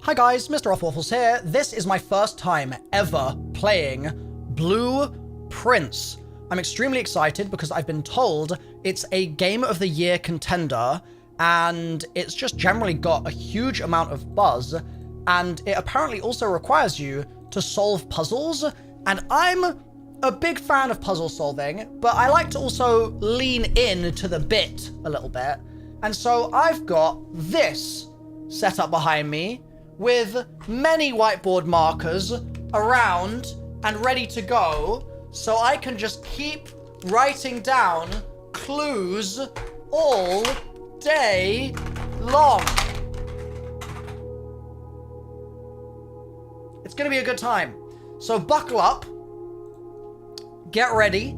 Hi guys, MrRoflWaffles here. This is my first time ever playing Blue Prince. I'm extremely excited because I've been told it's a Game of the Year contender and it's just generally got a huge amount of buzz, and it apparently also requires you to solve puzzles, and I'm a big fan of puzzle solving, but I like to also lean in to the bit a little bit. And so I've got this set up behind me with many whiteboard markers around and ready to go, so I can just keep writing down clues all day long. It's gonna be a good time. So buckle up, get ready,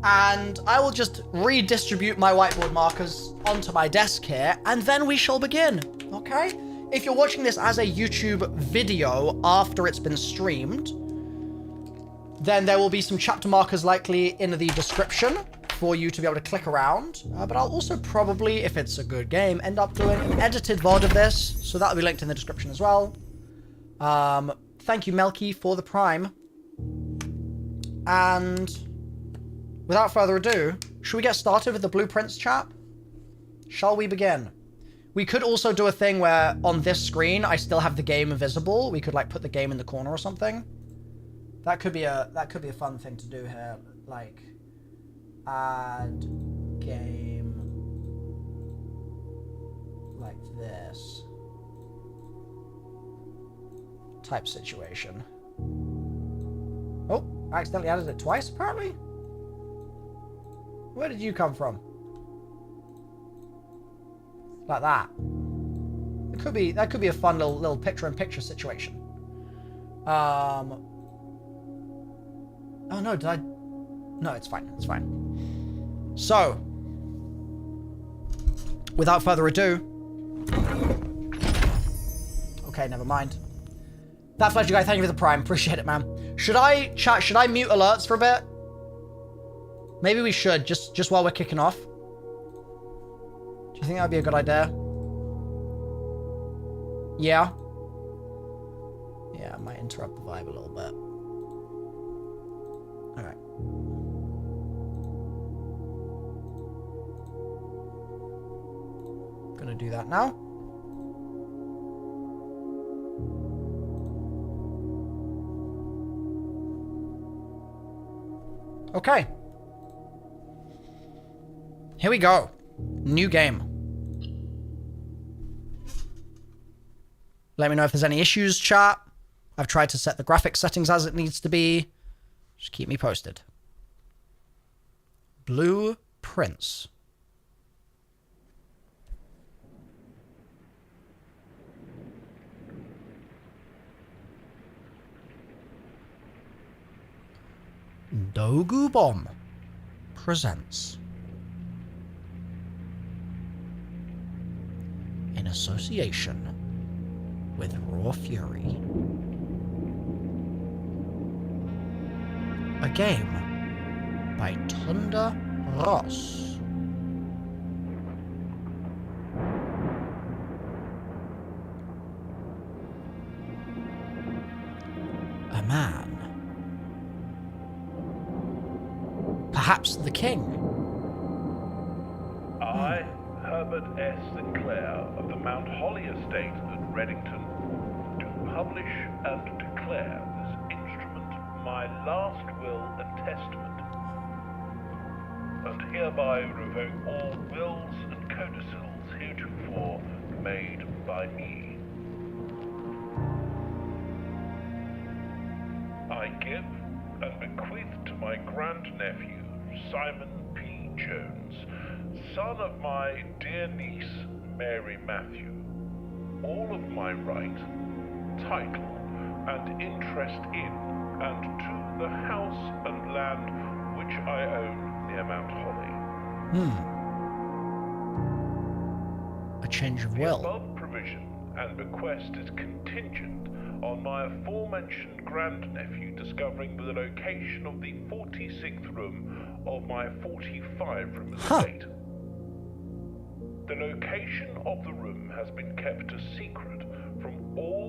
and I will just redistribute my whiteboard markers onto my desk here, and then we shall begin, okay? If you're watching this as a YouTube video after it's been streamed, then there will be some chapter markers likely in the description for you to be able to click around. But I'll also probably, if it's a good game, end up doing an edited VOD of this, so that'll be linked in the description as well. Thank you, Melky, for the Prime. And without further ado, should we get started with the Blue Prince chat? Shall we begin? We could also do a thing where on this screen I still have the game visible. We could like put the game in the corner or something. That could be a fun thing to do here. Like add game like this type situation. Oh, I accidentally added it twice apparently. Where did you come from? Like that. That could be a fun little picture-in-picture situation. Oh no, did I? No, it's fine. It's fine. So, without further ado. Okay, never mind. That Fletcher guy, thank you for the Prime. Appreciate it, man. Should I mute alerts for a bit? Maybe we should, just while we're kicking off. Do you think that would be a good idea? Yeah? Yeah, I might interrupt the vibe a little bit. Alright. Gonna do that now. Okay. Here we go. New game. Let me know if there's any issues, chat. I've tried to set the graphics settings as it needs to be. Just keep me posted. Blue Prince. Dogu Bomb presents, in association with Raw Fury, a game by Thunder Ross. A man, perhaps the king. I, Herbert S. Sinclair of the Mount Holly Estate at Reddington, do publish and declare this instrument my last will and testament, and hereby revoke all wills and codicils heretofore made by me. I give and bequeath to my grandnephew, Simon P. Jones, son of my dear niece, Mary Matthew, all of my right, title, and interest in and to the house and land which I own near Mount Holly. A change of The will. above provision and bequest is contingent on my aforementioned grandnephew discovering the location of the 46th room of my 45-room estate. The location of the room has been kept a secret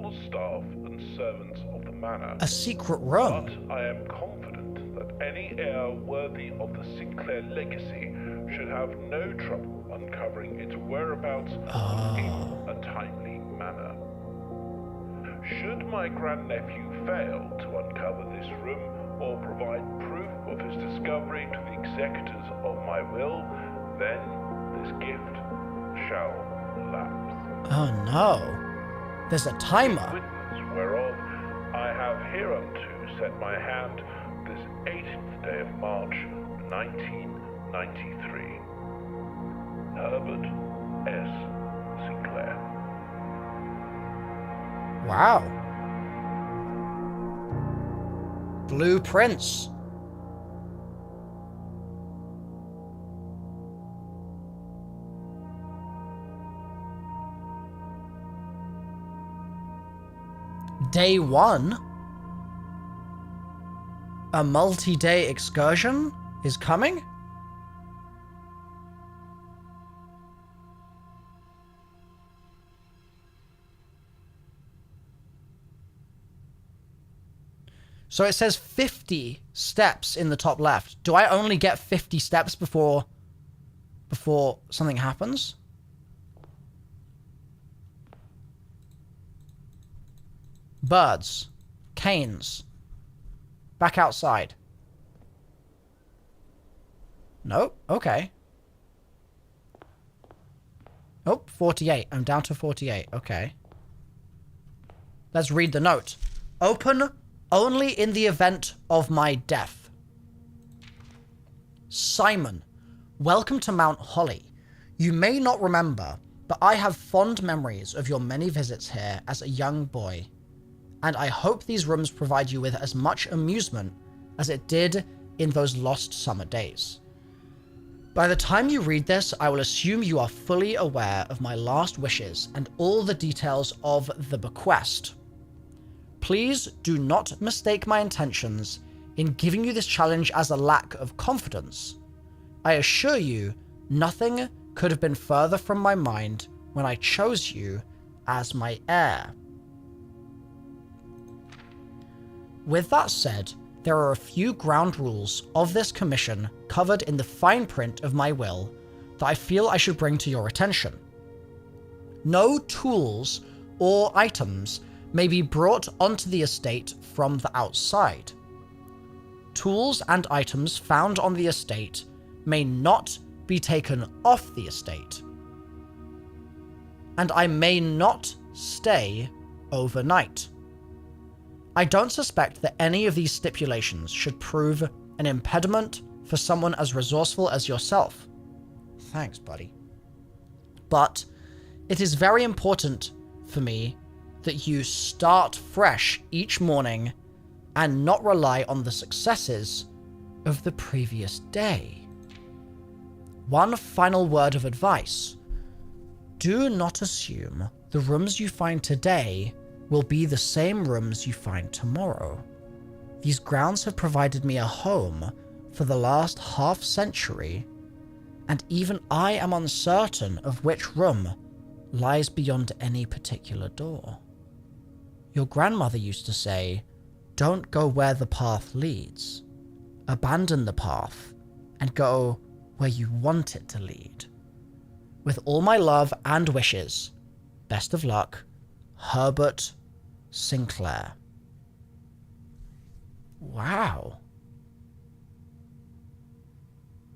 faithful staff and servants of the manor. A secret room? But I am confident that any heir worthy of the Sinclair legacy should have no trouble uncovering its whereabouts in a timely manner. Should my grandnephew fail to uncover this room or provide proof of his discovery to the executors of my will, then this gift shall lapse. Oh no. There's a timer. Witness whereof I have hereunto set my hand this 18th day of March, 1993. Herbert S. Sinclair. Wow. Blueprints. Day 1? A multi-day excursion is coming? So it says 50 steps in the top left. Do I only get 50 steps before something happens? Birds. Canes. Back outside. Nope. Okay. Oh, 48. I'm down to 48. Okay. Let's read the note. Open only in the event of my death. Simon, welcome to Mount Holly. You may not remember, but I have fond memories of your many visits here as a young boy, and I hope these rooms provide you with as much amusement as it did in those lost summer days. By the time you read this, I will assume you are fully aware of my last wishes and all the details of the bequest. Please do not mistake my intentions in giving you this challenge as a lack of confidence. I assure you, nothing could have been further from my mind when I chose you as my heir. With that said, there are a few ground rules of this commission covered in the fine print of my will that I feel I should bring to your attention. No tools or items may be brought onto the estate from the outside. Tools and items found on the estate may not be taken off the estate. And I may not stay overnight. I don't suspect that any of these stipulations should prove an impediment for someone as resourceful as yourself. Thanks, buddy. But it is very important for me that you start fresh each morning and not rely on the successes of the previous day. One final word of advice. Do not assume the rooms you find today will be the same rooms you find tomorrow. These grounds have provided me a home for the last half century, and even I am uncertain of which room lies beyond any particular door. Your grandmother used to say, "Don't go where the path leads. Abandon the path and go where you want it to lead. With all my love and wishes, best of luck, Herbert Sinclair." Wow.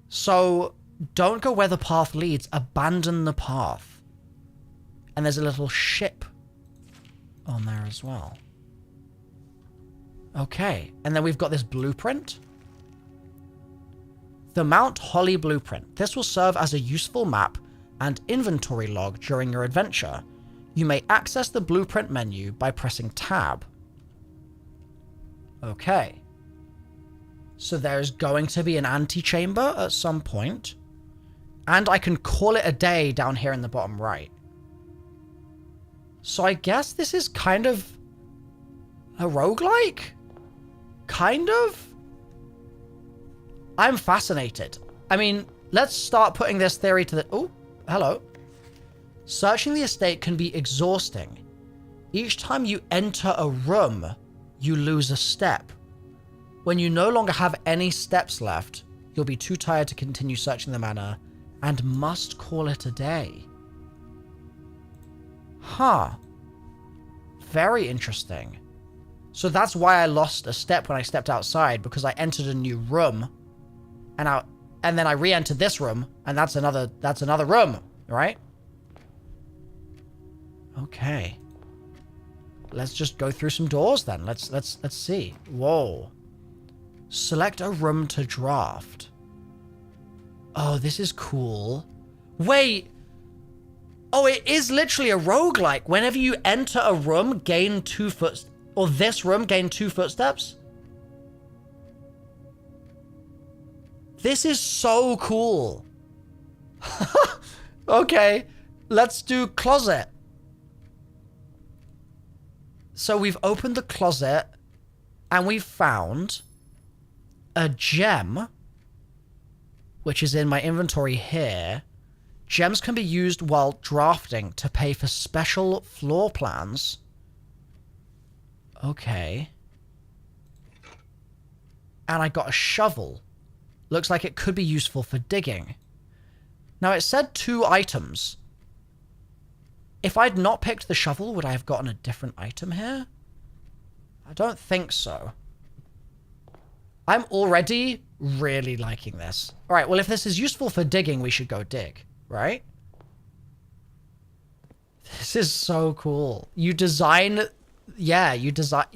So, don't go where the path leads, abandon the path. And there's a little ship on there as well. Okay, and then we've got this blueprint. The Mount Holly blueprint. This will serve as a useful map and inventory log during your adventure. You may access the blueprint menu by pressing tab. Okay. So there's going to be an antechamber at some point. And I can call it a day down here in the bottom right. So I guess this is kind of a roguelike? Kind of? I'm fascinated. I mean, let's start putting this theory to the... Oh, hello. Searching the estate can be exhausting. Each time you enter a room, you lose a step. When you no longer have any steps left, you'll be too tired to continue searching the manor and must call it a day. Huh. Very interesting. So that's why I lost a step when I stepped outside, because I entered a new room and then I re-entered this room, and that's another room, right? Okay. Let's just go through some doors then. Let's see. Whoa. Select a room to draft. Oh, this is cool. Wait. Oh, it is literally a roguelike. Whenever you enter a room, gain 2 footsteps. Or this room, gain 2 footsteps. This is so cool. Okay. Let's do closet. So we've opened the closet and we've found a gem, which is in my inventory here. Gems can be used while drafting to pay for special floor plans. Okay. And I got a shovel. Looks like it could be useful for digging. Now it said 2 items. If I'd not picked the shovel, would I have gotten a different item here? I don't think so. I'm already really liking this. All right, well, if this is useful for digging, we should go dig, right? This is so cool. You design... Yeah, you design...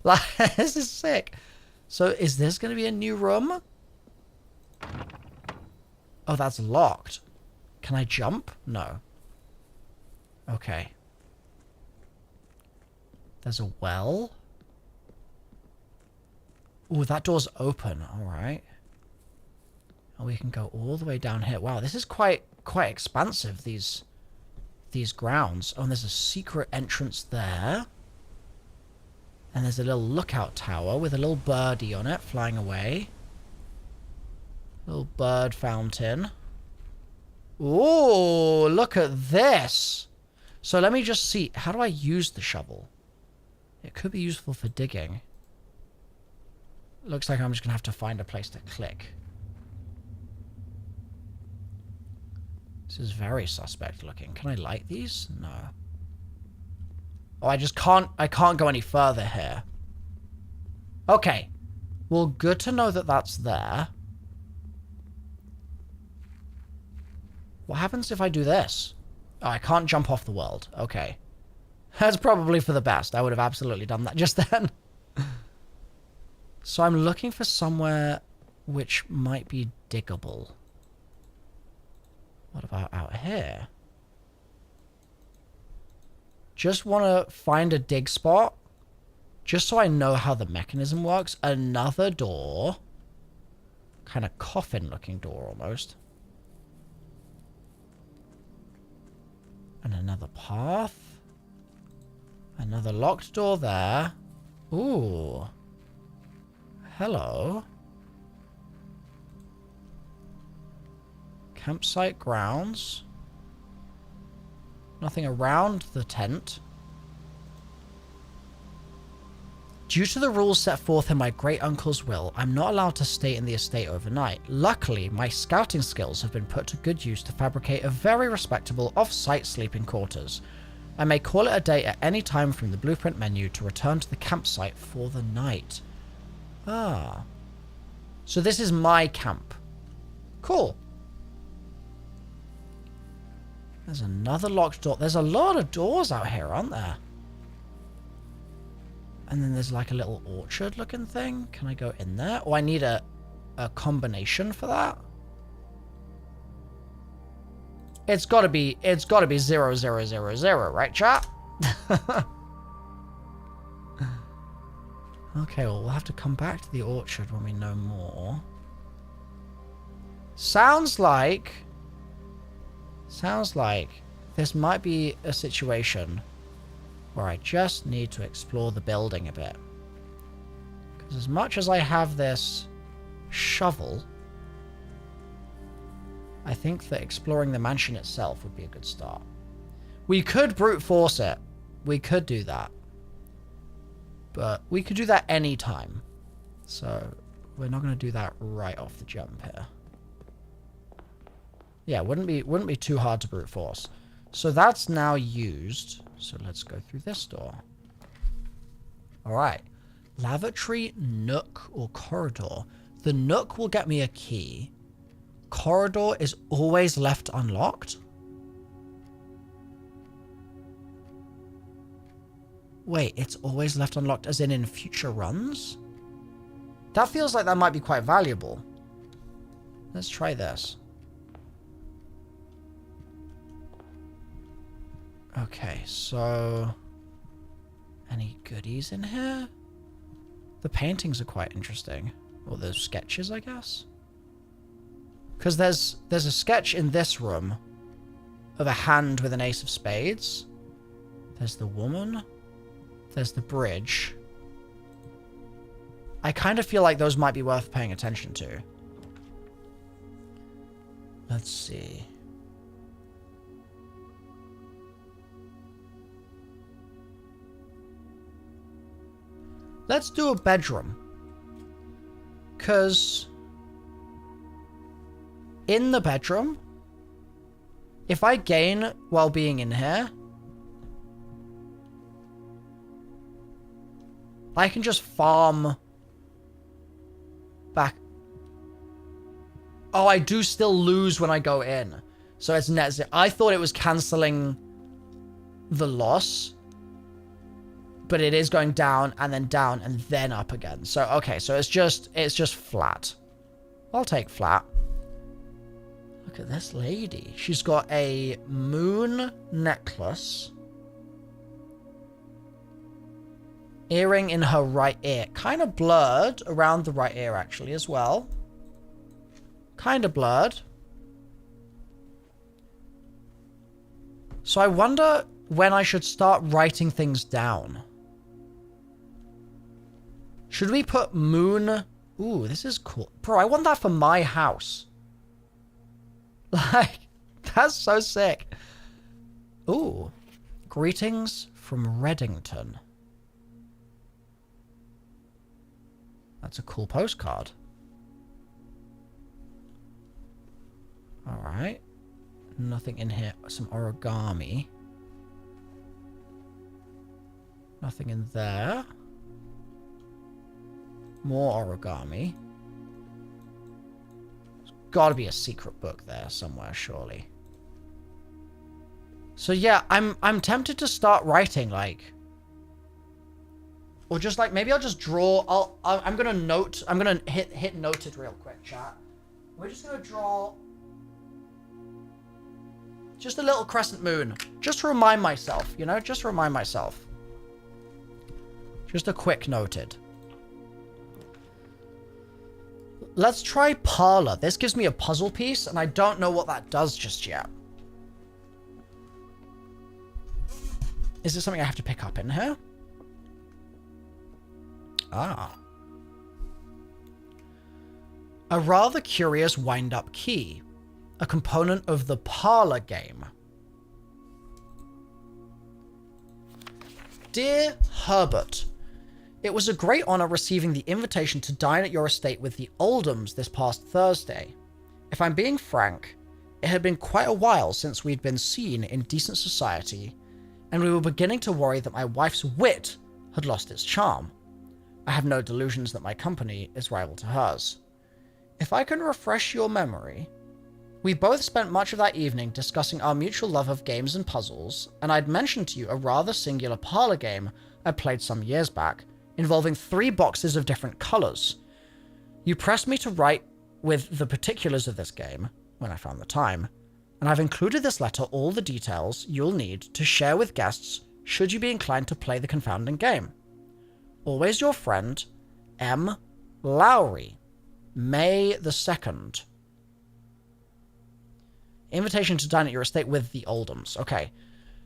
Like, this is sick. So is this going to be a new room? Oh, that's locked. Can I jump? No. Okay. There's a well. Ooh, that door's open. All right. And we can go all the way down here. Wow, this is quite expansive, these grounds. Oh, and there's a secret entrance there. And there's a little lookout tower with a little birdie on it flying away. Little bird fountain. Ooh, look at this. So let me just see. How do I use the shovel? It could be useful for digging. Looks like I'm just going to have to find a place to click. This is very suspect looking. Can I light these? No. Oh, I can't go any further here. Okay. Well, good to know that that's there. What happens if I do this? Oh, I can't jump off the world. Okay. That's probably for the best. I would have absolutely done that just then. So I'm looking for somewhere which might be diggable. What about out here? Just want to find a dig spot. Just so I know how the mechanism works. Another door. Kind of coffin-looking door almost. And another path. Another locked door there. Ooh. Hello. Campsite grounds. Nothing around the tent. Due to the rules set forth in my great-uncle's will, I'm not allowed to stay in the estate overnight. Luckily, my scouting skills have been put to good use to fabricate a very respectable off-site sleeping quarters. I may call it a day at any time from the blueprint menu to return to the campsite for the night. Ah. So this is my camp. Cool. There's another locked door. There's a lot of doors out here, aren't there? And then there's like a little orchard looking thing. Can I go in there? Oh, I need a combination for that. It's gotta be 0000, right, chat? Okay, well, we'll have to come back to the orchard when we know more. Sounds like this might be a situation where I just need to explore the building a bit. Because as much as I have this shovel, I think that exploring the mansion itself would be a good start. We could brute force it. We could do that. But we could do that anytime. So we're not going to do that right off the jump here. Yeah, wouldn't be too hard to brute force. So that's now used. So let's go through this door. All right. Lavatory, nook, or corridor. The nook will get me a key. Corridor is always left unlocked. Wait, it's always left unlocked as in future runs? That feels like that might be quite valuable. Let's try this. Okay, so... any goodies in here? The paintings are quite interesting. Or the sketches, I guess? Because there's a sketch in this room of a hand with an ace of spades. There's the woman. There's the bridge. I kind of feel like those might be worth paying attention to. Let's see. Let's do a bedroom. Because in the bedroom, if I gain while being in here, I can just farm back. Oh, I do still lose when I go in. So it's net zero. I thought it was cancelling the loss. But it is going down and then up again. So, okay, so it's just flat. I'll take flat. Look at this lady. She's got a moon necklace. Earring in her right ear. Kind of blurred around the right ear, actually, as well. Kind of blurred. So I wonder when I should start writing things down. Should we put moon? Ooh, this is cool. Bro, I want that for my house. Like, that's so sick. Ooh. Greetings from Reddington. That's a cool postcard. Alright. Nothing in here. Some origami. Nothing in there. More origami. There's gotta be a secret book there somewhere, surely. So yeah, I'm tempted to start writing, like... or just like, maybe I'll just draw... I'm gonna note... I'm gonna hit noted real quick, chat. We're just gonna draw... just a little crescent moon. Just to remind myself, you know? Just to remind myself. Just a quick noted. Let's try Parlor. This gives me a puzzle piece, and I don't know what that does just yet. Is this something I have to pick up in here? Ah. A rather curious wind-up key. A component of the Parlor game. Dear Herbert, it was a great honor receiving the invitation to dine at your estate with the Oldhams this past Thursday. If I'm being frank, it had been quite a while since we'd been seen in decent society, and we were beginning to worry that my wife's wit had lost its charm. I have no delusions that my company is rival to hers. If I can refresh your memory, we both spent much of that evening discussing our mutual love of games and puzzles, and I'd mentioned to you a rather singular parlor game I played some years back, involving 3 boxes of different colors. You pressed me to write with the particulars of this game, when I found the time, and I've included this letter all the details you'll need to share with guests should you be inclined to play the confounding game. Always your friend, M. Lowry, May the 2nd. Invitation to dine at your estate with the Oldhams. Okay.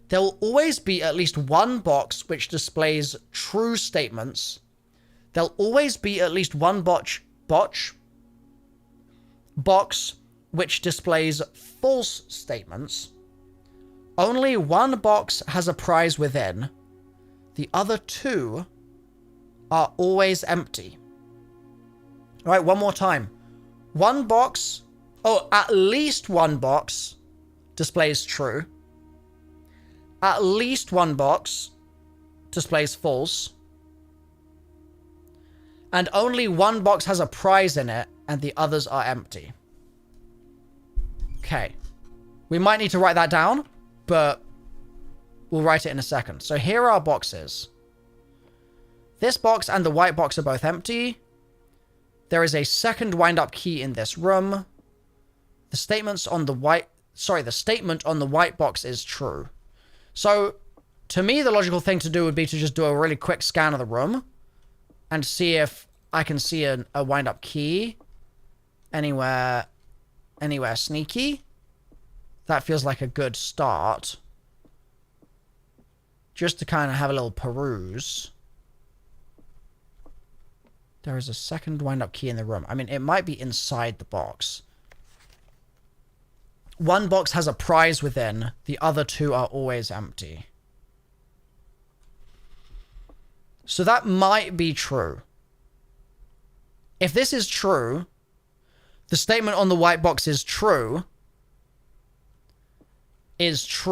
There will always be at least one box which displays true statements. There'll always be at least one box which displays false statements. Only one box has a prize within, The other 2 are always empty. All right, one more time. One box, at least one box displays true. At least one box displays false. And only one box has a prize in it, and the others are empty. Okay. We might need to write that down, but we'll write it in a second. So here are our boxes. This box and the white box are both empty. There is a second wind-up key in this room. The statement on the white box is true. So, to me, the logical thing to do would be to just do a really quick scan of the room and see if I can see a wind-up key anywhere sneaky. That feels like a good start. Just to kind of have a little peruse. There is a second wind-up key in the room. I mean, it might be inside the box. One box has a prize within. The other 2 are always empty. So that might be true. If this is true, the statement on the white box is true. If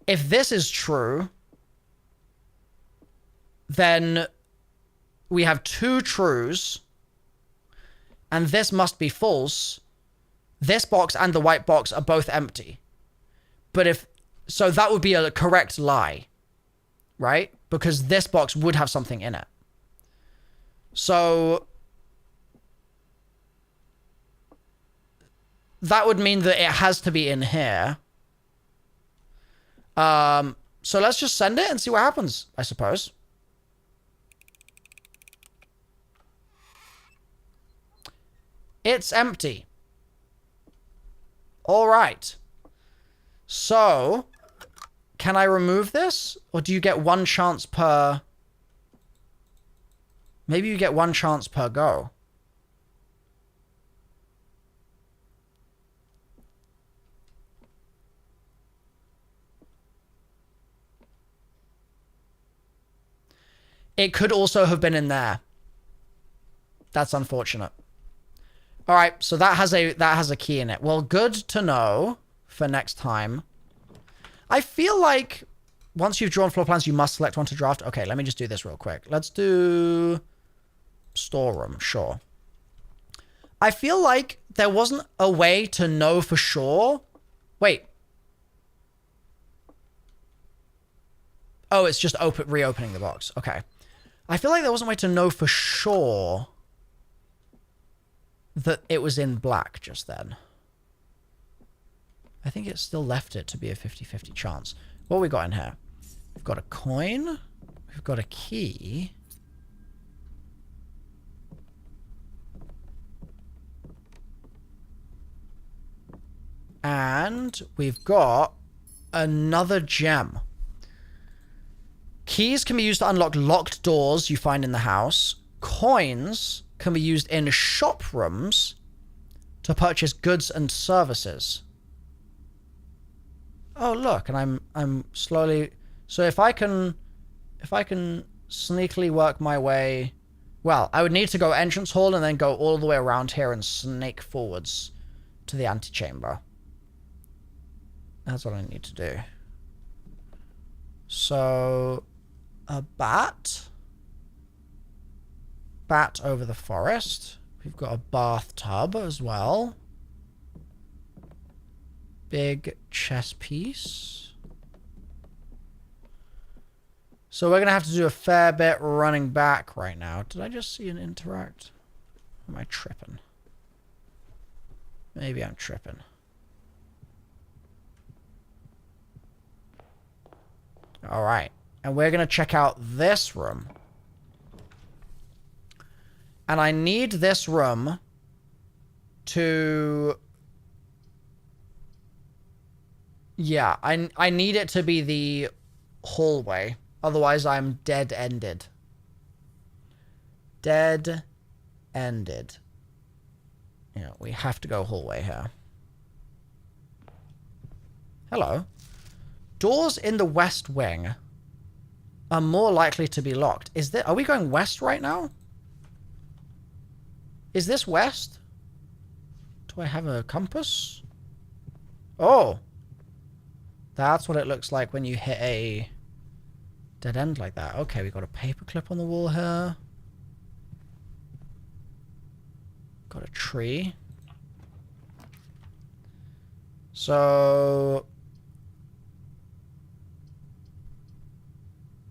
this is true, then we have 2 trues, and this must be false. This box and the white box are both empty. So that would be a correct lie, right? Because this box would have something in it. So that would mean that it has to be in here. So let's just send it and see what happens, I suppose. It's empty. All right. So, can I remove this? Or do you get 1 chance per... Maybe you get 1 chance per go. It could also have been in there. That's unfortunate. All right, so that has a key in it. Well, good to know for next time. I feel like once you've drawn floor plans, you must select one to draft. Okay, let me just do this real quick. Let's do storeroom, sure. I feel like there wasn't a way to know for sure. Wait. Oh, it's just reopening the box. Okay. I feel like there wasn't a way to know for sure that it was in black just then. I think it still left it to be a 50-50 chance. What we got in here? We've got a coin. We've got a key. And we've got another gem. Keys can be used to unlock locked doors you find in the house. Coins can be used in shop rooms to purchase goods and services. Oh, look, and I'm slowly... So if I can sneakily work my way... Well, I would need to go entrance hall and then go all the way around here and snake forwards to the antechamber. That's what I need to do. So, a bat. Bat over the forest. We've got a bathtub as well. Big chess piece. So we're going to have to do a fair bit running back right now. Did I just see an interact? Am I tripping? Maybe I'm tripping. All right. And we're going to check out this room. And I need this room to... Yeah, I need it to be the hallway. Otherwise, I'm dead-ended. Dead-ended. Yeah, we have to go hallway here. Hello. Doors in the west wing are more likely to be locked. Are we going west right now? Is this west? Do I have a compass? Oh. That's what it looks like when you hit a dead end like that. Okay, we got a paperclip on the wall here. Got a tree. So...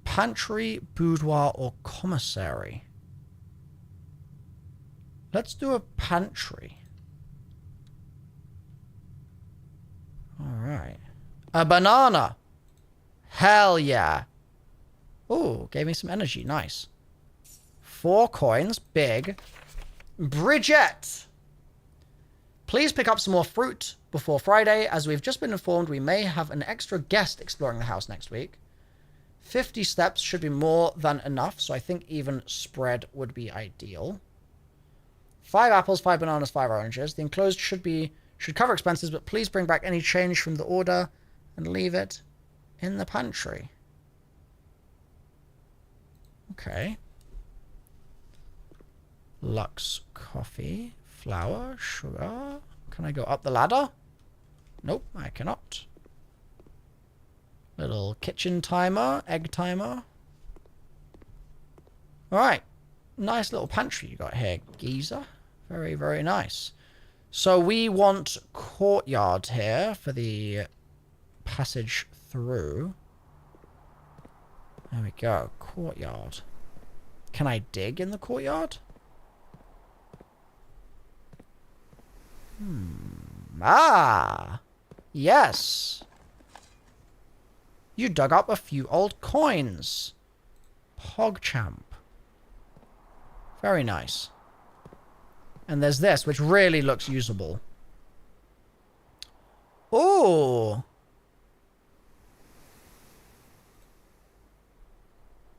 pantry, boudoir, or commissary? Let's do a pantry. Alright. A banana! Hell yeah! Oh, gave me some energy. Nice. 4 coins. Big. Bridget! Please pick up some more fruit before Friday. As we've just been informed, we may have an extra guest exploring the house next week. 50 steps should be more than enough, so I think even spread would be ideal. 5 apples, 5 bananas, 5 oranges. The enclosed should cover expenses, but please bring back any change from the order and leave it in the pantry. Okay. Lux coffee, flour, sugar. Can I go up the ladder? Nope, I cannot. Little kitchen timer, egg timer. Alright. Nice little pantry you got here, geezer. Very, very nice. So we want courtyard here for the passage through. There we go. Courtyard. Can I dig in the courtyard? Ah! Yes! You dug up a few old coins. PogChamp. Very nice. And there's this, which really looks usable. Ooh!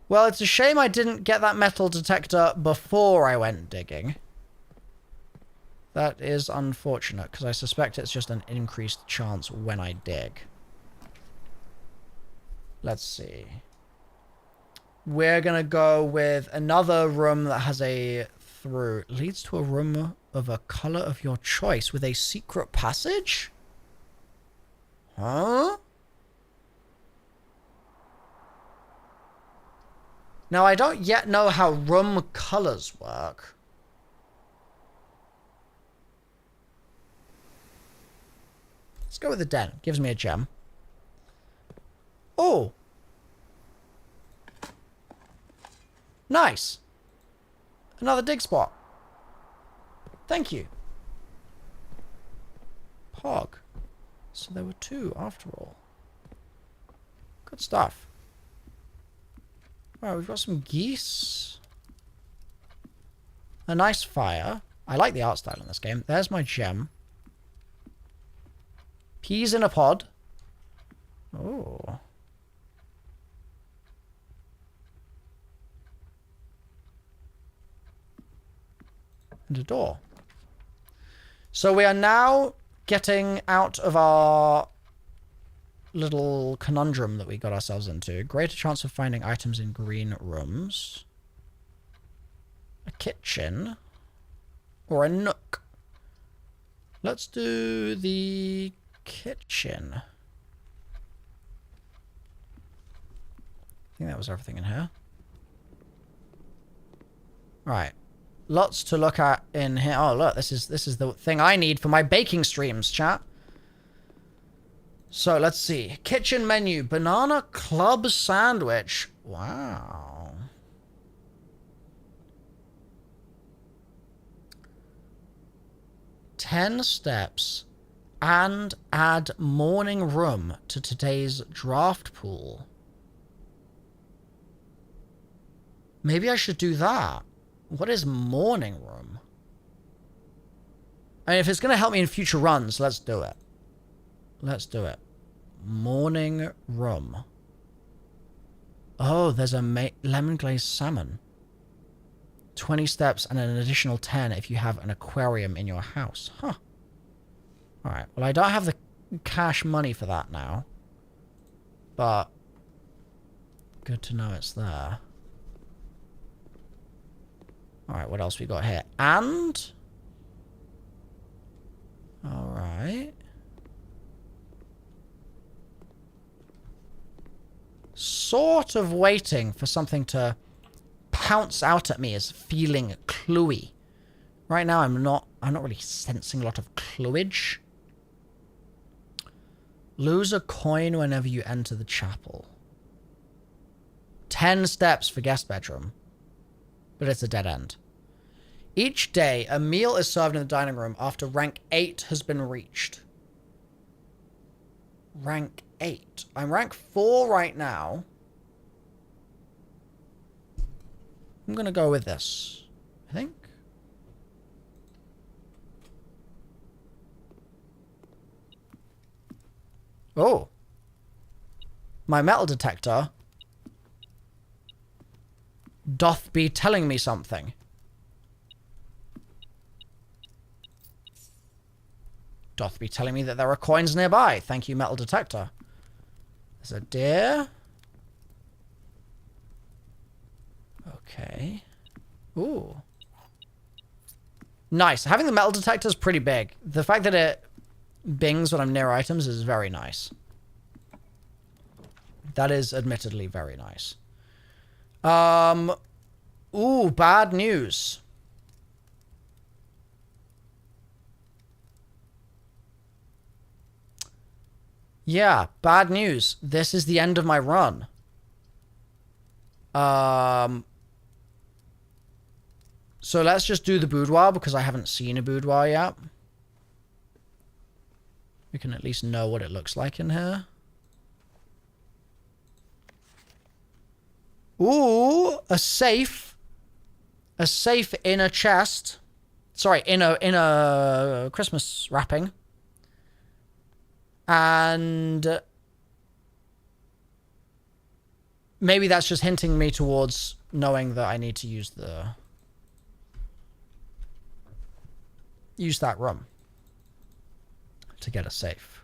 Well, it's a shame I didn't get that metal detector before I went digging. That is unfortunate, because I suspect it's just an increased chance when I dig. Let's see. We're going to go with another room that has a through. Leads to a room of a color of your choice with a secret passage? Huh? Now, I don't yet know how room colors work. Let's go with the den. Gives me a gem. Oh! Nice! Another dig spot. Thank you. Pog. So there were 2 after all. Good stuff. Alright, we've got some geese. A nice fire. I like the art style in this game. There's my gem. Peas in a pod. Oh. And a door. So we are now getting out of our little conundrum that we got ourselves into. Greater chance of finding items in green rooms. A kitchen. Or a nook. Let's do the kitchen. I think that was everything in here. Right. Lots to look at in here. Oh, look, this is the thing I need for my baking streams, chat. So, let's see. Kitchen menu. Banana club sandwich. Wow. "10 steps and add morning room to today's draft pool." Maybe I should do that. What is morning room? I mean, if it's going to help me in future runs, let's do it. Let's do it. Morning room. Oh, there's a lemon glazed salmon. 20 steps and an additional 10 if you have an aquarium in your house. Huh. Alright, well, I don't have the cash money for that now. But good to know it's there. Alright, what else we got here? And... Alright. Sort of waiting for something to pounce out at me as feeling cluey. Right now I'm not really sensing a lot of cluage. Lose a coin whenever you enter the chapel. 10 steps for guest bedroom. But it's a dead end. Each day, a meal is served in the dining room after rank 8 has been reached. Rank 8. I'm rank 4 right now. I'm going to go with this, I think. Oh. My metal detector doth be telling me something. Doth be telling me that there are coins nearby. Thank you, metal detector. There's a deer. Okay. Ooh. Nice. Having the metal detector is pretty big. The fact that it bings when I'm near items is very nice. That is admittedly very nice. Ooh, bad news. Yeah, bad news. This is the end of my run. So let's just do the boudoir because I haven't seen a boudoir yet. We can at least know what it looks like in here. Ooh, a safe. A safe in a chest. Sorry, in a Christmas wrapping. And maybe that's just hinting me towards knowing that I need to use that room to get a safe.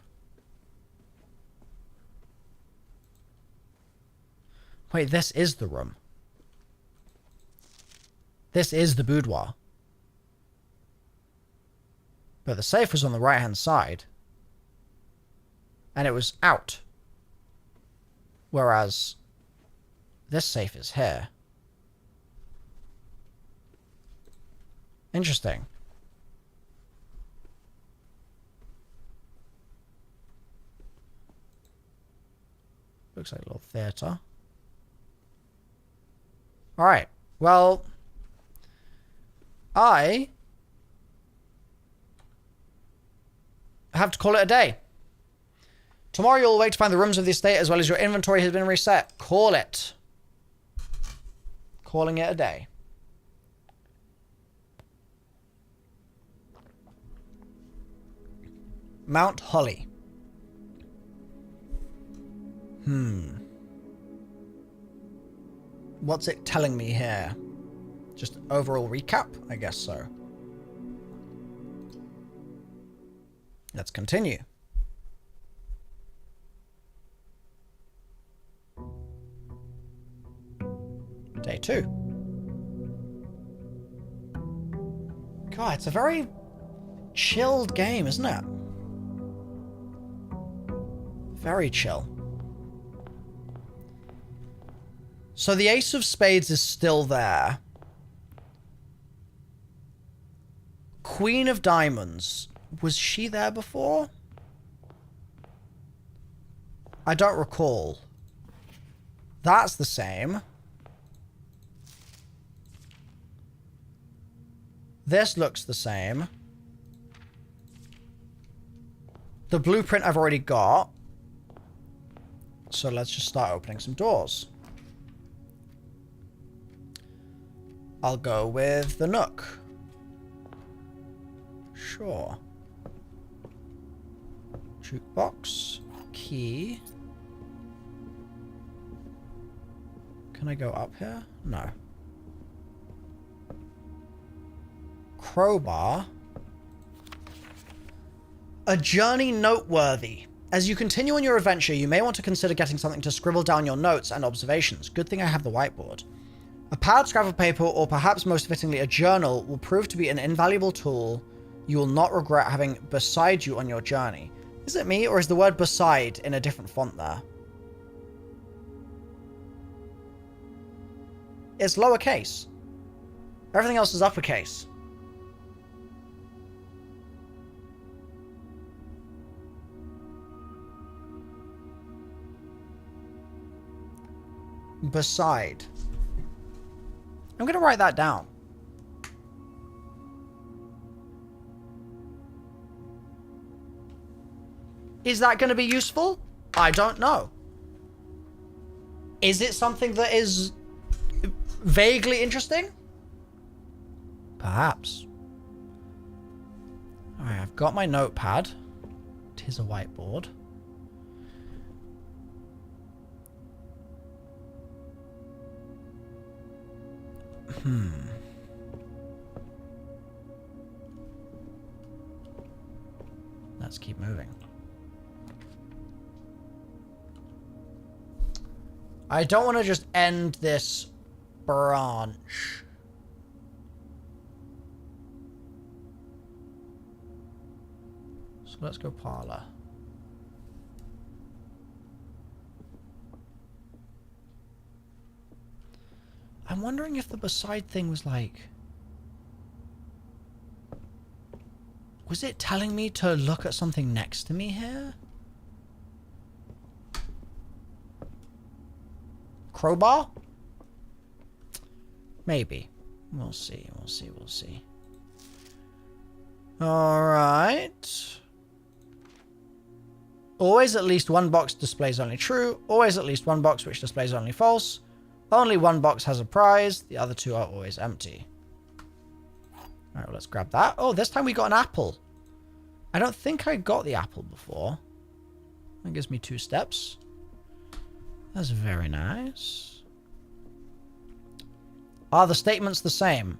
Wait, this is the room. This is the boudoir. But the safe was on the right-hand side. And it was out. Whereas this safe is here. Interesting. Looks like a little theater. Alright. Well, I have to call it a day. Tomorrow you'll wait to find the rooms of the estate as well as your inventory has been reset. Call it. Calling it a day. Mount Holly. What's it telling me here? Just overall recap? I guess so. Let's continue. Day 2. God, it's a very chilled game, isn't it? Very chill. So the Ace of Spades is still there. Queen of Diamonds. Was she there before? I don't recall. That's the same. This looks the same. The blueprint I've already got. So let's just start opening some doors. I'll go with the Nook. Sure. Jukebox. Key. Can I go up here? No. Crowbar. A journey noteworthy. As you continue on your adventure, you may want to consider getting something to scribble down your notes and observations. Good thing I have the whiteboard. A pad, scrap of paper, or perhaps most fittingly a journal will prove to be an invaluable tool you will not regret having beside you on your journey. Is it me, or is the word beside in a different font there? It's lowercase. Everything else is uppercase. Beside. I'm going to write that down. Is that going to be useful? I don't know. Is it something that is vaguely interesting? Perhaps. Alright, I've got my notepad. Tis a whiteboard. Let's keep moving. I don't want to just end this branch. So let's go Parlor. I'm wondering if the beside thing was like... Was it telling me to look at something next to me here? Crowbar? Maybe. We'll see, we'll see, we'll see. Alright. Always at least one box displays only true. Always at least one box which displays only false. Only one box has a prize. The other two are always empty. Alright, well, let's grab that. Oh, this time we got an apple. I don't think I got the apple before. That gives me 2 steps. That's very nice. Are the statements the same?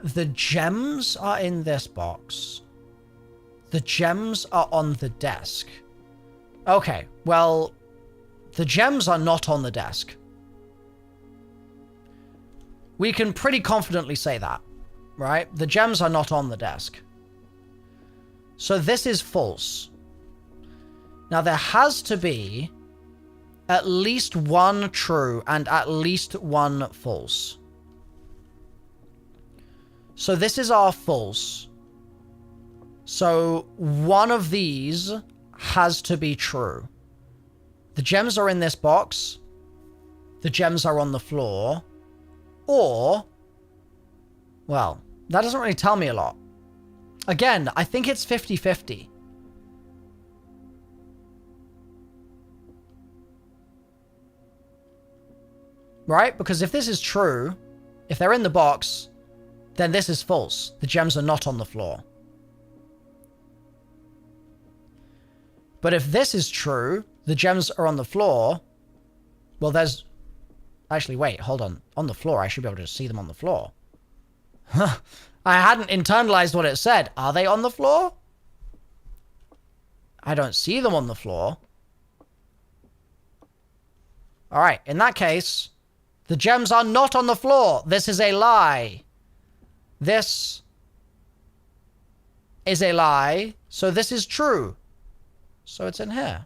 The gems are in this box. The gems are on the desk. Okay, well, the gems are not on the desk. We can pretty confidently say that, right? The gems are not on the desk. So this is false. Now there has to be at least one true and at least one false. So this is our false. So one of these has to be true. The gems are in this box. The gems are on the floor. Or, well, that doesn't really tell me a lot. Again, I think it's 50-50. Right? Because if this is true, if they're in the box, then this is false. The gems are not on the floor. But if this is true, the gems are on the floor, well, there's... Actually, wait, hold on. On the floor, I should be able to see them on the floor. I hadn't internalized what it said. Are they on the floor? I don't see them on the floor. Alright, in that case, the gems are not on the floor. This is a lie. This is a lie, so this is true. So it's in here.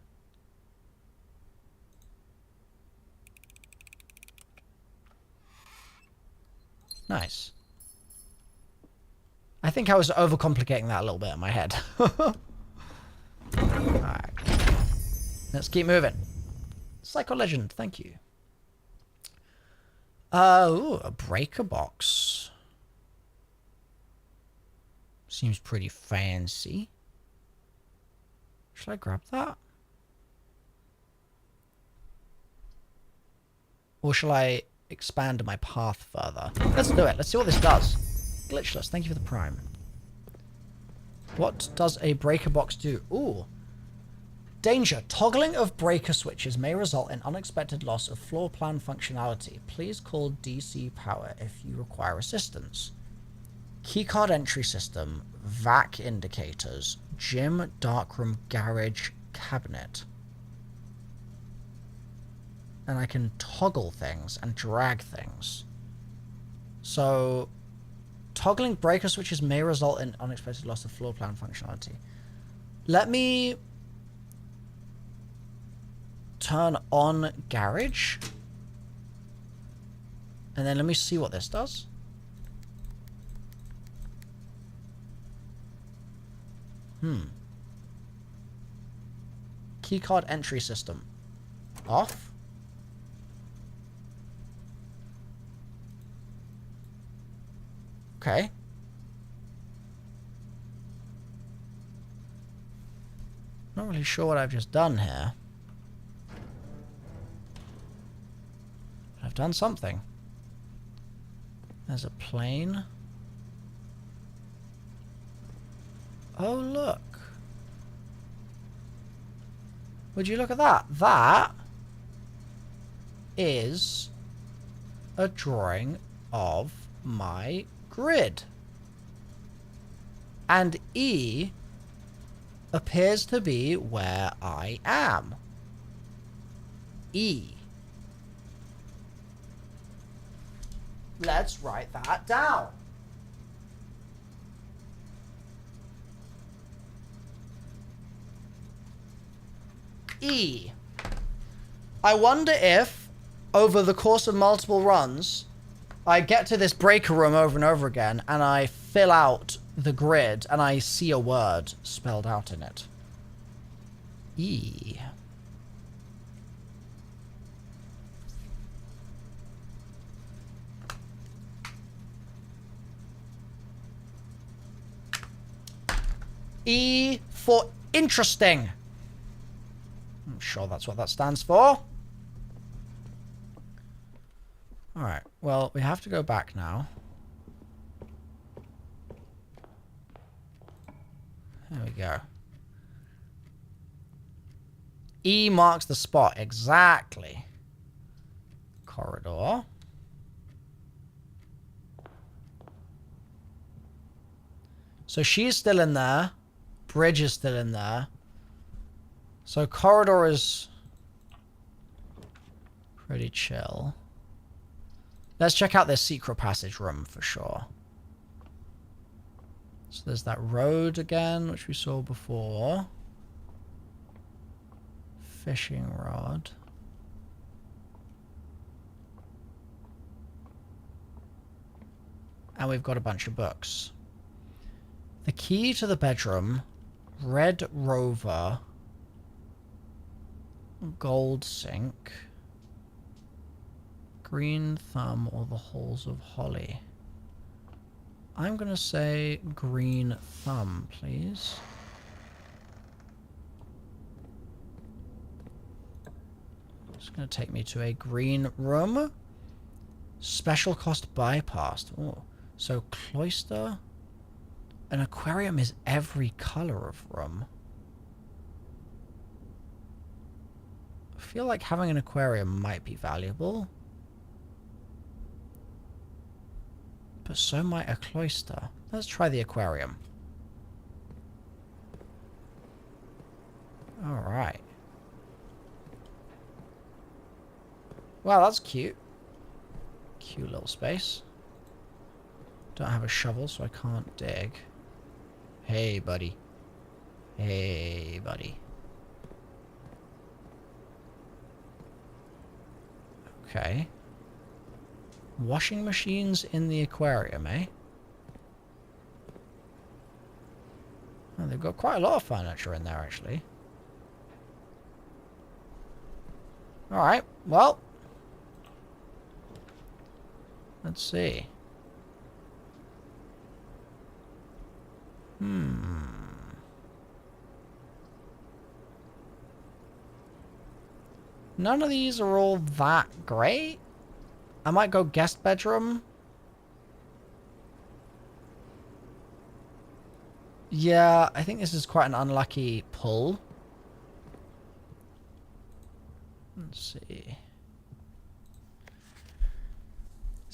Nice. I think I was overcomplicating that a little bit in my head. Alright. Let's keep moving. Psycho Legend, thank you. Ooh, a breaker box. Seems pretty fancy. Should I grab that? Or shall I expand my path further? Let's do it. Let's see what this does. Glitchless, thank you for the prime. What does a breaker box do? Ooh. Danger. Toggling of breaker switches may result in unexpected loss of floor plan functionality. Please call DC Power if you require assistance. Keycard entry system. Vac indicators. Gym, darkroom, garage, cabinet. And I can toggle things and drag things. So, toggling breaker switches may result in unexpected loss of floor plan functionality. Let me turn on garage. And then let me see what this does. Keycard entry system. Off. Okay. Not really sure what I've just done here. But I've done something. There's a plane. Oh, look. Would you look at that? That is a drawing of my grid. And E appears to be where I am. E. Let's write that down. E. I wonder if, over the course of multiple runs, I get to this breaker room over and over again, and I fill out the grid, and I see a word spelled out in it. E. E for interesting. I'm sure that's what that stands for. Alright, well, we have to go back now. There we go. E marks the spot. Exactly. Corridor. So she's still in there. Bridge is still in there. So corridor is pretty chill. Let's check out this secret passage room for sure. So there's that road again, which we saw before. Fishing rod. And we've got a bunch of books. The key to the bedroom. Red Rover. Gold sink. Green thumb or the halls of holly. I'm going to say green thumb, please. It's going to take me to a green room. Special cost bypassed. Oh, so cloister. An aquarium is every color of room. I feel like having an aquarium might be valuable. But so might a cloister. Let's try the aquarium. Alright. Wow, that's cute. Cute little space. Don't have a shovel, so I can't dig. Hey, buddy. Hey, buddy. Okay. Washing machines in the aquarium, eh? Oh, they've got quite a lot of furniture in there, actually. Alright, well. Let's see. None of these are all that great. I might go guest bedroom. Yeah, I think this is quite an unlucky pull. Let's see.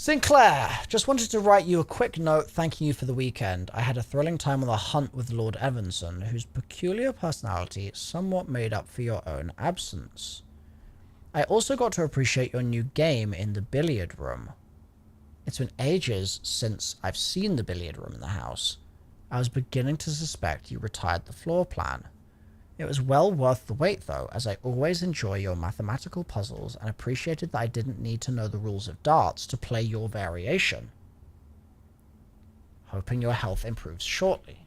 Sinclair, just wanted to write you a quick note thanking you for the weekend. I had a thrilling time on the hunt with Lord Evanson, whose peculiar personality somewhat made up for your own absence. I also got to appreciate your new game in the billiard room. It's been ages since I've seen the billiard room in the house. I was beginning to suspect you retired the floor plan. It was well worth the wait though, as I always enjoy your mathematical puzzles and appreciated that I didn't need to know the rules of darts to play your variation. Hoping your health improves shortly.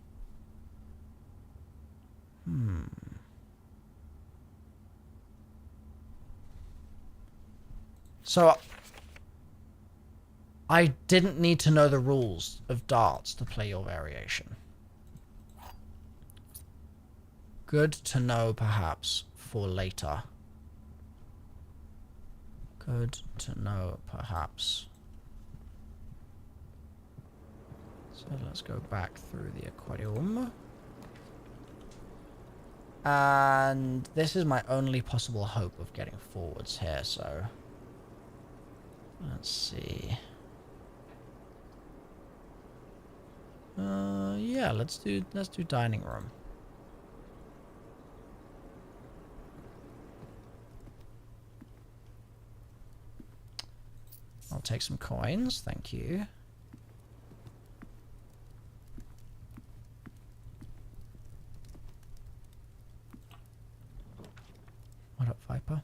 So, I didn't need to know the rules of darts to play your variation. Good to know, perhaps, for later. Good to know, perhaps. So let's go back through the aquarium. And this is my only possible hope of getting forwards here, so... Let's see. Yeah, let's do dining room. I'll take some coins, thank you. What up, Viper?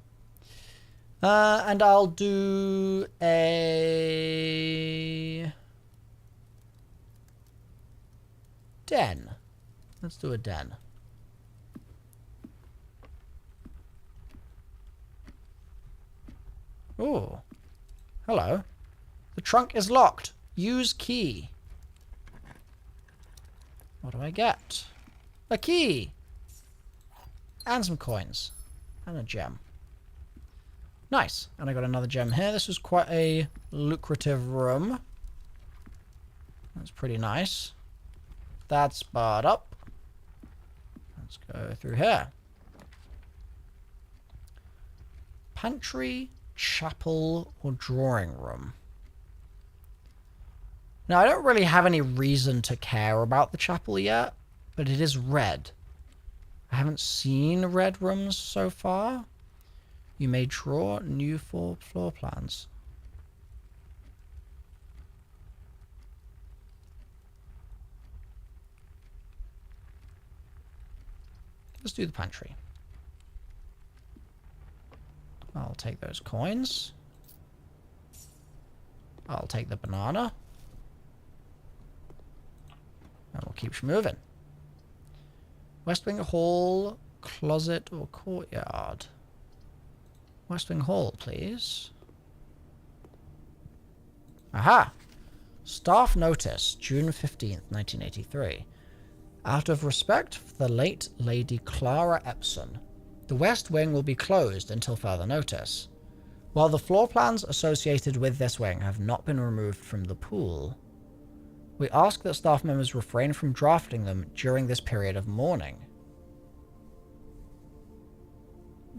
And I'll do a den. Let's do a den. Oh. Hello. The trunk is locked. Use key. What do I get? A key. And some coins. And a gem. Nice. And I got another gem here. This was quite a lucrative room. That's pretty nice. That's barred up. Let's go through here. Pantry, chapel, or drawing room. Now, I don't really have any reason to care about the chapel yet, but it is red. I haven't seen red rooms so far. You may draw new floor plans. Let's do the pantry. I'll take those coins. I'll take the banana. And we'll keep moving. West Wing Hall, closet, or courtyard? West Wing Hall, please. Aha! Staff notice, June 15th, 1983. Out of respect for the late Lady Clara Epson, the West Wing will be closed until further notice. While the floor plans associated with this wing have not been removed from the pool, we ask that staff members refrain from drafting them during this period of mourning.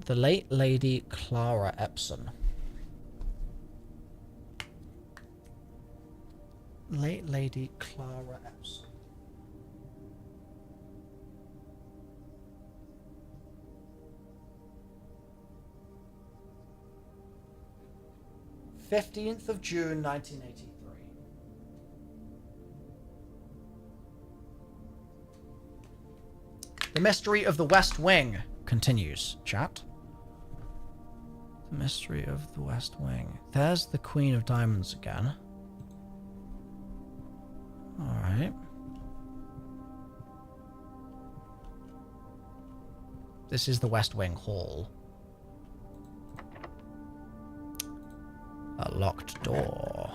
The late Lady Clara Epson. Late Lady Clara Epson. "15th of June, 1983. The mystery of the West Wing continues, chat. The mystery of the West Wing. There's the Queen of Diamonds again. Alright. This is the West Wing Hall. A locked door.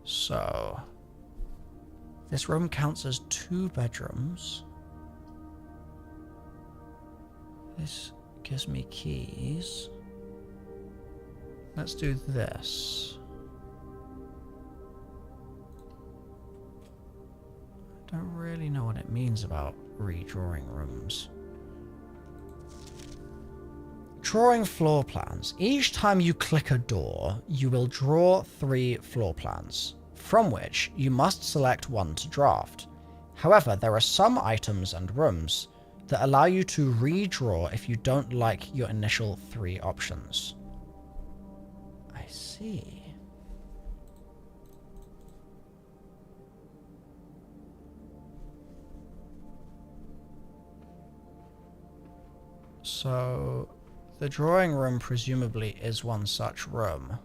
So, this room counts as 2 bedrooms. This gives me keys. Let's do this. I don't really know what it means about redrawing rooms. Drawing floor plans. Each time you click a door, you will draw 3 floor plans, from which you must select one to draft. However, there are some items and rooms that allow you to redraw if you don't like your initial 3 options. I see. So, the drawing room presumably is one such room.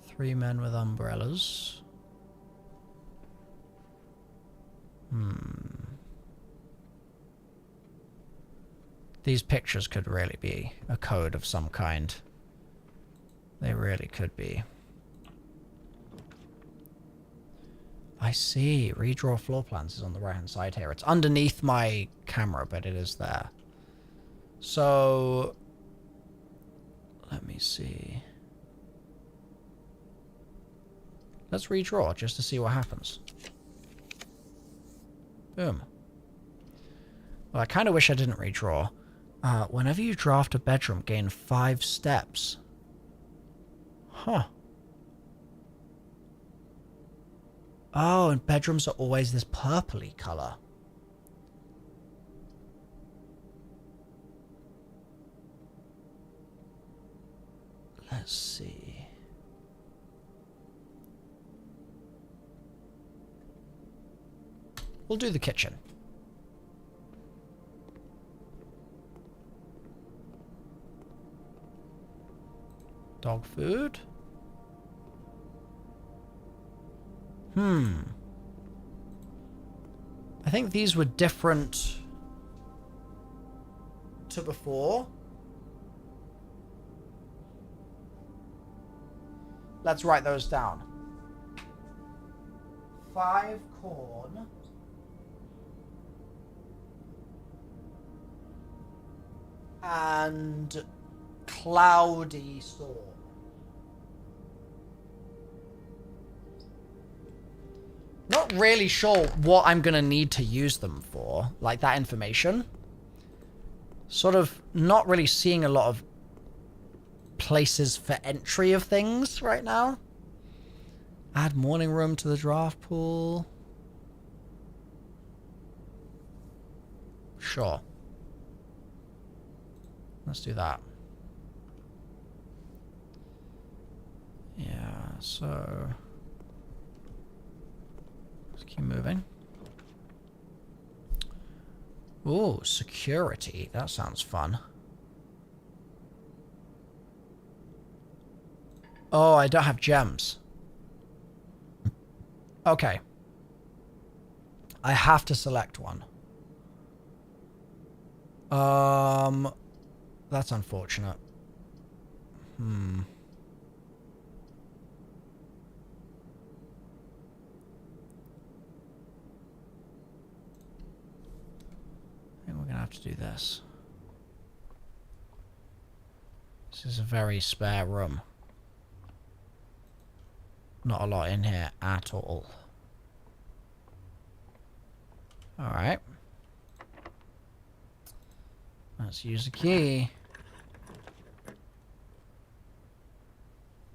3 men with umbrellas. These pictures could really be a code of some kind. They really could be. I see. Redraw floor plans is on the right-hand side here. It's underneath my camera, but it is there. So, let me see. Let's redraw just to see what happens. Boom. Well, I kind of wish I didn't redraw. Whenever you draft a bedroom, gain 5 steps. Huh. Oh, and bedrooms are always this purpley color. Let's see. We'll do the kitchen. Dog food. I think these were different to before. Let's write those down. 5 corn. And cloudy storm. Not really sure what I'm going to need to use them for, like that information. Sort of not really seeing a lot of places for entry of things right now. Add morning room to the draft pool. Sure. Let's do that. Yeah, so... let's keep moving. Ooh, security. That sounds fun. Oh, I don't have gems. Okay. I have to select one. That's unfortunate. I think we're gonna have to do this. This is a very spare room. Not a lot in here at all. Alright. Let's use the key.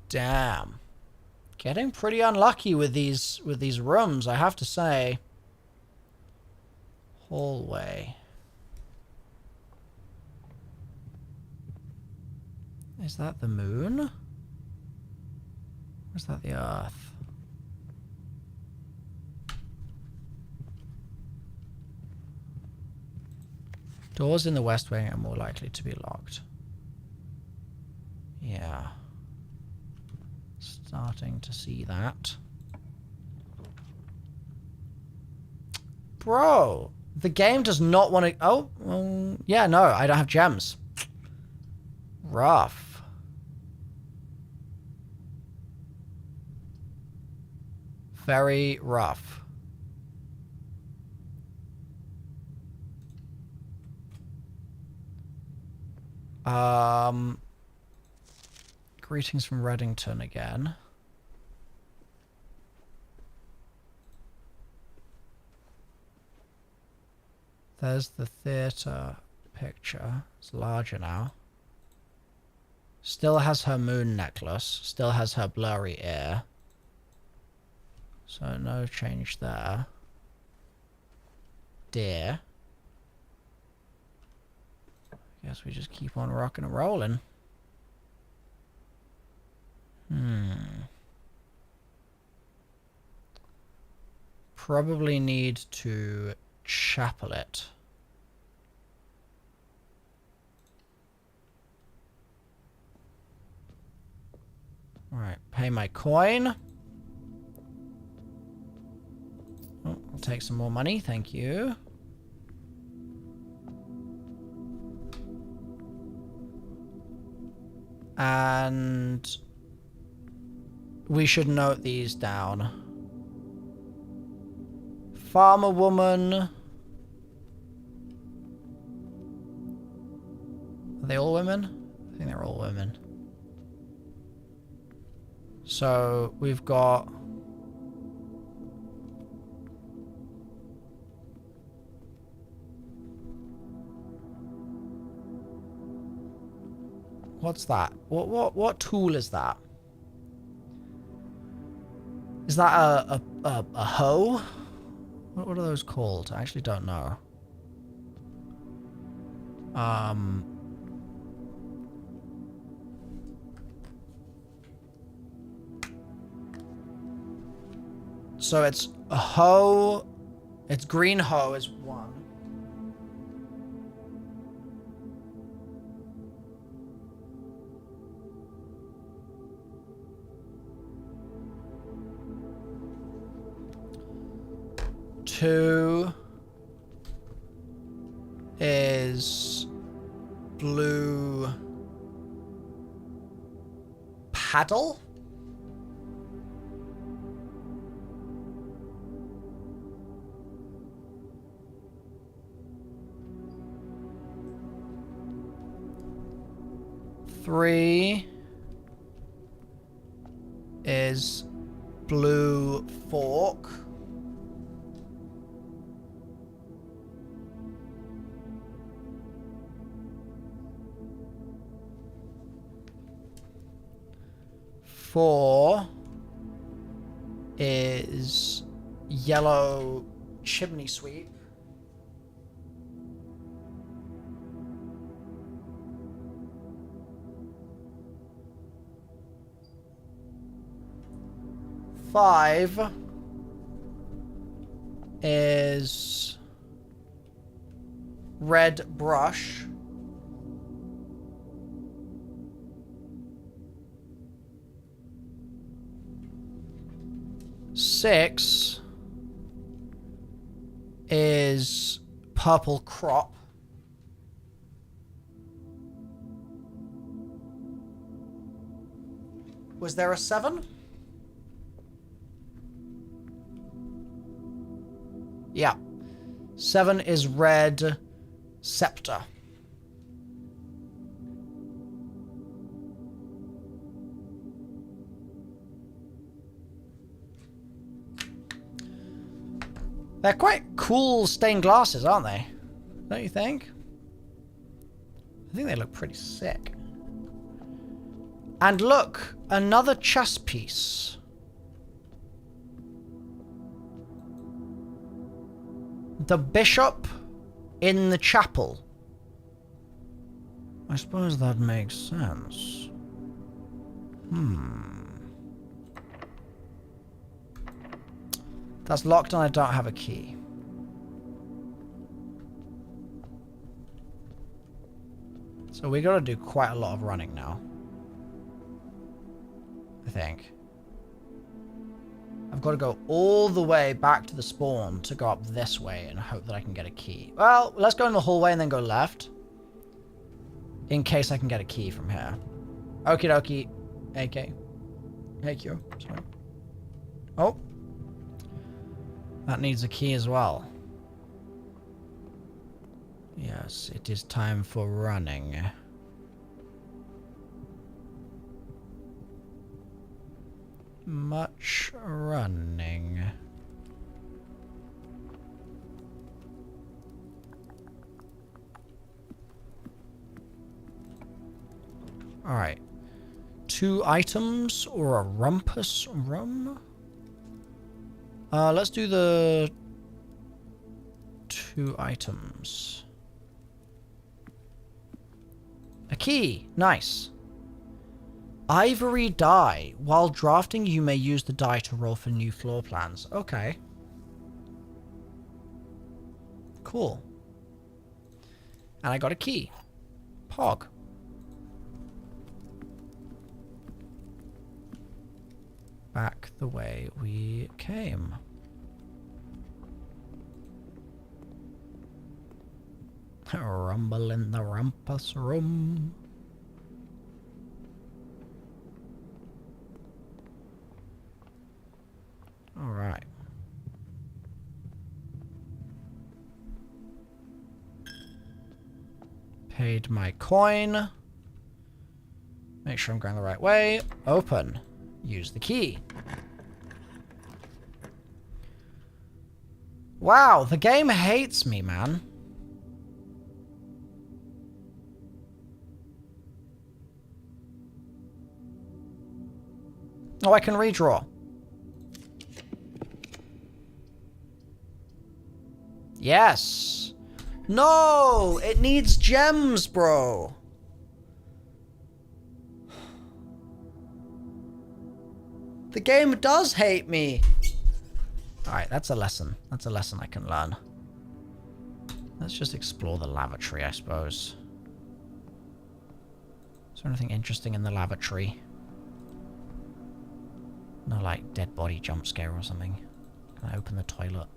Damn. Getting pretty unlucky with these rooms, I have to say. Hallway. Is that the moon? Or is that the Earth? Doors in the West Wing are more likely to be locked. Yeah. Starting to see that. Bro! The game does not want to... oh, well, yeah, no, I don't have gems. Rough. Very rough. Greetings from Reddington again. There's the theatre picture. It's larger now. Still has her moon necklace. Still has her blurry ear. So no change there. Dear. Guess we just keep on rocking and rolling. Probably need to chapel it. Alright, pay my coin. Oh, I'll take some more money, thank you. And we should note these down. Farmer woman. Are they all women? I think they're all women. So we've got what's that? What tool is that? Is that a hoe? What are those called? I actually don't know. So it's a hoe. It's green hoe is one. Two is blue paddle. Three is blue fork. Four is yellow chimney sweep. Five is red brush. Six is purple crop. Was there a seven? Yeah. Seven is red scepter. They're quite cool stained glasses, aren't they? Don't you think? I think they look pretty sick. And look, another chess piece. The bishop in the chapel. I suppose that makes sense. That's locked and I don't have a key. So we gotta do quite a lot of running now. I think. I've got to go all the way back to the spawn to go up this way and hope that I can get a key. Well, let's go in the hallway and then go left. In case I can get a key from here. Okie dokie. AK. Thank you. Sorry. Oh. That needs a key as well. Yes, it is time for running. Much running. Alright. 2 items or a rumpus rum? Let's do the 2 items. A key. Nice. Ivory die. While drafting, you may use the die to roll for new floor plans. Okay. Cool. And I got a key. Pog. Back the way we came. Rumble in the rumpus room. All right. Paid my coin. Make sure I'm going the right way. Open. Use the key. Wow, the game hates me, man. Oh, I can redraw. Yes. No, it needs gems, bro. The game does hate me. Alright, that's a lesson. That's a lesson I can learn. Let's just explore the lavatory, I suppose. Is there anything interesting in the lavatory? No, like, dead body jump scare or something. Can I open the toilet?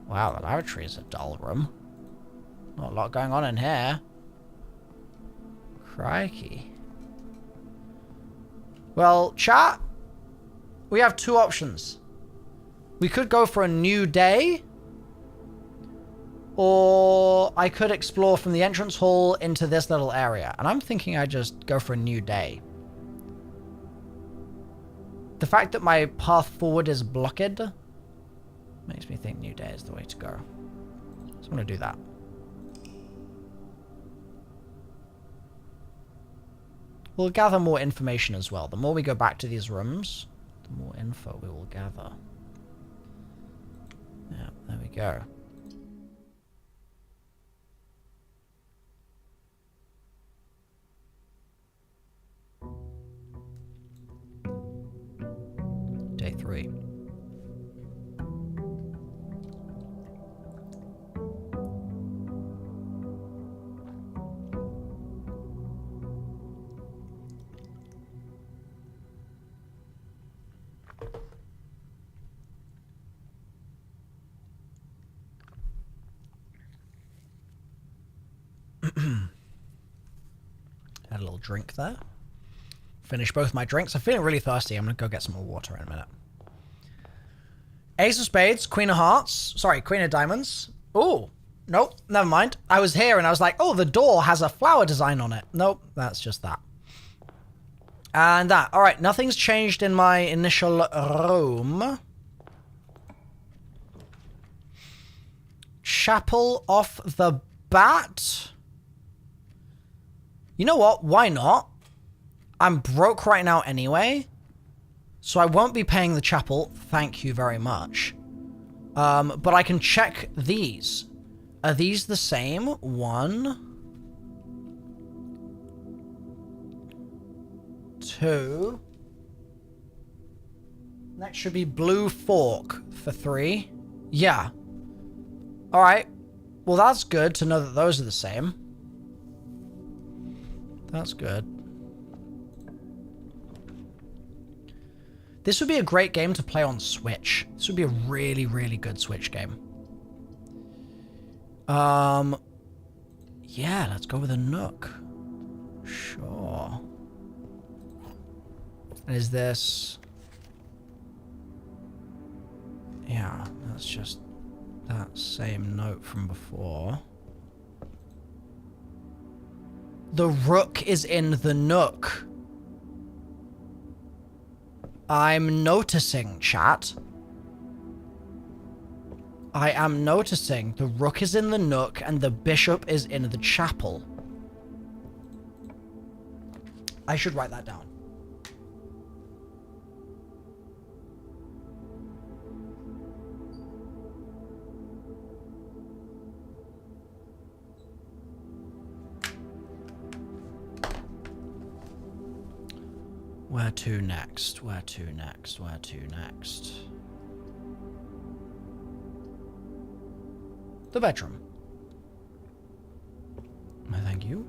Wow, the lavatory is a dull room. Not a lot going on in here. Crikey. Well, chat, we have 2 options. We could go for a new day, or I could explore from the entrance hall into this little area. And I'm thinking I just go for a new day. The fact that my path forward is blocked makes me think new day is the way to go. So I'm going to do that. We'll gather more information as well. The more we go back to these rooms, the more info we will gather. Yeah, there we go. Day 3. Had a little drink there. Finish both my drinks. I'm feeling really thirsty. I'm going to go get some more water in a minute. Ace of Spades, Queen of Hearts. Sorry, Queen of Diamonds. Oh, nope, never mind. I was here and I was like, oh, the door has a flower design on it. Nope, that's just that. And that. All right, nothing's changed in my initial room. Chapel off the bat. You know what? Why not? I'm broke right now anyway, so I won't be paying the chapel. Thank you very much. But I can check these. Are these the same? 1, 2. Next should be blue fork for 3. Yeah. All right. Well, that's good to know that those are the same. That's good. This would be a great game to play on Switch. This would be a really, really good Switch game. Yeah, let's go with a Nook. Sure. And is this... Yeah, that's just that same note from before. The rook is in the Nook. I'm noticing, chat. I am noticing the rook is in the Nook and the bishop is in the chapel. I should write that down. Where to next? Where to next? Where to next? The bedroom. Thank you.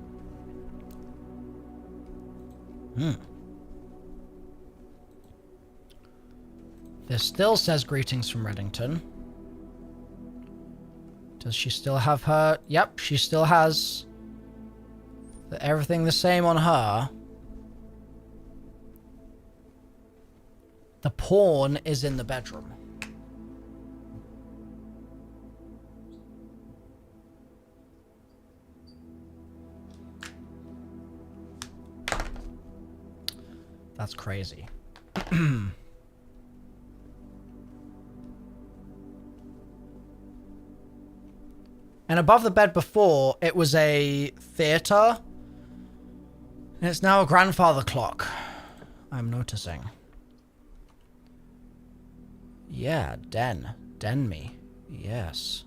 This still says greetings from Reddington. Does she still have her? Yep, she still has everything the same on her. The pawn is in the bedroom. That's crazy. And above the bed before, it was a theater. And it's now a grandfather clock. I'm noticing. Yeah, den. Den me. Yes.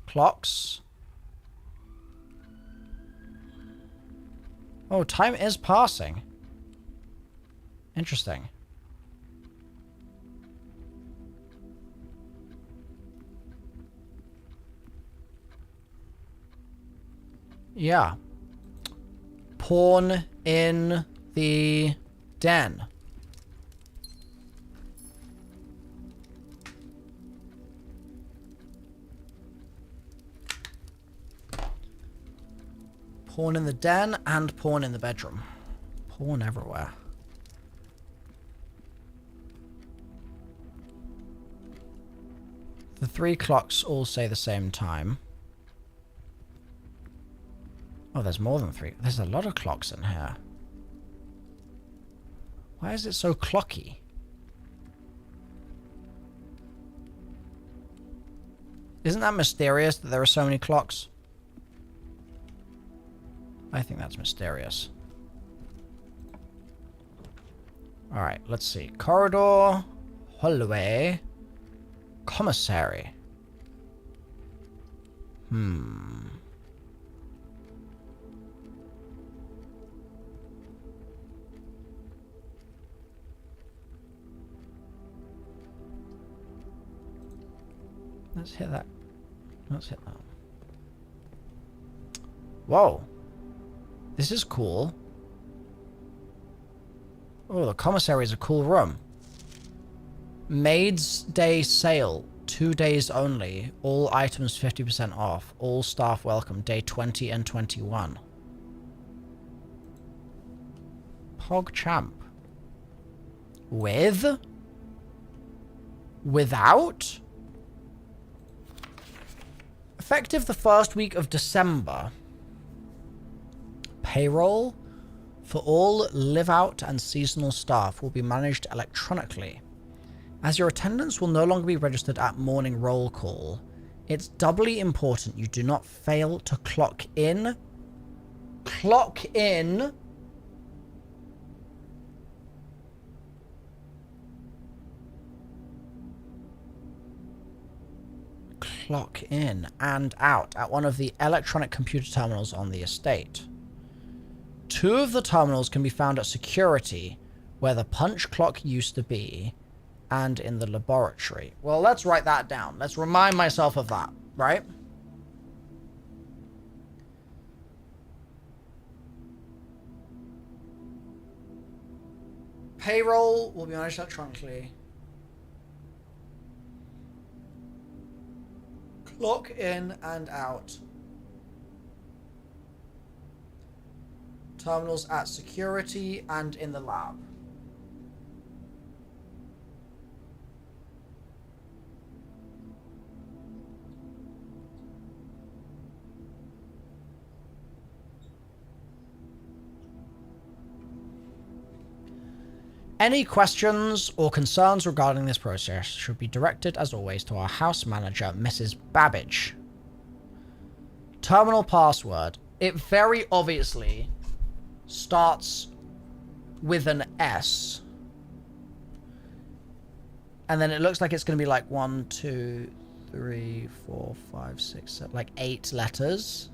Clocks. Oh, time is passing. Interesting. Yeah. Pawn in the den. Pawn in the den and pawn in the bedroom. Pawn everywhere. The 3 clocks all say the same time. Oh, there's more than 3. There's a lot of clocks in here. Why is it so clocky? Isn't that mysterious that there are so many clocks? I think that's mysterious. Alright, let's see. Corridor, hallway, commissary. Let's hit that. Let's hit that. Whoa. This is cool. Oh, the commissary is a cool room. Maid's Day sale. 2 days only. All items 50% off. All staff welcome. Day 20 and 21. Pog champ. With? Without? Effective the first week of December. Payroll for all live-out and seasonal staff will be managed electronically. As your attendance will no longer be registered at morning roll call, it's doubly important you do not fail to clock in. Clock in. Clock in and out at one of the electronic computer terminals on the estate. 2 of the terminals can be found at security, where the punch clock used to be, and in the laboratory. Well, let's write that down. Let's remind myself of that, right? Payroll will be managed electronically. Clock in and out. Terminals at security and in the lab. Any questions or concerns regarding this process should be directed, as always, to our house manager, Mrs. Babbage. Terminal password It very obviously starts with an S. And then it looks like it's going to be like 1, 2, 3, 4, 5, 6, 7, like 8 letters.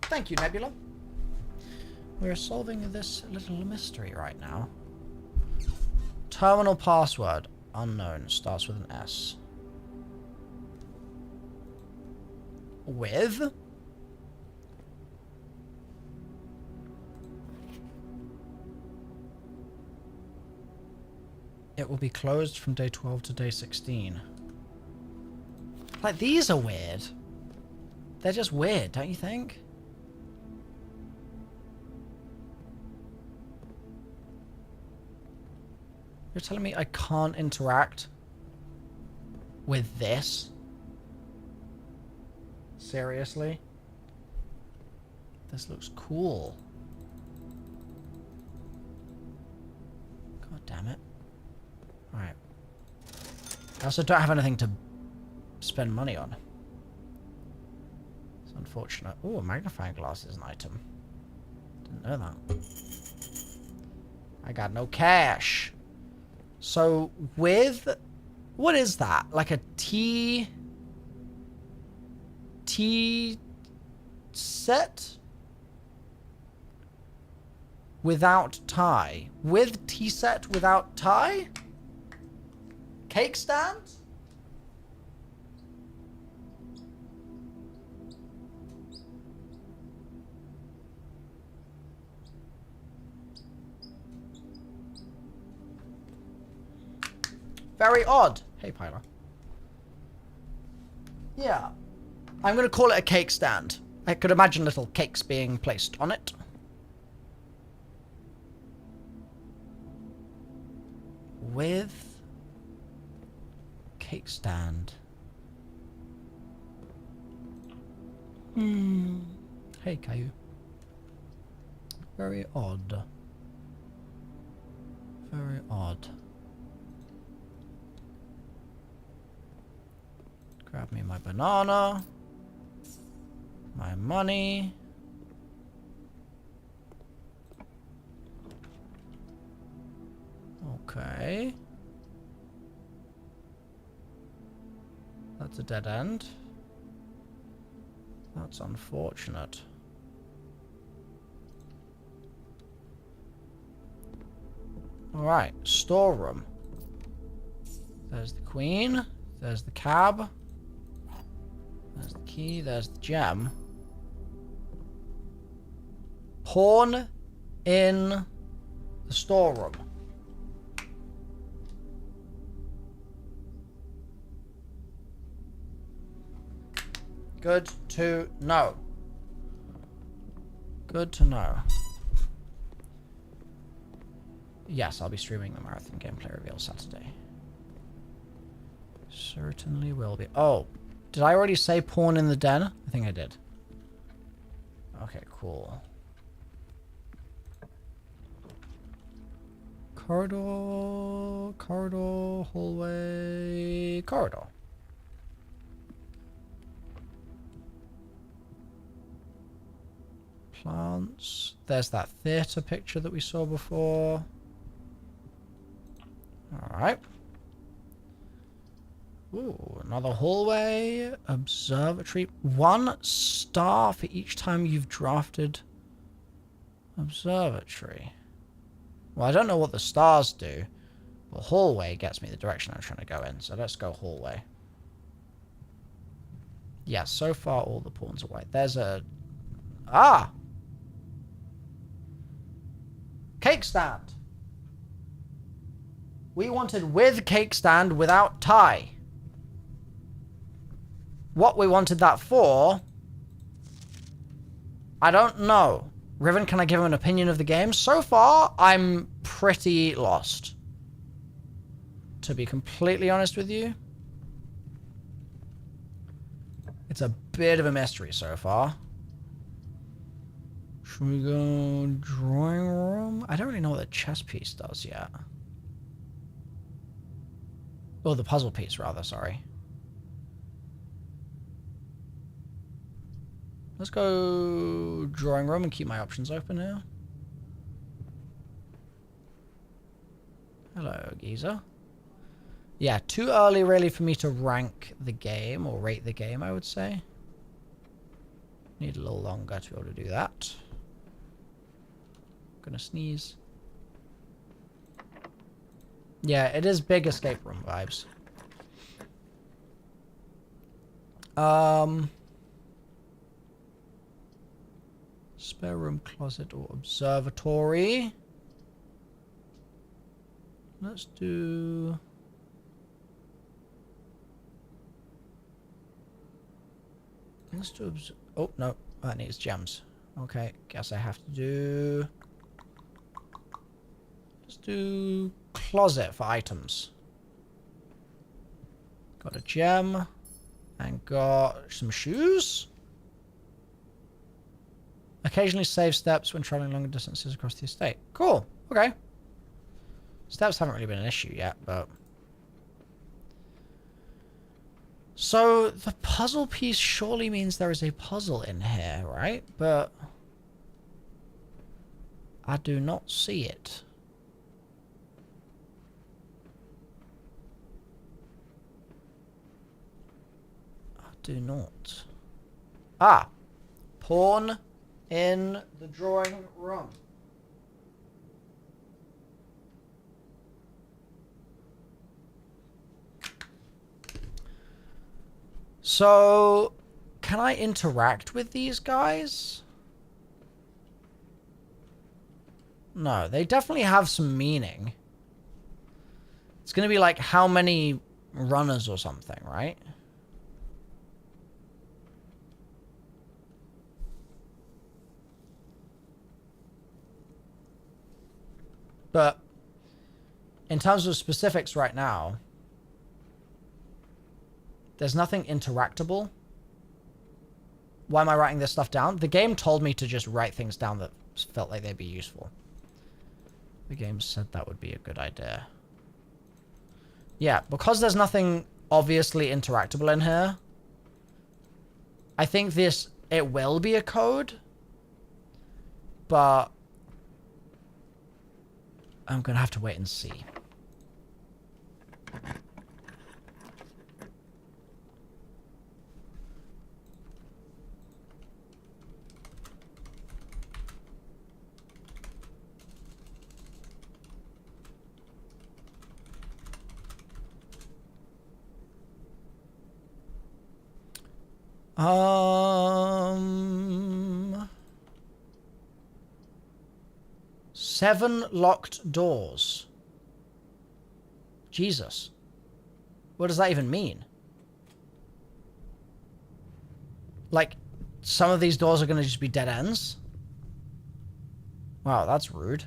Thank you, Nebula. We're solving this little mystery right now. Terminal password. Unknown. Starts with an S. With? It will be closed from day 12 to day 16. Like, these are weird. They're just weird, don't you think? You're telling me I can't interact with this? Seriously? This looks cool. God damn it. Alright. I also don't have anything to spend money on. It's unfortunate. Ooh, a magnifying glass is an item. Didn't know that. I got no cash. So, with... What is that? Like a T set? Without tie. With T set without tie? Cake stand? Very odd. Hey, Parlor. Yeah. I'm going to call it a cake stand. I could imagine little cakes being placed on it. With cake stand. Hey, Caillou. Very odd. Very odd. Grab me my banana. My money. Okay. That's a dead end. That's unfortunate. Alright, storeroom. There's the queen. There's the cab. There's the key. There's the gem. Pawn in the storeroom. Good to know. Good to know. Yes, I'll be streaming the marathon gameplay reveal Saturday. Certainly will be. Oh, did I already say pawn in the den? I think I did. Okay, cool. Corridor, corridor, hallway, corridor. Plants. There's that theatre picture that we saw before. Alright. Ooh, another hallway. Observatory. 1 star for each time you've drafted Observatory. Well, I don't know what the stars do. But hallway gets me the direction I'm trying to go in. So let's go hallway. Yeah, so far all the pawns are white. There's a... Ah! Cake stand. We wanted with cake stand without tie. What we wanted that for, I don't know. Riven, can I give him an opinion of the game? So far, I'm pretty lost. To be completely honest with you. It's a bit of a mystery so far. Should we go drawing room? I don't really know what the chess piece does yet. Oh, the puzzle piece, rather, sorry. Let's go drawing room and keep my options open here. Hello, geezer. Yeah, too early really for me to rank the game, or rate the game, I would say. Need a little longer to be able to do that. Gonna sneeze. Yeah, it is big escape room vibes. Spare room, closet, or observatory. Let's do... Oh, no. That needs gems. Okay, guess I have to do... Let's do closet for items. Got a gem. And got some shoes. Occasionally save steps when traveling longer distances across the estate. Cool. Okay. Steps haven't really been an issue yet, but... So, the puzzle piece surely means there is a puzzle in here, right? But... I do not see it. I do not. Ah! Pawn in the drawing room. So, can I interact with these guys? No, they definitely have some meaning. It's going to be like how many runners or something, right? But in terms of specifics right now, there's nothing interactable. Why am I writing this stuff down? The game told me to just write things down that felt like they'd be useful. The game said that would be a good idea. Yeah, because there's nothing obviously interactable in here, I think it will be a code, but I'm going to have to wait and see. Seven locked doors. Jesus. What does that even mean? Like, some of these doors are going to just be dead ends? Wow, that's rude.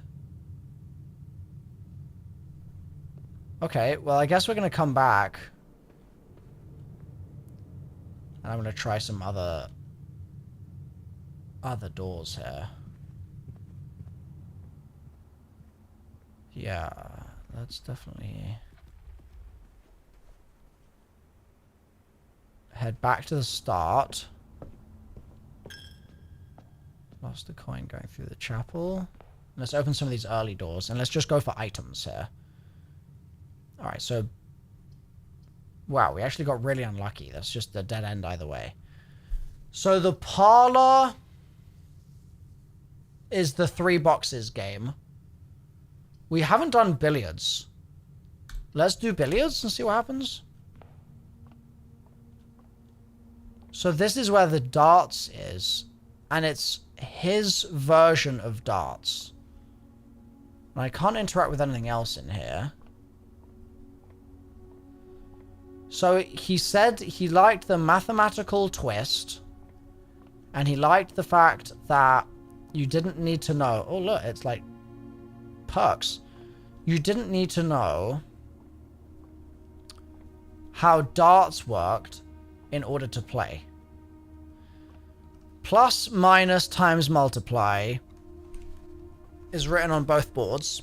Okay, well, I guess we're going to come back. And I'm going to try some other doors here. Yeah, that's definitely... Head back to the start. Lost a coin going through the chapel. Let's open some of these early doors, and let's just go for items here. Alright, so... Wow, we actually got really unlucky. That's just a dead end either way. So the Parlor is the 3 boxes game. We haven't done billiards. Let's do billiards and see what happens. So this is where the darts is. And it's his version of darts. And I can't interact with anything else in here. So he said he liked the mathematical twist. And he liked the fact that you didn't need to know. Oh, look, it's like perks. You didn't need to know how darts worked in order to play. plus, minus, times, multiply is written on both boards.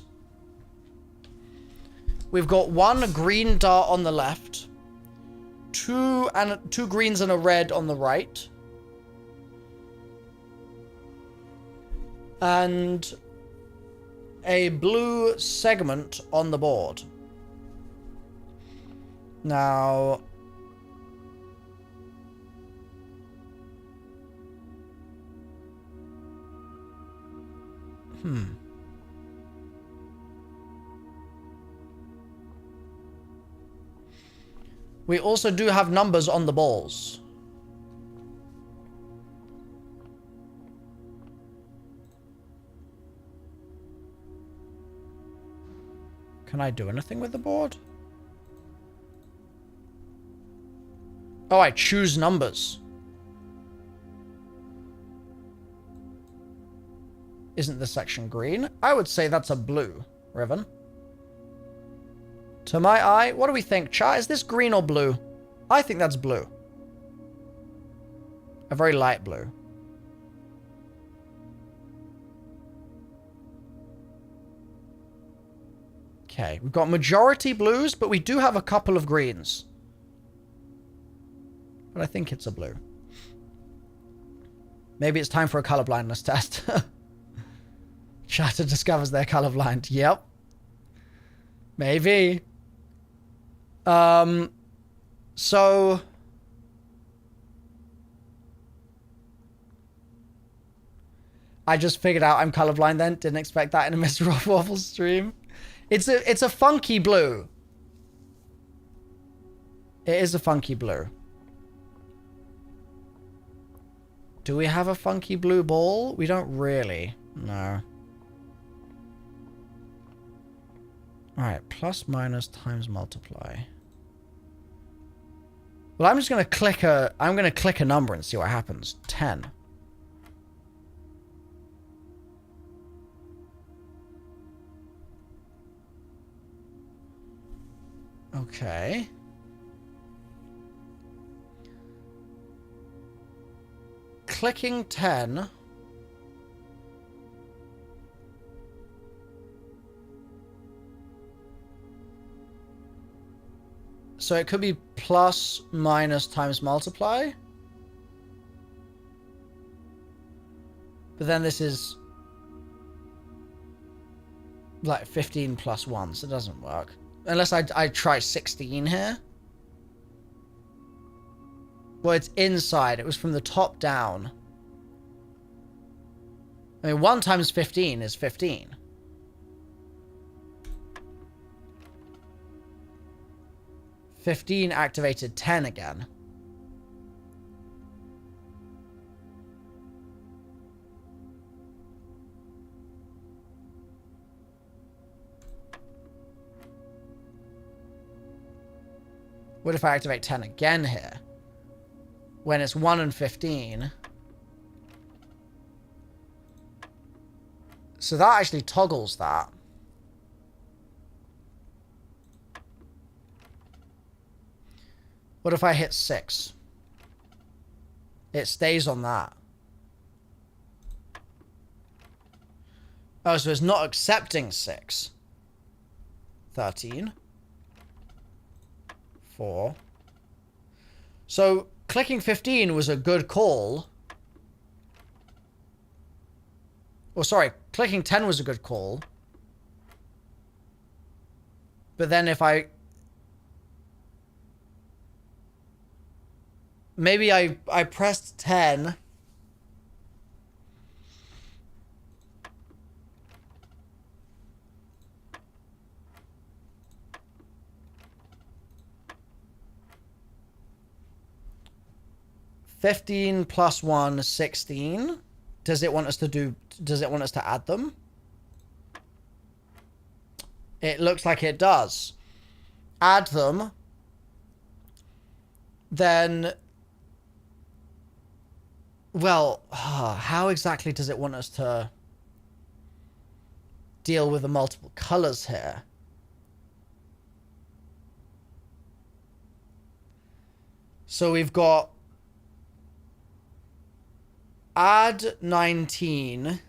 We've got one green dart on the left, two greens and a red on the right, and a blue segment on the board. Now, we also do have numbers on the balls. Can I do anything with the board? Oh, I choose numbers. Isn't this section green? I would say that's a blue, Riven. To my eye, what do we think, chat? Is this green or blue? I think that's blue. A very light blue. Okay, we've got majority blues, but we do have a couple of greens. But I think it's a blue. Maybe it's time for a colorblindness test. Chatter discovers they're colorblind. Yep. Maybe. So... I just figured out I'm colorblind then. Didn't expect that in a MrRoflWaffles stream. It's a funky blue. It is a funky blue. Do we have a funky blue ball? We don't really. No. Alright, plus, minus, times, multiply. Well, I'm just gonna click a number and see what happens. 10. Okay. Clicking 10. So it could be plus, minus, times, multiply. But then this is like 15 plus 1, so it doesn't work. Unless I try 16 here. Well, it's inside. It was from the top down. I mean, 1 times 15 is 15. "15 activated 10 again. What if I activate 10 again here? When it's 1 and 15. So that actually toggles that. What if I hit 6? It stays on that. Oh, so it's not accepting 6. 13. 4. So clicking 15 was a good call. Or sorry, clicking 10 was a good call. But then if I... Maybe I pressed 10. "15 plus 1, 16. Does it want us to add them? It looks like it does. Add them. Then, well, how exactly does it want us to deal with the multiple colors here? So we've got add 19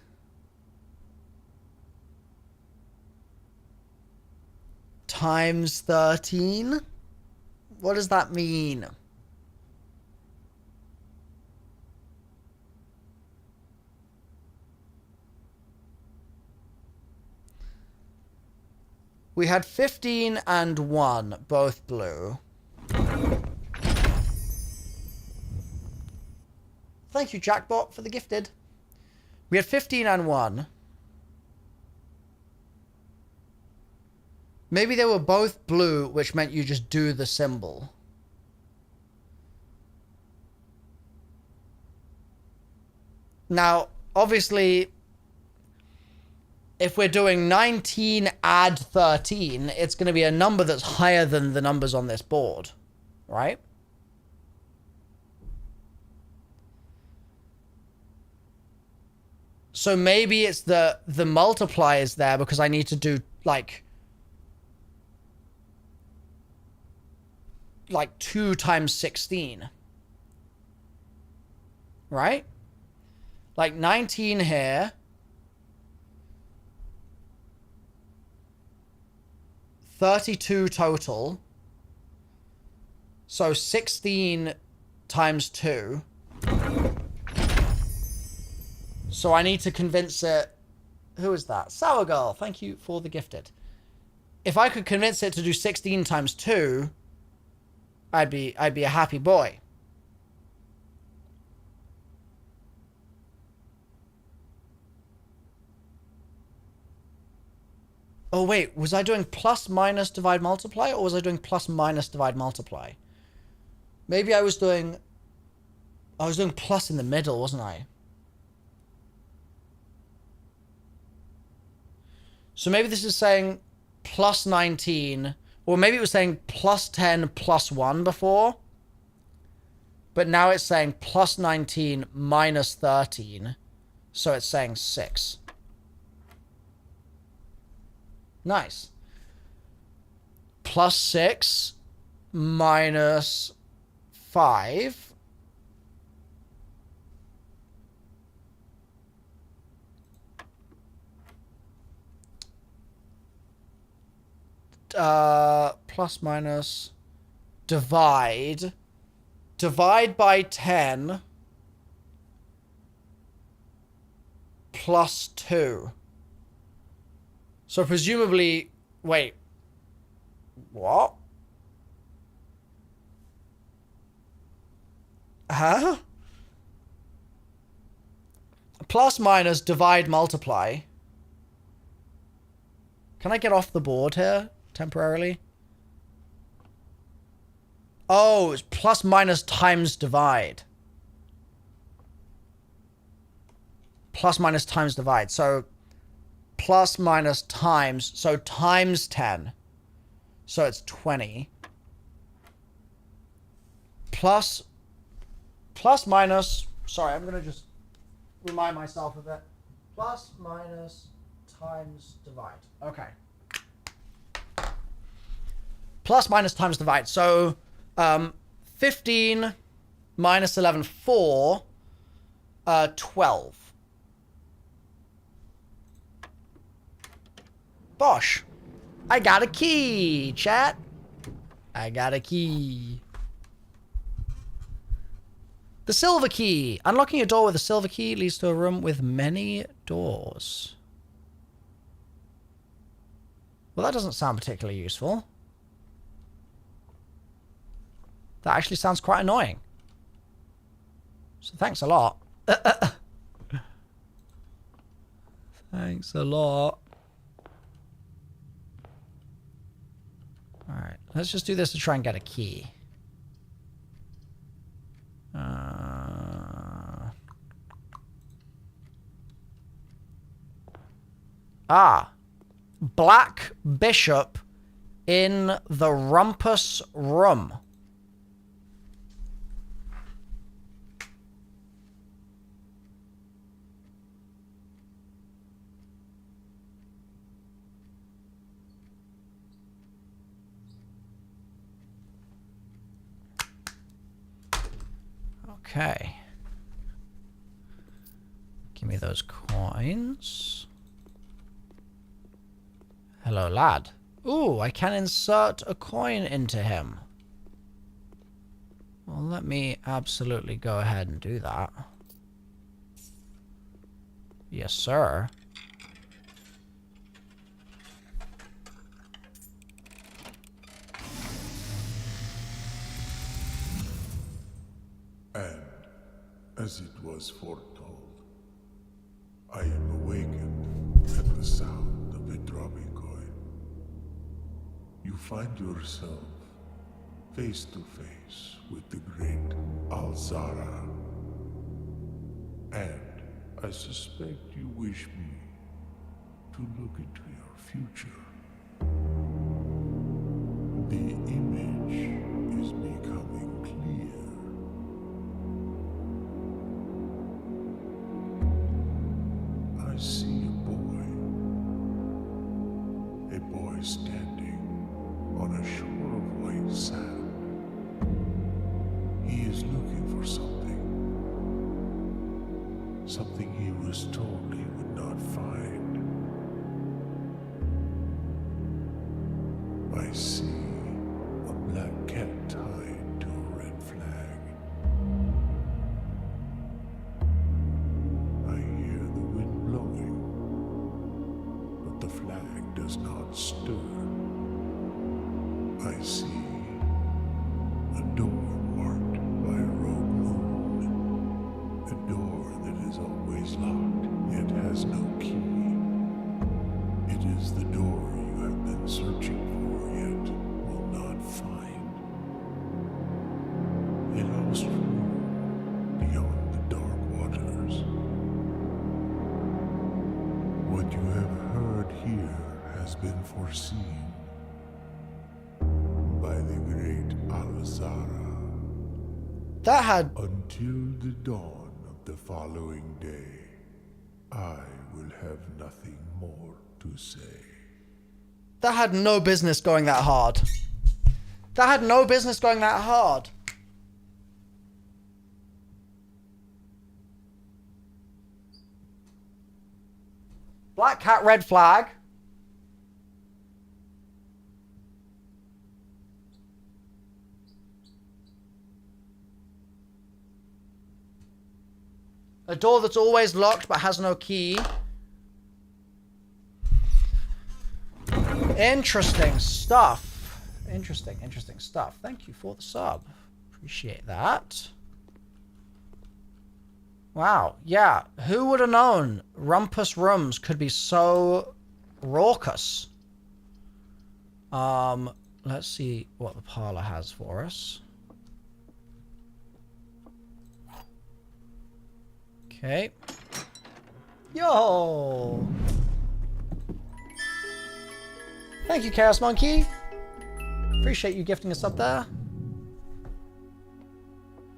times 13? What does that mean? We had 15 and 1, both blue. Thank you, Jackbot, for the gifted. We had 15 and 1. Maybe they were both blue, which meant you just do the symbol. Now, obviously, if we're doing 19 add 13, it's going to be a number that's higher than the numbers on this board, right? So maybe it's the multipliers there because I need to do like 2 times 16. Right? Like 19 here. 32 total. So 16 times 2. So I need to convince it... Who is that? Sour Girl, thank you for the gifted. If I could convince it to do 16 times 2, I'd be a happy boy. Oh wait, was I doing plus, minus, divide, multiply? Or was I doing plus, minus, divide, multiply? Maybe I was doing plus in the middle, wasn't I? So maybe this is saying plus 19, or maybe it was saying plus 10 plus 1 before. But now it's saying plus 19 minus 13. So it's saying 6. Nice. Plus 6 minus 5. Plus minus divide by 10 plus 2. So presumably, wait, what? Huh? Plus minus divide multiply. Can I get off the board here temporarily? Oh, it's plus minus times divide. Plus minus times divide. So plus minus times. So times 10. So it's 20. Plus minus. Sorry, I'm going to just remind myself of it. Plus minus times divide. Okay. Plus minus times divide. So 15 minus 11, 4, 12. Bosh. I got a key, chat. I got a key. The silver key. Unlocking a door with a silver key leads to a room with many doors. Well, that doesn't sound particularly useful. That actually sounds quite annoying. So thanks a lot. Thanks a lot. Alright, let's just do this to try and get a key. Black Bishop in the Rumpus Room. Okay. Give me those coins. Hello, lad. Ooh, I can insert a coin into him. Well, let me absolutely go ahead and do that. Yes, sir. And, as it was foretold, I am awakened at the sound of a dropping coin. You find yourself face to face with the great Alzara. And I suspect you wish me to look into your future. The image is becoming clear. I see a boy standing on a shore of white sand. He is looking for something he was told he would not find. I see a black cat tied to a red flag. I hear the wind blowing, but the flag does not stir. I see a door marked by a rogue moon. A door that is always locked, yet has no key. It is the door you have been searching for, yet will not find. A lost room beyond the dark waters. What you have heard here has been foreseen by the great Alzara. That had... Until the dawn of the following day, I will have nothing more to say. That had no business going that hard. That had no business going that hard. Black cat, red flag. A door that's always locked but has no key. Interesting stuff. Interesting stuff. Thank you for the sub. Appreciate that. Wow. Yeah. Who would have known Rumpus Rooms could be so raucous? Let's see what the parlor has for us. Okay. Yo! Thank you, Chaos Monkey. Appreciate you gifting us up there.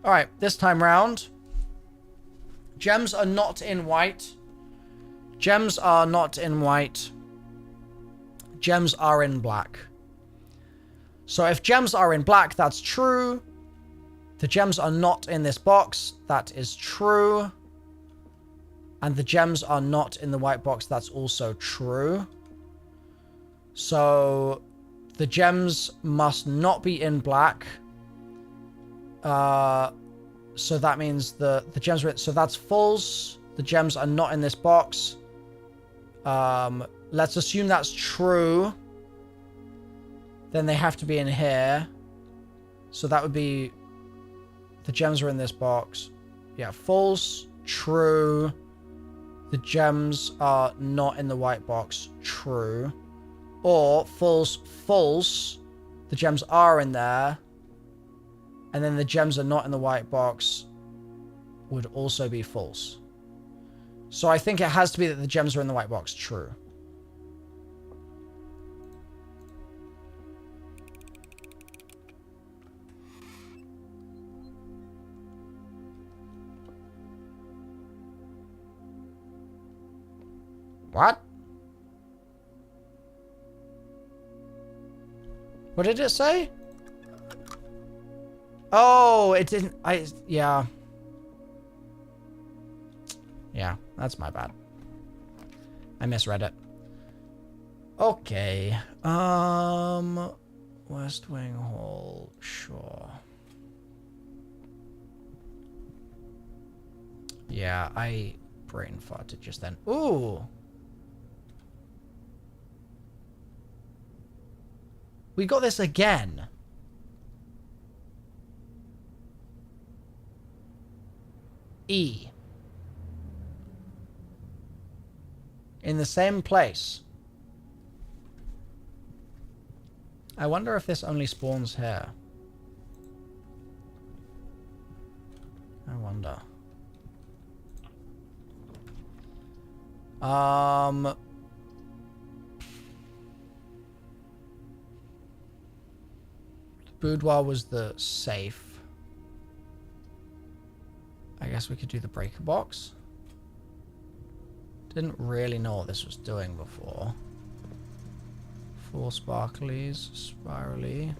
Alright, this time round. Gems are not in white. Gems are not in white. Gems are in black. So if gems are in black, that's true. The gems are not in this box. That is true. And the gems are not in the white box. That's also true. So the gems must not be in black. So that means the gems are... So that's false. The gems are not in this box. Let's assume that's true. Then they have to be in here. So that would be... The gems are in this box. Yeah, false, true. The gems are not in the white box. True. Or false, false. The gems are in there. And then the gems are not in the white box. Would also be false. So I think it has to be that the gems are in the white box. True. What? What did it say? Oh, it didn't... Yeah. Yeah, that's my bad. I misread it. Okay. West Wing Hall. Sure. Yeah, I brain farted just then. Ooh! We got this again. E. In the same place. I wonder if this only spawns here. I wonder. Boudoir was the safe. I guess we could do the breaker box. Didn't really know what this was doing before. 4 sparklies, spirally.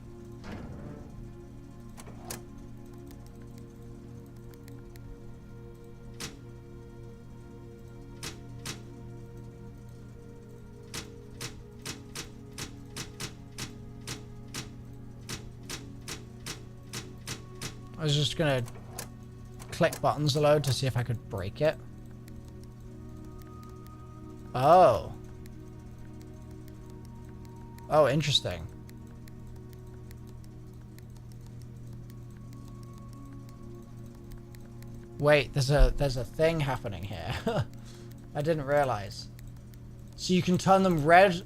I was just gonna click buttons a load to see if I could break it. Oh. Oh, interesting. Wait, there's a thing happening here. I didn't realize. So you can turn them red,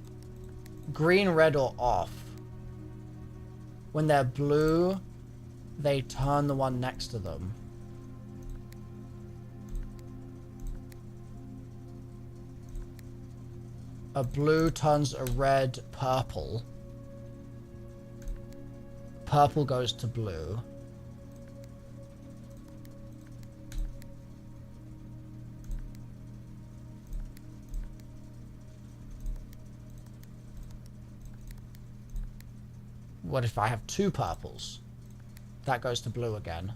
green, red, or off. When they're blue, they turn the one next to them. A blue turns a red purple. Purple goes to blue. What if I have 2 purples? That goes to blue again.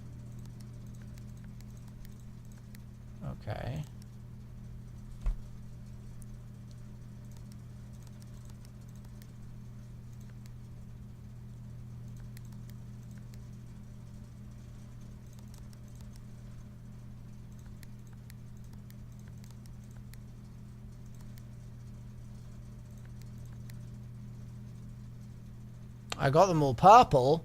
Okay. I got them all purple.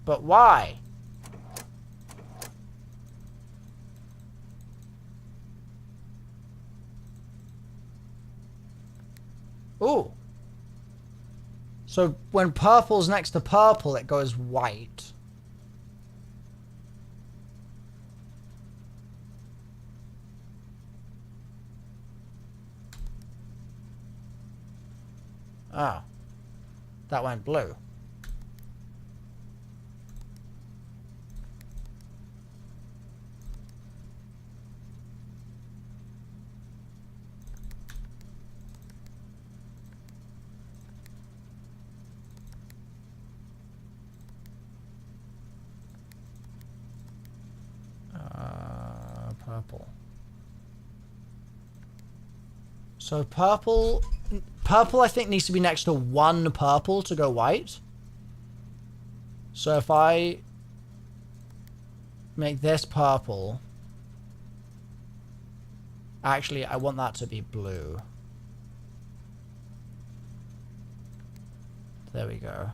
But why? Ooh. So when purple's next to purple, it goes white. Oh. That went blue. Purple. So purple I think needs to be next to 1 purple to go white. So if I make this purple, actually I want that to be blue. There we go.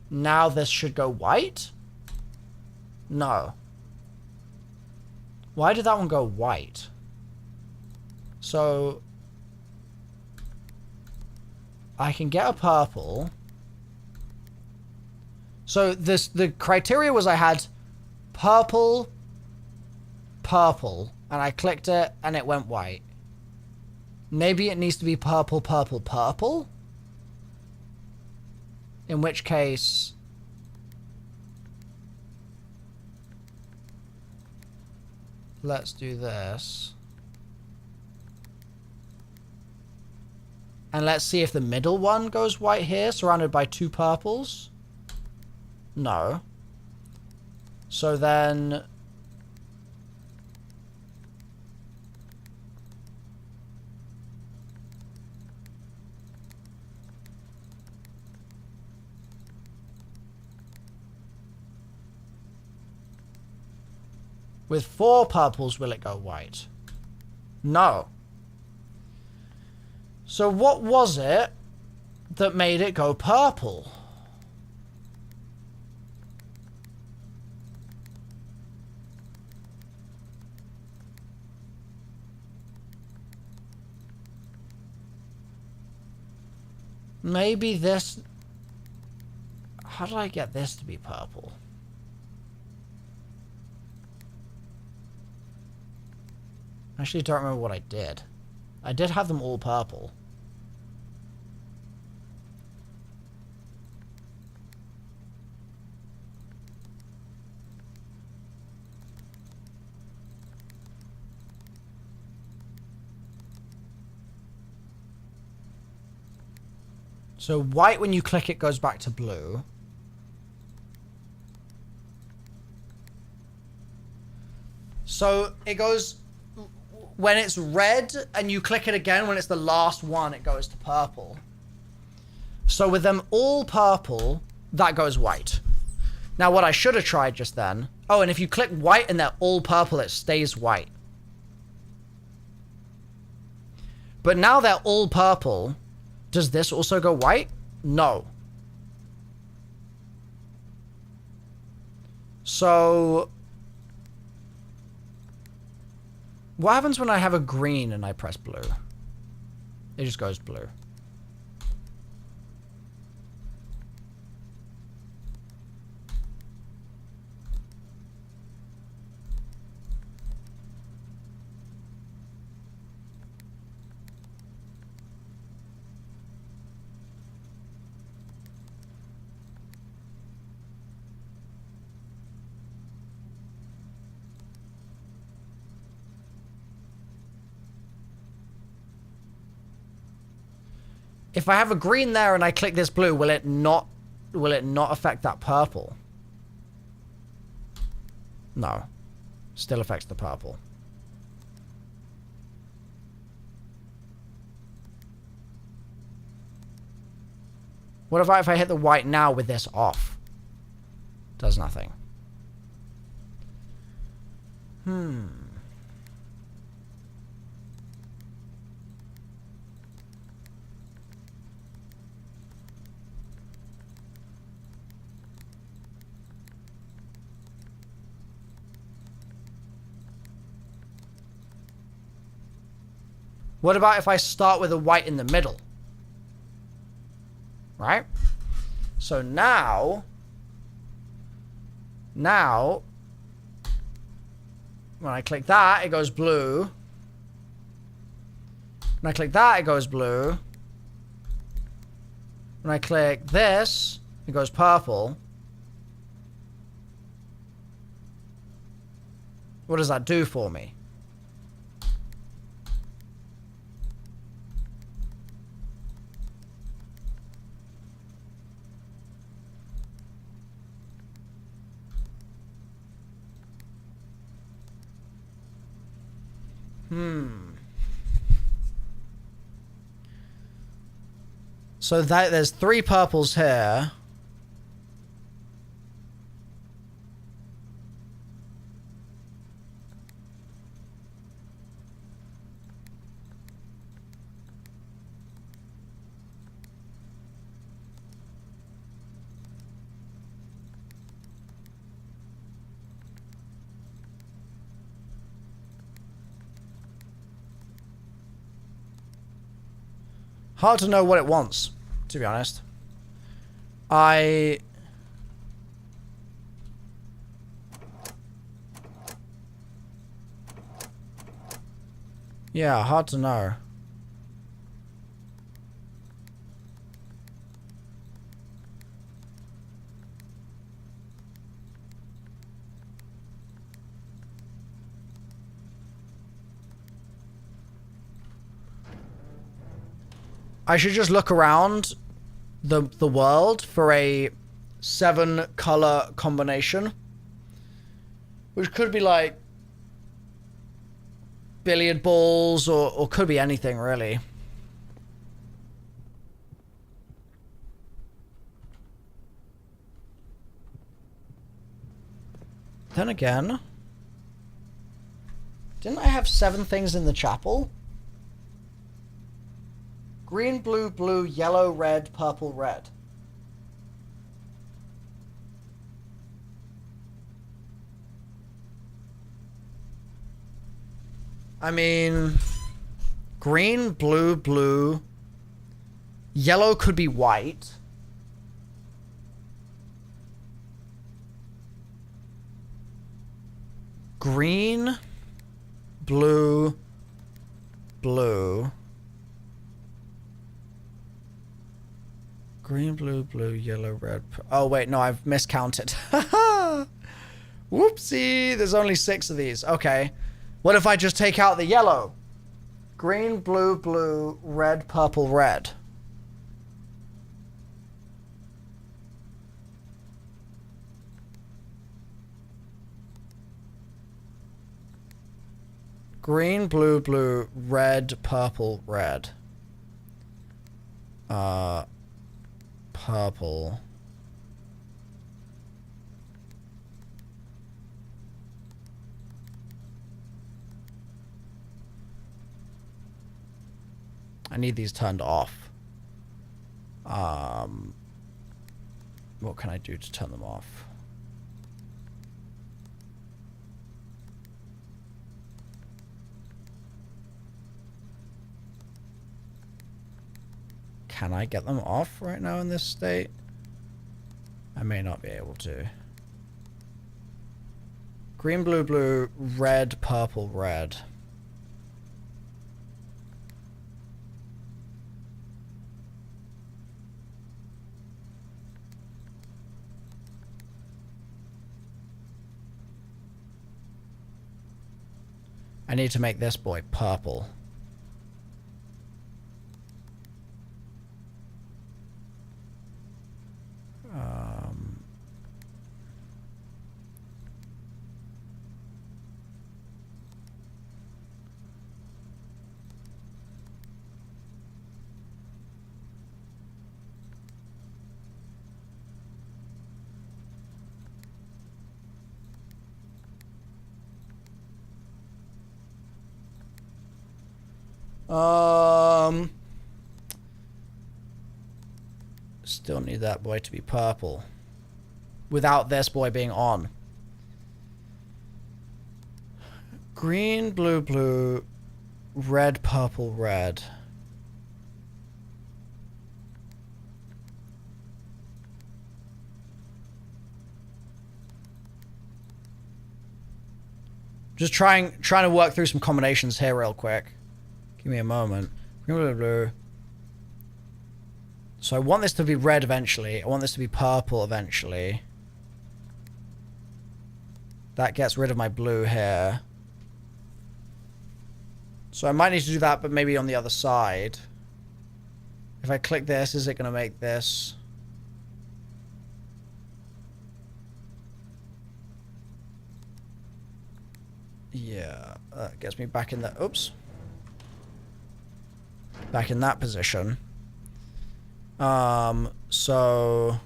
Now this should go white? No. Why did that one go white? So I can get a purple. So the criteria was I had purple, purple, and I clicked it and it went white. Maybe it needs to be purple, purple, purple. In which case let's do this. And let's see if the middle one goes white here, surrounded by 2 purples. No. So then... with 4 purples, will it go white? No. So what was it that made it go purple? Maybe this... How did I get this to be purple? I actually don't remember what I did. I did have them all purple. So white, when you click it, goes back to blue. So it goes... When it's red and you click it again, when it's the last one, it goes to purple. So with them all purple, that goes white. Now what I should have tried just then... Oh, and if you click white and they're all purple, it stays white. But now they're all purple. Does this also go white? No. So... what happens when I have a green and I press blue? It just goes blue. If I have a green there and I click this blue, will it not affect that purple? No. Still affects the purple. What if I hit the white now with this off? Does nothing. What about if I start with a white in the middle? Right? So now, when I click that, it goes blue. When I click that, it goes blue. When I click this, it goes purple. What does that do for me? So there's 3 purples here. Hard to know what it wants, to be honest. Yeah, hard to know. I should just look around the world for a 7-color combination. Which could be like billiard balls or could be anything really. Then again, didn't I have 7 things in the chapel? Green, blue, blue, yellow, red, purple, red. I mean, green, blue, blue. Yellow could be white. Green, blue, blue. Green, blue, blue, yellow, red. Oh, wait, no, I've miscounted. Whoopsie, there's only 6 of these. Okay. What if I just take out the yellow? Green, blue, blue, red, purple, red. Green, blue, blue, red, purple, red. Purple. I need these turned off. What can I do to turn them off? Can I get them off right now in this state? I may not be able to. Green, blue, blue, red, purple, red. I need to make this boy purple. Still need that boy to be purple. Without this boy being on. Green, blue, blue, red, purple, red. Just trying to work through some combinations here real quick. Give me a moment. Green, blue, blue. So I want this to be red eventually. I want this to be purple eventually. That gets rid of my blue here. So I might need to do that, but maybe on the other side. If I click this, is it going to make this? Yeah, that gets me back in the... Oops. Back in that position. So...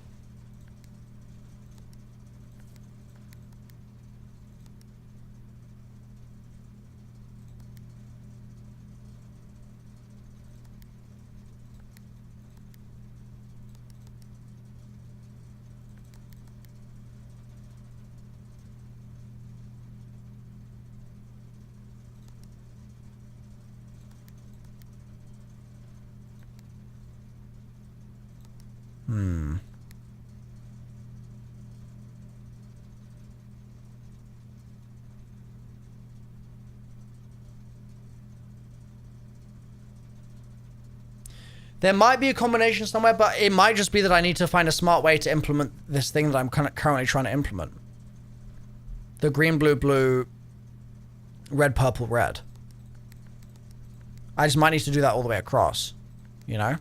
There might be a combination somewhere, but it might just be that I need to find a smart way to implement this thing that I'm currently trying to implement. The green, blue, blue, red, purple, red. I just might need to do that all the way across, you know?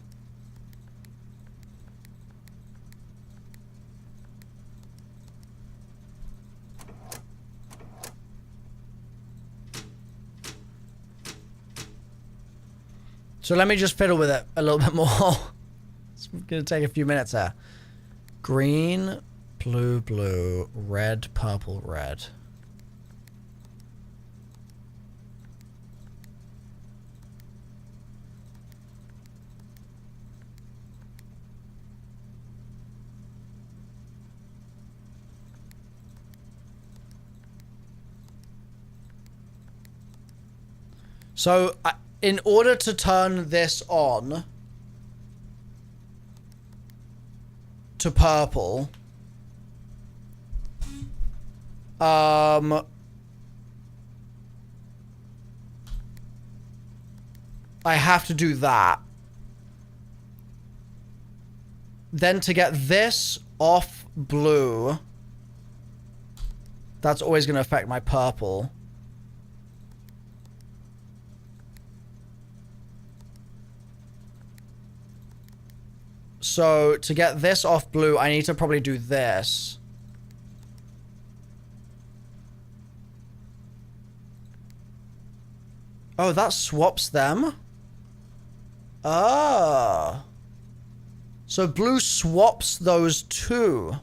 So let me just fiddle with it a little bit more. It's gonna take a few minutes here. Green, blue, blue, red, purple, red. So, in order to turn this on to purple, I have to do that. Then to get this off blue, that's always going to affect my purple. So, to get this off blue, I need to probably do this. Oh, that swaps them? Ah. So, blue swaps those two.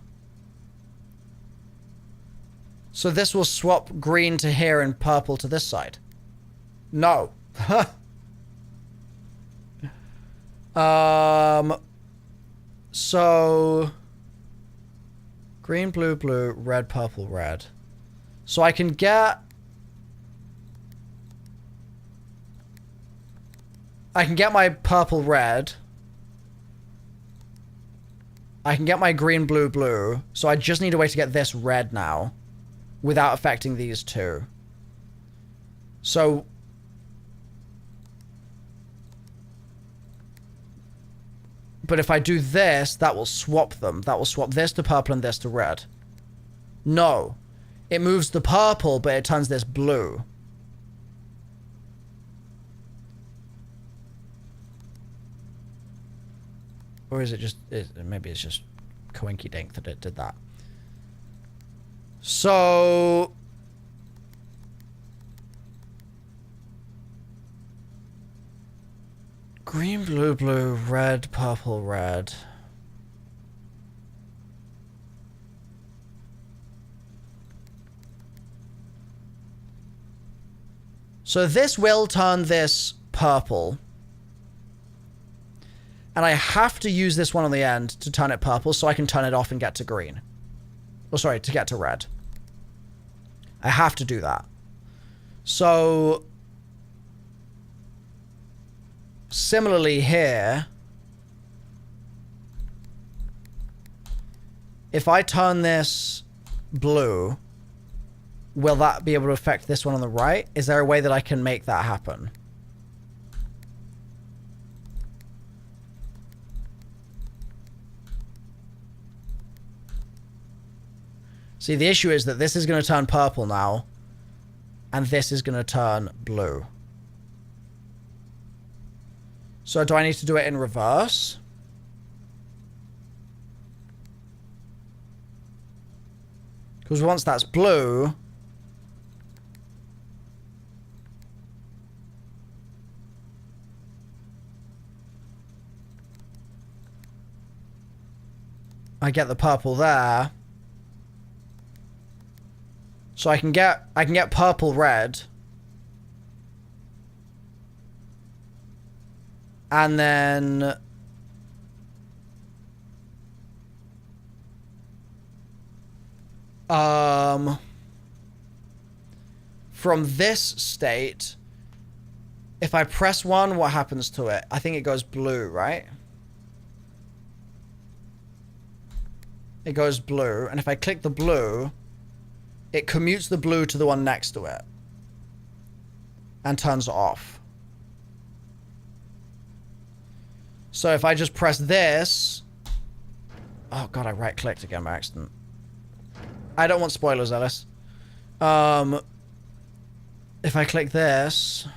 So, this will swap green to here and purple to this side. No. So, green, blue, blue, red, purple, red. So I can get... I can get my purple, red. I can get my green, blue, blue. So I just need a way to get this red now, without affecting these two. So... But if I do this, that will swap them. That will swap this to purple and this to red. No. It moves the purple, but it turns this blue. Or is it just... maybe it's just coinky-dink that it did that. So... Green, blue, blue, red, purple, red. So this will turn this purple. And I have to use this one on the end to turn it purple so I can turn it off and get to green. Oh, sorry, to get to red. I have to do that. So... Similarly here, if I turn this blue, will that be able to affect this one on the right? Is there a way that I can make that happen? See, the issue is that this is going to turn purple now, and this is going to turn blue. So do I need to do it in reverse? Because once that's blue... I get the purple there. So I can get purple red. And then from this state, if I press one, what happens to it? I think it goes blue, right? It goes blue, and if I click the blue, it commutes the blue to the one next to it and turns it off. So if I just press this... Oh god, I right-clicked again by accident. I don't want spoilers, Ellis. If I click this...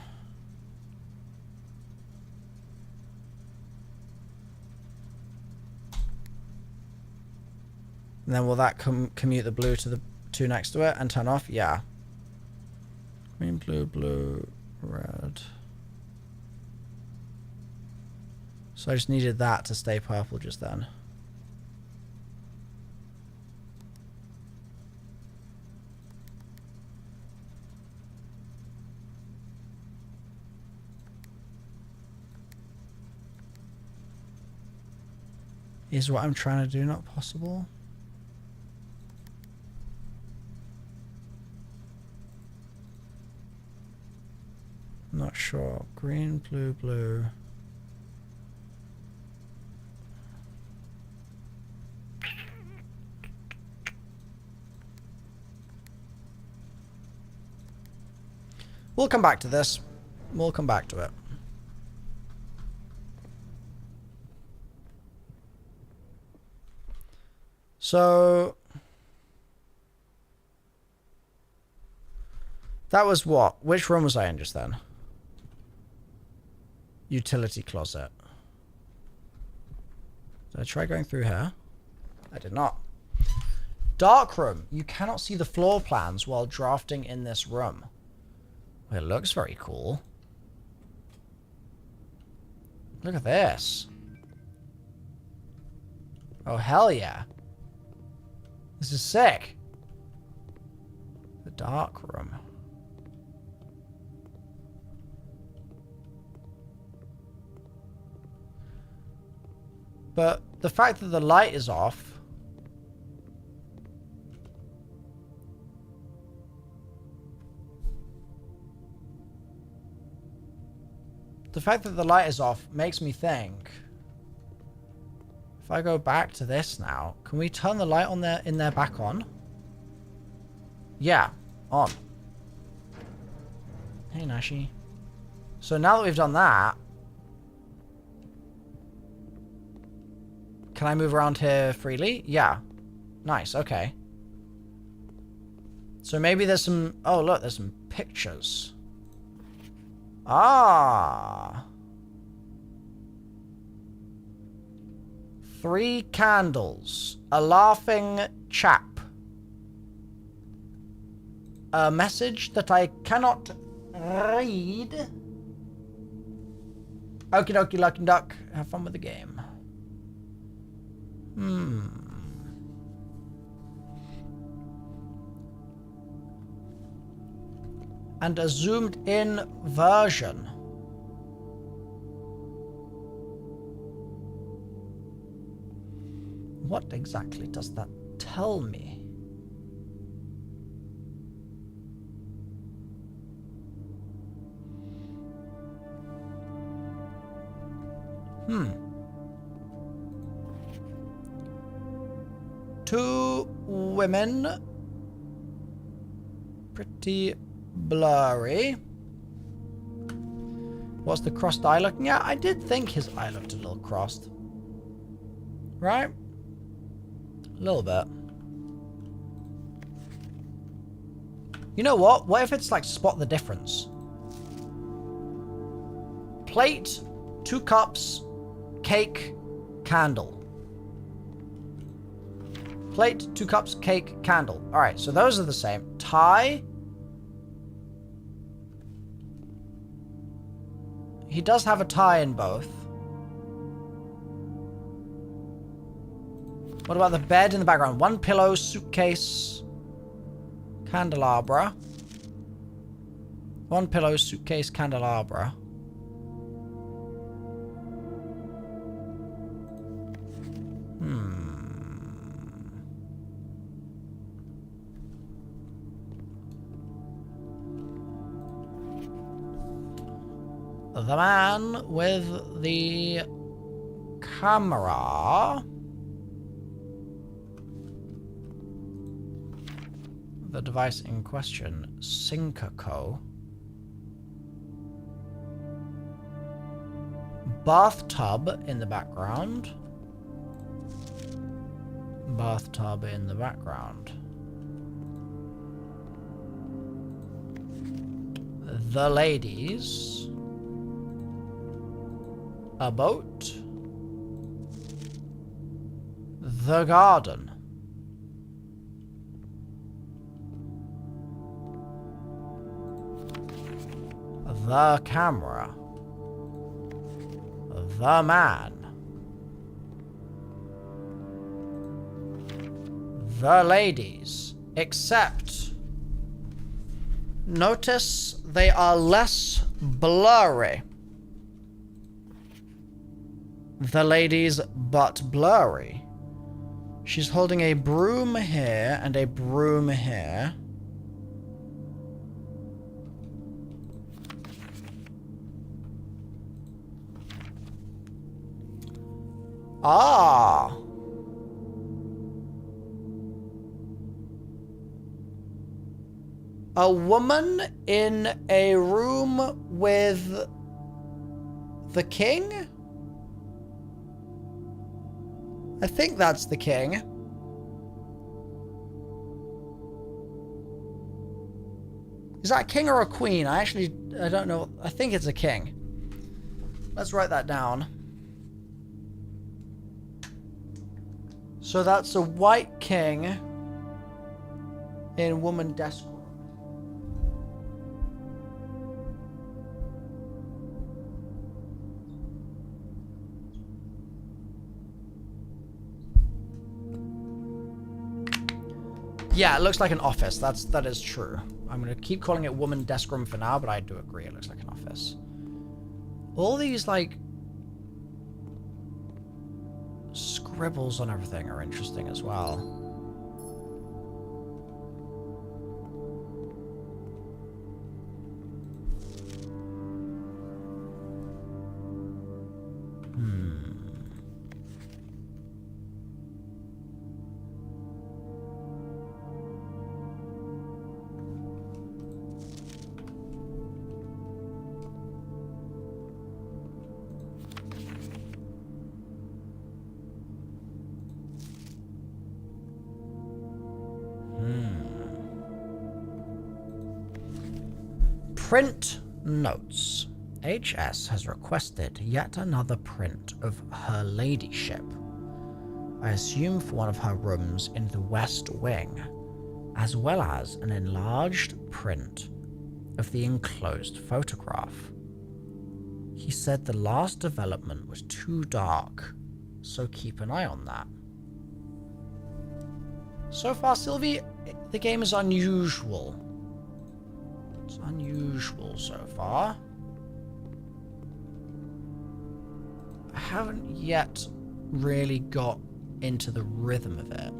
then will that commute the blue to the two next to it and turn off? Yeah. Green, blue, blue, red... So I just needed that to stay purple just then. Is what I'm trying to do not possible? Not sure. Green, blue, blue. We'll come back to this. We'll come back to it. So that was what? Which room was I in just then? Utility closet. Did I try going through here? I did not. Dark room. You cannot see the floor plans while drafting in this room. Well, it looks very cool. Look at this. Oh, hell yeah. This is sick. The dark room. But the fact that the light is off. The fact that the light is off makes me think. If I go back to this now, can we turn the light on there in there back on? Yeah, on. Hey, Nashi. So now that we've done that, can I move around here freely? Yeah. Nice, okay. So maybe there's some... Oh, look, there's some pictures. Ah. 3 candles. A laughing chap. A message that I cannot read. Okie dokie, lucky duck. Have fun with the game. And a zoomed in version. What exactly does that tell me? Two women. Pretty blurry. What's the crossed eye looking at? I did think his eye looked a little crossed. Right? A little bit. You know what? What if it's like spot the difference? Plate, 2 cups, cake, candle. Plate, 2 cups, cake, candle. Alright, so those are the same. Tie. He does have a tie in both. What about the bed in the background? 1 pillow, suitcase, candelabra. 1 pillow, suitcase, candelabra. The man with the camera. The device in question, Syncaco. Bathtub in the background. Bathtub in the background. The ladies. A boat. The garden. The camera. the man. The ladies. Except, notice they are less blurry. The ladies, but blurry. She's holding a broom here and a broom here. Ah. A woman in a room with the king? I think that's the king. Is that a king or a queen? I don't know. I think it's a king. Let's write that down. So that's a white king in woman desk room. Yeah, it looks like an office. That is true. I'm gonna keep calling it woman desk room for now, but I do agree it looks like an office. All these like scribbles on everything are interesting as well. Print notes. HS has requested yet another print of her ladyship. I assume for one of her rooms in the West Wing, as well as an enlarged print of the enclosed photograph. He said the last development was too dark, so keep an eye on that. So far, Sylvie, the game is unusual. It's unusual so far. I haven't yet really got into the rhythm of it.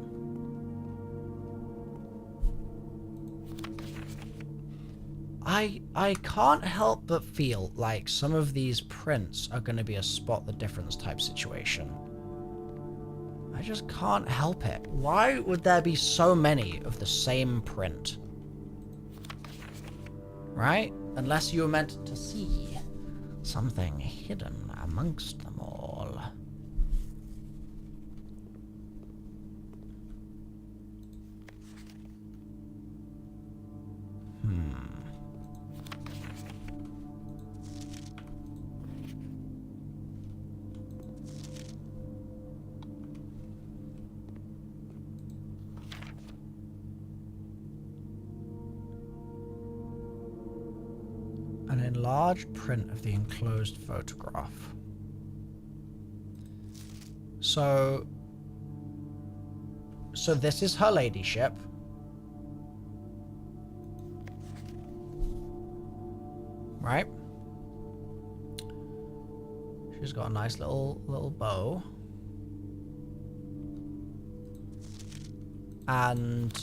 I can't help but feel like some of these prints are going to be a spot the difference type situation. I just can't help it. Why would there be so many of the same print? Right? Unless you were meant to see something hidden amongst them all. An enlarged print of the enclosed photograph. So this is her ladyship. Right? She's got a nice little bow. And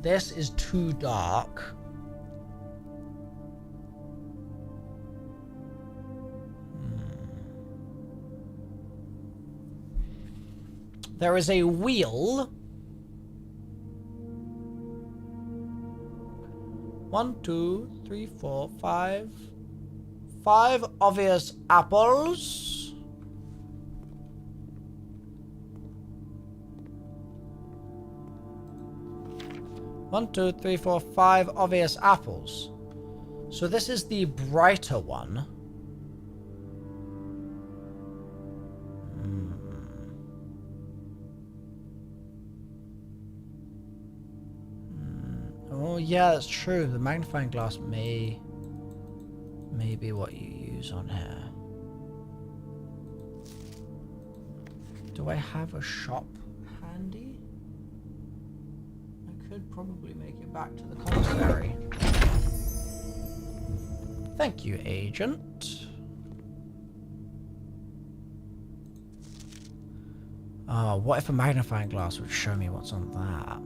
this is too dark. There is a wheel. 1, 2, 3, 4, 5. 5 obvious apples. One, 2, 3, 4, 5 obvious apples. So this is the brighter one. Oh yeah, that's true. The magnifying glass may be what you use on here. Do I have a shop handy? I could probably make it back to the commissary. Thank you, agent. Oh, what if a magnifying glass would show me what's on that?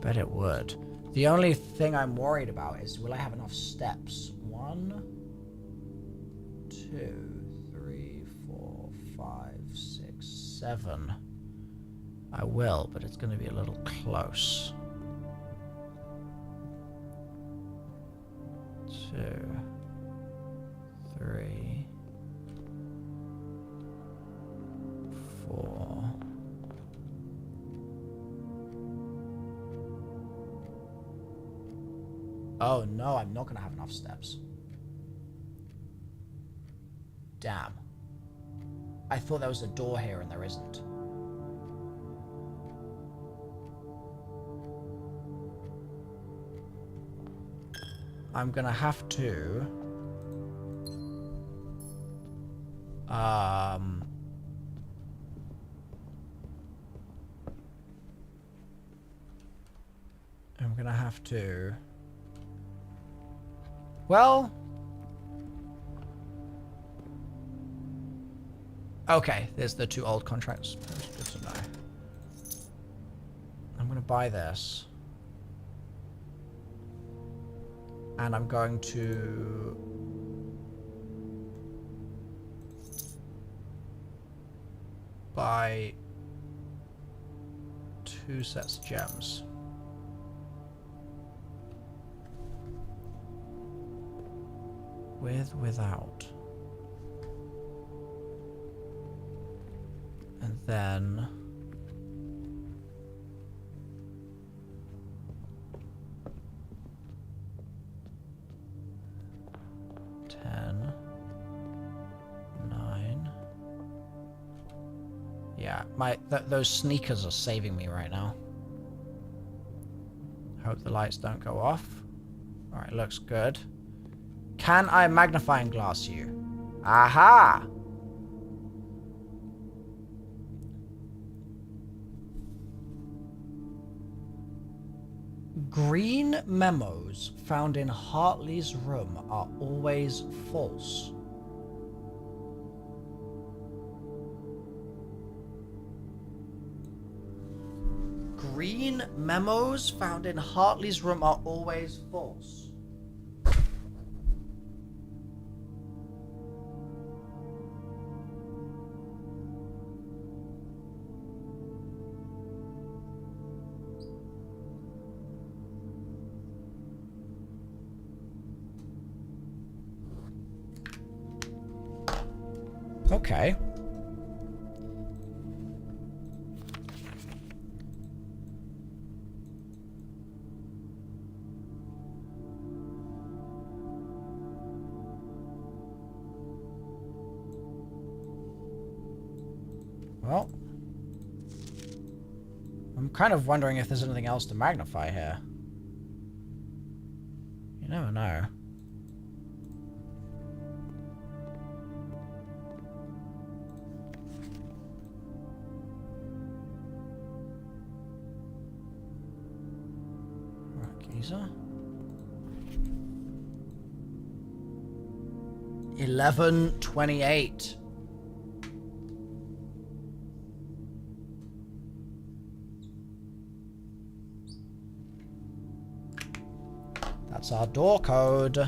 Bet it would. The only thing I'm worried about is, will I have enough steps? 1, 2, 3, 4, 5, 6, 7. I will, but it's going to be a little close. 2, 3, 4. Oh no, I'm not going to have enough steps. Damn. I thought there was a door here and there isn't. I'm going to have to... I'm going to have to... Well... Okay, there's the 2 old contracts. That's good to know. I'm going to buy this. And I'm going to... buy 2 sets of gems. With, without. And then... Yeah, those sneakers are saving me right now. Hope the lights don't go off. Alright, looks good. Can I magnifying glass you? Aha! Green memos found in Hartley's room are always false. Green memos found in Hartley's room are always false. Okay. Well, I'm kind of wondering if there's anything else to magnify here. You never know. Geezer. 11:28. That's our door code.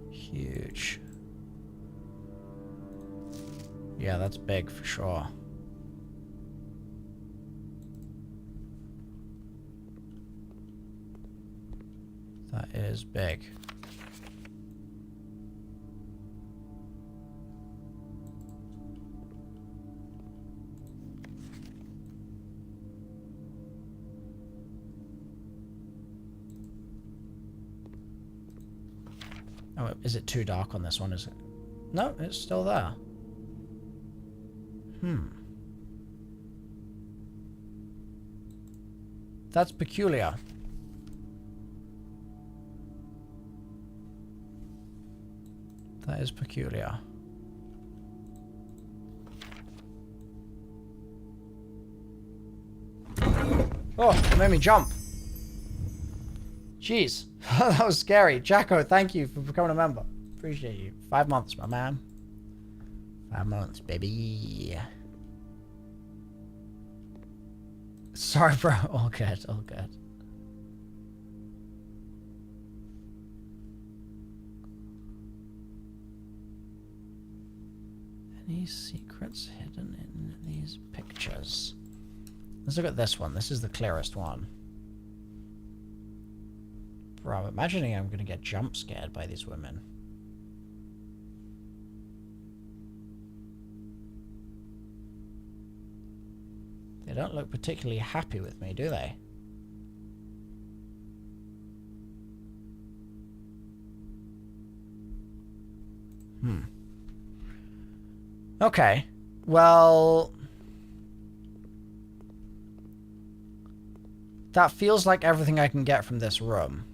Huge. Yeah, that's big for sure. That is big. Oh, is it too dark on this one, is it? No, it's still there. That's peculiar. That is peculiar. Oh, it made me jump. Jeez. That was scary. Jacko, thank you for becoming a member. Appreciate you. 5 months, my man. 5 months, baby. Sorry, bro. All good, all good. Any secrets hidden in these pictures? Let's look at this one. This is the clearest one. Bro, I'm imagining I'm gonna get jump scared by these women. They don't look particularly happy with me, do they? Okay. Well, that feels like everything I can get from this room.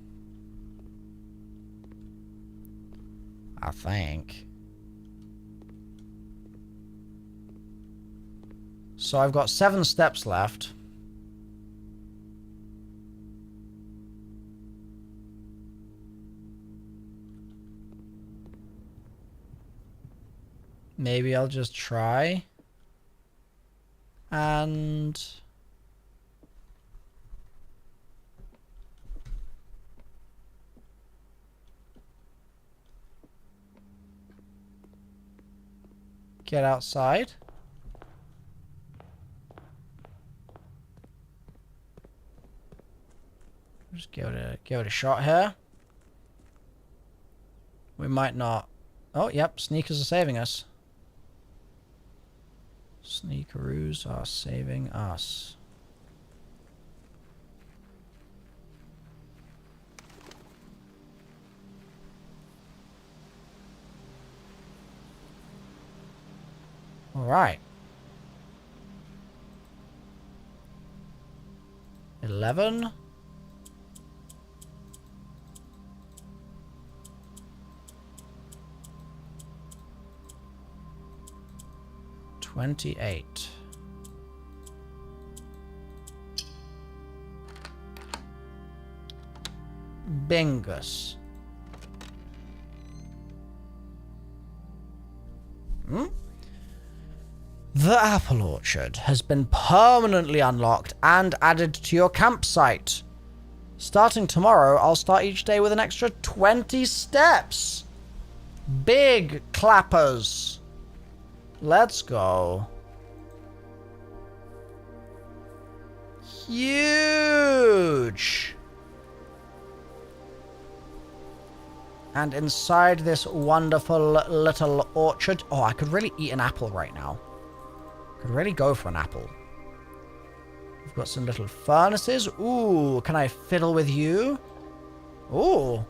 I think. So I've got 7 steps left. Maybe I'll just try. And get outside. Just give it a shot here. We might not. Oh, yep, sneakers are saving us. Sneakeroos are saving us. All right. 11. $28. Bingus. The apple orchard has been permanently unlocked and added to your campsite. Starting tomorrow, I'll start each day with an extra 20 steps. Big clappers. Let's go. Huge. And inside this wonderful little orchard... Oh, I could really eat an apple right now. Could really go for an apple. We've got some little furnaces. Ooh, can I fiddle with you? Ooh.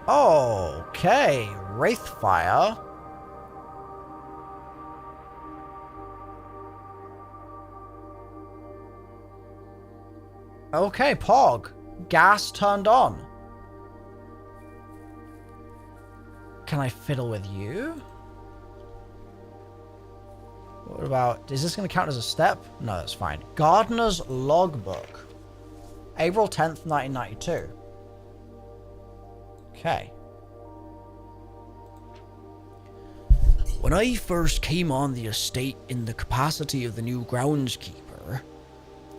Okay, Wraithfire. Okay, Pog. Gas turned on. Can I fiddle with you? What about... Is this going to count as a step? No, that's fine. Gardener's Logbook. April 10th, 1992. Okay. When I first came on the estate in the capacity of the new groundskeeper,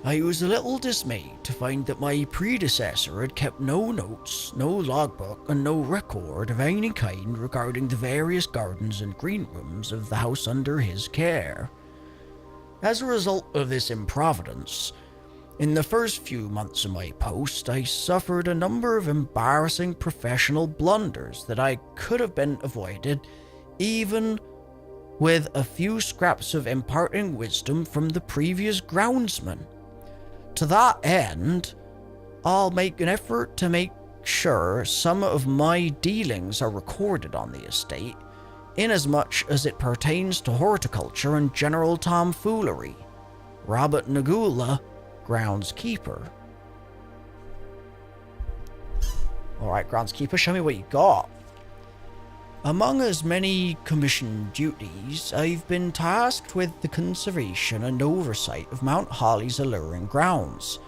I was a little dismayed to find that my predecessor had kept no notes, no logbook, and no record of any kind regarding the various gardens and green rooms of the house under his care. As a result of this improvidence, in the first few months of my post, I suffered a number of embarrassing professional blunders that I could have been avoided even with a few scraps of imparting wisdom from the previous groundsman. To that end, I'll make an effort to make sure some of my dealings are recorded on the estate inasmuch as it pertains to horticulture and general tomfoolery. Robert Nagula, groundskeeper. Alright, groundskeeper, show me what you got. Among as many commissioned duties, I've been tasked with the conservation and oversight of Mount Holly's alluring grounds.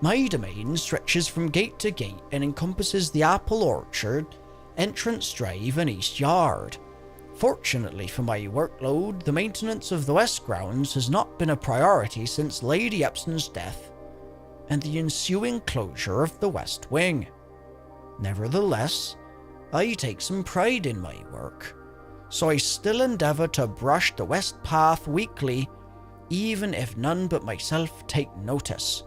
My domain stretches from gate to gate and encompasses the apple orchard, entrance drive and east yard. Fortunately for my workload, the maintenance of the west grounds has not been a priority since Lady Epson's death and the ensuing closure of the west wing. Nevertheless, I take some pride in my work, so I still endeavour to brush the west path weekly, even if none but myself take notice.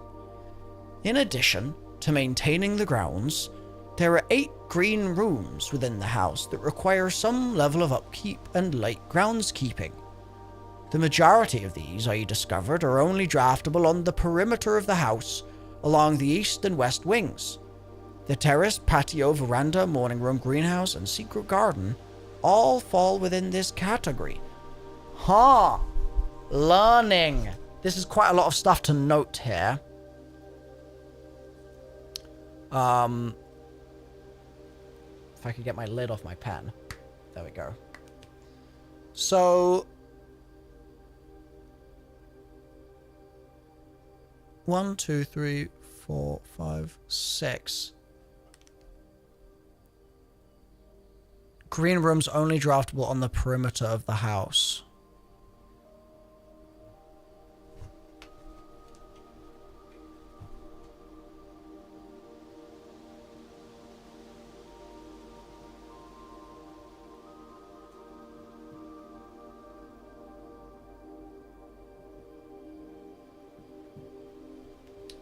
In addition to maintaining the grounds, there are 8 green rooms within the house that require some level of upkeep and light groundskeeping. The majority of these, I discovered, are only draftable on the perimeter of the house, along the east and west wings. The terrace, patio, veranda, morning room, greenhouse, and secret garden all fall within this category. Huh. Learning. This is quite a lot of stuff to note here. If I could get my lid off my pen. There we go. So 1, 2, 3, 4, 5, 6. Green rooms only draftable on the perimeter of the house.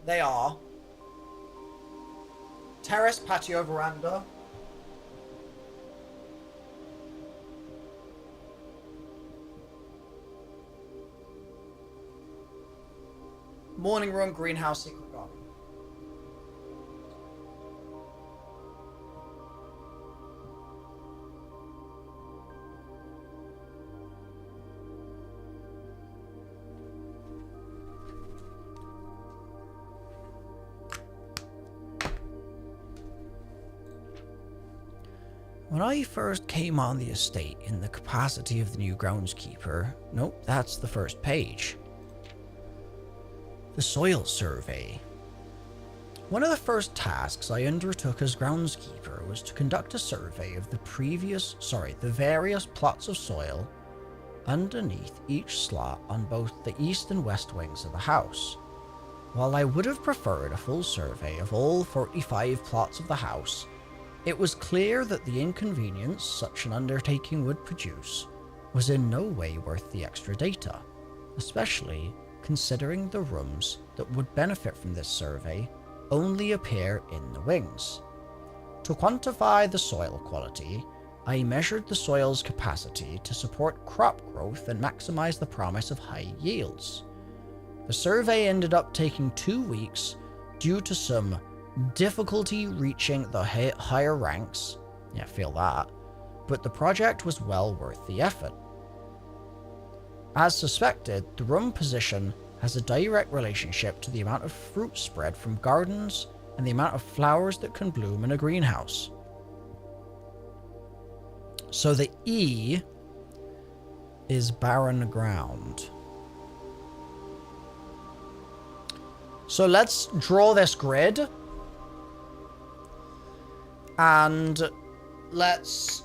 They are terrace, patio, veranda, morning room, greenhouse, secret garden. When I first came on the estate in the capacity of the new groundskeeper, nope, that's the first page. The soil survey. One of the first tasks I undertook as groundskeeper was to conduct a survey of the various plots of soil underneath each slot on both the east and west wings of the house. While I would have preferred a full survey of all 45 plots of the house, it was clear that the inconvenience such an undertaking would produce was in no way worth the extra data, especially considering the rooms that would benefit from this survey only appear in the wings. To quantify the soil quality, I measured the soil's capacity to support crop growth and maximize the promise of high yields. The survey ended up taking 2 weeks due to some difficulty reaching the higher ranks. Yeah, feel that. But the project was well worth the effort. As suspected, the room position has a direct relationship to the amount of fruit spread from gardens and the amount of flowers that can bloom in a greenhouse. So the E is barren ground. So let's draw this grid. And let's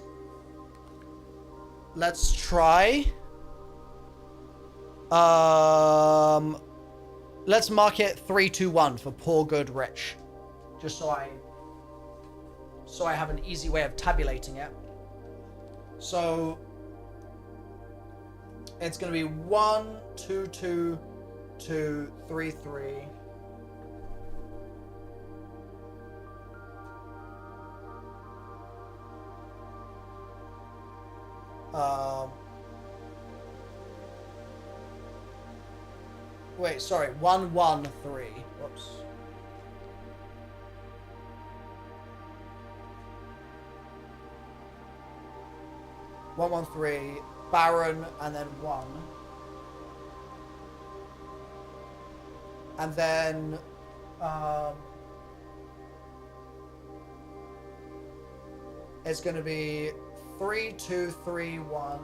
try. Let's mark it 3, 2, 1 for poor, good, rich. Just so I have an easy way of tabulating it. So it's going to be 1, 2, 2, 2, 3, 3. Wait, sorry, 1, 1, 3. Whoops. 113, Baron, and then 1. And then, it's going to be 3, 2, 3, 1.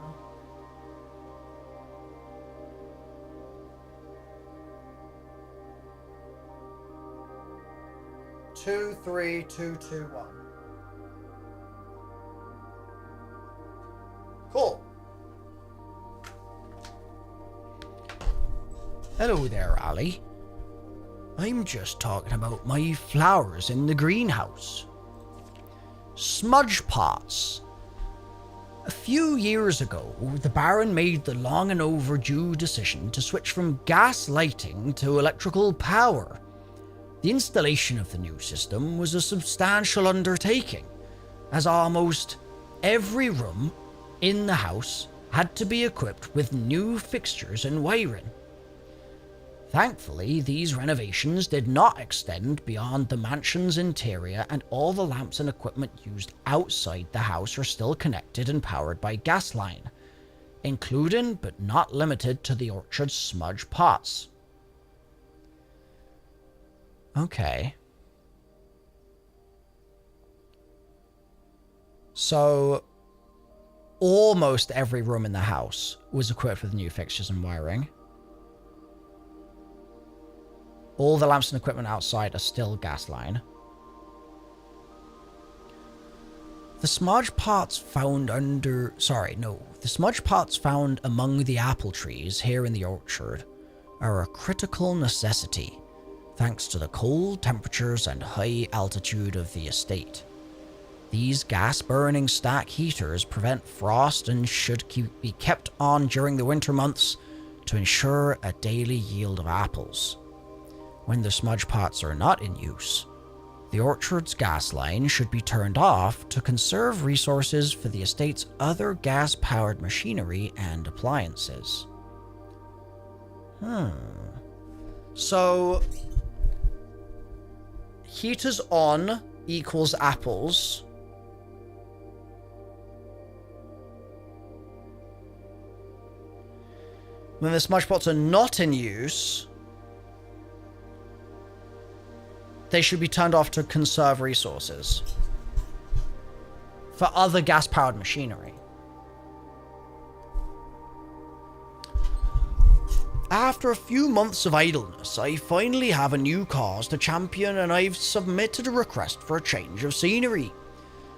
2, 3, 2, 2, 1. Cool. Hello there, Ali. I'm just talking about my flowers in the greenhouse. Smudge pots. A few years ago, the Baron made the long and overdue decision to switch from gas lighting to electrical power. The installation of the new system was a substantial undertaking, as almost every room in the house had to be equipped with new fixtures and wiring. Thankfully, these renovations did not extend beyond the mansion's interior, and all the lamps and equipment used outside the house are still connected and powered by gas line, including but not limited to the orchard's smudge pots. Okay. So, almost every room in the house was equipped with new fixtures and wiring. All the lamps and equipment outside are still gas line. The smudge pots found among the apple trees here in the orchard are a critical necessity, thanks to the cold temperatures and high altitude of the estate. These gas-burning stack heaters prevent frost and should be kept on during the winter months to ensure a daily yield of apples. When the smudge pots are not in use, the orchard's gas line should be turned off to conserve resources for the estate's other gas-powered machinery and appliances. So, heaters on equals apples. When the smudge pots are not in use, they should be turned off to conserve resources for other gas-powered machinery. After a few months of idleness, I finally have a new cause to champion, and I've submitted a request for a change of scenery.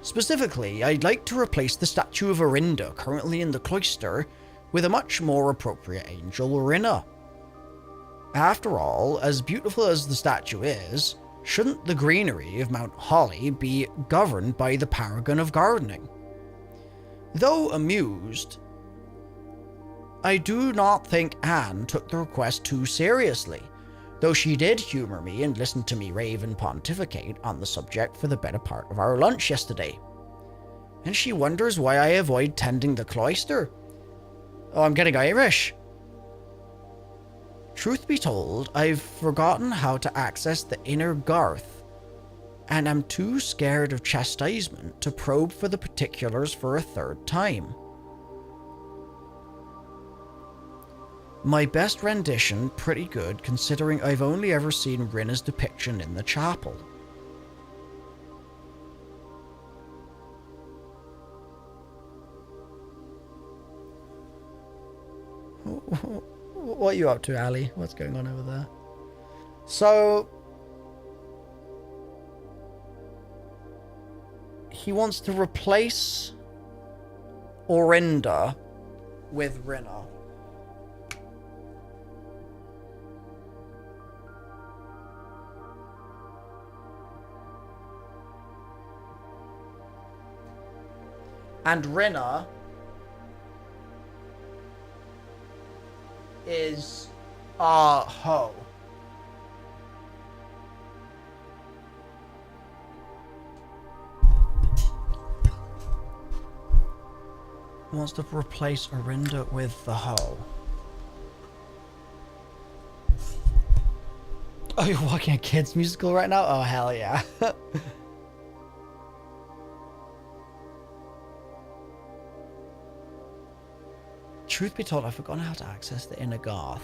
Specifically, I'd like to replace the statue of Orinda currently in the cloister with a much more appropriate angel, Rinna. After all, as beautiful as the statue is, shouldn't the greenery of Mount Holly be governed by the paragon of gardening? Though amused, I do not think Anne took the request too seriously, though she did humour me and listen to me rave and pontificate on the subject for the better part of our lunch yesterday. And she wonders why I avoid tending the cloister. Oh, I'm getting Irish. Truth be told, I've forgotten how to access the inner garth, and I'm too scared of chastisement to probe for the particulars for a third time. My best rendition, pretty good, considering I've only ever seen Rinna's depiction in the chapel. What are you up to, Ali? What's going on over there? So, he wants to replace Orinda with Rinna. And Rinna is hoe. Wants to replace Orinda with the hoe. Oh, you're watching a kids musical right now? Oh, hell yeah. Truth be told, I've forgotten how to access the inner Garth.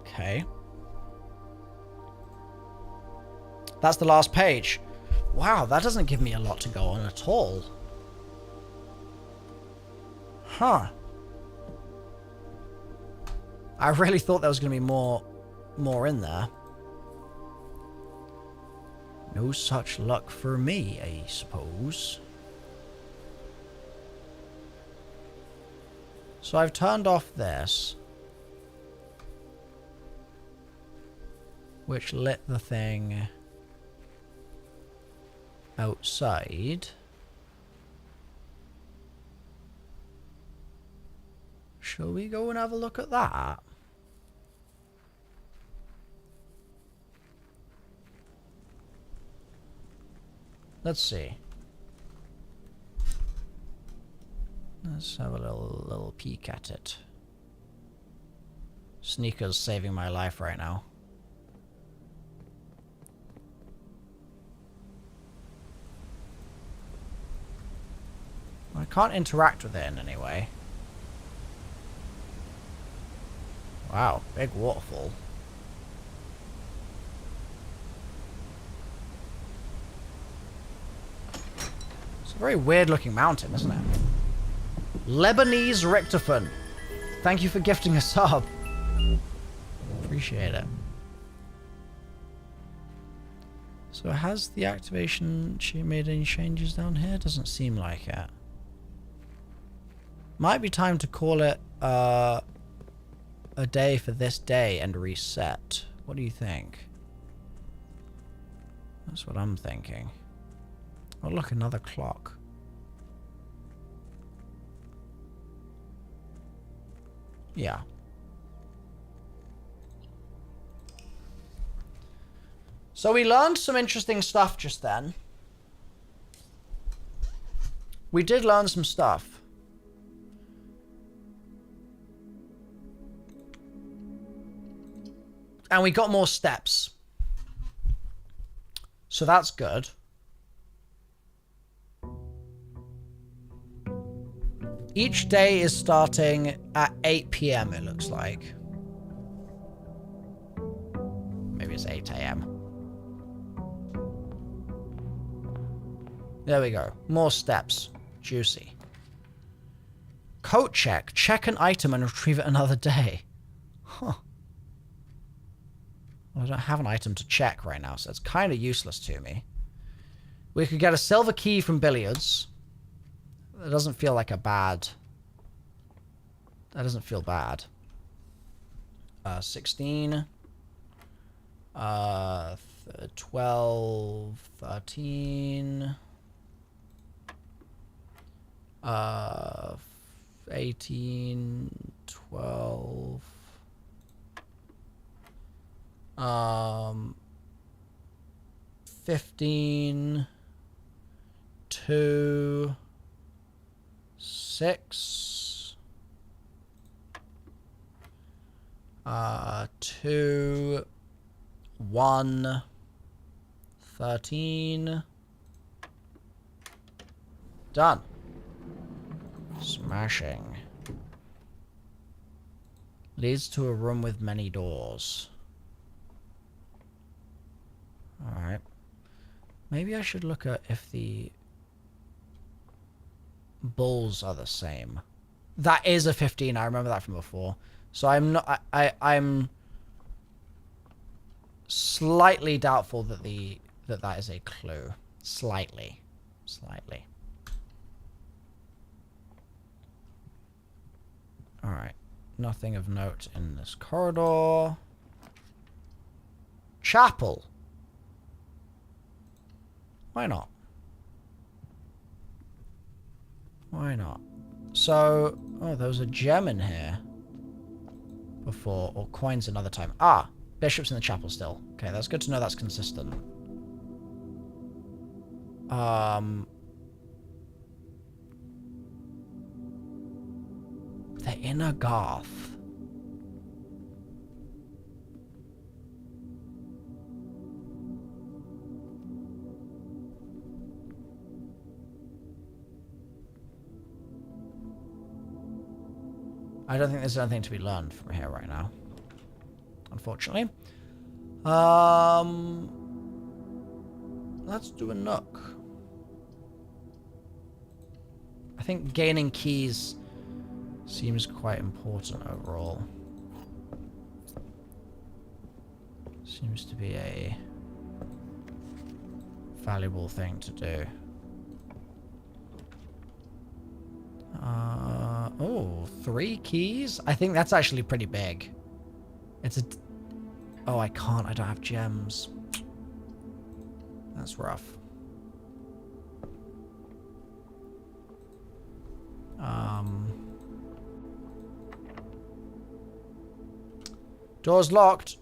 Okay. That's the last page. Wow, that doesn't give me a lot to go on at all. Huh. I really thought there was going to be more in there. No such luck for me, I suppose. So I've turned off this, which lit the thing outside. Shall we go and have a look at that? Let's see. Let's have a little peek at it. Sneaker's saving my life right now. I can't interact with it in any way. Wow, big waterfall. It's a very weird looking mountain, isn't it? Lebanese Richtofen. Thank you for gifting a sub. Appreciate it. So has the activation made any changes down here? Doesn't seem like it. Might be time to call it a day for this day and reset. What do you think? That's what I'm thinking. Oh look, another clock. Yeah. So we learned some interesting stuff just then. We did learn some stuff. And we got more steps. So that's good. Each day is starting at 8 p.m. it looks like. Maybe it's 8 a.m. There we go. More steps. Juicy. Coat check. Check an item and retrieve it another day. Huh. Well, I don't have an item to check right now, so it's kind of useless to me. We could get a silver key from Billiards. It doesn't feel like a bad... That doesn't feel bad. 16. 12. 13. 18. 12. 15. 2. 6. 2. 1. 13. Done. Smashing. Leads to a room with many doors. Alright. Maybe I should look at if the bulls are the same. That is a 15. I remember that from before. So I'm not... I'm slightly doubtful that that is a clue. Slightly. Alright. Nothing of note in this corridor. Chapel. Why not? Why not? So, oh, there was a gem in here before, or coins another time. Ah, bishops in the chapel still. Okay, that's good to know that's consistent. The Inner Garth. I don't think there's anything to be learned from here right now, unfortunately. Let's do a nook. I think gaining keys seems quite important overall. Seems to be a valuable thing to do. Oh, 3 keys? I think that's actually pretty big. It's a... Oh, I can't. I don't have gems. That's rough. Door's locked.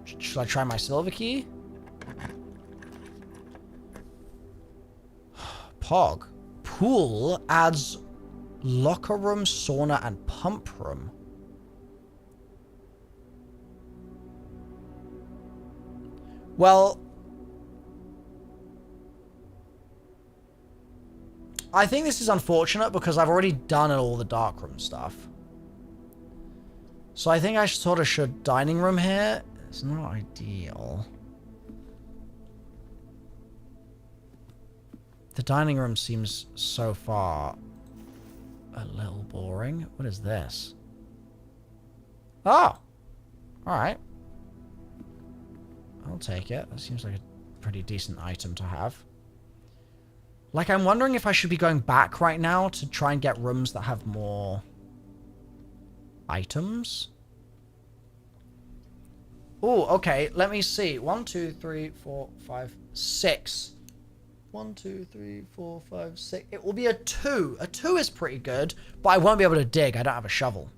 Should I try my silver key? Pog. Pool adds locker room, sauna, and pump room. Well, I think this is unfortunate because I've already done all the darkroom stuff. So I think I sort of should... Dining room here. It's not ideal. The dining room seems so far a little boring. What is this? Oh! Alright. I'll take it. That seems like a pretty decent item to have. Like, I'm wondering if I should be going back right now to try and get rooms that have more items. Oh, okay. Let me see. 1, 2, 3, 4, 5, 6. 1, 2, 3, 4, 5, 6. It will be a 2. A 2 is pretty good, but I won't be able to dig. I don't have a shovel.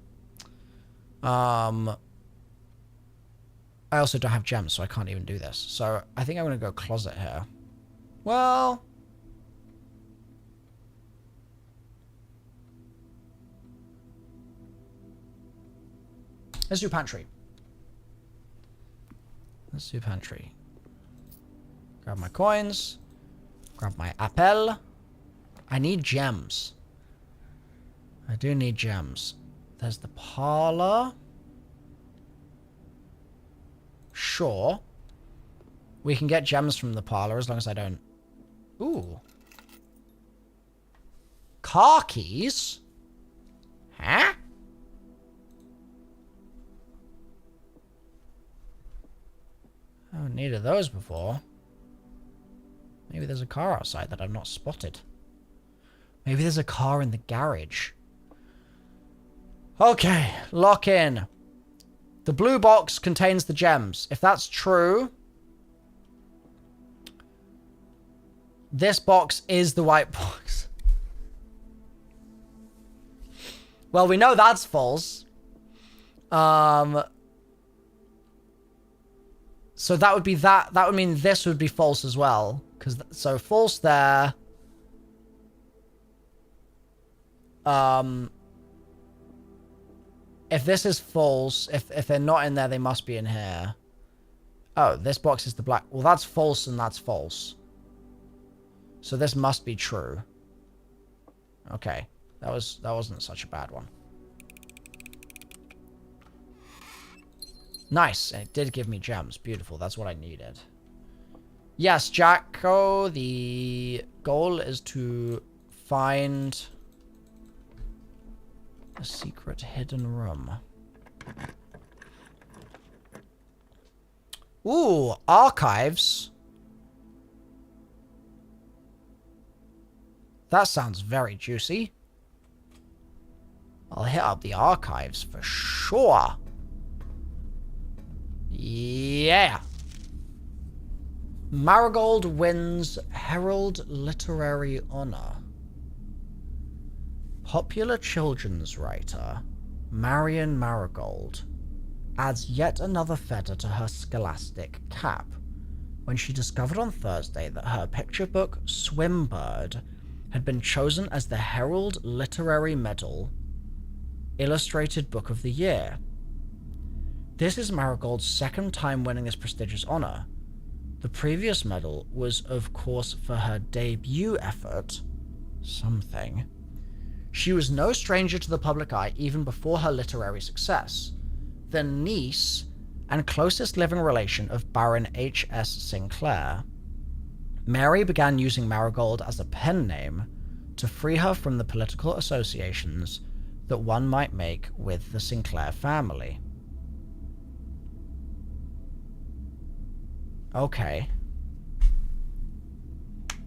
I also don't have gems, so I can't even do this. So I think I'm going to go closet here. Well... let's do pantry. Let's do pantry. Grab my coins. Grab my apple. I need gems. I do need gems. There's the parlor. Sure. We can get gems from the parlor as long as I don't... Ooh. Car keys? Huh? I haven't needed those before. Maybe there's a car outside that I've not spotted. Maybe there's a car in the garage. Okay, lock in. The blue box contains the gems. If that's true, this box is the white box. Well, we know that's false. So that would be that. That would mean this would be false as well. So false there. If this is false, if they're not in there, they must be in here. Oh, this box is the black. Well, that's false and that's false. So this must be true. Okay, that wasn't such a bad one. Nice, and it did give me gems. Beautiful, that's what I needed. Yes, Jacko, the goal is to find a secret hidden room. Ooh, archives. That sounds very juicy. I'll hit up the archives for sure. Yeah. Marigold wins Herald Literary Honor. Popular children's writer Marion Marigold adds yet another feather to her scholastic cap when she discovered on Thursday that her picture book Swimbird had been chosen as the Herald Literary Medal Illustrated Book of the Year. This is Marigold's second time winning this prestigious honor. The previous medal was, of course, for her debut effort, Something. She was no stranger to the public eye even before her literary success, the niece and closest living relation of Baron H.S. Sinclair. Mary began using Marigold as a pen name to free her from the political associations that one might make with the Sinclair family. Okay.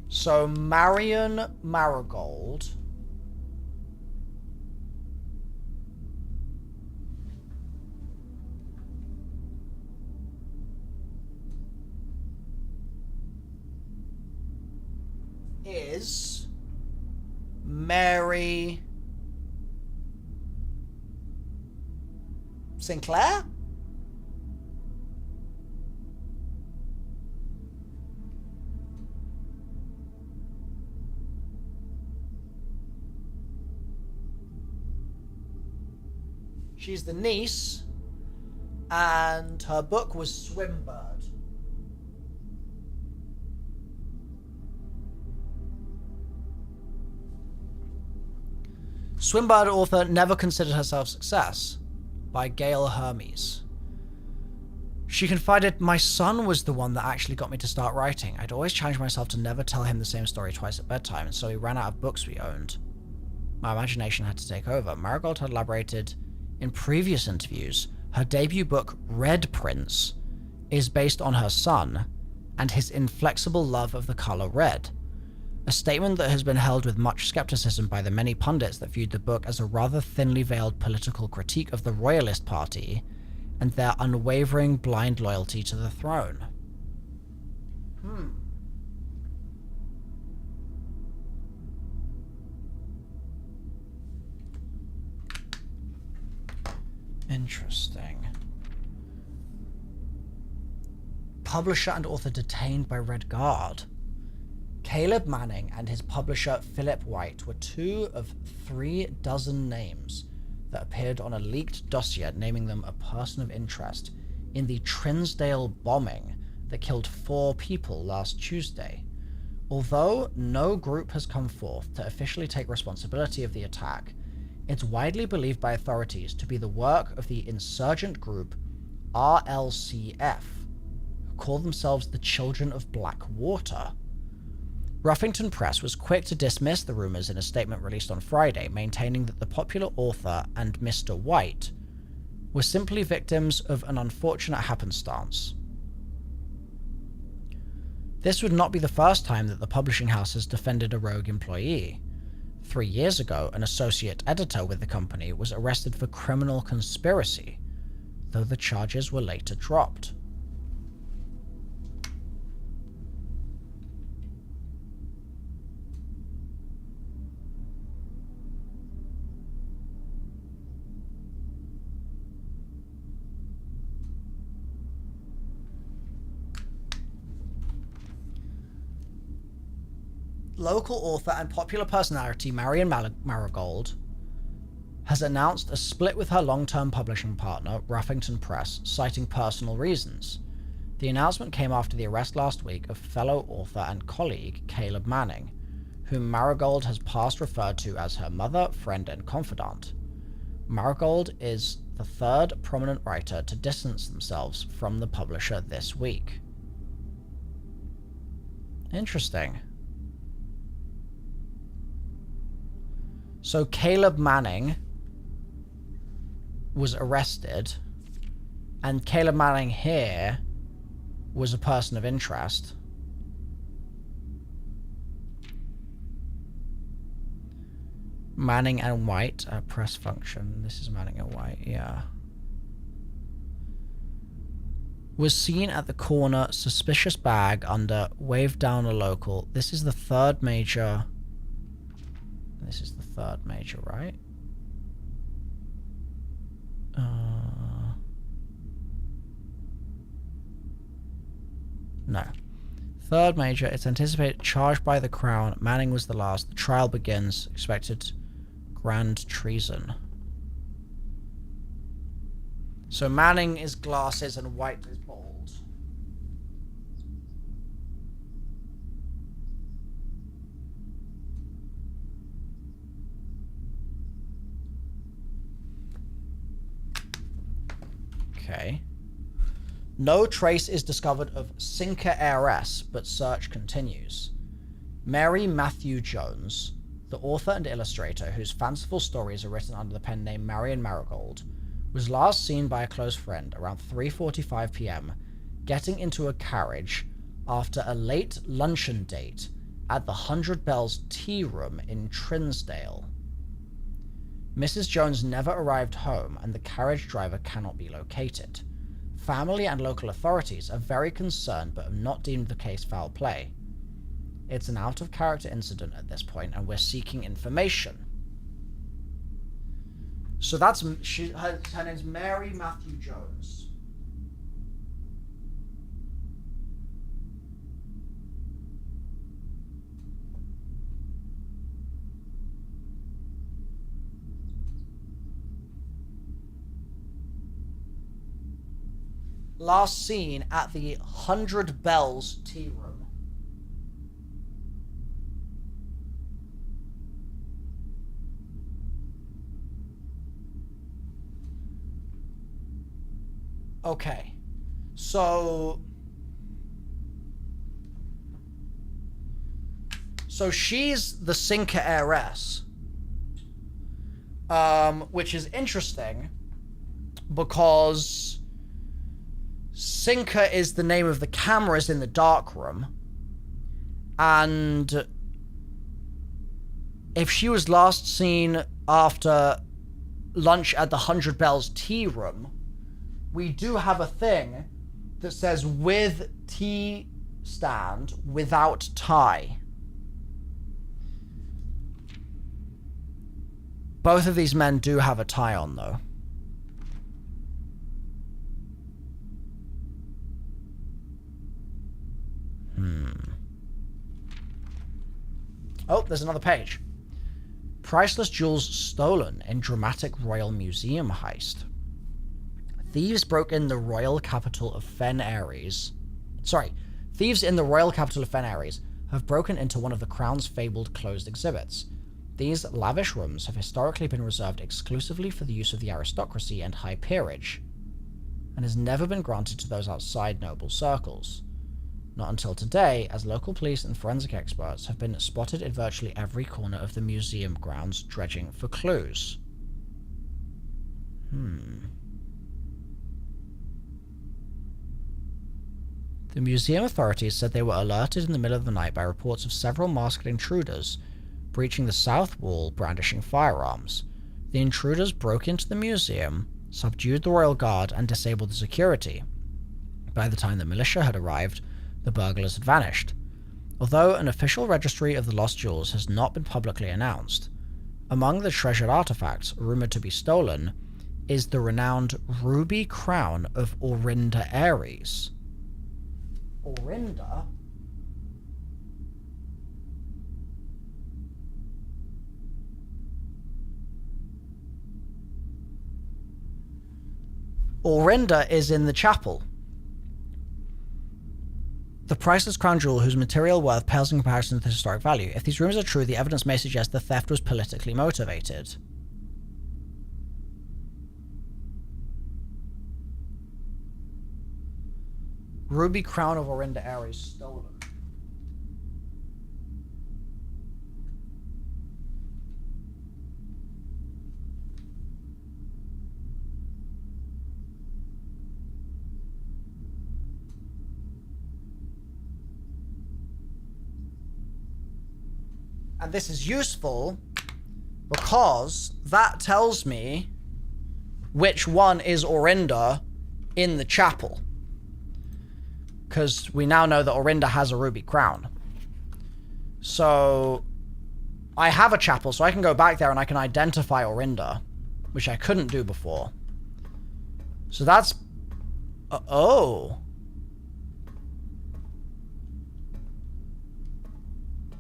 So Marion Marigold is Mary Sinclair? She's the niece, and her book was Swimbird. Swimbird author never considered herself success, by Gail Hermes. She confided, "My son was the one that actually got me to start writing. I'd always challenged myself to never tell him the same story twice at bedtime, and so we ran out of books we owned. My imagination had to take over." Marigold had elaborated in previous interviews, her debut book, Red Prince, is based on her son and his inflexible love of the color red, a statement that has been held with much skepticism by the many pundits that viewed the book as a rather thinly veiled political critique of the Royalist Party and their unwavering blind loyalty to the throne. Interesting. Publisher and author detained by Red Guard. Caleb Manning and his publisher Philip White were 2 of 3 dozen names that appeared on a leaked dossier naming them a person of interest in the Trinsdale bombing that killed 4 people last Tuesday. Although no group has come forth to officially take responsibility of the attack, it's widely believed by authorities to be the work of the insurgent group RLCF, who call themselves the Children of Black Water. Ruffington Press was quick to dismiss the rumors in a statement released on Friday, maintaining that the popular author and Mr. White were simply victims of an unfortunate happenstance. This would not be the first time that the publishing house has defended a rogue employee. 3 years ago, an associate editor with the company was arrested for criminal conspiracy, though the charges were later dropped. Local author and popular personality Marion Marigold has announced a split with her long-term publishing partner, Ruffington Press, citing personal reasons. The announcement came after the arrest last week of fellow author and colleague Caleb Manning, whom Marigold has past referred to as her mother, friend, and confidant. Marigold is the 3rd prominent writer to distance themselves from the publisher this week. Interesting. So Caleb Manning was arrested, and Caleb Manning here was a person of interest. Manning and White, press function. This is Manning and White, yeah. Was seen at the corner, suspicious bag under, waved down a local. This is the 3rd major. This is the 3rd major, right? No. Third major, it's anticipated charged by the crown. Manning was the last. The trial begins. Expected grand treason. So Manning is glasses and White is bald. Okay. No trace is discovered of Sinker heiress, but search continues. Mary Matthew Jones, the author and illustrator whose fanciful stories are written under the pen name Marion Marigold, was last seen by a close friend around 3:45 p.m. getting into a carriage after a late luncheon date at the 100 Bells Tea Room in Trinsdale. Mrs. Jones never arrived home and the carriage driver cannot be located. Family and local authorities are very concerned but have not deemed the case foul play. It's an out-of-character incident at this point and we're seeking information. So that's... her name's Mary Matthew Jones. Last seen at the 100 Bells Tea Room. Okay. So she's the Sinker heiress. Which is interesting because Sinker is the name of the cameras in the dark room, and if she was last seen after lunch at the 100 Bells Tea Room, we do have a thing that says with tea stand without tie. Both of these men do have a tie on, though. Oh, there's another page. Priceless jewels stolen in dramatic Royal Museum heist. Thieves broke in the royal capital of Fen Ares. Thieves in the royal capital of Fen Ares have broken into one of the Crown's fabled closed exhibits. These lavish rooms have historically been reserved exclusively for the use of the aristocracy and high peerage, and has never been granted to those outside noble circles. Not until today, as local police and forensic experts have been spotted in virtually every corner of the museum grounds dredging for clues. The museum authorities said they were alerted in the middle of the night by reports of several masked intruders breaching the south wall brandishing firearms. The intruders broke into the museum, subdued the royal guard, and disabled the security. By the time the militia had arrived, the burglars had vanished. Although an official registry of the lost jewels has not been publicly announced, among the treasured artifacts rumored to be stolen is the renowned ruby crown of Orinda Ares. Orinda? Orinda is in the chapel. The priceless crown jewel whose material worth pales in comparison to the historic value. If these rumors are true, the evidence may suggest the theft was politically motivated. Ruby crown of Orinda Ares stolen. And this is useful because that tells me which one is Orinda in the chapel. Because we now know that Orinda has a ruby crown. So I have a chapel, so I can go back there and I can identify Orinda, which I couldn't do before. So that's... oh.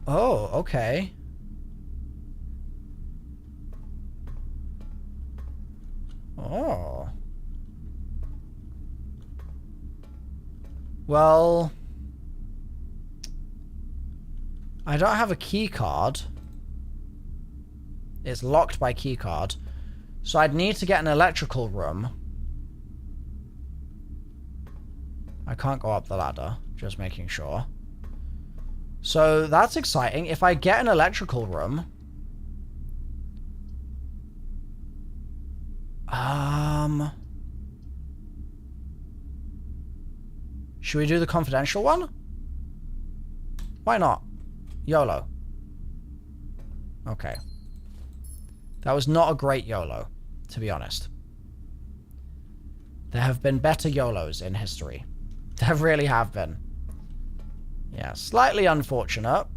Oh, okay. Oh. Well, I don't have a key card. It's locked by key card. So I'd need to get an electrical room. I can't go up the ladder, just making sure. So that's exciting. If I get an electrical room... Should we do the confidential one? Why not? YOLO. Okay. That was not a great YOLO, to be honest. There have been better YOLOs in history. There really have been. Yeah, slightly unfortunate.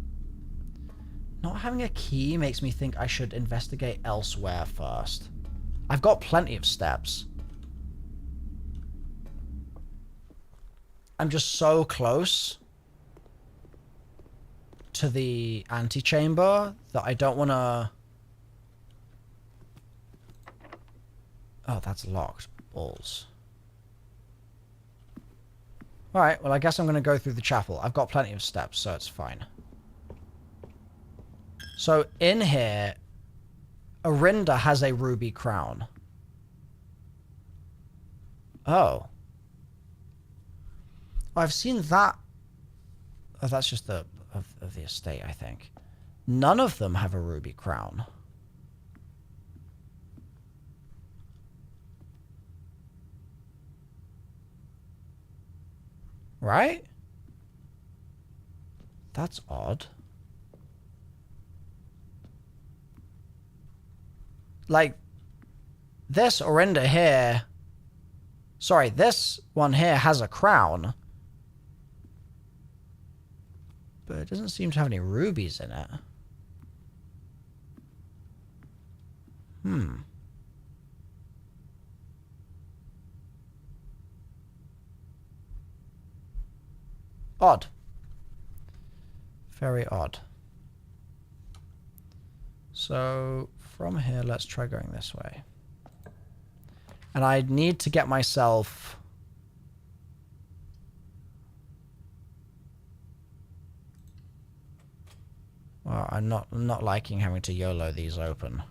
Not having a key makes me think I should investigate elsewhere first. I've got plenty of steps. I'm just so close to the antechamber that I don't want to... Oh, that's locked. Balls. Alright, well I guess I'm going to go through the chapel. I've got plenty of steps, so it's fine. So in here, Orinda has a ruby crown. Oh. I've seen that. Oh, that's just the of the estate, I think. None of them have a ruby crown. Right? That's odd. Like, this Orinda here... Sorry, this one here has a crown. But it doesn't seem to have any rubies in it. Odd. Very odd. So, from here, let's try going this way. And I need to get myself... Well, I'm not liking having to YOLO these open.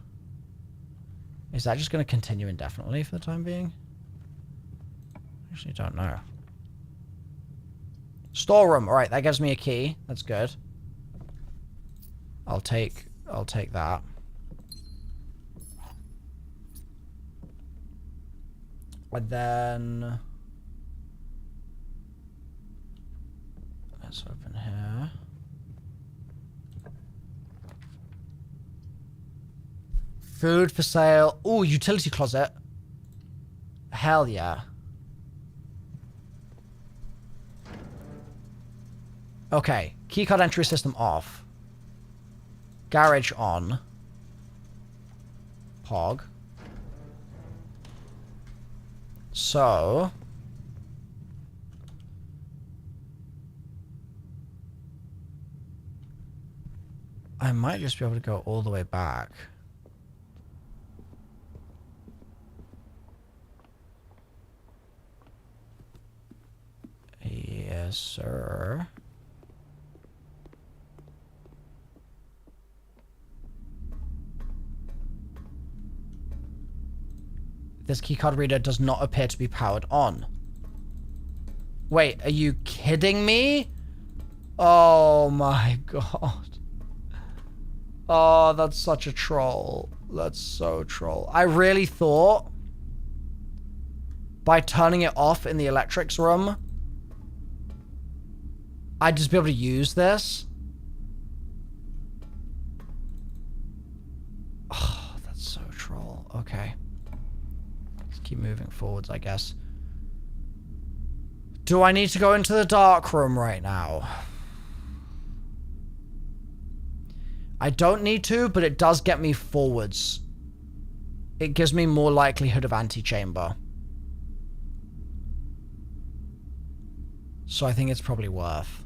Is that just going to continue indefinitely for the time being? Actually, don't know. Storeroom. All right, that gives me a key. That's good. I'll take that. And then let's open here. Food for sale. Ooh, utility closet. Hell yeah. Okay, keycard entry system off. Garage on. Pog. So... I might just be able to go all the way back. Yes, sir. This keycard reader does not appear to be powered on. Wait, are you kidding me? Oh my god. Oh, that's such a troll. That's so troll. I really thought by turning it off in the electrics room, I'd just be able to use this. Oh, that's so troll. Okay. Let's keep moving forwards, I guess. Do I need to go into the dark room right now? I don't need to, but it does get me forwards. It gives me more likelihood of antechamber. So I think it's probably worth.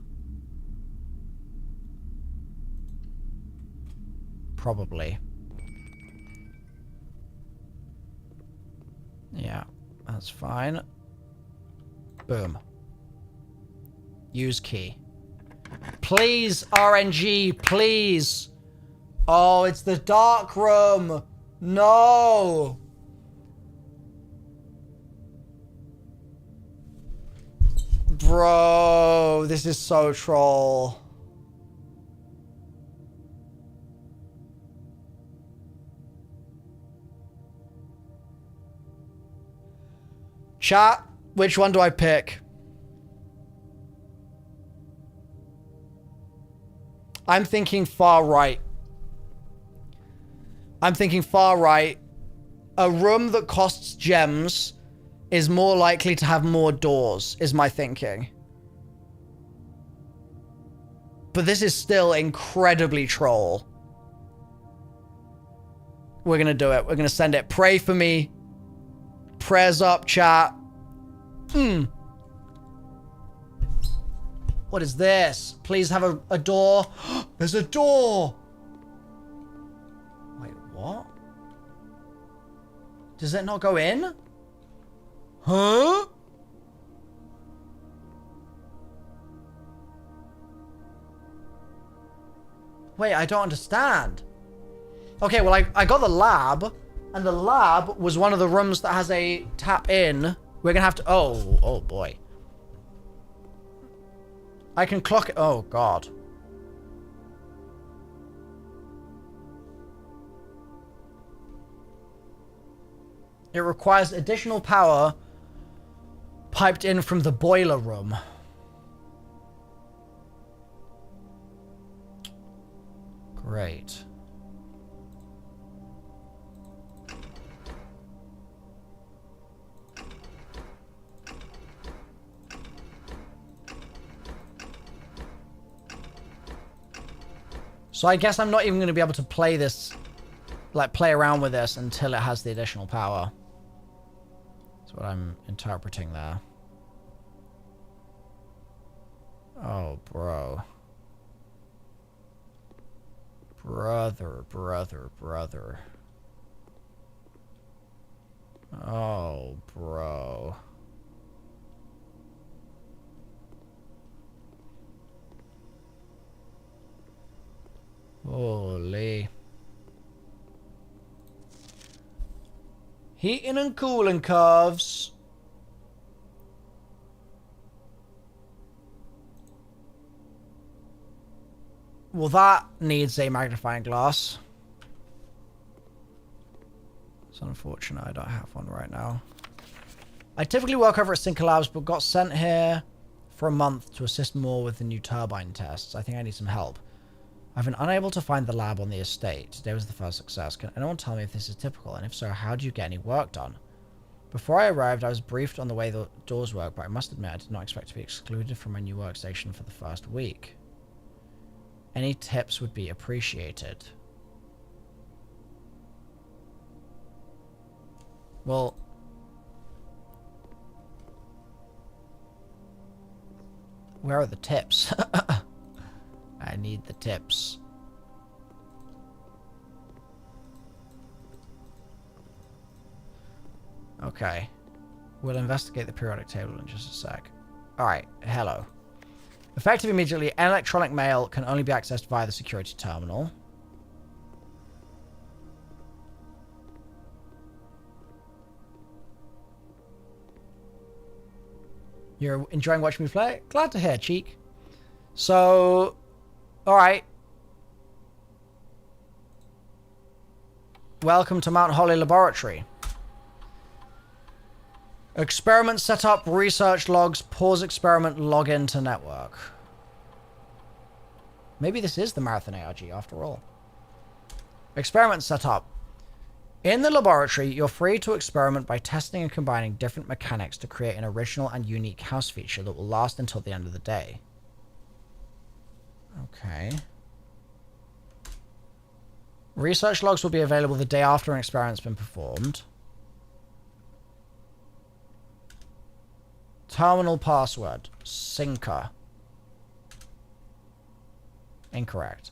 Probably. Yeah, that's fine. Boom. Use key. Please, RNG, please. Oh, it's the dark room. No. Bro, this is so troll. Chat, which one do I pick? I'm thinking far right. I'm thinking far right. A room that costs gems is more likely to have more doors, is my thinking. But this is still incredibly troll. We're gonna do it. We're gonna send it. Pray for me. Prayers up, chat. What is this? Please have a door. There's a door. Wait, what? Does it not go in? Huh? Wait, I don't understand. Okay, well, I got the lab, and the lab was one of the rooms that has a tap in. We're gonna have to... Oh boy. I can clock it. Oh, God. It requires additional power piped in from the boiler room. Great. So I guess I'm not even going to be able to play this, like play around with this until it has the additional power. That's what I'm interpreting there. Oh, bro. Brother. Oh, bro. Holy. Heating and cooling curves. Well, that needs a magnifying glass. It's unfortunate I don't have one right now. I typically work over at Sinker Labs, but got sent here for a month to assist more with the new turbine tests. I think I need some help. I've been unable to find the lab on the estate. Today was the first success. Can anyone tell me if this is typical? And if so, how do you get any work done? Before I arrived, I was briefed on the way the doors work, but I must admit I did not expect to be excluded from my new workstation for the first week. Any tips would be appreciated. Well... where are the tips? I need the tips. Okay. We'll investigate the periodic table in just a sec. Alright, hello. Effective immediately, electronic mail can only be accessed via the security terminal. You're enjoying watching me play? Glad to hear, cheek. So... alright. Welcome to Mount Holly Laboratory. Experiment setup, research logs, pause experiment, log into network. Maybe this is the Marathon ARG after all. Experiment setup. In the laboratory, you're free to experiment by testing and combining different mechanics to create an original and unique house feature that will last until the end of the day. Okay. Research logs will be available the day after an experiment's been performed. Terminal password. Sinker. Incorrect.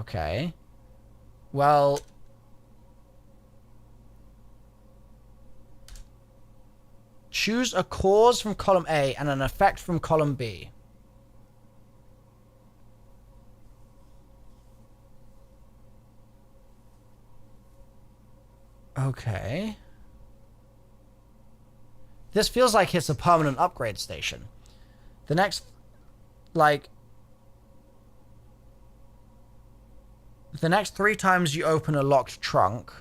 Okay. Well... choose a cause from column A and an effect from column B. Okay. This feels like it's a permanent upgrade station. The next, like... the next 3 times you open a locked trunk,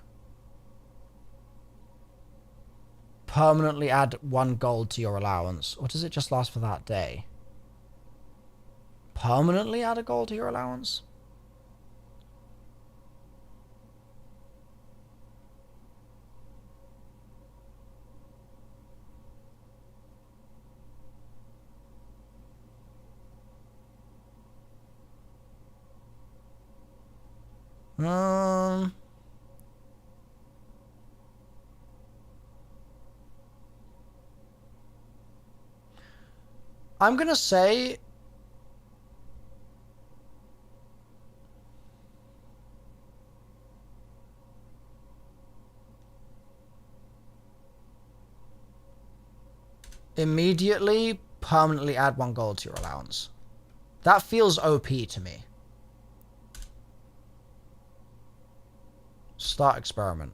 permanently add 1 gold to your allowance. Or does it just last for that day? Permanently add a gold to your allowance? I'm gonna say... immediately, permanently add 1 gold to your allowance. That feels OP to me. Start experiment.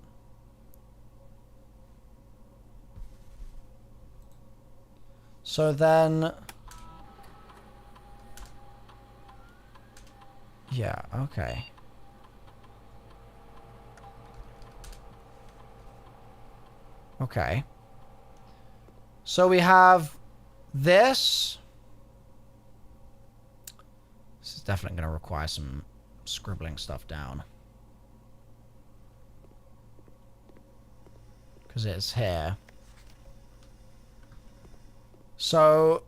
So then... yeah, okay. Okay. So we have this. This is definitely going to require some scribbling stuff down. Because it's here. So...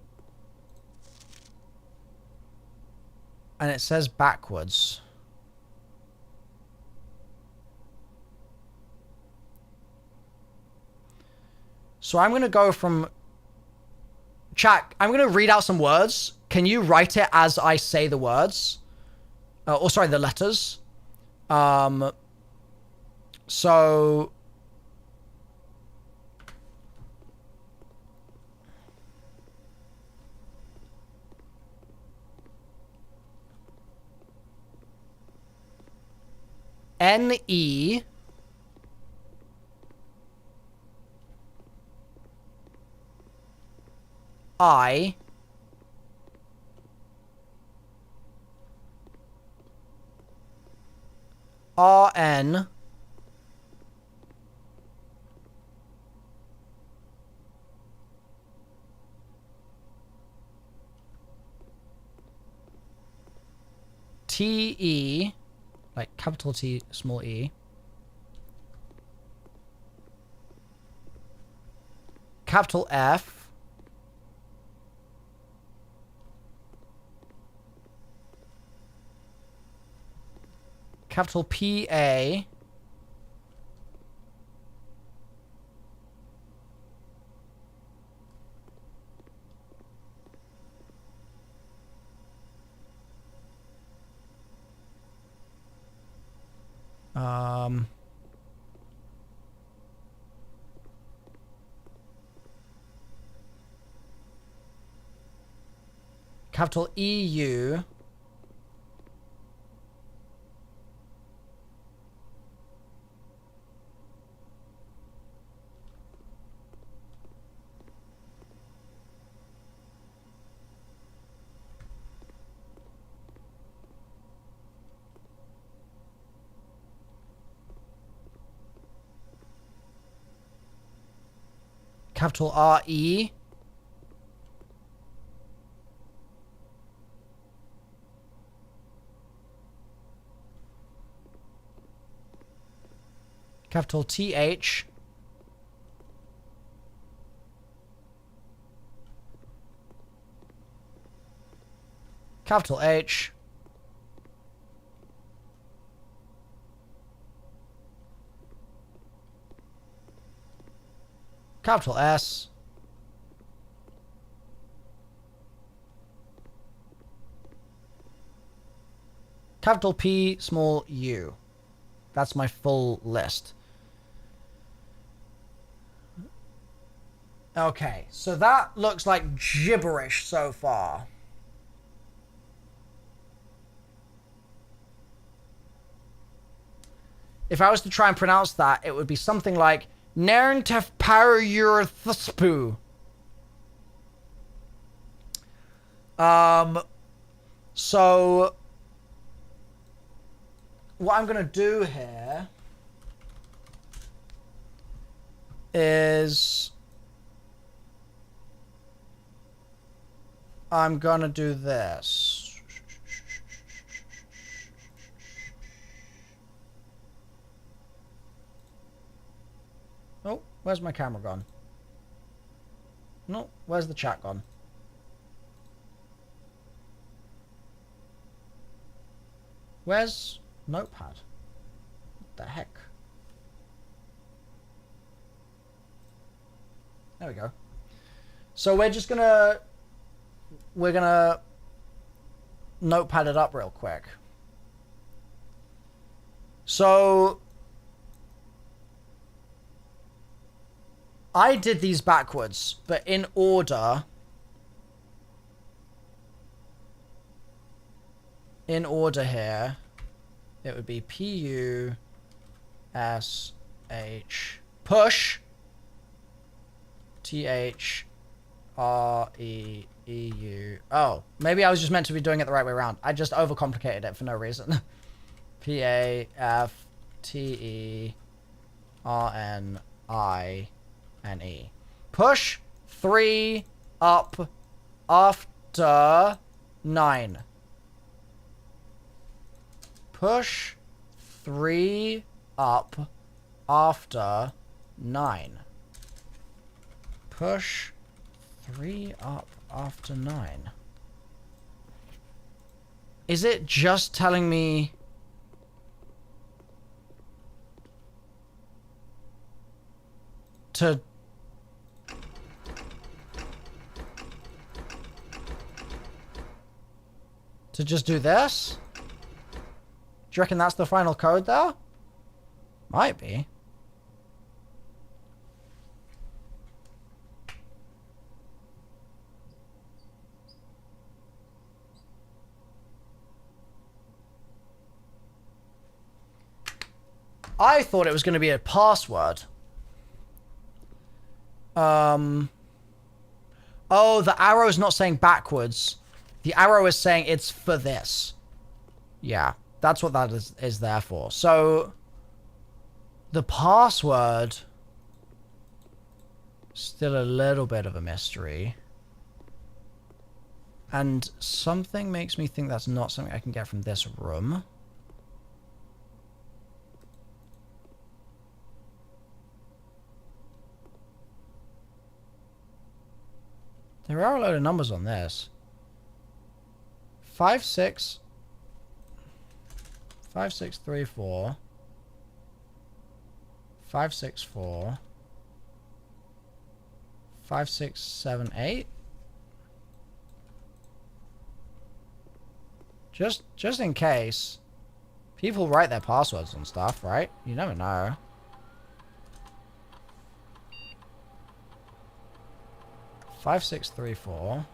and it says backwards. So I'm going to go from... chat, I'm going to read out some words. Can you write it as I say the words? Or sorry, the letters. So... N-E... I... R-N... T-E... like capital T, small e. Capital F. Capital P-A. Capital E-U. Capital R-E. Capital T-H. Capital H. Capital S. capital P, small u. That's my full list. Okay, so that looks like gibberish so far. If I was to try and pronounce that, it would be something like Nerntef Parurthspu. So what I'm gonna do here is I'm gonna do this. Oh, where's my camera gone? No, where's the chat gone? Where's Notepad? What the heck? There we go. So we're gonna Notepad it up real quick. So I did these backwards, but in order. In order here, it would be P-U-S-H, push, T-H-R-E-E-U. Oh, maybe I was just meant to be doing it the right way around. I just overcomplicated it for no reason. P-A-F-T-E-R-N-I-N-E. Push 3 up after 9. Push 3 up after 9. Push 3 up after 9. Is it just telling me to just do this? Do you reckon that's the final code there? Might be. I thought it was going to be a password. Oh, the arrow is not saying backwards. The arrow is saying it's for this. Yeah, that's what that is there for. So, the password, still a little bit of a mystery. And something makes me think that's not something I can get from this room. There are a load of numbers on this. 5634 564 5678. Just in case people write their passwords and stuff, right? You never know. Five, 6, 3, 4.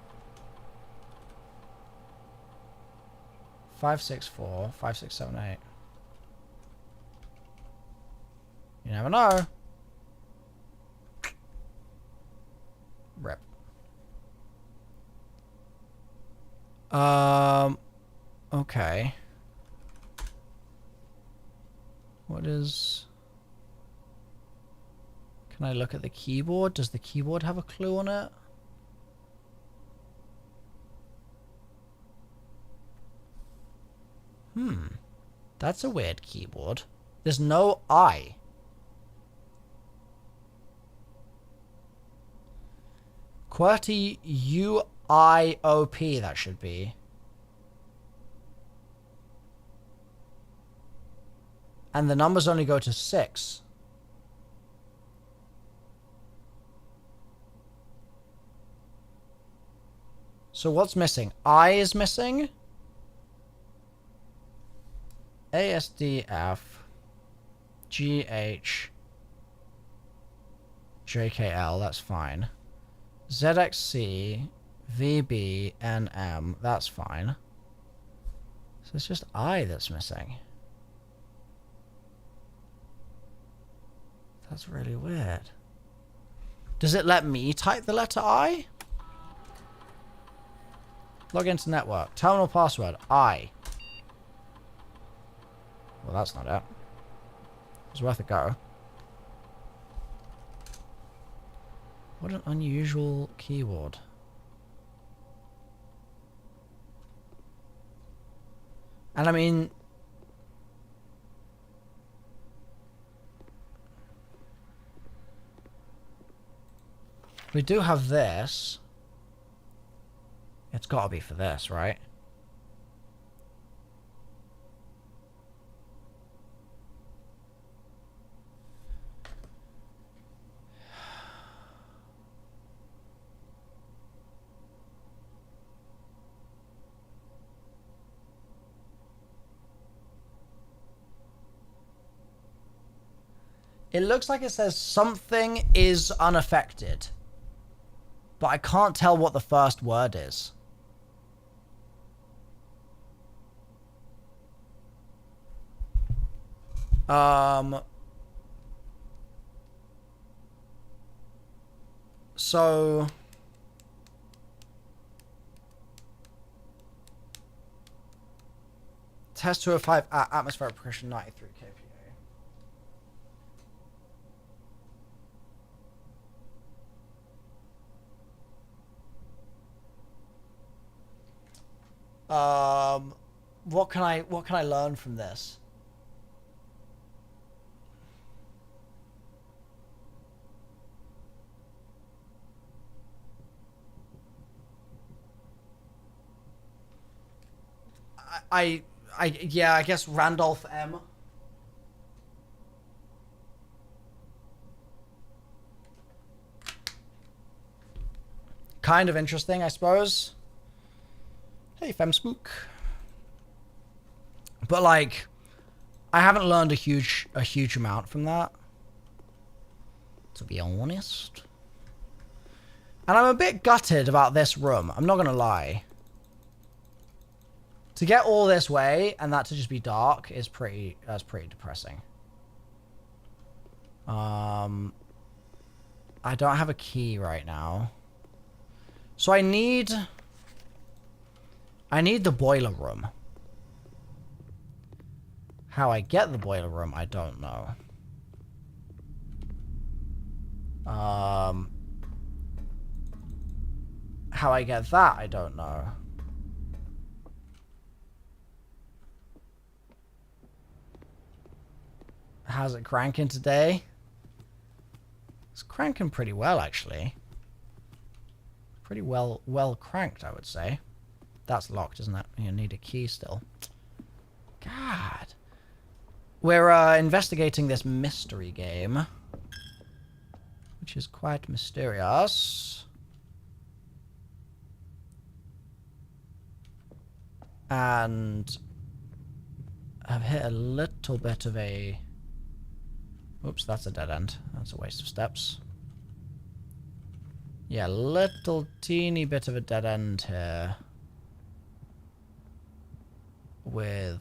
5, 6, 4. 5, 6, 7, 8. You never know. Rip. Okay. What is... Can I look at the keyboard? Does the keyboard have a clue on it? That's a weird keyboard. There's no I. QWERTY UIOP, that should be. And the numbers only go to 6. So what's missing? I is missing? ASDF GH JKL, that's fine. ZXC VB NM, that's fine. So it's just I that's missing. That's really weird. Does it let me type the letter I? Log into network. Terminal password I. Well, that's not it. It's worth a go. What an unusual keyword. And I mean... we do have this. It's got to be for this, right? It looks like it says something is unaffected. But I can't tell what the first word is. So... Test 205 at atmospheric pressure 93 kPa. What can I learn from this? Yeah, I guess Randolph M. Kind of interesting, I suppose. Hey, Femspook. But like, I haven't learned a huge amount from that, to be honest. And I'm a bit gutted about this room. I'm not gonna lie. To get all this way and that to just be dark is that's pretty depressing. I don't have a key right now. So I need the boiler room. How I get the boiler room, I don't know. How I get that, I don't know. How's it cranking today? It's cranking pretty well, actually. Pretty well cranked, I would say. That's locked, isn't it? You need a key still. God. We're investigating this mystery game, which is quite mysterious. And I've hit a little bit of a... Oops, that's a dead end. That's a waste of steps. Yeah, little teeny bit of a dead end here. With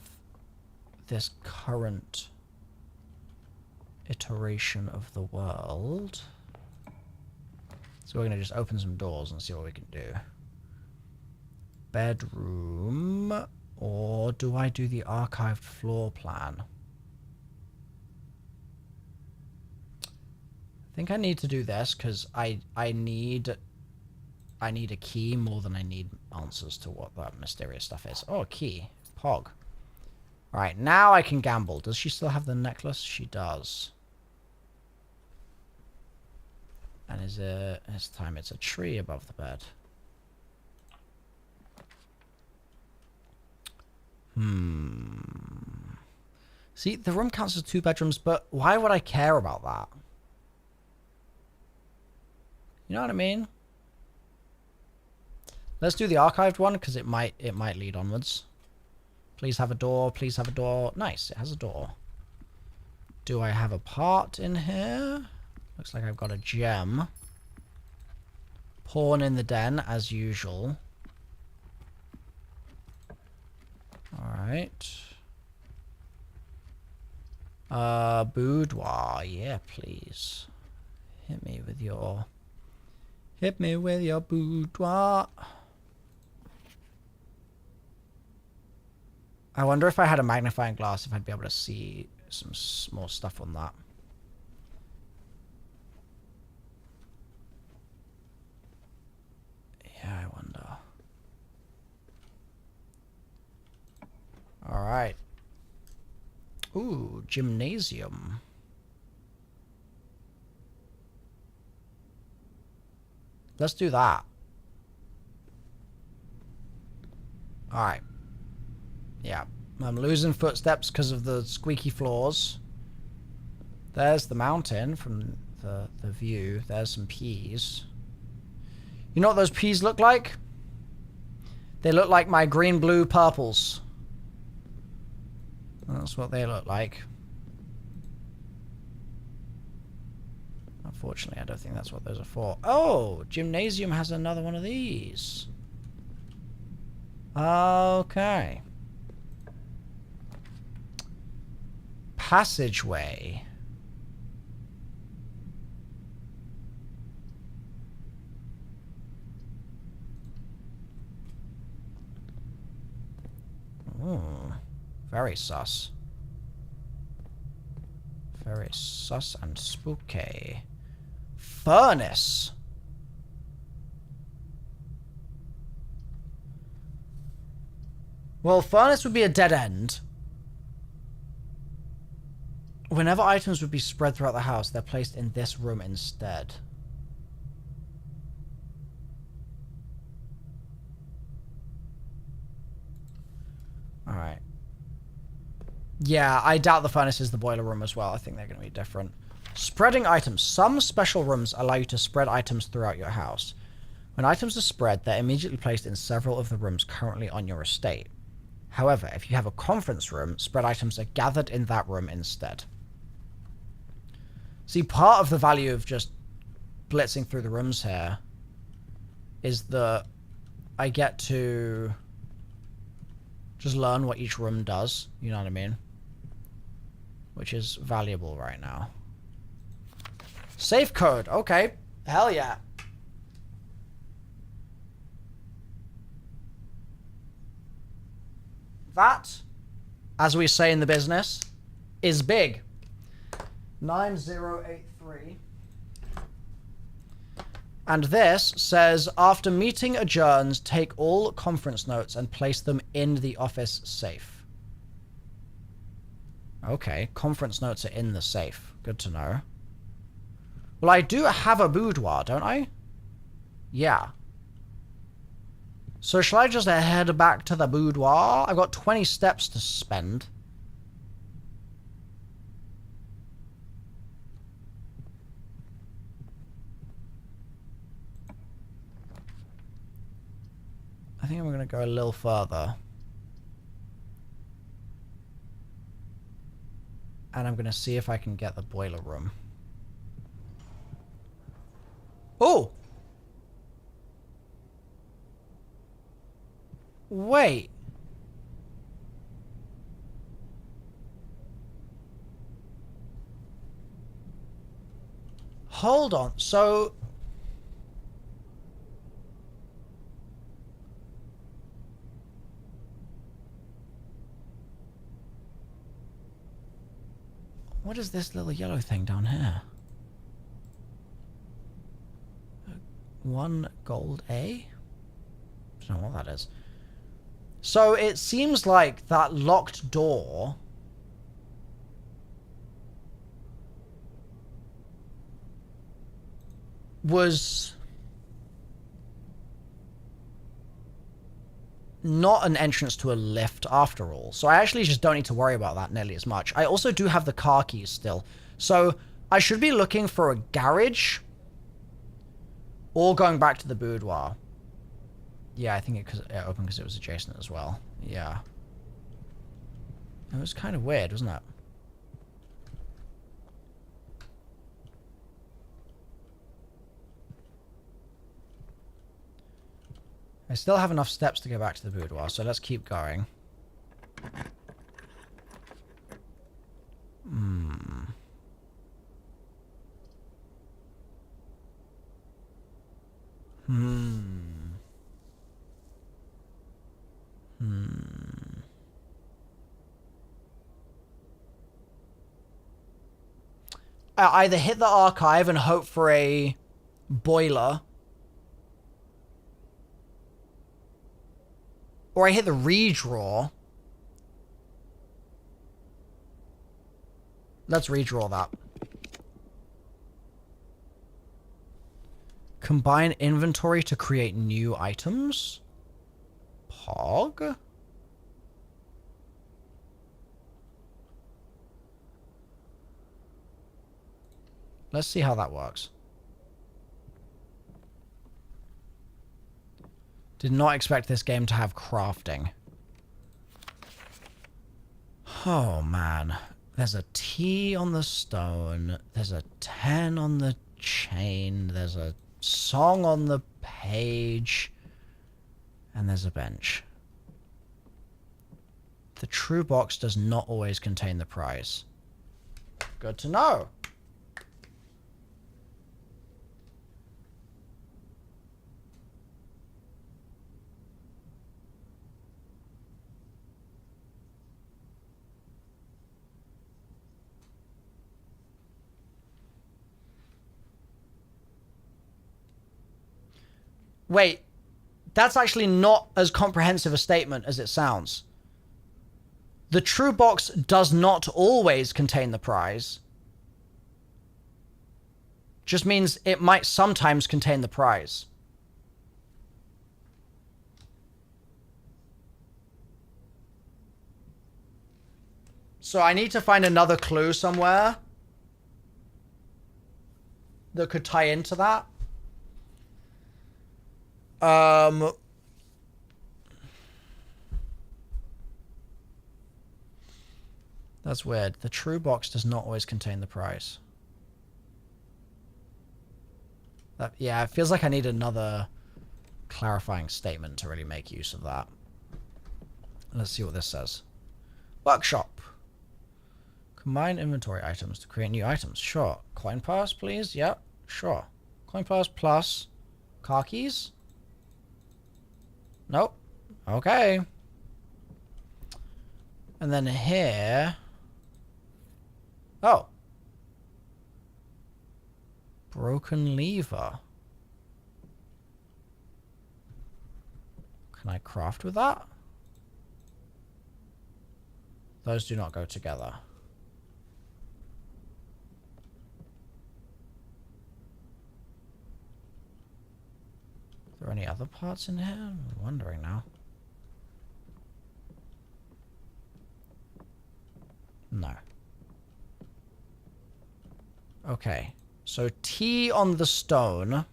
this current iteration of the world. So we're going to just open some doors and see what we can do. Bedroom. Or do I do the archived floor plan? I think I need to do this because I need a key more than I need answers to what that mysterious stuff is. Oh, a key. Pog. Alright, now I can gamble. Does she still have the necklace? She does. And this time it's a tree above the bed. See, the room counts as 2 bedrooms, but why would I care about that? You know what I mean? Let's do the archived one because it might lead onwards. Please have a door. Please have a door. Nice. It has a door. Do I have a part in here? Looks like I've got a gem. Pawn in the den, as usual. Alright. Boudoir. Yeah, please. Hit me with your boudoir. I wonder if I had a magnifying glass, if I'd be able to see some more stuff on that. Yeah, I wonder. Alright. Ooh, gymnasium. Let's do that. Alright. Yeah. I'm losing footsteps because of the squeaky floors. There's the mountain from the view. There's some peas. You know what those peas look like? They look like my green, blue, purples. That's what they look like. Unfortunately, I don't think that's what those are for. Oh, gymnasium has another one of these. Okay. Passageway. Ooh, very sus. Very sus and spooky. Furnace. Well, furnace would be a dead end. Whenever items would be spread throughout the house, they're placed in this room instead. Alright. Yeah, I doubt the furnace is the boiler room as well. I think they're going to be different. Spreading items. Some special rooms allow you to spread items throughout your house. When items are spread, they're immediately placed in several of the rooms currently on your estate. However, if you have a conference room, spread items are gathered in that room instead. See, part of the value of just blitzing through the rooms here is that I get to just learn what each room does, you know what I mean? Which is valuable right now. Safe code, okay. Hell yeah. That, as we say in the business, is big. 9083. And this says, after meeting adjourns, take all conference notes and place them in the office safe. Okay, conference notes are in the safe. Good to know. Well, I do have a boudoir, don't I? Yeah. So shall I just head back to the boudoir? I've got 20 steps to spend. I think I'm going to go a little further. And I'm going to see if I can get the boiler room. Oh! Wait. Hold on. So... what is this little yellow thing down here? 1 gold A? I don't know what that is. So it seems like that locked door was not an entrance to a lift after all. So I actually just don't need to worry about that nearly as much. I also do have the car keys still. So I should be looking for a garage or going back to the boudoir. Yeah, I think it opened because it was adjacent as well. Yeah. It was kind of weird, wasn't it? I still have enough steps to go back to the boudoir, so let's keep going. Hmm. I either hit the archive and hope for a boiler, or I hit the redraw. Let's redraw that. Combine inventory to create new items. Pog? Let's see how that works. Did not expect this game to have crafting. Oh, man. There's a T on the stone. There's a 10 on the chain. There's a song on the page. And there's a bench. The true box does not always contain the prize. Good to know. Wait, that's actually not as comprehensive a statement as it sounds. The true box does not always contain the prize. Just means it might sometimes contain the prize. So I need to find another clue somewhere that could tie into that. That's weird. The true box does not always contain the prize. Yeah, it feels like I need another clarifying statement to really make use of that. Let's see what this says. Workshop. Combine inventory items to create new items. Sure. Coin purse, please. Yep. Sure. Coin purse plus car keys. Nope. Okay. And then here... Oh. Broken lever. Can I craft with that? Those do not go together. Are there any other parts in here? I'm wondering now. No. Okay. So T on the stone.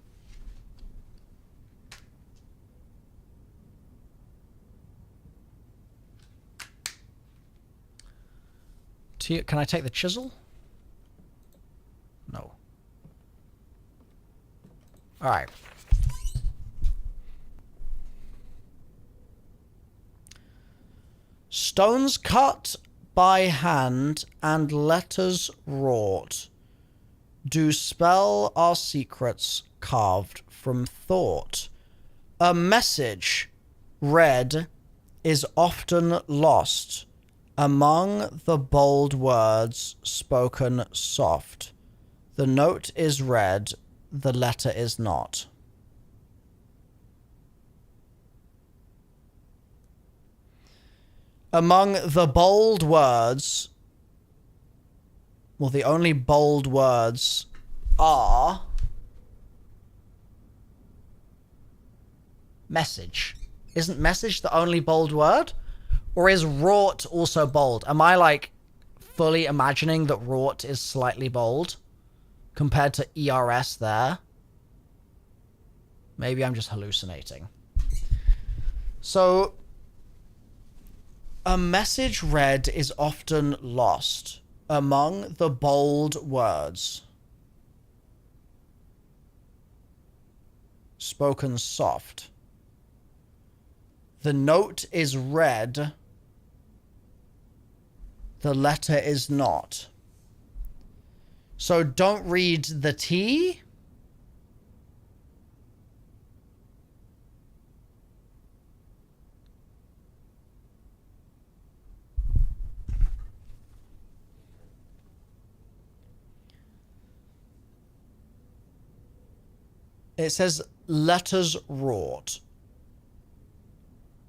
T, can I take the chisel? No. All right. Stones cut by hand and letters wrought do spell our secrets carved from thought. A message read is often lost among the bold words spoken soft. The note is read, the letter is not. Among the bold words, well, the only bold words are message. Isn't message the only bold word? Or is wrought also bold? Am I like fully imagining that wrought is slightly bold compared to ERS there? Maybe I'm just hallucinating. So A message read is often lost among the bold words. Spoken soft. The note is read. The letter is not. So don't read the T. It says letters wrought.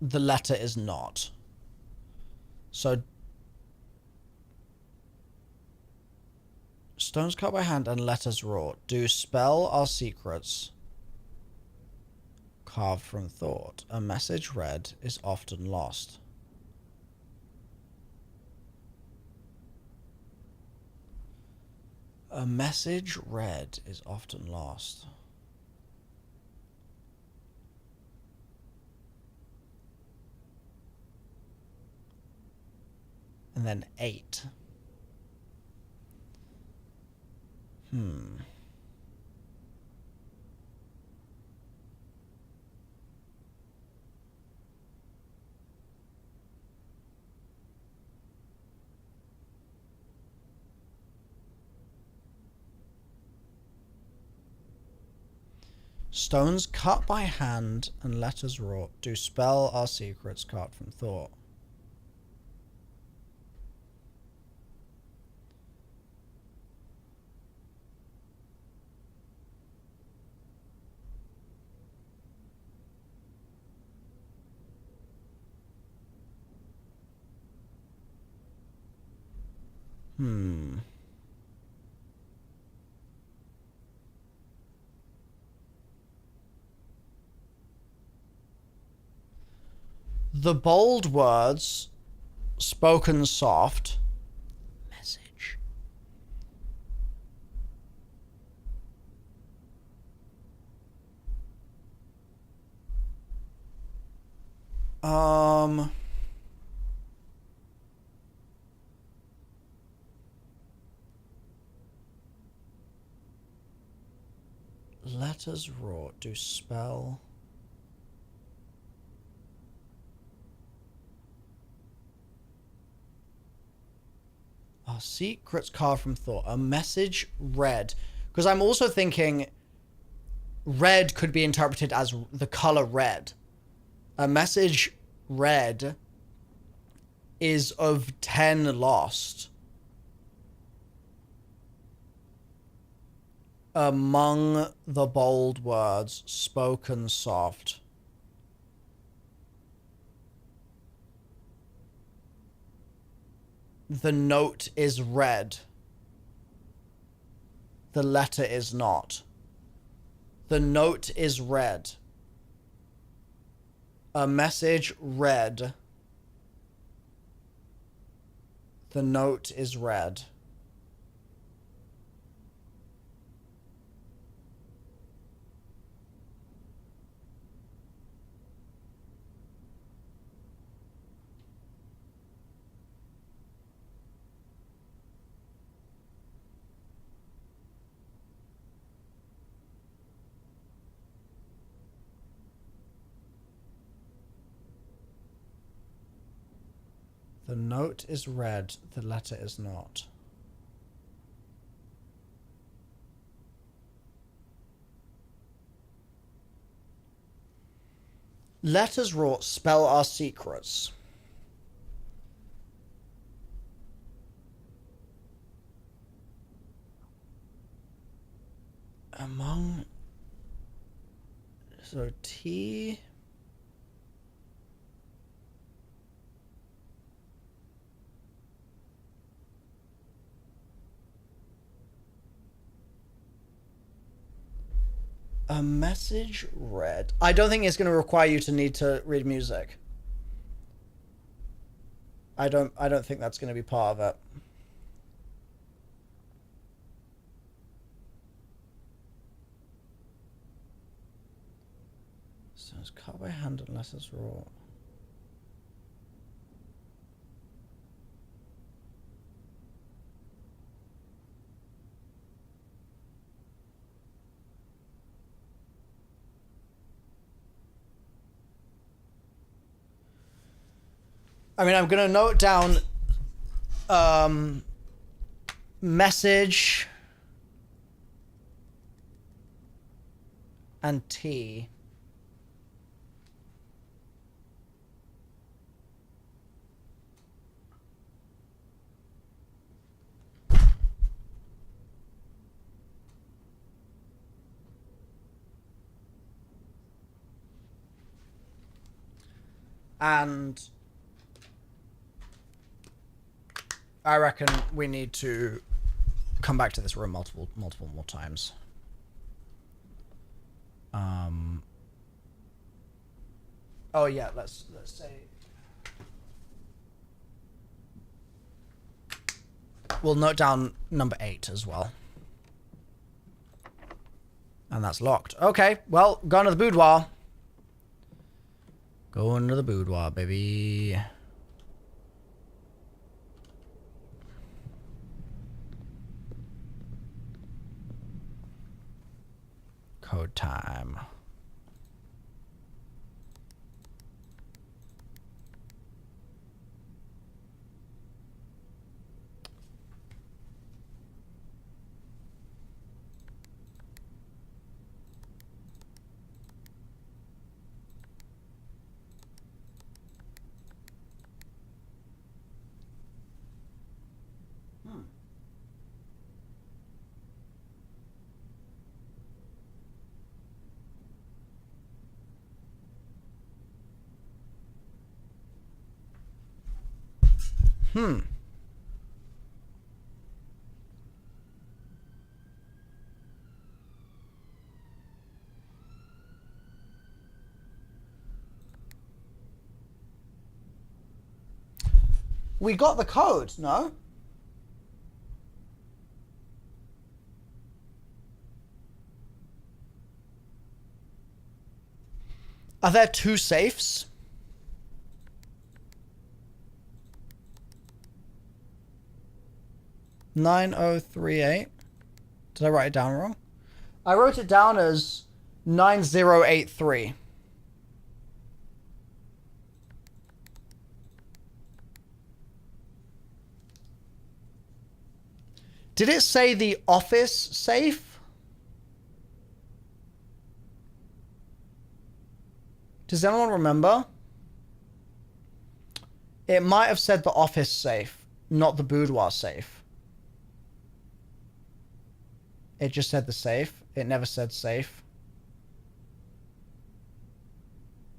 The letter is not. So stones cut by hand and letters wrought do spell our secrets carved from thought. A message read is often lost. A message read is often lost. And then 8. Stones cut by hand and letters wrought do spell our secrets carved from thought. The bold words, spoken soft. Message. Letters wrought do spell. Our secrets carved from thought. A message read. Because I'm also thinking red could be interpreted as the color red. A message read is of 10 lost. Among the bold words, spoken soft. The note is read. The letter is not. The note is read. A message read. The note is read. The note is read, the letter is not. Letters wrought spell our secrets. Among... So T... A message read. I don't think it's going to require you to need to read music. I don't think that's going to be part of it. So it's cut by hand unless it's raw. I mean, I'm gonna note down message and tea. And I reckon we need to come back to this room multiple more times. Oh yeah, let's say we'll note down number 8 as well. And that's locked. Okay, well, going to the boudoir. Going to the boudoir, baby. Code time. We got the code, no? Are there 2 safes? $9038. Did I write it down wrong? I wrote it down as 9083. Did it say the office safe? Does anyone remember? It might have said the office safe, not the boudoir safe. It just said the safe. It never said safe.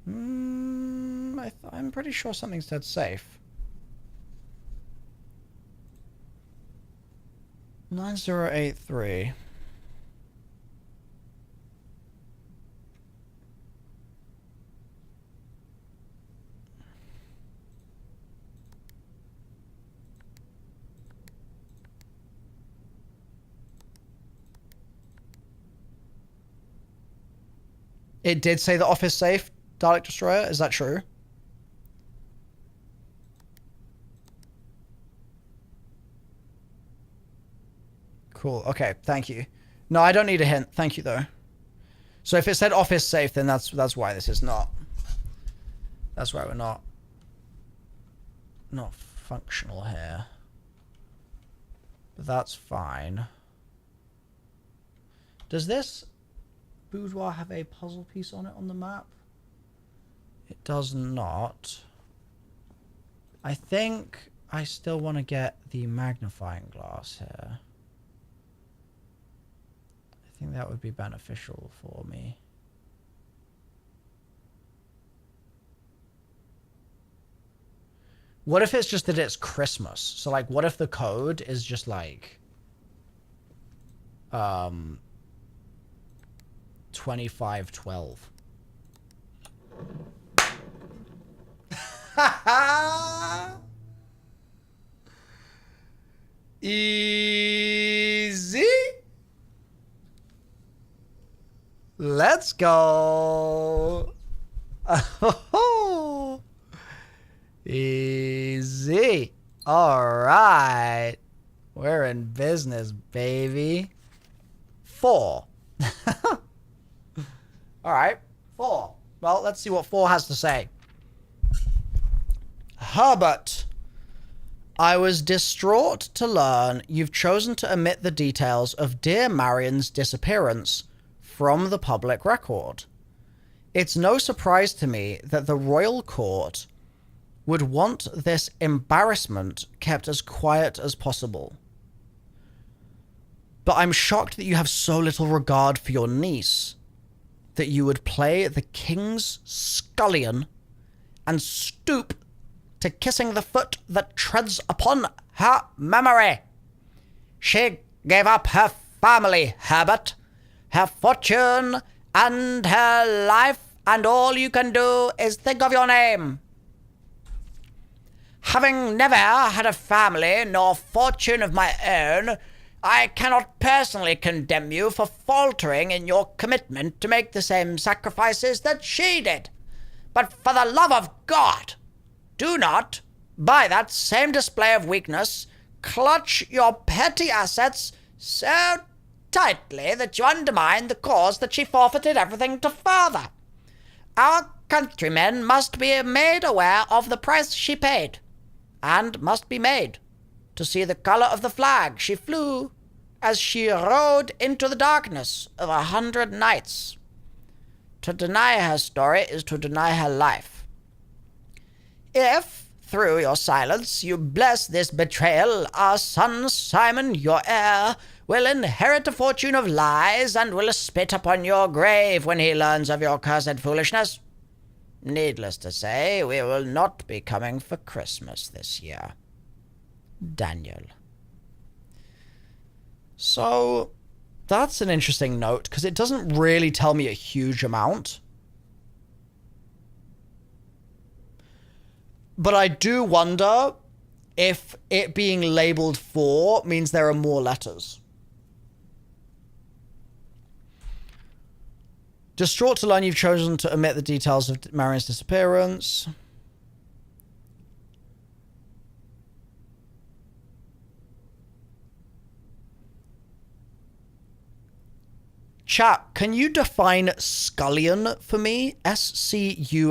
I'm pretty sure something said safe. 9083. It did say the office safe, Dalek Destroyer. Is that true? Cool. Okay. Thank you. No, I don't need a hint. Thank you, though. So if it said office safe, then that's why this is not. That's why we're not functional here. But that's fine. Does this boudoir have a puzzle piece on it on the map? It does not. I think I still want to get the magnifying glass here. I think that would be beneficial for me. What if it's just that it's Christmas? So like, what if the code is just like 2512? Easy. Let's go. Easy. All right. We're in business, baby. 4. All right. 4. Well, let's see what 4 has to say. Herbert, I was distraught to learn you've chosen to omit the details of dear Marion's disappearance from the public record. It's no surprise to me that the royal court would want this embarrassment kept as quiet as possible. But I'm shocked that you have so little regard for your niece that you would play the king's scullion and stoop to kissing the foot that treads upon her memory. She gave up her family, Herbert, her fortune and her life, and all you can do is think of your name. Having never had a family nor fortune of my own, I cannot personally condemn you for faltering in your commitment to make the same sacrifices that she did. But for the love of God, do not, by that same display of weakness, clutch your petty assets so tightly that you undermine the cause that she forfeited everything to further. Our countrymen must be made aware of the price she paid, and must be made to see the colour of the flag she flew as she rode into the darkness of 100 nights. To deny her story is to deny her life. If, through your silence, you bless this betrayal, our son Simon, your heir, will inherit a fortune of lies and will spit upon your grave when he learns of your cursed foolishness. Needless to say, we will not be coming for Christmas this year. Daniel. So, that's an interesting note, because it doesn't really tell me a huge amount. But I do wonder if it being labeled 4 means there are more letters. Distraught to learn you've chosen to omit the details of Marion's disappearance. Chat, can you define scullion for me? S-C-U-L-L-I-O-N?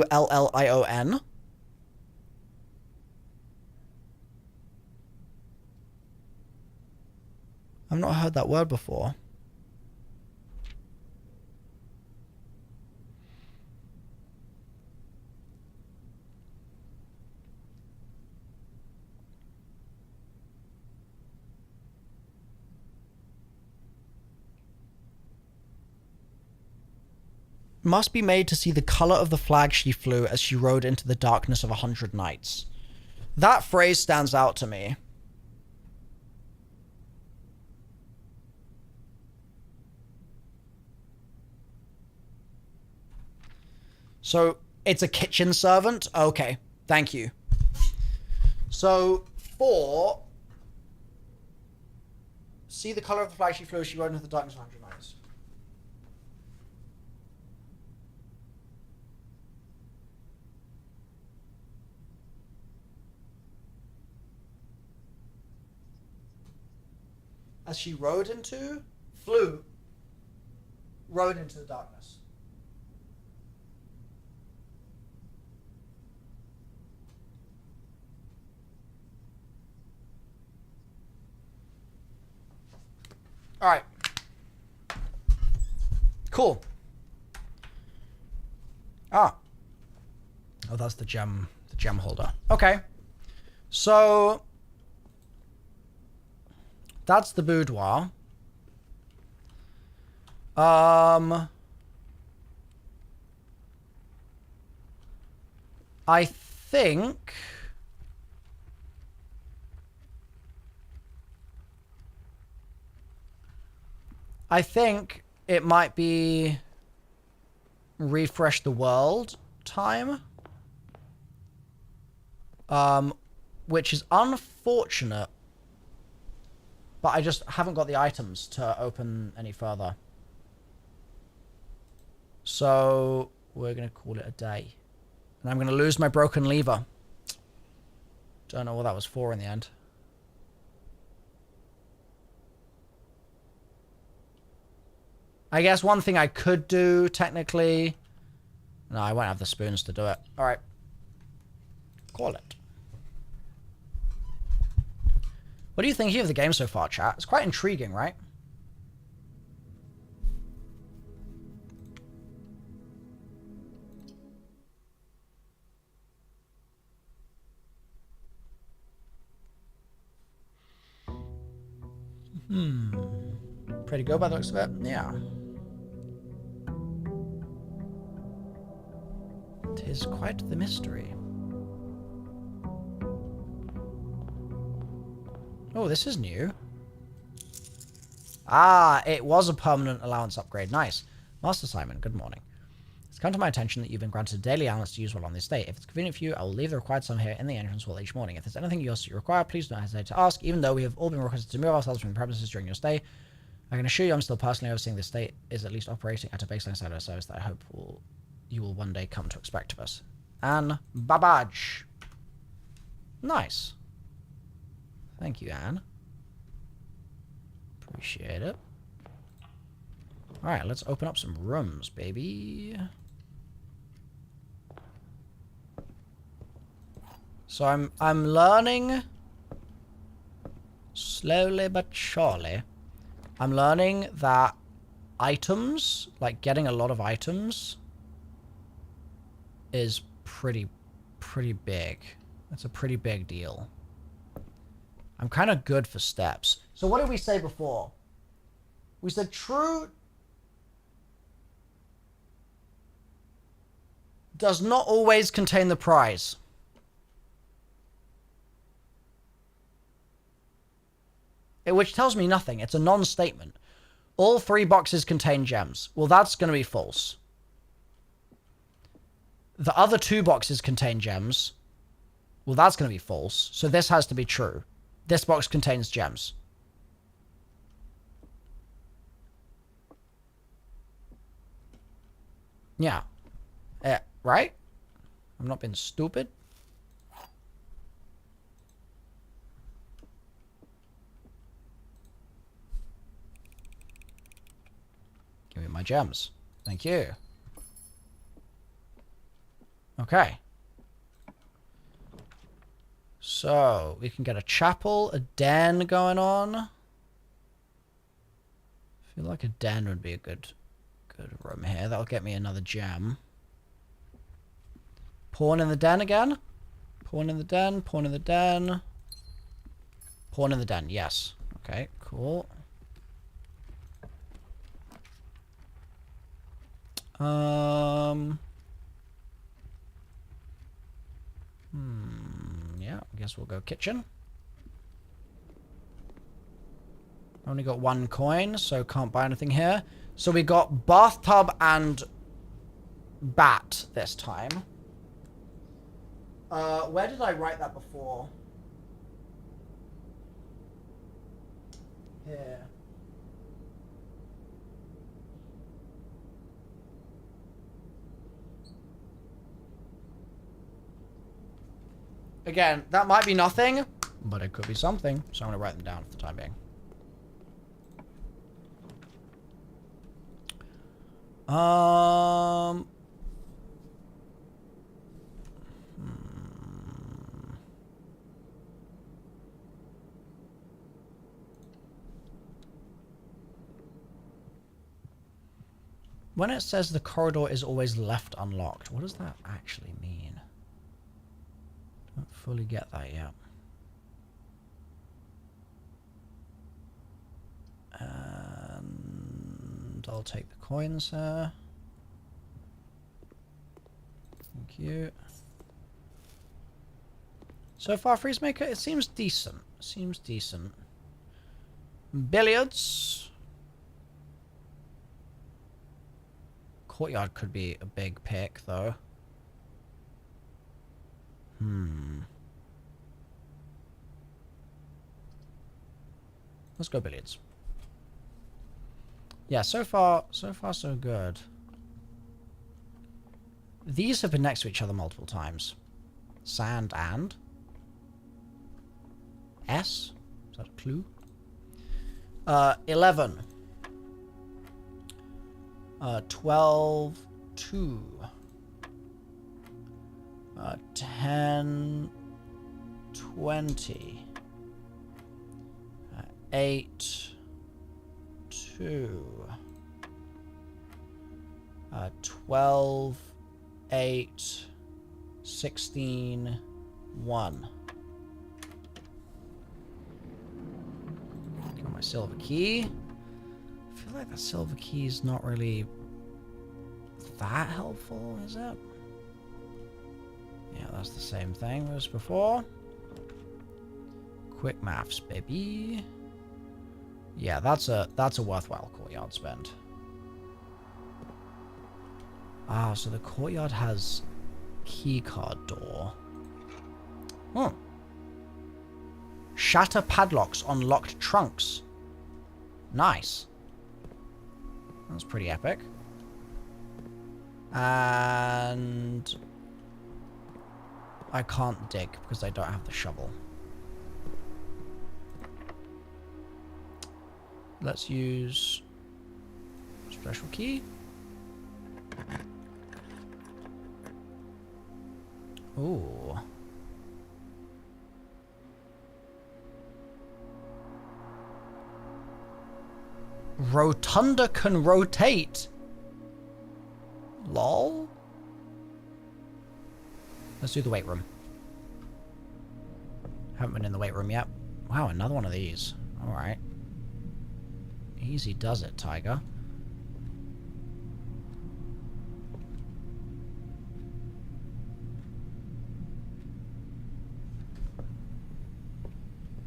I've not heard that word before. Must be made to see the colour of the flag she flew as she rode into the darkness of 100 nights. That phrase stands out to me. So, it's a kitchen servant? Okay, thank you. So, 4... See the colour of the flag she flew as she rode into the darkness of 100 nights. As she rode into, rode into the darkness. All right. Cool. Ah. Oh, that's the gem holder. Okay. So that's the boudoir. I think it might be refresh the world time. Which is unfortunate. But I just haven't got the items to open any further. So we're going to call it a day. And I'm going to lose my broken lever. Don't know what that was for in the end. I guess one thing I could do, technically... No, I won't have the spoons to do it. Alright. Call it. What are you thinking of the game so far, chat? It's quite intriguing, right? Pretty good by the looks of it. Yeah. Tis quite the mystery. Oh, this is new. Ah, it was a permanent allowance upgrade. Nice. Master Simon, good morning. It's come to my attention that you've been granted a daily allowance to use while on this day. If it's convenient for you, I will leave the required sum here in the entrance hall each morning. If there's anything else you require, please don't hesitate to ask. Even though we have all been requested to move ourselves from the premises during your stay, I can assure you I'm still personally overseeing this state is at least operating at a baseline standard of service that I hope you will one day come to expect of us. Anne Babbage. Nice. Thank you, Anne. Appreciate it. Alright, let's open up some rooms, baby. So I'm learning slowly but surely. I'm learning that items, like getting a lot of items, is pretty big. That's a pretty big deal. I'm kind of good for steps. So what did we say before? We said true does not always contain the prize. Which tells me nothing. It's a non-statement. All 3 boxes contain gems. Well, that's going to be false. The other 2 boxes contain gems. Well, that's going to be false. So this has to be true. This box contains gems. Yeah. Right? I'm not being stupid. Give me my gems. Thank you. Okay. So, we can get a chapel, a den going on. I feel like a den would be a good room here. That'll get me another gem. Pawn in the den again. Pawn in the den, pawn in the den. Pawn in the den, yes. Okay, cool. Yeah, I guess we'll go kitchen. Only got 1 coin, so can't buy anything here. So we got bathtub and bat this time. Where did I write that before? Here. Again, that might be nothing, but it could be something. So I'm going to write them down for the time being. When it says the corridor is always left unlocked, what does that actually mean? Don't fully get that yet. And I'll take the coins here. Thank you. So far, Freezemaker, it seems decent. Seems decent. Billiards. Courtyard could be a big pick, though. Let's go billiards. Yeah, so far so good. These have been next to each other multiple times. Sand and S? Is that a clue? 11. 12, 2. 10, 20. 8, 2. 12, 8, 16, 1. Got my silver key. I feel like that silver key is not really that helpful, is it? Yeah, that's the same thing as before. Quick maths, baby. Yeah, that's a worthwhile courtyard spend. Ah, so the courtyard has keycard door. Hmm. Shatter padlocks on locked trunks. Nice. That's pretty epic. And I can't dig because I don't have the shovel. Let's use special key. Ooh. Rotunda can rotate. Lol. Let's do the weight room. Haven't been in the weight room yet. Wow, another one of these. Alright. Easy does it, Tiger.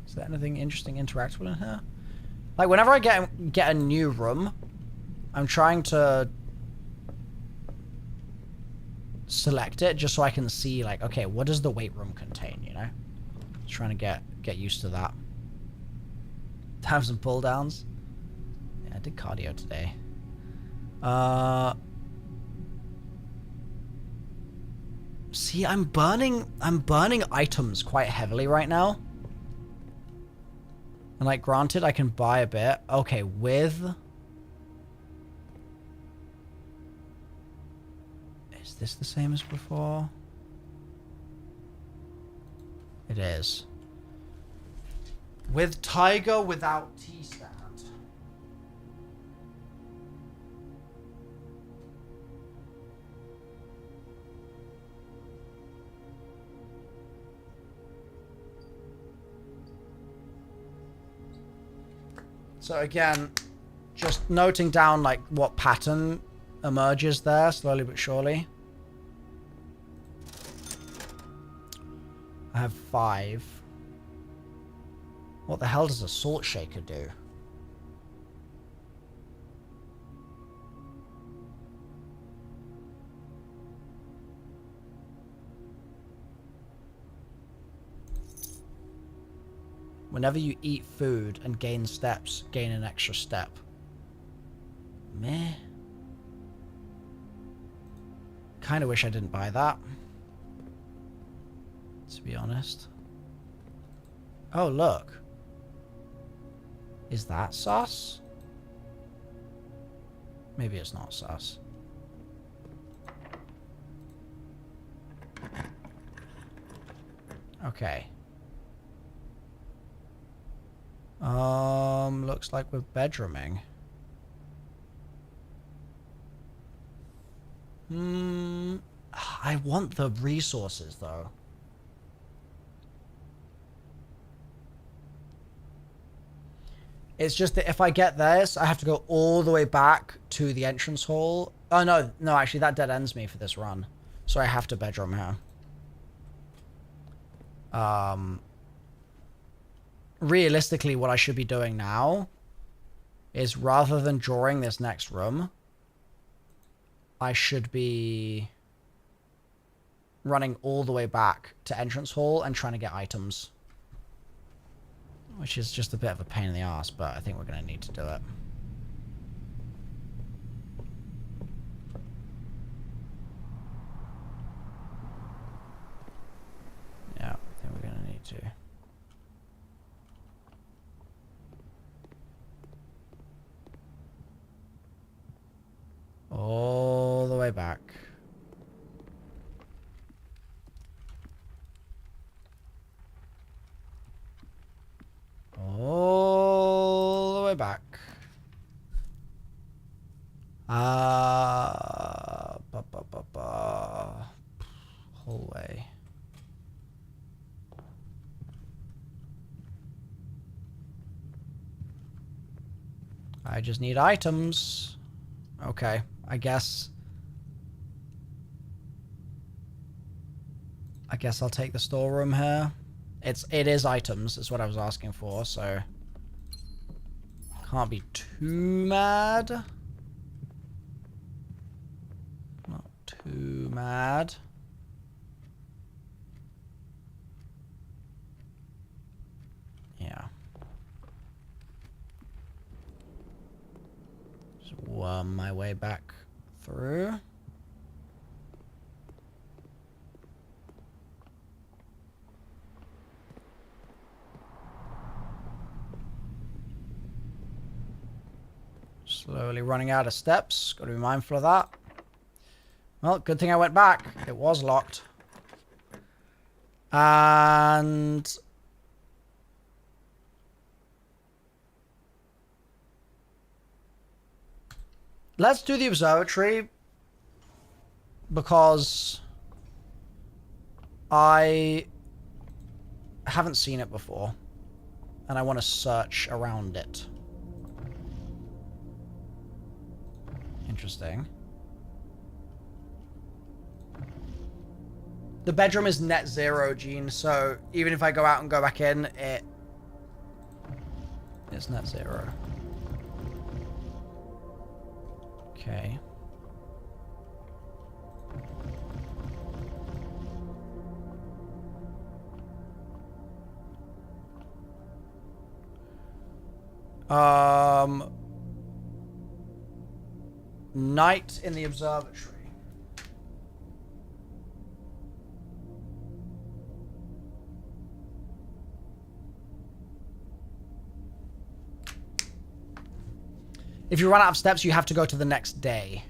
Is there anything interesting interactable in here? Like, whenever I get a new room, I'm trying to select it just so I can see, like, okay, what does the weight room contain, you know? Just trying to get used to that. Have some pull downs. Yeah, I did cardio today. See, I'm burning items quite heavily right now. And, like, granted, I can buy a bit. Okay, with... Is this the same as before? It is. With Tiger, without T-stand. So again, just noting down like what pattern emerges there slowly but surely. I have 5. What the hell does a salt shaker do? Whenever you eat food and gain steps, gain an extra step. Meh. Kinda wish I didn't buy that, to be honest. Oh, look. Is that sus? Maybe it's not sus. Okay. Looks like we're bedrooming. I want the resources, though. It's just that if I get this, I have to go all the way back to the entrance hall. Oh, no, actually, that dead ends me for this run. So I have to bedroom here. Realistically, what I should be doing now is rather than drawing this next room, I should be running all the way back to entrance hall and trying to get items. Which is just a bit of a pain in the ass, but I think we're going to need to do it. Yeah, I think we're going to need to. All the way back. Hallway. I just need items. Okay, I guess I'll take the storeroom here. It is items, is what I was asking for, so can't be too mad. Not too mad. Yeah. Just worm my way back through. Slowly running out of steps. Got to be mindful of that. Well, good thing I went back. It was locked. And let's do the observatory because I haven't seen it before and I want to search around it. Interesting. The bedroom is net zero, Gene, so even if I go out and go back in, it's net zero. Okay. Night in the observatory. If you run out of steps, you have to go to the next day.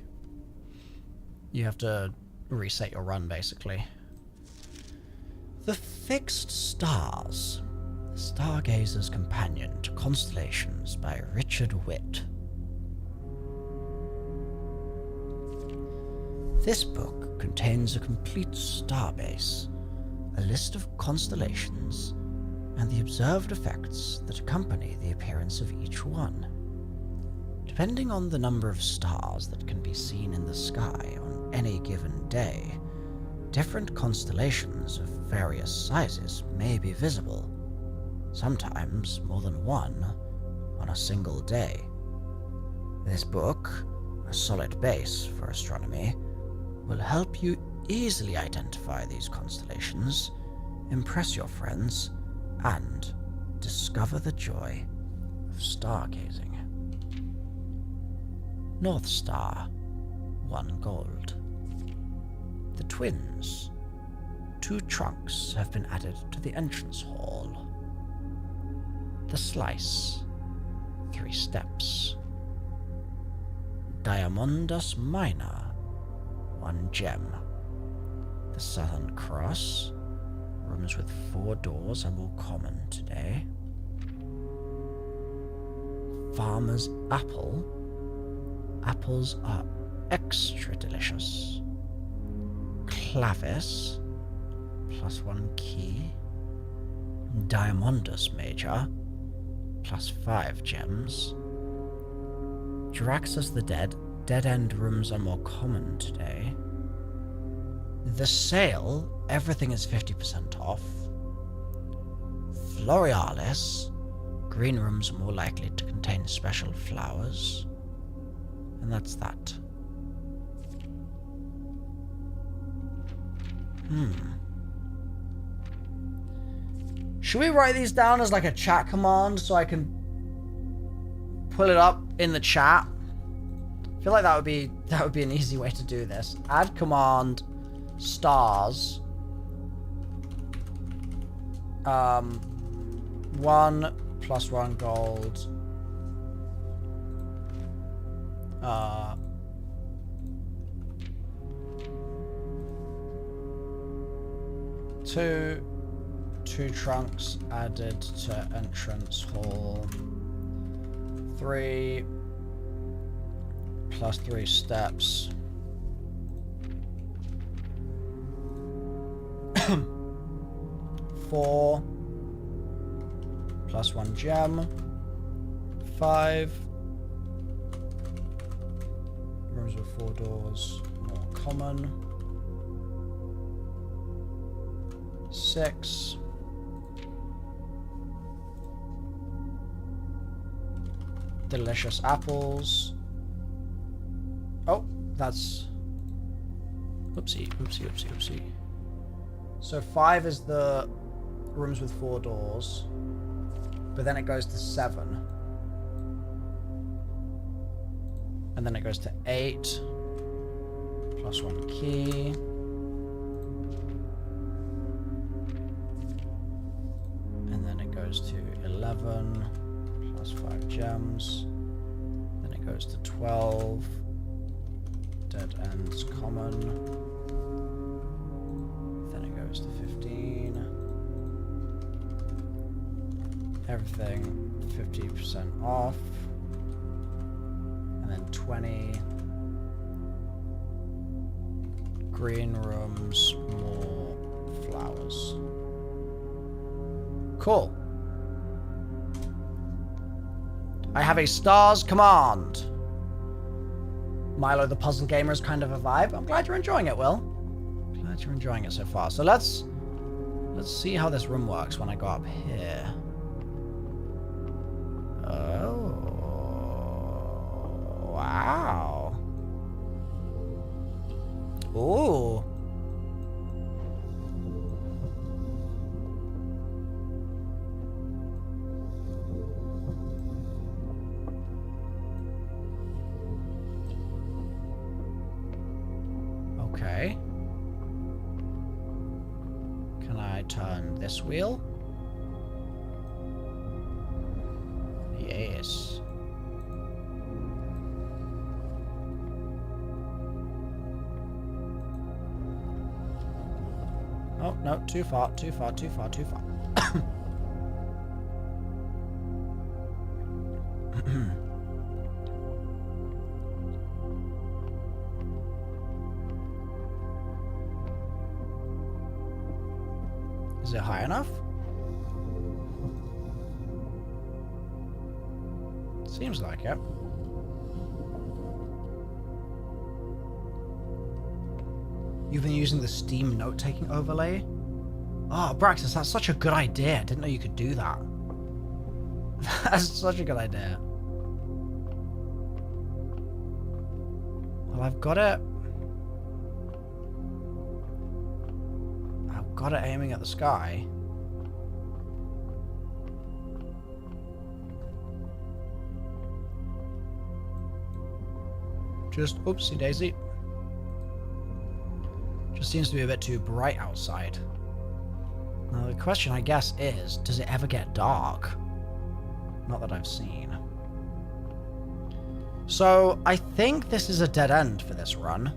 You have to reset your run, basically. The Fixed Stars. The Stargazer's Companion to Constellations by Richard Witt. This book contains a complete starbase, a list of constellations, and the observed effects that accompany the appearance of each one. Depending on the number of stars that can be seen in the sky on any given day, different constellations of various sizes may be visible, sometimes more than one on a single day. This book, a solid base for astronomy, will help you easily identify these constellations, impress your friends, and discover the joy of stargazing. North Star, 1 gold. The twins. 2 trunks have been added to the entrance hall. The slice. 3 steps. Diamondus Minor. 1 gem. The Southern Cross. Rooms with 4 doors are more common today. Farmer's Apple. Apples are extra delicious. Clavis. +1 key. Diamondus Major. +5 gems. Draxus the Dead. Dead-end rooms are more common today. The Sale, everything is 50% off. Florealis, green rooms are more likely to contain special flowers. And that's that. Should we write these down as like a chat command so I can pull it up in the chat? I feel like that would be an easy way to do this. Add command stars 1 +1 gold 2 trunks added to entrance hall 3 plus 3 steps. Four plus 1 gem. 5 rooms with 4 doors, more common. 6 delicious apples. Oh, that's oopsie, oopsie, oopsie, oopsie. So 5 is the rooms with 4 doors, but then it goes to 7. And then it goes to 8 plus 1 key. And then it goes to 11 plus 5 gems. Then it goes to 12. Dead ends common. Then it goes to 15. Everything 50% off. And then 20. Green rooms, more flowers. Cool. I have a star's command. Milo the puzzle gamer is kind of a vibe. I'm glad you're enjoying it, Will. Glad you're enjoying it so far. So let's see how this room works when I go up here. Oh. Wow. Ooh. Okay. Can I turn this wheel? Yes. Oh, no, too far, too far, too far, too far. Is it high enough? Seems like it. You've been using the Steam note-taking overlay? Oh, Braxis, that's such a good idea. Didn't know you could do that. That's such a good idea. Well, I've got it aiming at the sky. Just oopsie daisy. Just seems to be a bit too bright outside. Now the question, I guess, is, does it ever get dark? Not that I've seen. So, I think this is a dead end for this run.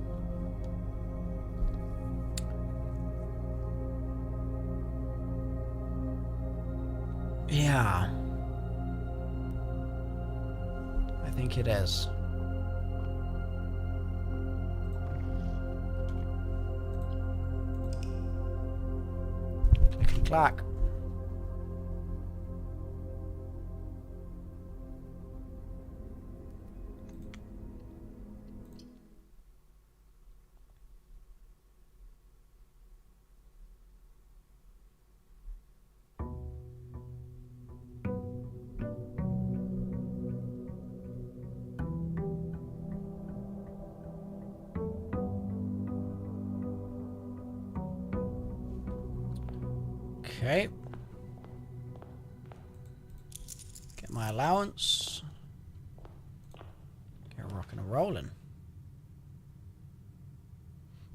Yeah. I think it is. Clickety clack. Okay. Get my allowance. Get rocking and rolling.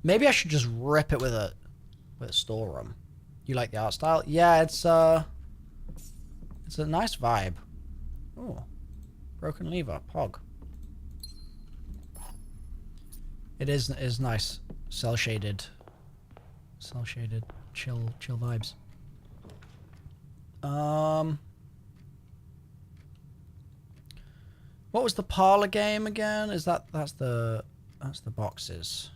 Maybe I should just rip it with a storeroom. You like the art style? Yeah, it's a nice vibe. Oh, broken lever, pog. It is nice, cell shaded, chill vibes. What was the parlor game again? Is that's the boxes.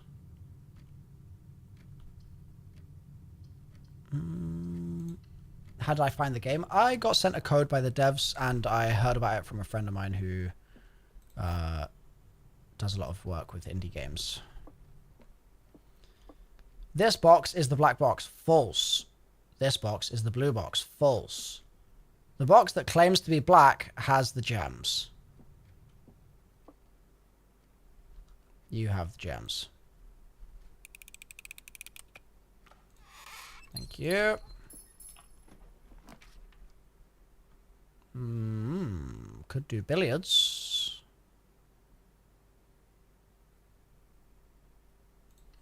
How did I find the game? I got sent a code by the devs, and I heard about it from a friend of mine who does a lot of work with indie games. This box is the black box. False. This box is the blue box. False. The box that claims to be black has the gems. You have the gems. Thank you. Could do billiards.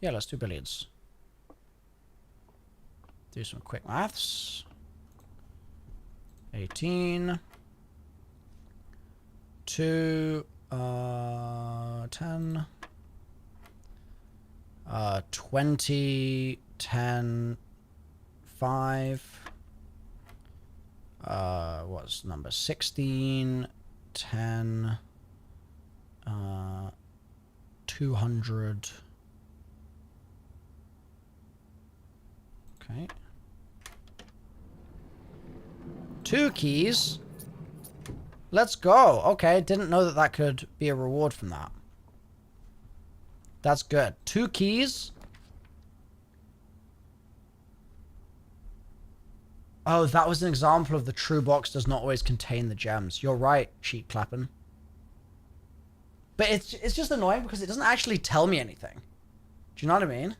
Yeah, let's do billiards. Do some quick maths. 18. 2. 10. 20. 10. 5. What's number 16? 10. 200. Okay. 2 keys. Let's go. Okay, didn't know that could be a reward from that. That's good. 2 keys. Oh, that was an example of the true box does not always contain the gems. You're right, cheek clapping. But it's just annoying because it doesn't actually tell me anything. Do you know what I mean?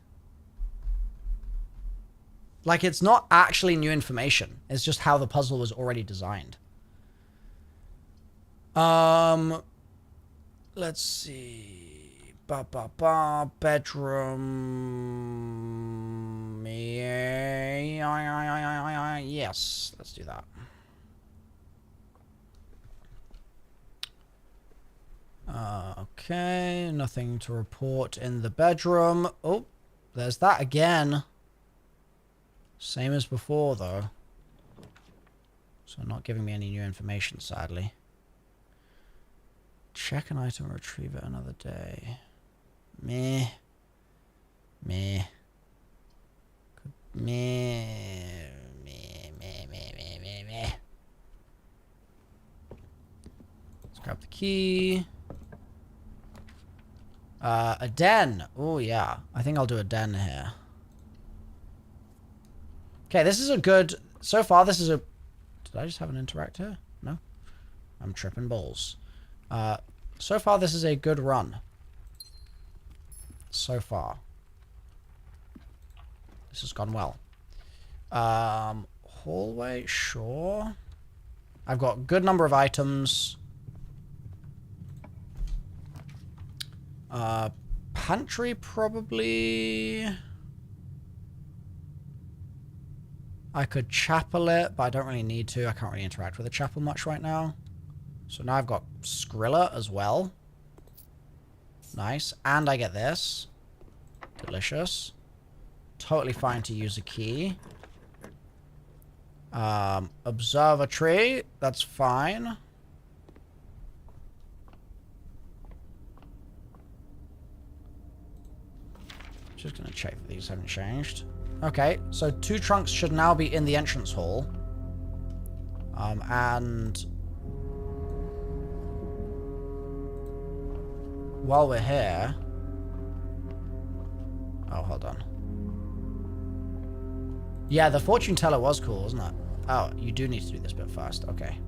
Like, it's not actually new information. It's just how the puzzle was already designed. Let's see. Bedroom. Yes, let's do that. Okay, nothing to report in the bedroom. Oh, there's that again. Same as before, though. So not giving me any new information, sadly. Check an item, retrieve it another day. Meh. Meh. Meh. Meh. Meh. Meh. Meh. Meh. Meh. Let's grab the key. A den. Oh, yeah. I think I'll do a den here. Okay, this is a good... So far, this is a... Did I just have an interact here? No? I'm tripping balls. So far, this is a good run. So far. This has gone well. Hallway, sure. I've got a good number of items. Pantry, probably... I could chapel it, but I don't really need to. I can't really interact with the chapel much right now. So now I've got Skrilla as well. Nice. And I get this. Delicious. Totally fine to use a key. Observatory. That's fine. Just going to check that these haven't changed. Okay, so 2 trunks should now be in the entrance hall. And while we're here... Oh, hold on. Yeah, the fortune teller was cool, wasn't it? Oh, you do need to do this bit first. Okay.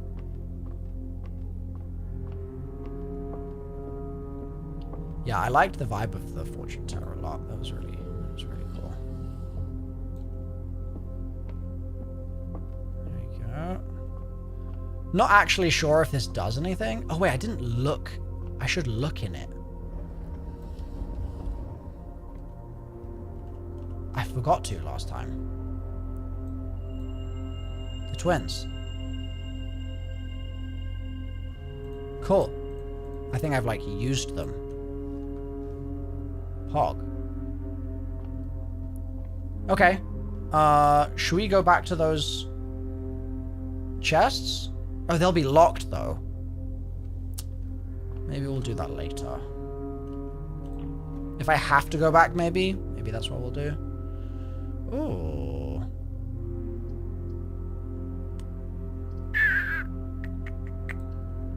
Yeah, I liked the vibe of the fortune teller a lot. That was really cool. There you go. Not actually sure if this does anything. Oh, wait, I didn't look. I should look in it. I forgot to last time. The twins. Cool. I think I've, like, used them. Hog. Okay. Should we go back to those chests? Oh, they'll be locked, though. Maybe we'll do that later. If I have to go back, maybe that's what we'll do. Ooh.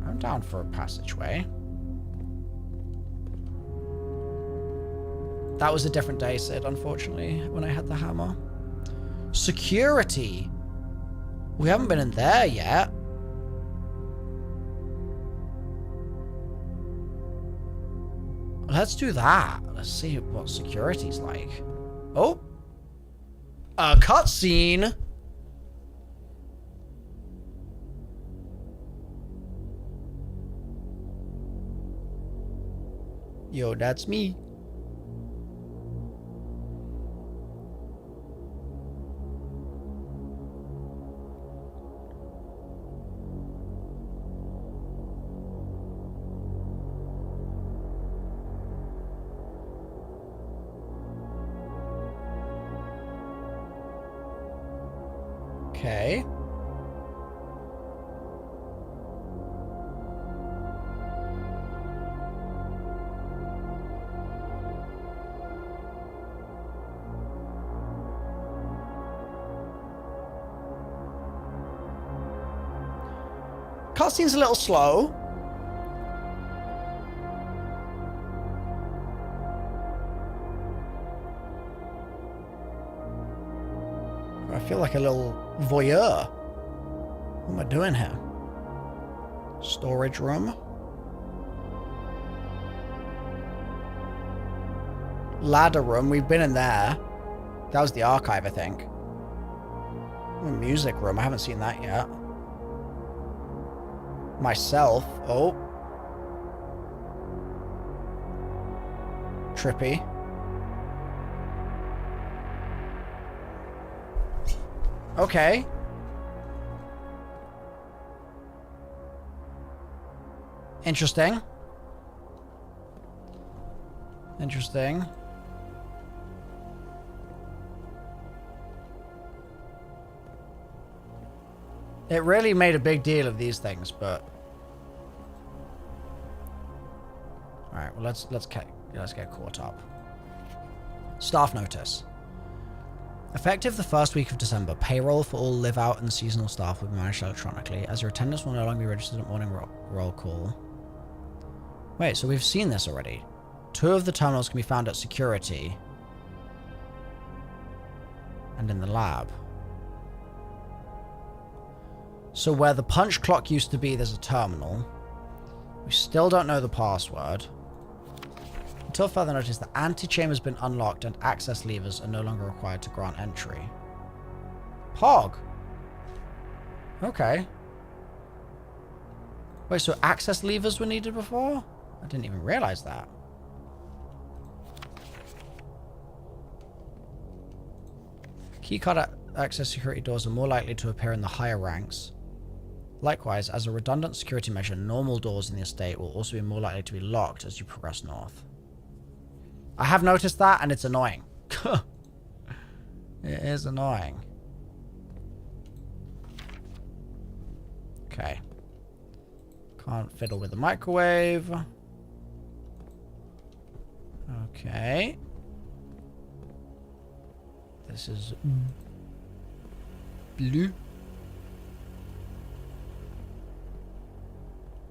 I'm down for a passageway. That was a different day, Sid, unfortunately, when I had the hammer. Security. We haven't been in there yet. Let's do that. Let's see what security's like. Oh. A cutscene. Yo, that's me. Okay. Cutscene's a little slow. I feel like a little voyeur. What am I doing here? Storage room. Ladder room. We've been in there. That was the archive, I think. Music room. I haven't seen that yet. Myself. Oh. Trippy. Okay. Interesting. Interesting. It really made a big deal of these things, but all right. Well, let's get caught up. Staff notice. Effective the first week of December, payroll for all live-out and seasonal staff will be managed electronically, as your attendance will no longer be registered at morning roll call. Wait, so we've seen this already. 2 of the terminals can be found at security and in the lab. So where the punch clock used to be, there's a terminal. We still don't know the password. Until further notice, the antechamber has been unlocked and access levers are no longer required to grant entry. Pog. Okay. Wait, so access levers were needed before? I didn't even realize that. Keycard access security doors are more likely to appear in the higher ranks. Likewise, as a redundant security measure, normal doors in the estate will also be more likely to be locked as you progress north. I have noticed that, and it's annoying. It is annoying. Okay. Can't fiddle with the microwave. Okay. This is blue.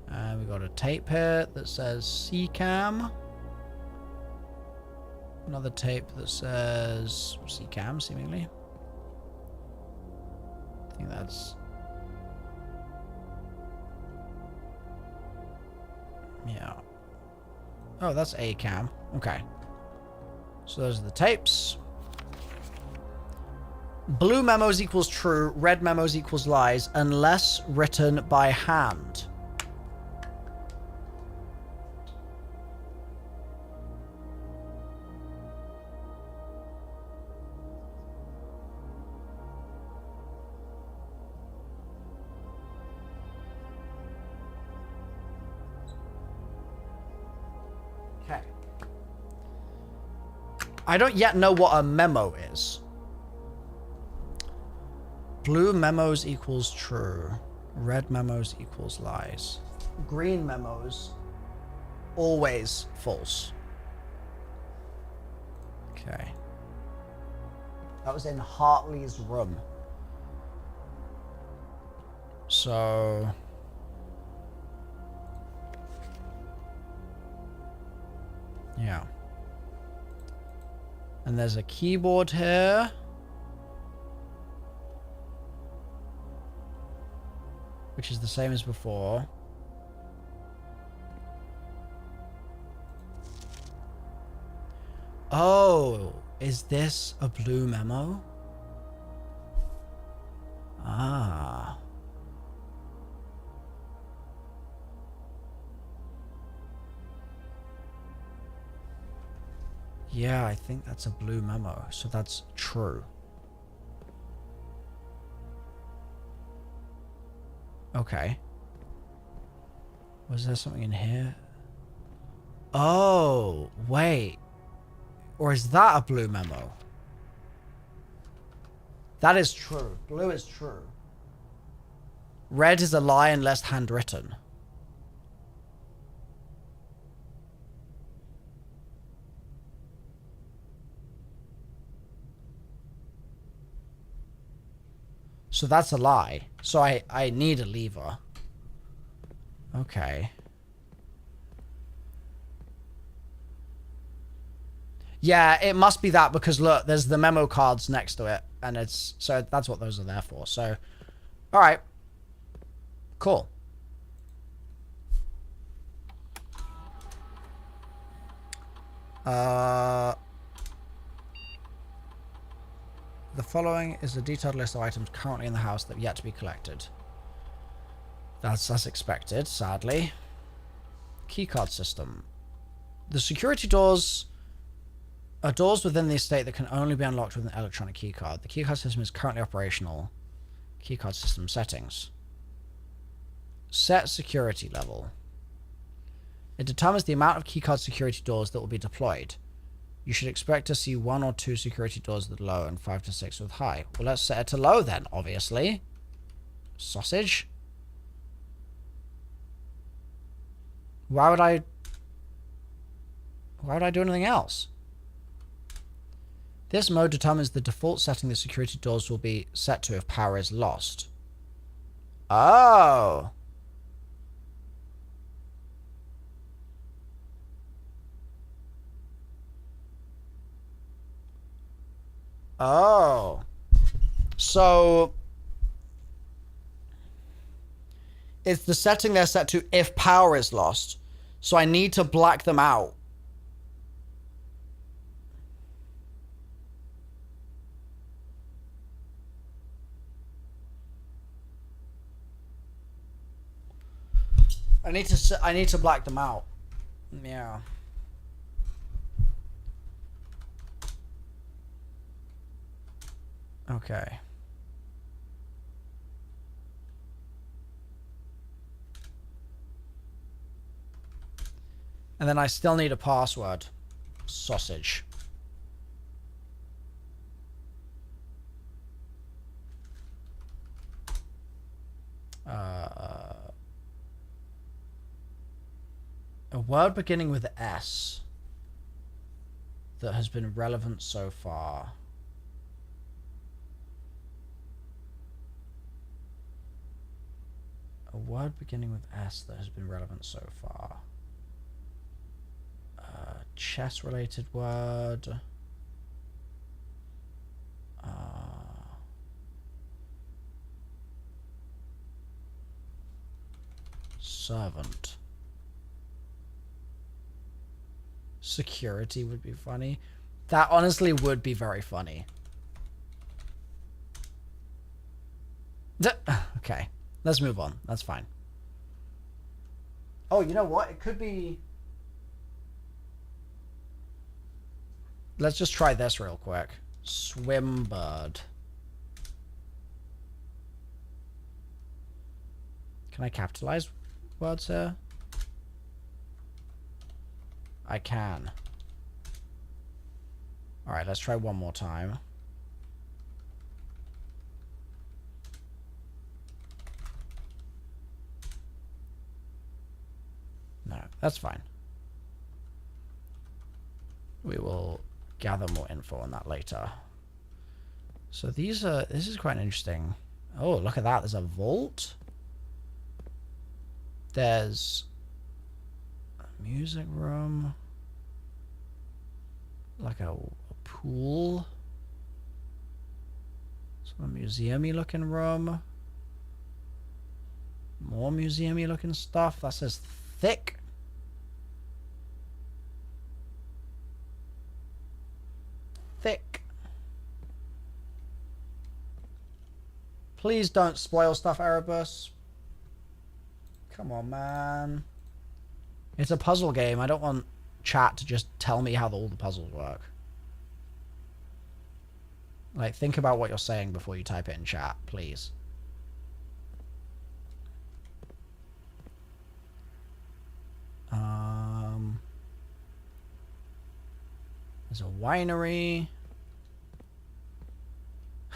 And we got a tape here that says CCAM. Another tape that says CCAM, seemingly. I think that's... yeah. Oh, that's ACAM. Okay. So those are the tapes. Blue memos equals true, red memos equals lies, unless written by hand. Okay. I don't yet know what a memo is. Blue memos equals true. Red memos equals lies. Green memos always false. Okay. That was in Hartley's room. So... yeah. And there's a keyboard here. Which is the same as before. Oh, is this a blue memo? Ah. Yeah, I think that's a blue memo, so that's true. Okay. Was there something in here? Oh, wait. Or is that a blue memo? That is true. Blue is true. Red is a lie unless handwritten. So that's a lie. So I need a lever. Okay. Yeah, it must be that because look, there's the memo cards next to it. And it's... so that's what those are there for. So, alright. Cool. The following is a detailed list of items currently in the house that have yet to be collected. That's as expected, sadly. Keycard system. The security doors are doors within the estate that can only be unlocked with an electronic keycard. The keycard system is currently operational. Keycard system settings. Set security level. It determines the amount of keycard security doors that will be deployed. You should expect to see 1 or 2 security doors with low and 5 to 6 with high. Well, let's set it to low then, obviously. Sausage. Why would I do anything else? This mode determines the default setting the security doors will be set to if power is lost. Oh. Oh. So it's the setting they're set to if power is lost. So I need to black them out. I need to black them out. Yeah. Okay. And then I still need a password. Sausage. A word beginning with S that has been relevant so far. A word beginning with S that has been relevant so far. Chess related word. Servant. Security would be funny. That honestly would be very funny. Okay. Let's move on. That's fine. Oh, you know what? It could be... Let's just try this real quick. Swimbird. Can I capitalize words here? I can. Alright, let's try one more time. No, that's fine. We will gather more info on that later. So this is quite interesting. Oh, look at that. There's a vault. There's a music room. Like a pool. Some museum-y looking room. More museum-y looking stuff. That says thick. Thick. Please don't spoil stuff, Erebus. Come on, man. It's a puzzle game. I don't want chat to just tell me how all the puzzles work. Like, think about what you're saying before you type it in chat, please. There's a winery.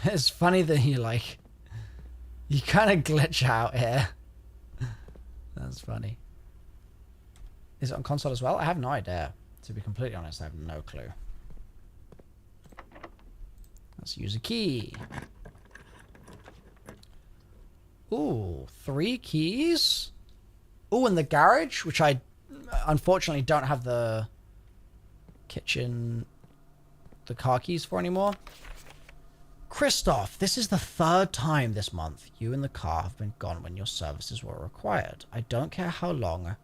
It's funny that you kind of glitch out here. That's funny. Is it on console as well? I have no idea. To be completely honest, I have no clue. Let's use a key. Ooh, 3 keys. Ooh, and the garage, which I unfortunately don't have the kitchen, the car keys for anymore. Christoph, this is the 3rd time this month you and the car have been gone when your services were required. I don't care how long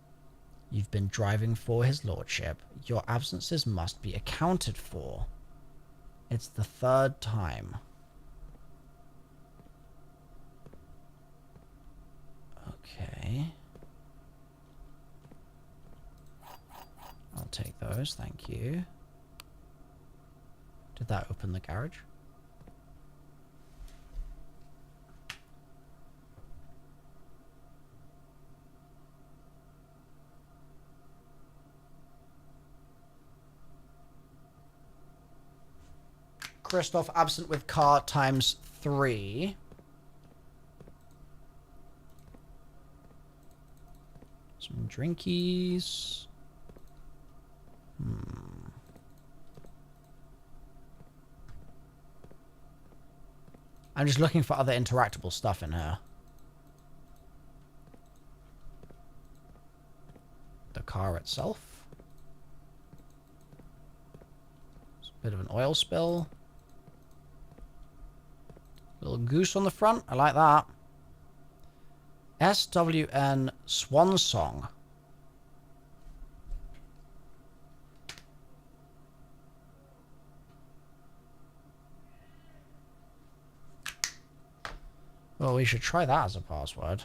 you've been driving for his lordship. Your absences must be accounted for. It's the 3rd time. Okay. I'll take those, thank you. Did that open the garage? Christoph absent with car times 3. Some drinkies. I'm just looking for other interactable stuff in here. The car itself. It's a bit of an oil spill. Little goose on the front. I like that. SWN Swan Song. Well, we should try that as a password.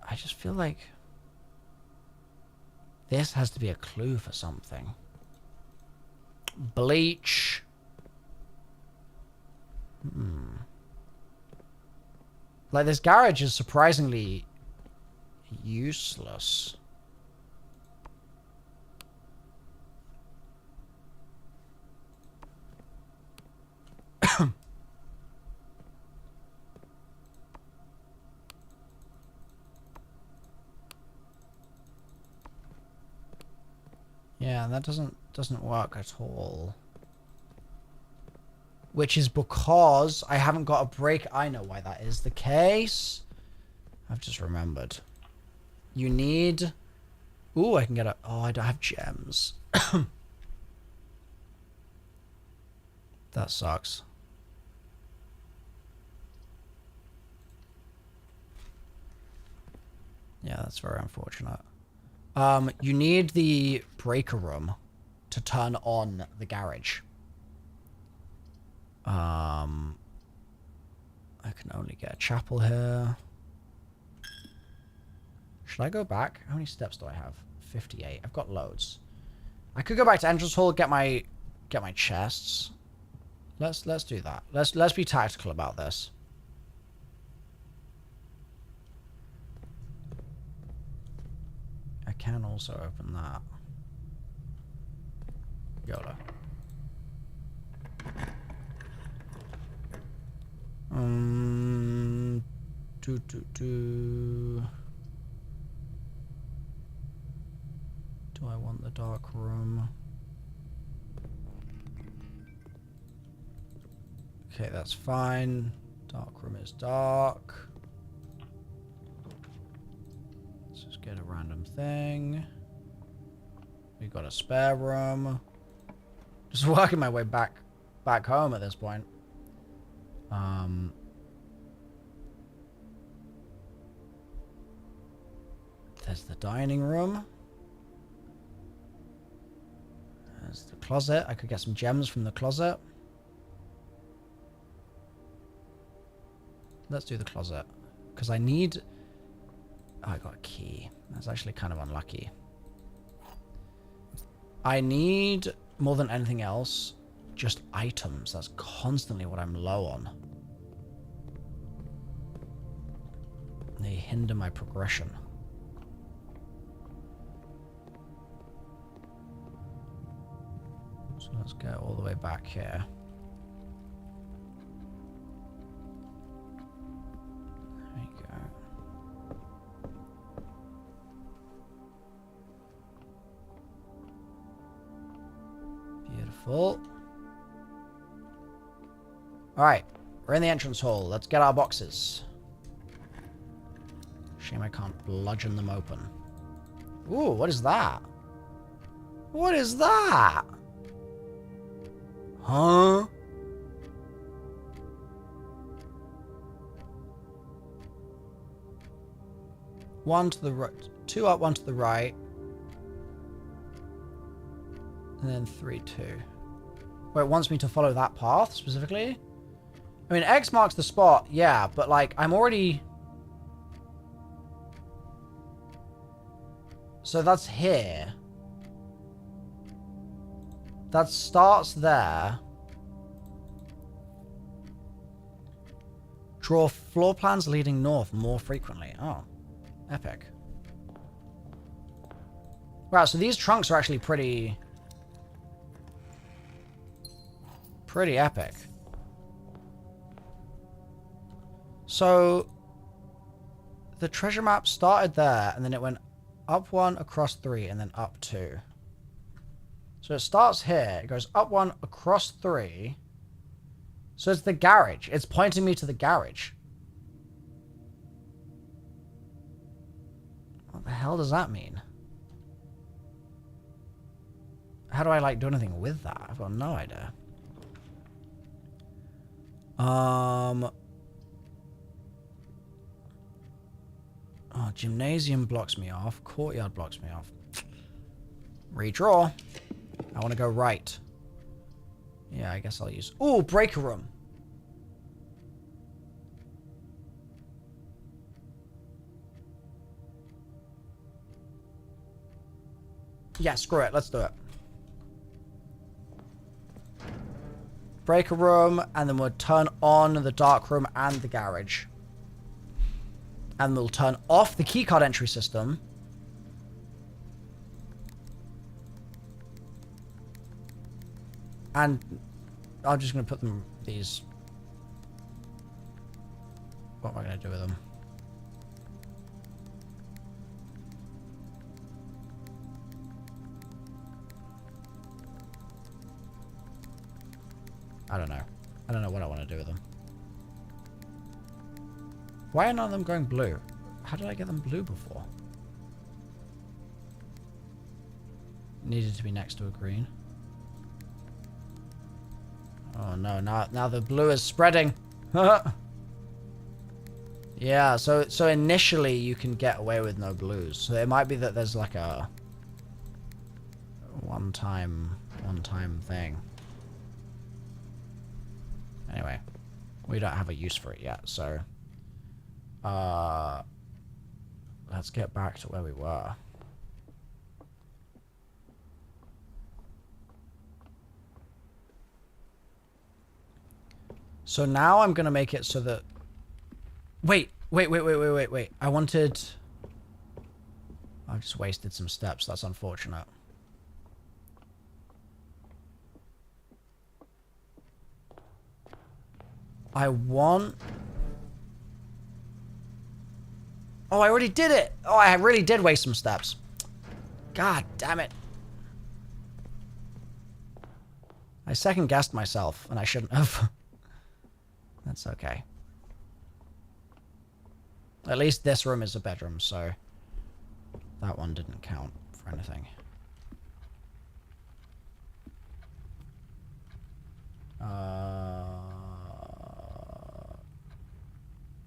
I just feel like this has to be a clue for something. Bleach. Like, this garage is surprisingly useless. Yeah, that doesn't work at all. Which is because I haven't got a break. I know why that is the case. I've just remembered. You need... Ooh, I can get a... Oh, I don't have gems. That sucks. Yeah, that's very unfortunate. You need the breaker room to turn on the garage. I can only get a chapel here. Should I go back? How many steps do I have? 58. I've got loads. I could go back to entrance hall, get my chests. Let's do that. Let's be tactical about this. I can also open that. YOLO. Do I want the dark room? Okay, that's fine. Dark room is dark. Let's just get a random thing. We got a spare room. Just working my way back home at this point. There's the dining room. There's the closet. I could get some gems from the closet. Let's do the closet. Because I need... Oh, I got a key. That's actually kind of unlucky. I need, more than anything else, just items. That's constantly what I'm low on. They hinder my progression. So let's go all the way back here. There you go. Beautiful. Alright, we're in the entrance hall. Let's get our boxes. Shame I can't bludgeon them open. Ooh, what is that? What is that? Huh? One to the right. Two up, one to the right. And then 3, 2. Where it wants me to follow that path, specifically? I mean, X marks the spot, yeah, but, like, I'm already... So that's here. That starts there. Draw floor plans leading north more frequently. Oh, epic. Wow, so these trunks are actually pretty epic. So the treasure map started there, and then it went up 1, across 3, and then up 2. So it starts here, it goes up 1, across 3. So it's the garage. It's pointing me to the garage. What the hell does that mean? How do I, like, do anything with that? I've got no idea. Oh, gymnasium blocks me off. Courtyard blocks me off. Redraw. I want to go right. Yeah, I guess I'll use... Ooh, breaker room. Yeah, screw it. Let's do it. Breaker room, and then we'll turn on the dark room and the garage. And we'll turn off the keycard entry system. And I'm just going to put them, these... What am I going to do with them? I don't know. I don't know what I want to do with them. Why are none of them going blue? How did I get them blue before? Needed to be next to a green. Oh no, now the blue is spreading. Yeah, so initially you can get away with no blues. So it might be that there's like a one-time thing. Anyway, we don't have a use for it yet, so let's get back to where we were. So now I'm going to make it so that... Wait. I wanted... I just wasted some steps. That's unfortunate. I want... Oh, I already did it! Oh, I really did waste some steps. God damn it. I second guessed myself, and I shouldn't have. That's okay. At least this room is a bedroom, so that one didn't count for anything.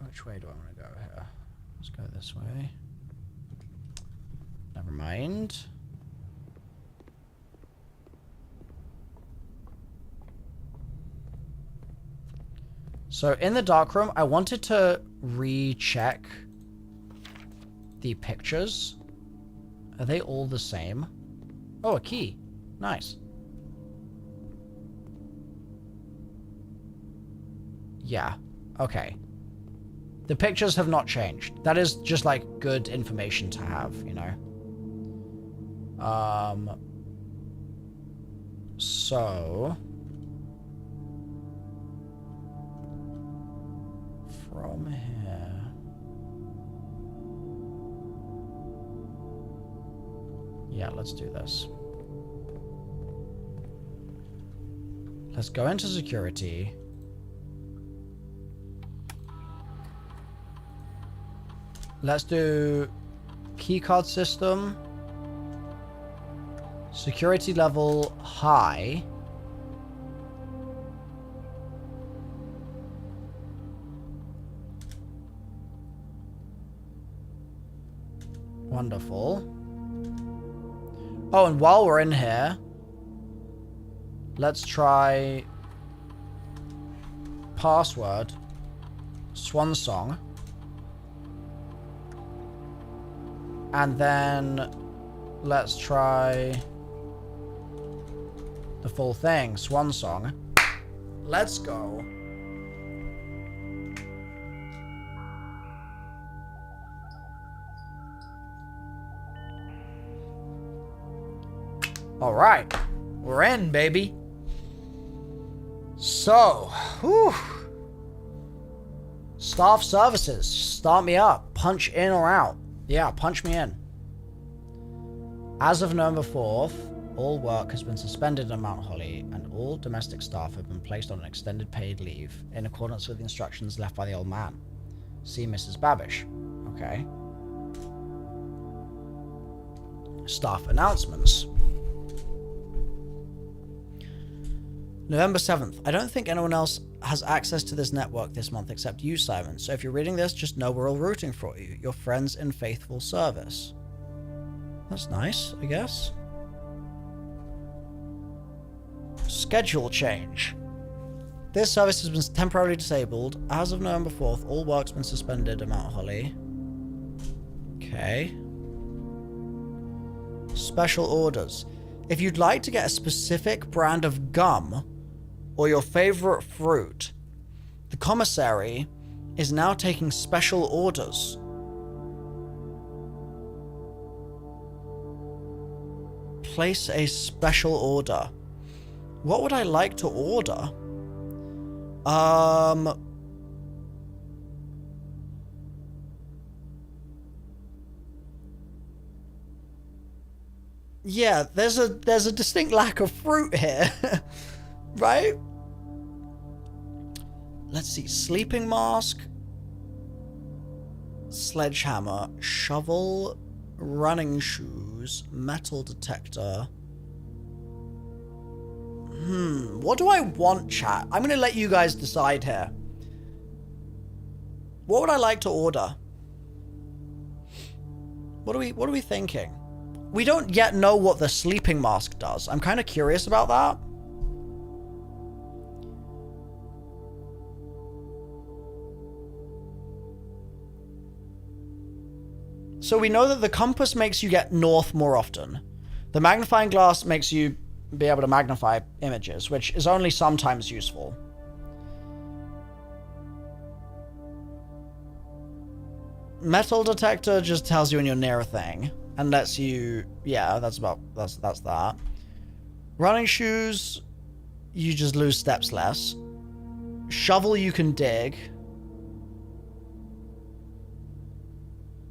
Which way do I want to go here? Let's go this way. Never mind. So in the dark room, I wanted to recheck the pictures. Are they all the same? Oh, a key. Nice. Yeah. Okay. The pictures have not changed. That is just like good information to have, you know. So from here, yeah, let's do this. Let's go into security. Let's do keycard system. Security level high. Wonderful. Oh, and while we're in here, let's try password Swan Song. And then let's try the full thing, Swan Song. Let's go. All right, we're in, baby. So, whew. Staff services, start me up. Punch in or out. Yeah, punch me in. As of November 4th, all work has been suspended in Mount Holly, and all domestic staff have been placed on an extended paid leave in accordance with the instructions left by the old man. See Mrs. Babish. Okay. Staff announcements. November 7th. I don't think anyone else has access to this network this month except you, Simon. So if you're reading this, just know we're all rooting for you. Your friends in faithful service. That's nice, I guess. Schedule change. This service has been temporarily disabled. As of November 4th, all work's been suspended at Mount Holly. Okay. Special orders. If you'd like to get a specific brand of gum or your favorite fruit, the commissary is now taking special orders. Place a special order. What would I like to order? Yeah, there's a distinct lack of fruit here. Right? Let's see. Sleeping mask, sledgehammer, shovel, running shoes, metal detector. What do I want, chat? I'm gonna let you guys decide here. What would I like to order? What are we thinking? We don't yet know what the sleeping mask does. I'm kind of curious about that. So we know that the compass makes you get north more often. The magnifying glass makes you be able to magnify images, which is only sometimes useful. Metal detector just tells you when you're near a thing and lets you, yeah, that's that. Running shoes, you just lose steps less. Shovel, you can dig.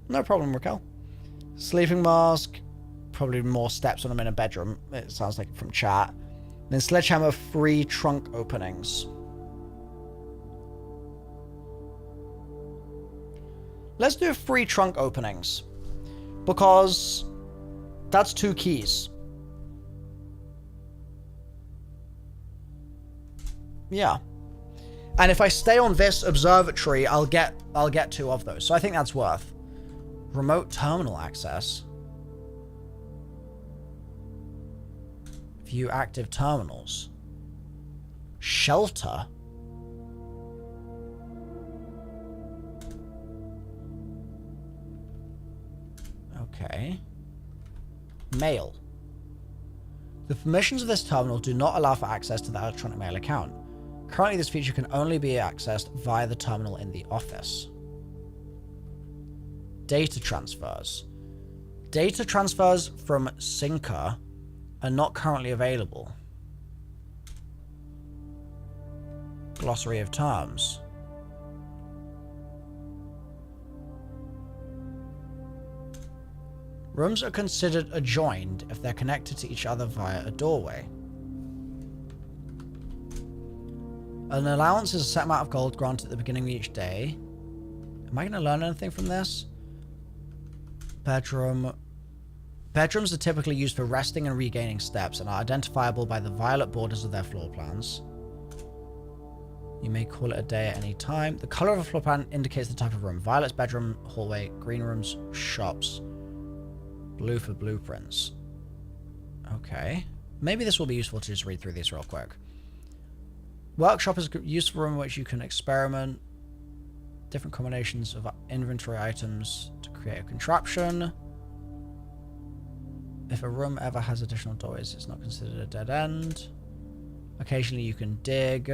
No problem, Raquel. Sleeping mask, probably more steps when I'm in a bedroom. It sounds like from chat. Then sledgehammer, 3 trunk openings. Let's do 3 trunk openings. Because that's 2 keys. Yeah. And if I stay on this observatory, I'll get 2 of those. So I think that's worth. Remote terminal access. View active terminals. Shelter. Okay. Mail. The permissions of this terminal do not allow for access to the electronic mail account. Currently, this feature can only be accessed via the terminal in the office. Data transfers. Data transfers from Syncer are not currently available. Glossary of terms. Rooms are considered adjoined if they're connected to each other via a doorway. An allowance is a set amount of gold granted at the beginning of each day. Am I going to learn anything from this? Bedroom. Bedrooms are typically used for resting and regaining steps and are identifiable by the violet borders of their floor plans. You may call it a day at any time. The color of a floor plan indicates the type of room. Violet's bedroom, hallway, green rooms, shops. Blue for blueprints. Okay. Maybe this will be useful to just read through these real quick. Workshop is a useful room in which you can experiment different combinations of inventory items to create a contraption. If a room ever has additional doorways, it's not considered a dead end. Occasionally you can dig.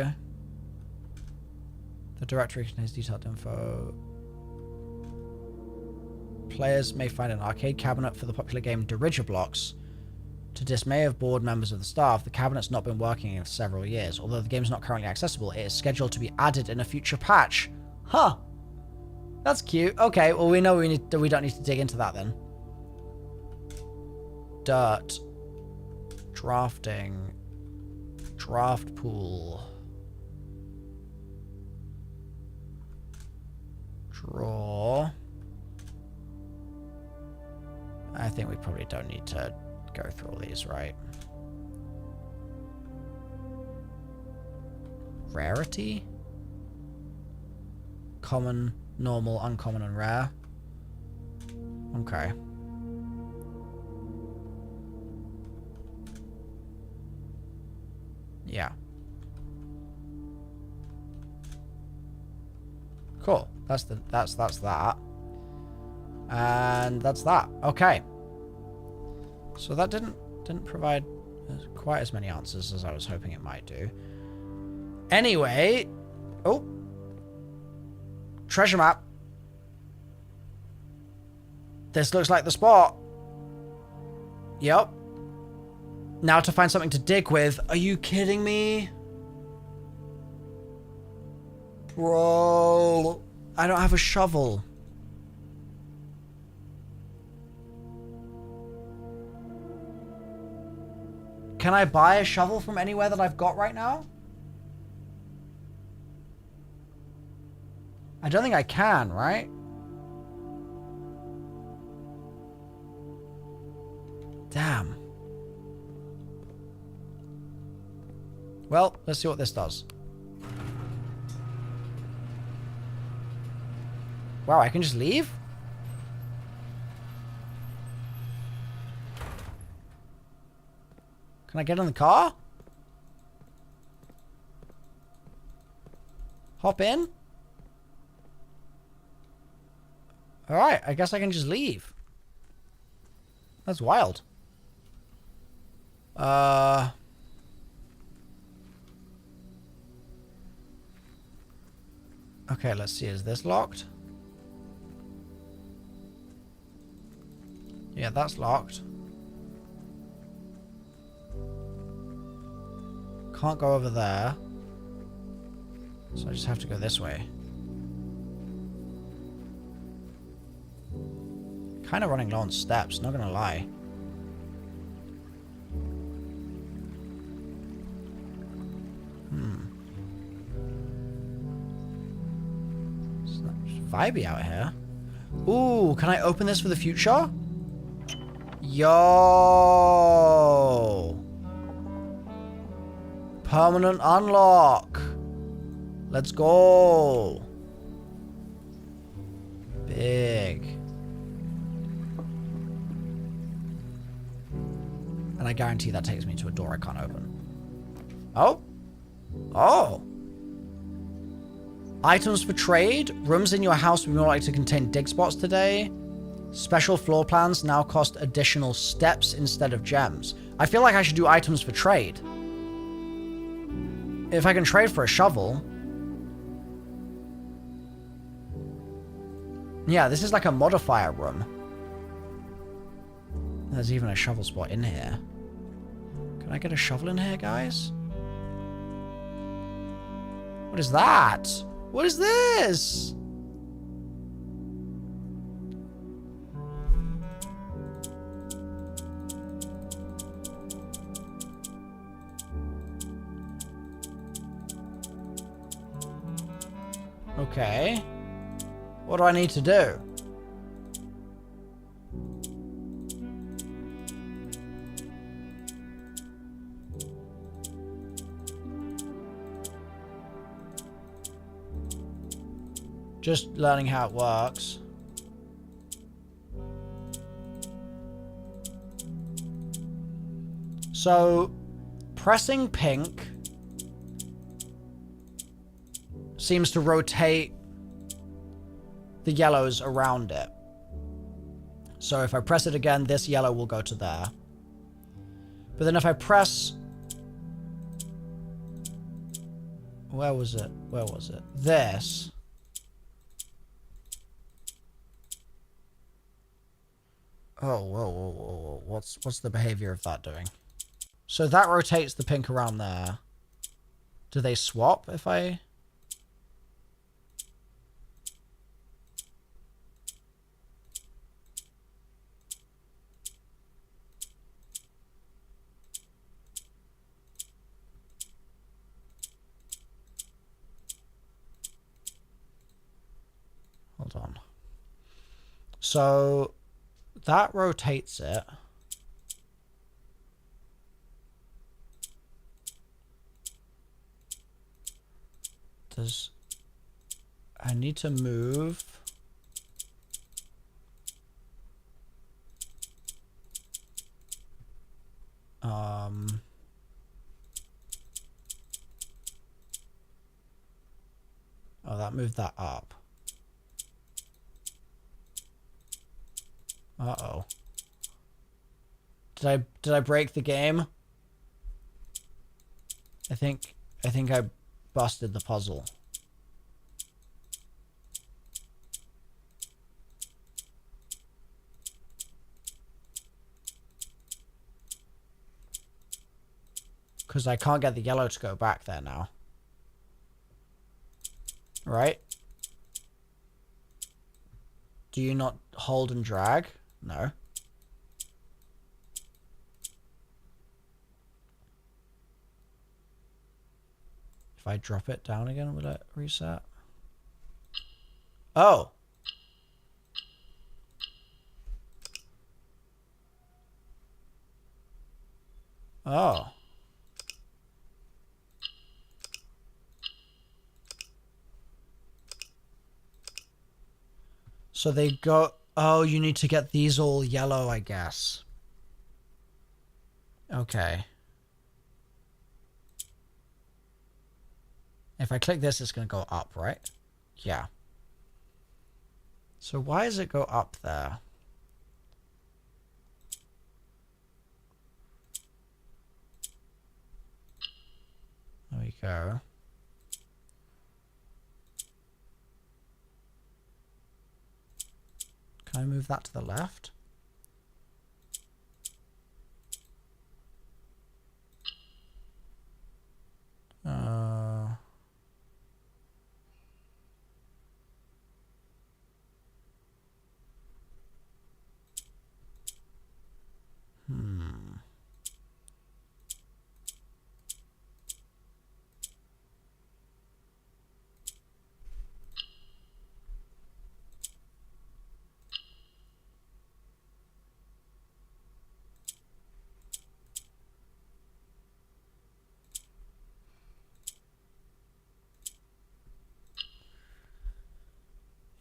The directory contains detailed info. Players may find an arcade cabinet for the popular game Dirigiblocks. To dismay of board members of the staff, the cabinet's not been working in several years. Although the game is not currently accessible, it is scheduled to be added in a future patch. Huh. That's cute. Okay, well we know we don't need to dig into that then. Dirt. Drafting. Draft pool. Draw. I think we probably don't need to go through all these, right? Rarity? Common, normal, uncommon, and rare. Okay. Yeah. Cool. That's that. And that's that. Okay. So that didn't provide quite as many answers as I was hoping it might do. Anyway, oh, treasure map. This looks like the spot. Yep. Now to find something to dig with. Are you kidding me? Bro, I don't have a shovel. Can I buy a shovel from anywhere that I've got right now? I don't think I can, right? Damn. Well, let's see what this does. Wow, I can just leave? Can I get in the car? Hop in? Alright, I guess I can just leave. That's wild. Okay, let's see. Is this locked? Yeah, that's locked. Can't go over there. So I just have to go this way. Kind of running low on steps, not gonna lie. vibey out here. Ooh, can I open this for the future? Yo! Permanent unlock. Let's go. Big. And I guarantee that takes me to a door I can't open. Oh. Oh. Items for trade. Rooms in your house would more likely to contain dig spots today. Special floor plans now cost additional steps instead of gems. I feel like I should do items for trade. If I can trade for a shovel. Yeah, this is like a modifier room. There's even a shovel spot in here. Can I get a shovel in here, guys? What is that? What is this? Okay. What do I need to do? Just learning how it works. So, pressing pink seems to rotate the yellows around it. So if I press it again, this yellow will go to there. But then if I press... Where was it? Where was it? This. Oh, whoa, whoa, whoa, whoa. What's the behavior of that doing? So that rotates the pink around there. Do they swap if I... Hold on. So that rotates it. Does I need to move? Oh, that moved that up. Uh-oh. Did I break the game? I think I busted the puzzle. Because I can't get the yellow to go back there now. Right? Do you not hold and drag? No. If I drop it down again, will it reset? Oh. Oh. So they go... Oh, you need to get these all yellow, I guess. Okay. If I click this, it's going to go up, right? Yeah. So why does it go up there? There we go. Can I move that to the left?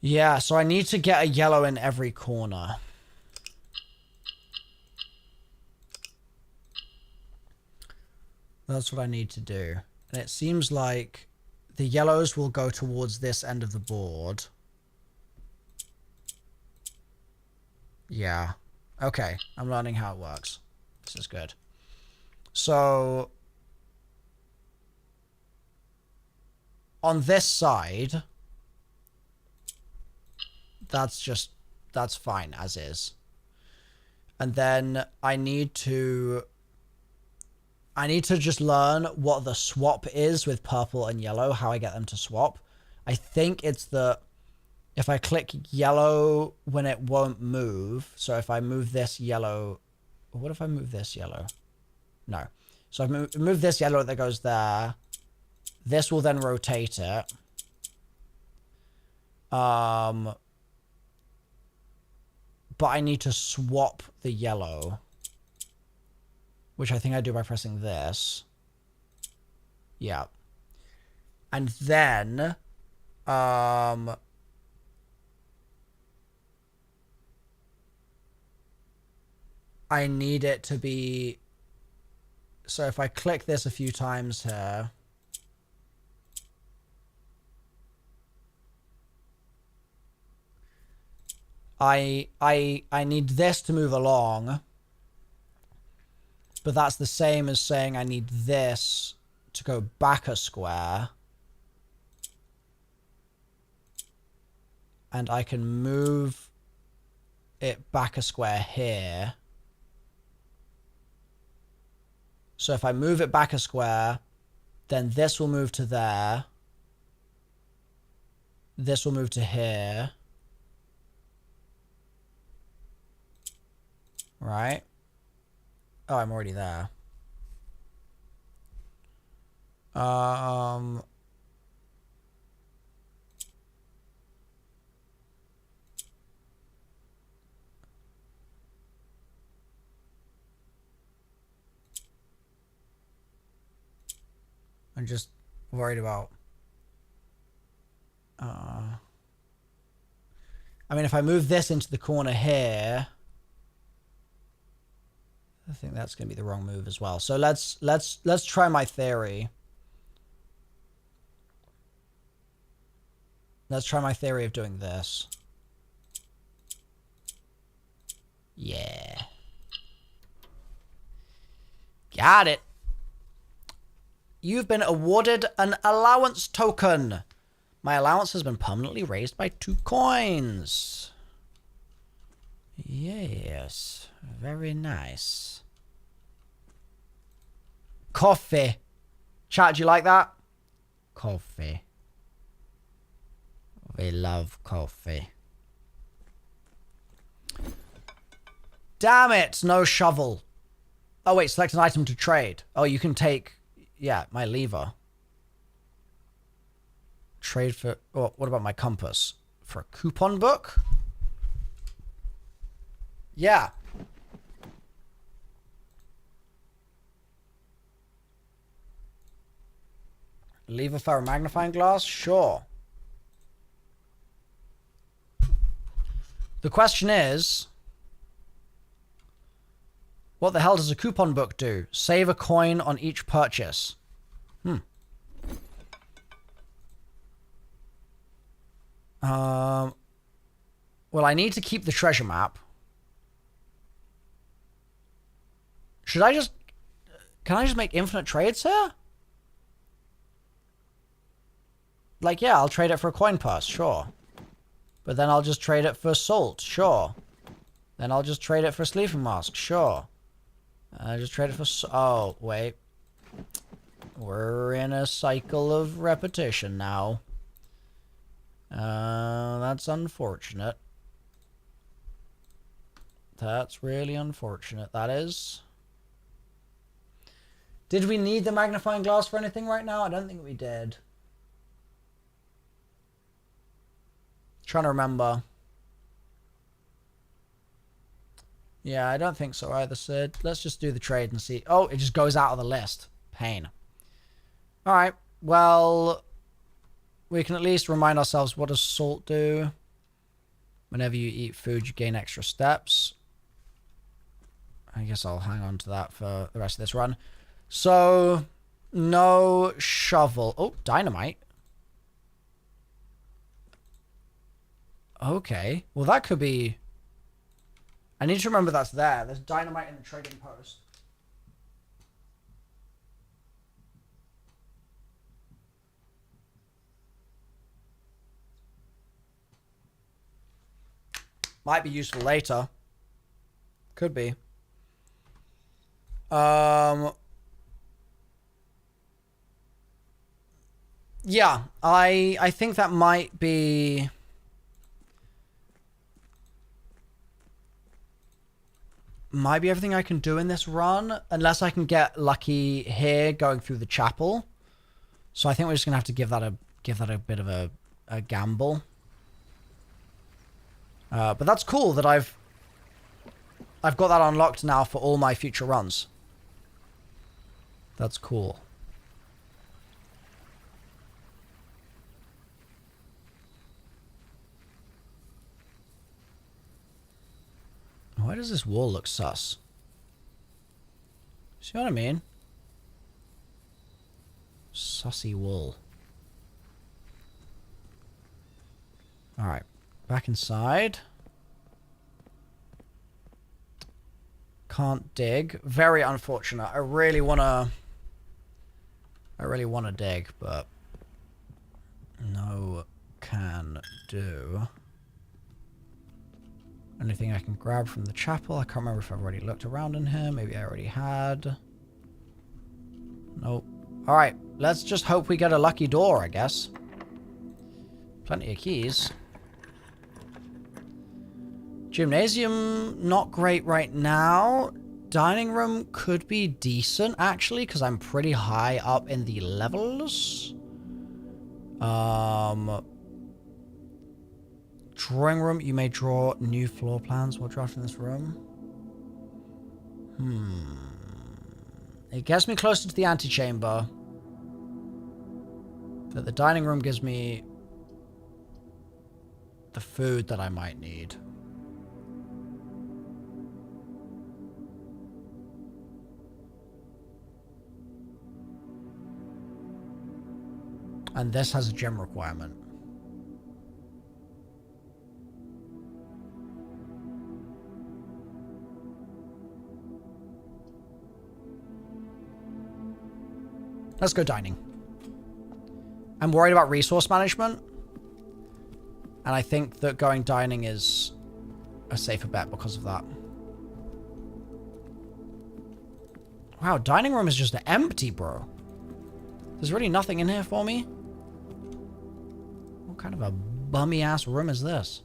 Yeah, so I need to get a yellow in every corner. That's what I need to do. And it seems like the yellows will go towards this end of the board. Yeah. Okay, I'm learning how it works. This is good. So on this side, that's fine as is. And then I need to just learn what the swap is with purple and yellow, how I get them to swap. I think it's if I click yellow when it won't move. So if I move this yellow, what if I move this yellow? No. So I've moved this yellow that goes there. This will then rotate it. But I need to swap the yellow, which I think I do by pressing this. Yeah. And then, I need it to be, so if I click this a few times here, I need this to move along, but that's the same as saying I need this to go back a square. And I can move it back a square here. So if I move it back a square, then this will move to there. This will move to here. Right? Oh, I'm already there. I'm just worried about I mean, if I move this into the corner here, I think that's going to be the wrong move as well. So let's try my theory. Let's try my theory of doing this. Yeah. Got it. You've been awarded an allowance token. My allowance has been permanently raised by 2 coins. Yes. Very nice. Coffee. Chat, do you like that? Coffee. We love coffee. Damn it, no shovel. Oh wait, select an item to trade. Oh, you can take, yeah, my lever. Trade for, oh, what about my compass? For a coupon book? Yeah. Lever for a magnifying glass? Sure. The question is, what the hell does a coupon book do? Save a coin on each purchase. Well, I need to keep the treasure map. Should I just... Can I just make infinite trades here? Like, yeah, I'll trade it for a coin purse, sure. But then I'll just trade it for salt, sure. Then I'll just trade it for a sleeping mask, sure. I'll just trade it for... Oh, wait. We're in a cycle of repetition now. That's unfortunate. That's really unfortunate, that is. Did we need the magnifying glass for anything right now? I don't think we did. Trying to remember. Yeah, I don't think so either, Sid. Let's just do the trade and see. Oh, it just goes out of the list. Pain. Alright, well... We can at least remind ourselves, what does salt do? Whenever you eat food, you gain extra steps. I guess I'll hang on to that for the rest of this run. So, no shovel. Oh, dynamite. Okay. Well, that could be... I need to remember that's there. There's dynamite in the trading post. Might be useful later. Could be. Yeah, I think that might be everything I can do in this run, unless I can get lucky here going through the chapel. So I think we're just gonna have to give that a bit of a gamble. But that's cool that I've got that unlocked now for all my future runs. That's cool. Why does this wall look sus? See what I mean? Sussy wall. Alright. Back inside. Can't dig. Very unfortunate. I really wanna dig, but no can do. Anything I can grab from the chapel? I can't remember if I've already looked around in here. Maybe I already had. Nope. Alright, let's just hope we get a lucky door, I guess. Plenty of keys. Gymnasium, not great right now. Dining room could be decent, actually, because I'm pretty high up in the levels. Drawing room, you may draw new floor plans while drafting this room. It gets me closer to the antechamber. But the dining room gives me the food that I might need. And this has a gym requirement. Let's go dining. I'm worried about resource management. And I think that going dining is a safer bet because of that. Wow, dining room is just empty, bro. There's really nothing in here for me. What kind of a bummy ass room is this?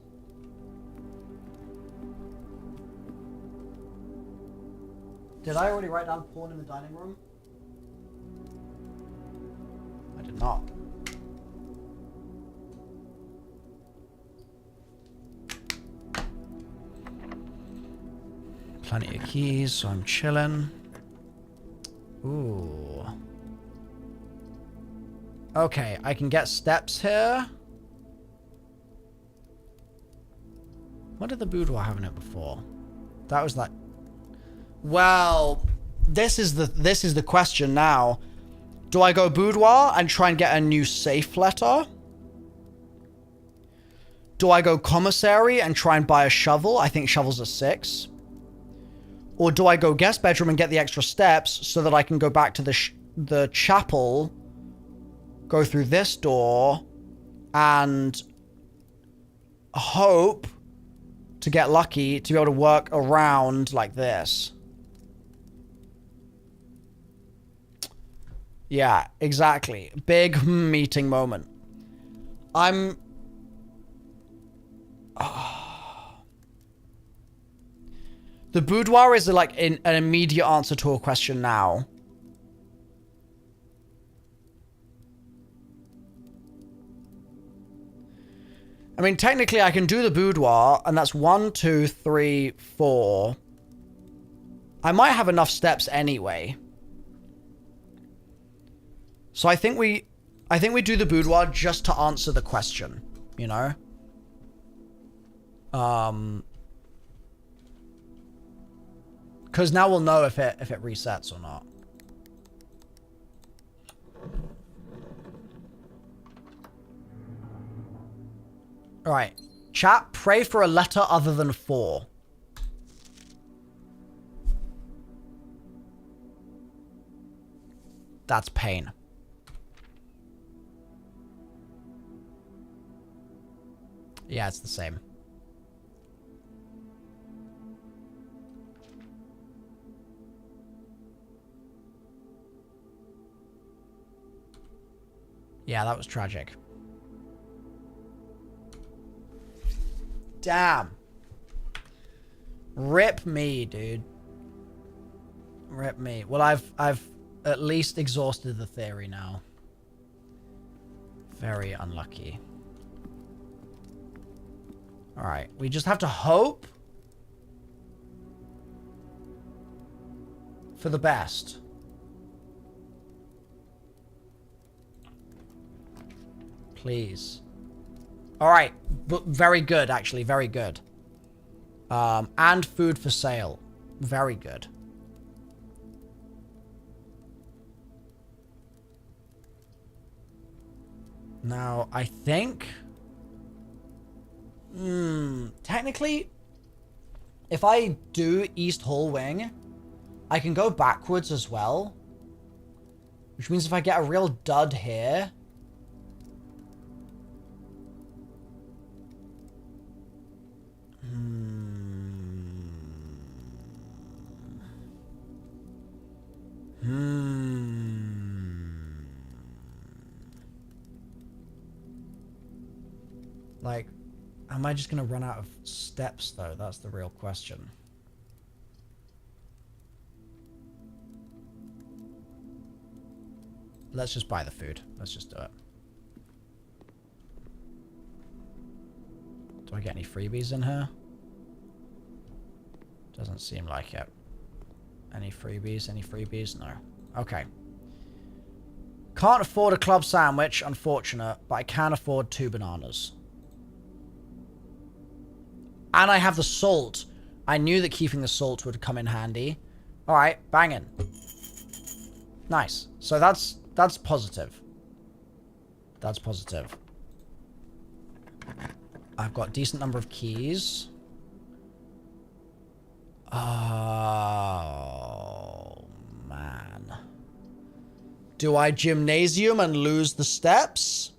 Did I already write down porn in the dining room? I did not. Plenty of keys, so I'm chilling. Ooh. Okay, I can get steps here. What did the boudoir have in it before? That was that. Well, this is the question now. Do I go boudoir and try and get a new safe letter? Do I go commissary and try and buy a shovel? I think shovels are 6. Or do I go guest bedroom and get the extra steps so that I can go back to the chapel, go through this door, and hope to get lucky to be able to work around like this? Yeah, exactly. Big meeting moment. The boudoir is like an immediate answer to a question now. I mean, technically I can do the boudoir, and that's 1, 2, 3, 4. I might have enough steps anyway. So I think we do the boudoir just to answer the question, you know? Because now we'll know if it resets or not. All right, chat. Pray for a letter other than 4. That's pain. Yeah, it's the same. Yeah, that was tragic. Damn. Rip me, dude. Rip me. Well, I've at least exhausted the theory now. Very unlucky. Alright, we just have to hope for the best. Please. Alright, but very good, actually, very good. And food for sale. Very good. Now, I think... technically, if I do East Hall Wing, I can go backwards as well. Which means if I get a real dud here... Like, am I just going to run out of steps, though? That's the real question. Let's just buy the food. Let's just do it. Do I get any freebies in here? Doesn't seem like it. Any freebies? Any freebies? No. Okay. Can't afford a club sandwich, unfortunate, but I can afford 2 bananas. And I have the salt. I knew that keeping the salt would come in handy. Alright, banging. Nice. So that's positive. That's positive. I've got a decent number of keys. Oh, man. Do I gymnasium and lose the steps?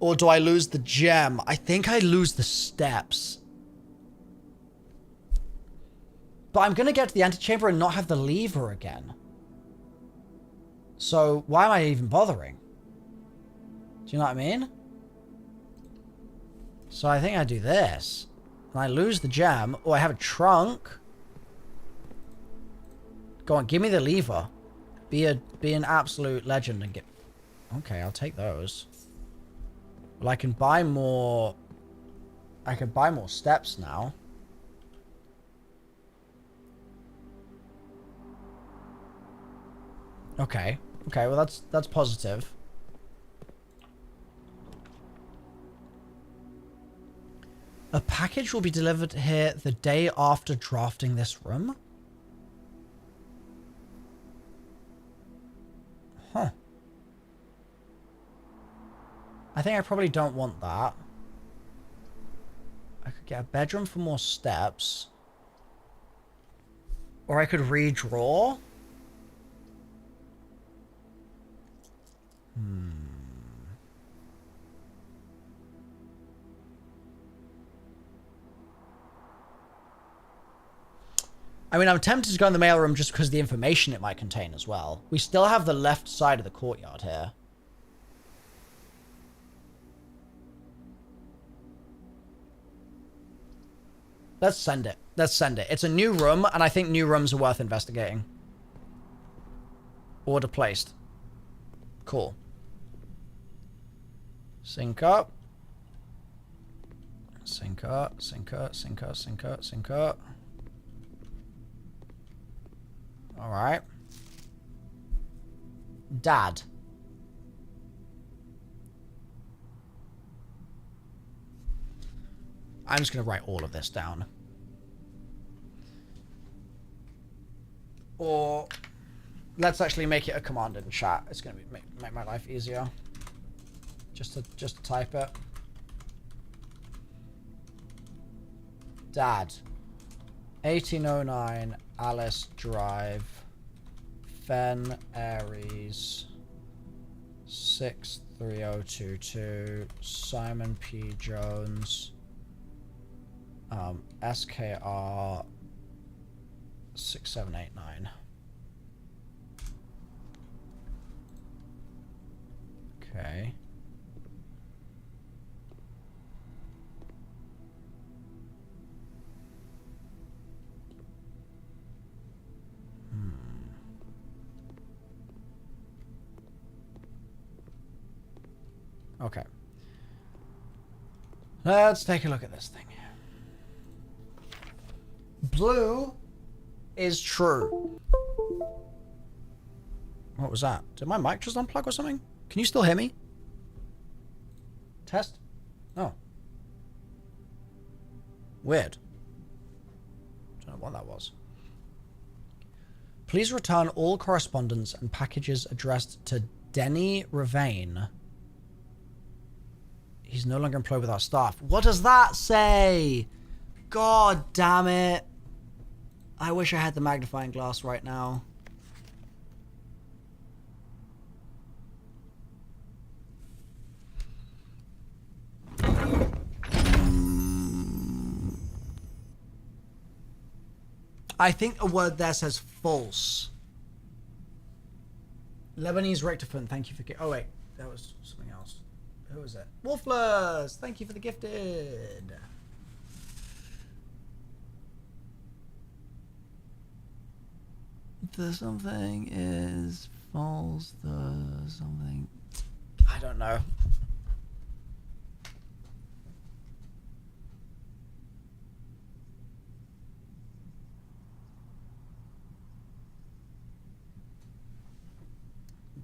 Or do I lose the gem? I think I lose the steps. But I'm going to get to the antechamber and not have the lever again. So why am I even bothering? Do you know what I mean? So I think I do this. And I lose the gem. Or I have a trunk. Go on, give me the lever. Be an absolute legend and get... Okay, I'll take those. Well, I can buy more... I can buy more steps now. Okay. Okay, well that's positive. A package will be delivered here the day after drafting this room? Huh. I think I probably don't want that. I could get a bedroom for more steps. Or I could redraw. I mean, I'm tempted to go in the mailroom just because of the information it might contain as well. We still have the left side of the courtyard here. Let's send it. Let's send it. It's a new room, and I think new rooms are worth investigating. Order placed. Cool. Sync up. Sync up, sync up, sync up, sync up, sync up. Alright. Dad. I'm just going to write all of this down. Or let's actually make it a command in chat. It's going to make my life easier. Just to type it. Dad. 1809 Alice Drive. Fen Aries. 63022. Simon P. Jones. SKR 6789. Okay. Okay. Let's take a look at this thing. Blue is true. What was that? Did my mic just unplug or something? Can you still hear me? Test? Oh. Weird. Don't know what that was. Please return all correspondence and packages addressed to Denny Ravane. He's no longer employed with our staff. What does that say? God damn it. I wish I had the magnifying glass right now. I think a word there says false. Lebanese rectifiant, thank you for... Oh, wait. That was something else. Who was it? Wolfless! Thank you for the gifted. The something is false. The something... I don't know.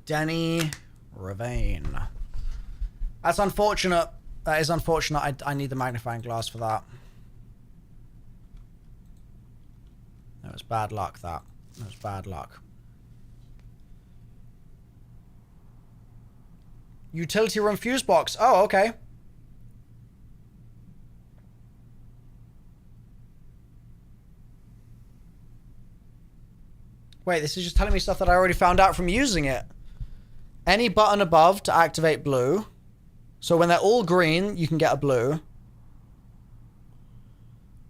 Denny Ravane. That's unfortunate. That is unfortunate. I need the magnifying glass for that. That was bad luck, that. That was bad luck. Utility room fuse box. Oh, okay. Wait, this is just telling me stuff that I already found out from using it. Any button above to activate blue. So when they're all green, you can get a blue.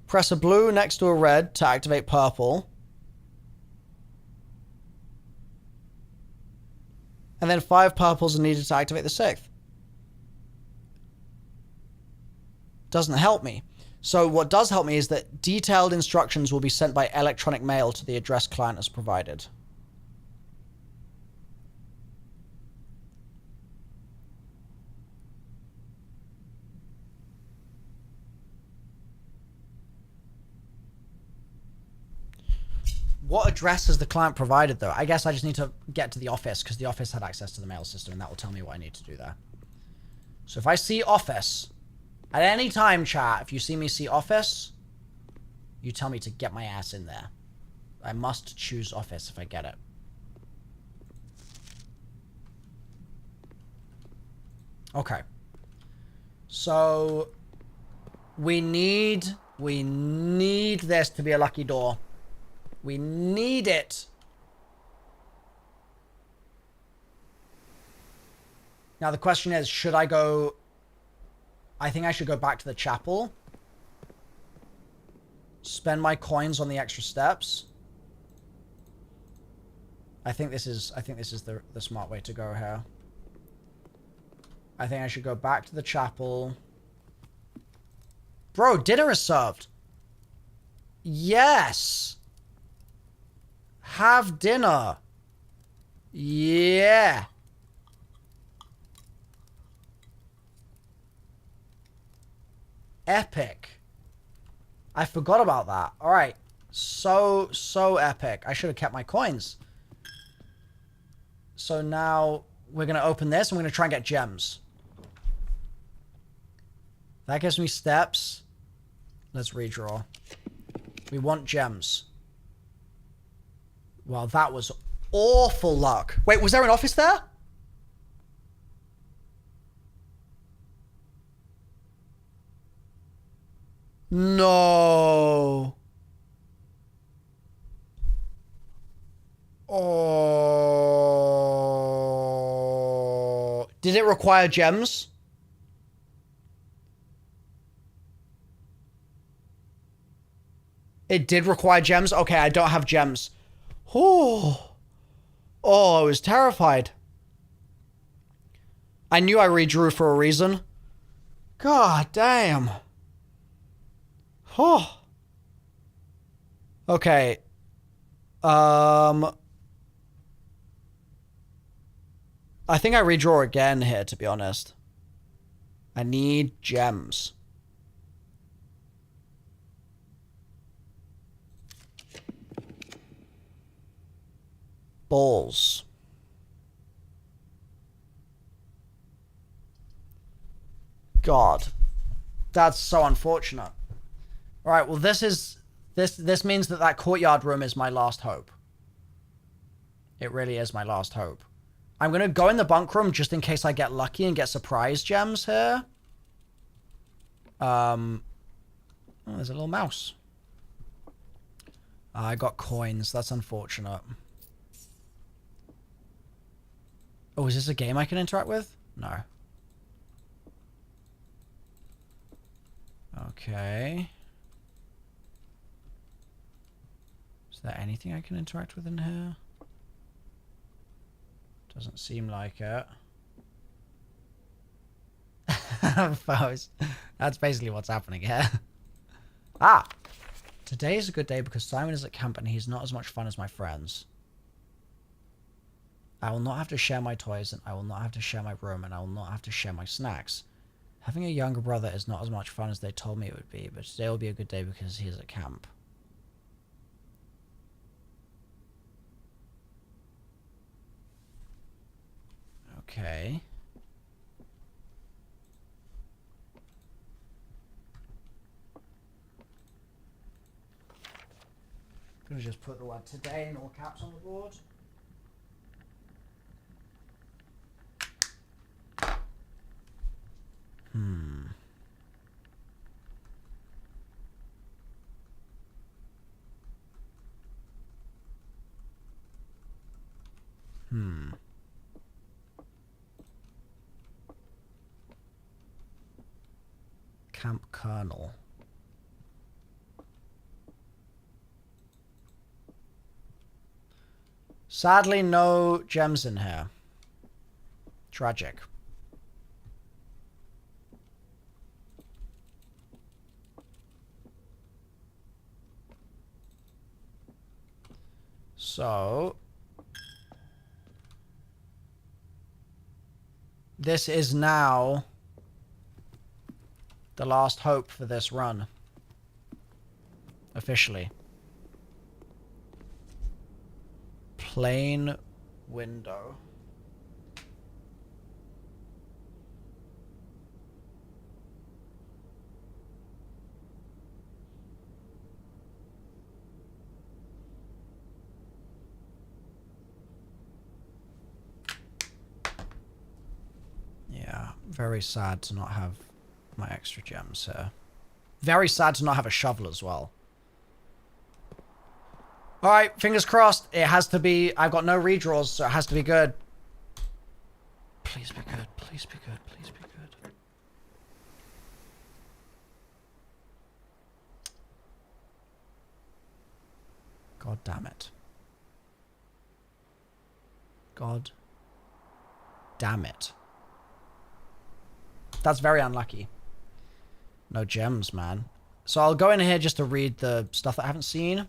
Press a blue next to a red to activate purple. And then 5 purples are needed to activate the 6th. Doesn't help me. So what does help me is that detailed instructions will be sent by electronic mail to the address client as provided. What address has the client provided, though? I guess I just need to get to the office, because the office had access to the mail system, and that will tell me what I need to do there. So if I see office, at any time, chat, if you see me see office, you tell me to get my ass in there. I must choose office if I get it. Okay. So, we need this to be a lucky door. We need it. Now the question is, should I go... I think I should go back to the chapel. Spend my coins on the extra steps. I think this is the smart way to go here. I think I should go back to the chapel. Bro, dinner is served. Yes. Have dinner. Yeah. Epic. I forgot about that. All right. So epic. I should have kept my coins. So now we're going to open this and we're going to try and get gems. That gives me steps. Let's redraw. We want gems. Well, that was awful luck. Wait, was there an office there? No. Oh. Did it require gems? It did require gems? Okay, I don't have gems. Oh. Oh, I was terrified. I knew I redrew for a reason. God damn. Oh. Okay. I think I redraw again here, to be honest. I need gems. Balls. God. That's so unfortunate. Alright, well this means that courtyard room is my last hope. It really is my last hope. I'm gonna go in the bunk room just in case I get lucky and get surprise gems here. Oh, there's a little mouse. I got coins. That's unfortunate. Oh, is this a game I can interact with? No. Okay. Is there anything I can interact with in here? Doesn't seem like it. That's basically what's happening here. Ah! Today is a good day because Simon is at camp and he's not as much fun as my friends. I will not have to share my toys, and I will not have to share my room, and I will not have to share my snacks. Having a younger brother is not as much fun as they told me it would be, but today will be a good day because he is at camp. Okay. I'm gonna just put the word today in all caps on the board. Camp Colonel. Sadly, no gems in here. Tragic. So, this is now the last hope for this run. Officially. Plain window. Yeah, very sad to not have my extra gems here. Very sad to not have a shovel as well. Alright, fingers crossed. It has to be... I've got no redraws, so it has to be good. Please be good. Please be good. Please be good. God damn it. God damn it. That's very unlucky. No gems, man. So I'll go in here just to read the stuff that I haven't seen.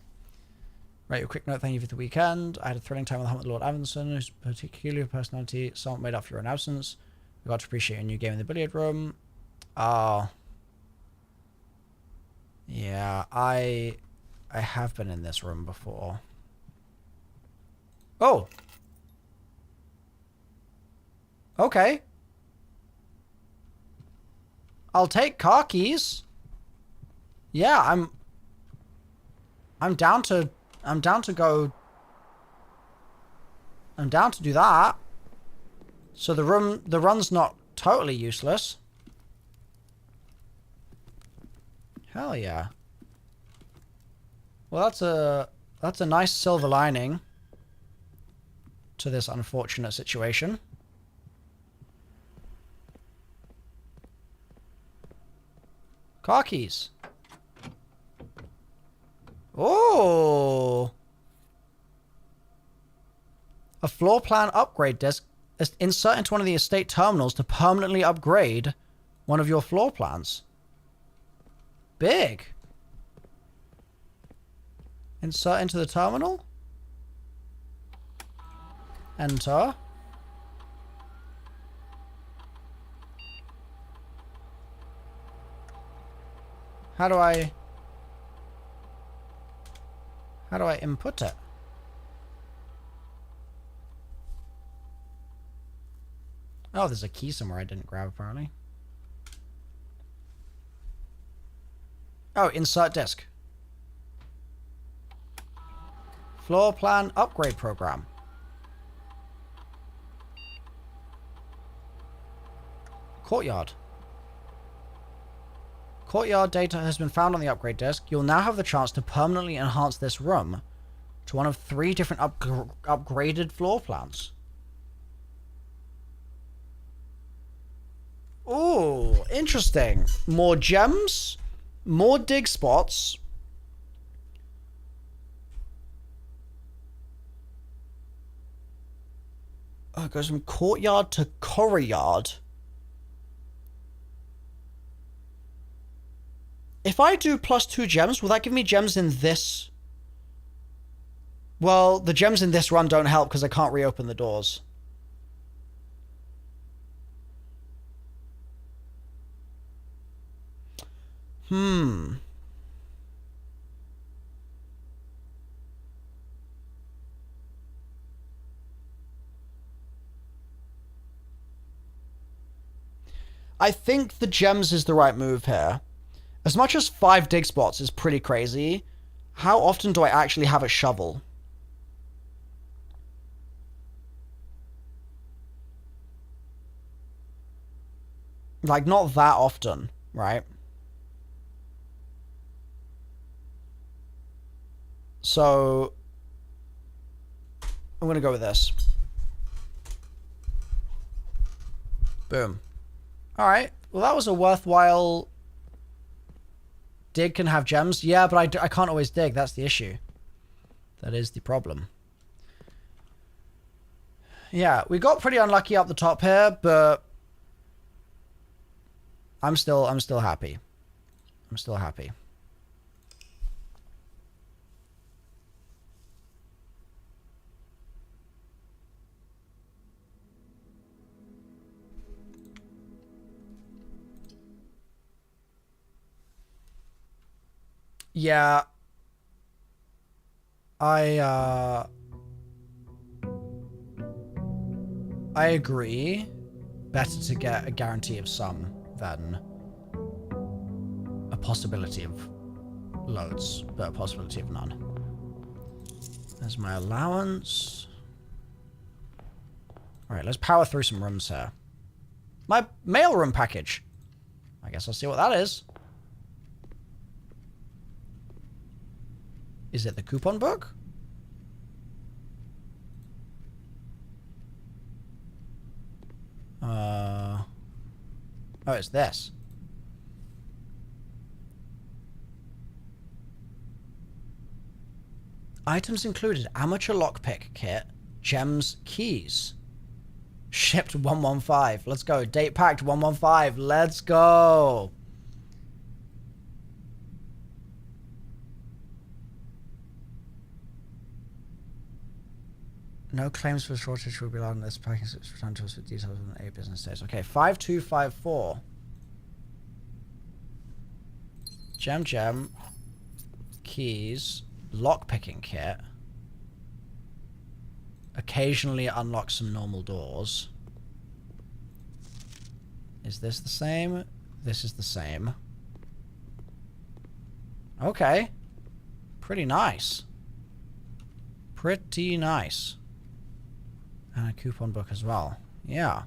Right, a quick note, thank you for the weekend. I had a thrilling time with the hunt with Lord Avinson, whose particular personality somewhat made up for your own absence. We got to appreciate a new game in the billiard room. Oh. Yeah, I have been in this room before. Oh. Okay. I'll take car keys. Yeah, I'm down to go. I'm down to do that. So the run's not totally useless. Hell yeah. Well, that's a nice silver lining to this unfortunate situation. Car keys. Oh. A floor plan upgrade disc. Insert into one of the estate terminals to permanently upgrade one of your floor plans. Big. Insert into the terminal. Enter. How do I input it? Oh, there's a key somewhere I didn't grab, apparently. Oh, insert disk. Floor plan upgrade program. Courtyard. Courtyard data has been found on the upgrade disk. You'll now have the chance to permanently enhance this room to one of 3 different upgraded floor plans. Ooh, interesting. More gems, more dig spots. Oh, it goes from courtyard to courtyard. If I do +2 gems, will that give me gems in this? Well, the gems in this run don't help because I can't reopen the doors. I think the gems is the right move here. As much as 5 dig spots is pretty crazy, how often do I actually have a shovel? Like, not that often, right? So, I'm going to go with this. Boom. Alright, well that was a worthwhile... Dig can have gems. Yeah, but I can't always dig. That's the issue. That is the problem. Yeah, we got pretty unlucky up the top here, but... I'm still happy. I'm still happy. Yeah. I agree. Better to get a guarantee of some than a possibility of loads, but a possibility of none. There's my allowance. Alright, let's power through some rooms here. My mailroom package. I guess I'll see what that is. Is it the coupon book? Oh, it's this. Items included: amateur lockpick kit, gems, keys. Shipped 115. Let's go. Date packed 115. Let's go. No claims for shortage will be allowed in this packing. Return to us with details within 8 business days. Okay, 5254. Gem, keys, lockpicking kit. Occasionally unlock some normal doors. Is this the same? This is the same. Okay. Pretty nice. Pretty nice. And a coupon book as well. Yeah.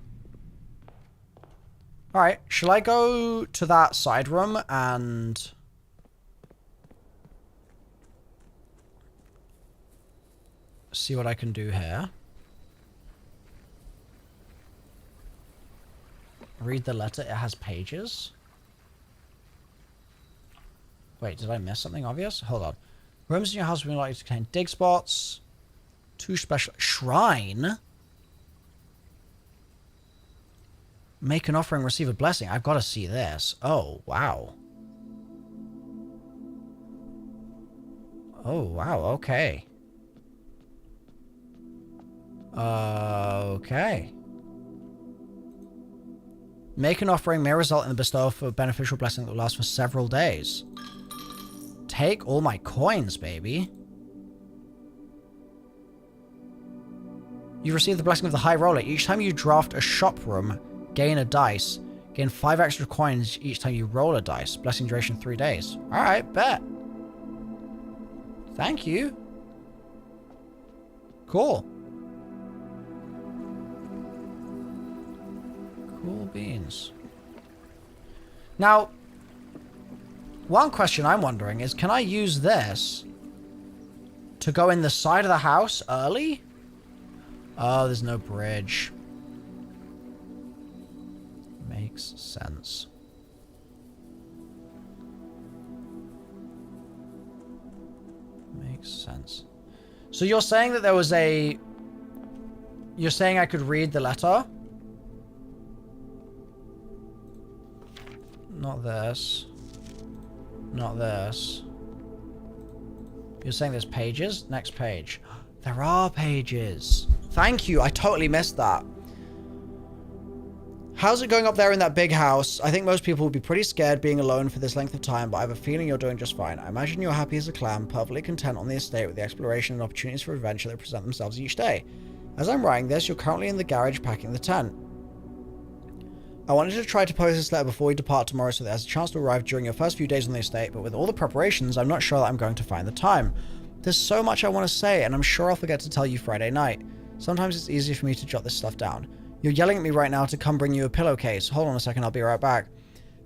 Alright, shall I go to that side room and... see what I can do here? Read the letter. It has pages. Wait, did I miss something obvious? Hold on. Rooms in your house will be likely to contain dig spots. 2 special... Shrine? Make an offering, receive a blessing. I've got to see this. Oh, wow. Oh, wow. Okay. Okay. Make an offering may result in the bestowal of a beneficial blessing that will last for several days. Take all my coins, baby. You receive the blessing of the High Roller. Each time you draft a shop room, gain a dice. Gain 5 extra coins each time you roll a dice. Blessing duration 3 days. Alright, bet. Thank you. Cool. Cool beans. Now, one question I'm wondering is, can I use this to go in the side of the house early? Oh, there's no bridge. Makes sense. Makes sense. So you're saying that there was a... You're saying I could read the letter? Not this. Not this. You're saying there's pages? Next page. There are pages. Thank you. I totally missed that. How's it going up there in that big house? I think most people would be pretty scared being alone for this length of time, but I have a feeling you're doing just fine. I imagine you're happy as a clam, perfectly content on the estate with the exploration and opportunities for adventure that present themselves each day. As I'm writing this, you're currently in the garage packing the tent. I wanted to try to post this letter before we depart tomorrow so that it has a chance to arrive during your first few days on the estate, but with all the preparations, I'm not sure that I'm going to find the time. There's so much I want to say, and I'm sure I'll forget to tell you Friday night. Sometimes it's easier for me to jot this stuff down. You're yelling at me right now to come bring you a pillowcase. Hold on a second, I'll be right back.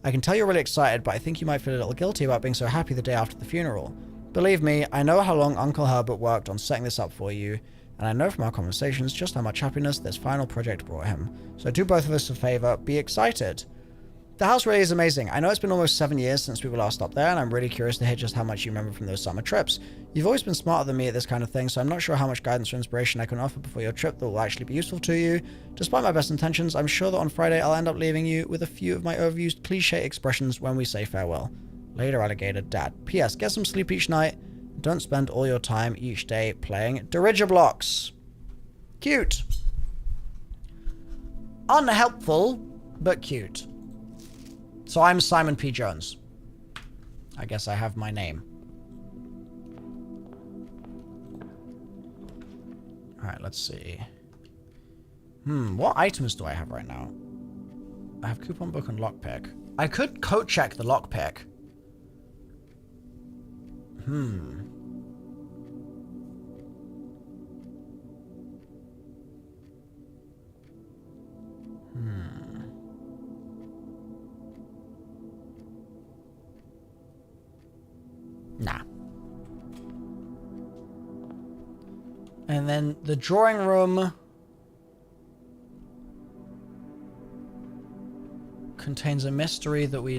I can tell you're really excited, but I think you might feel a little guilty about being so happy the day after the funeral. Believe me, I know how long Uncle Herbert worked on setting this up for you, and I know from our conversations just how much happiness this final project brought him. So do both of us a favor, be excited. The house really is amazing. I know it's been almost 7 years since we were last up there, and I'm really curious to hear just how much you remember from those summer trips. You've always been smarter than me at this kind of thing, so I'm not sure how much guidance or inspiration I can offer before your trip that will actually be useful to you. Despite my best intentions, I'm sure that on Friday I'll end up leaving you with a few of my overused cliche expressions when we say farewell. Later, alligator, Dad. P.S. Get some sleep each night. Don't spend all your time each day playing dirigiblocks. Cute. Unhelpful, but cute. So I'm Simon P. Jones. I guess I have my name. Alright, let's see. What items do I have right now? I have coupon book and lockpick. I could coat check the lockpick. Nah. And then the drawing room contains a mystery that we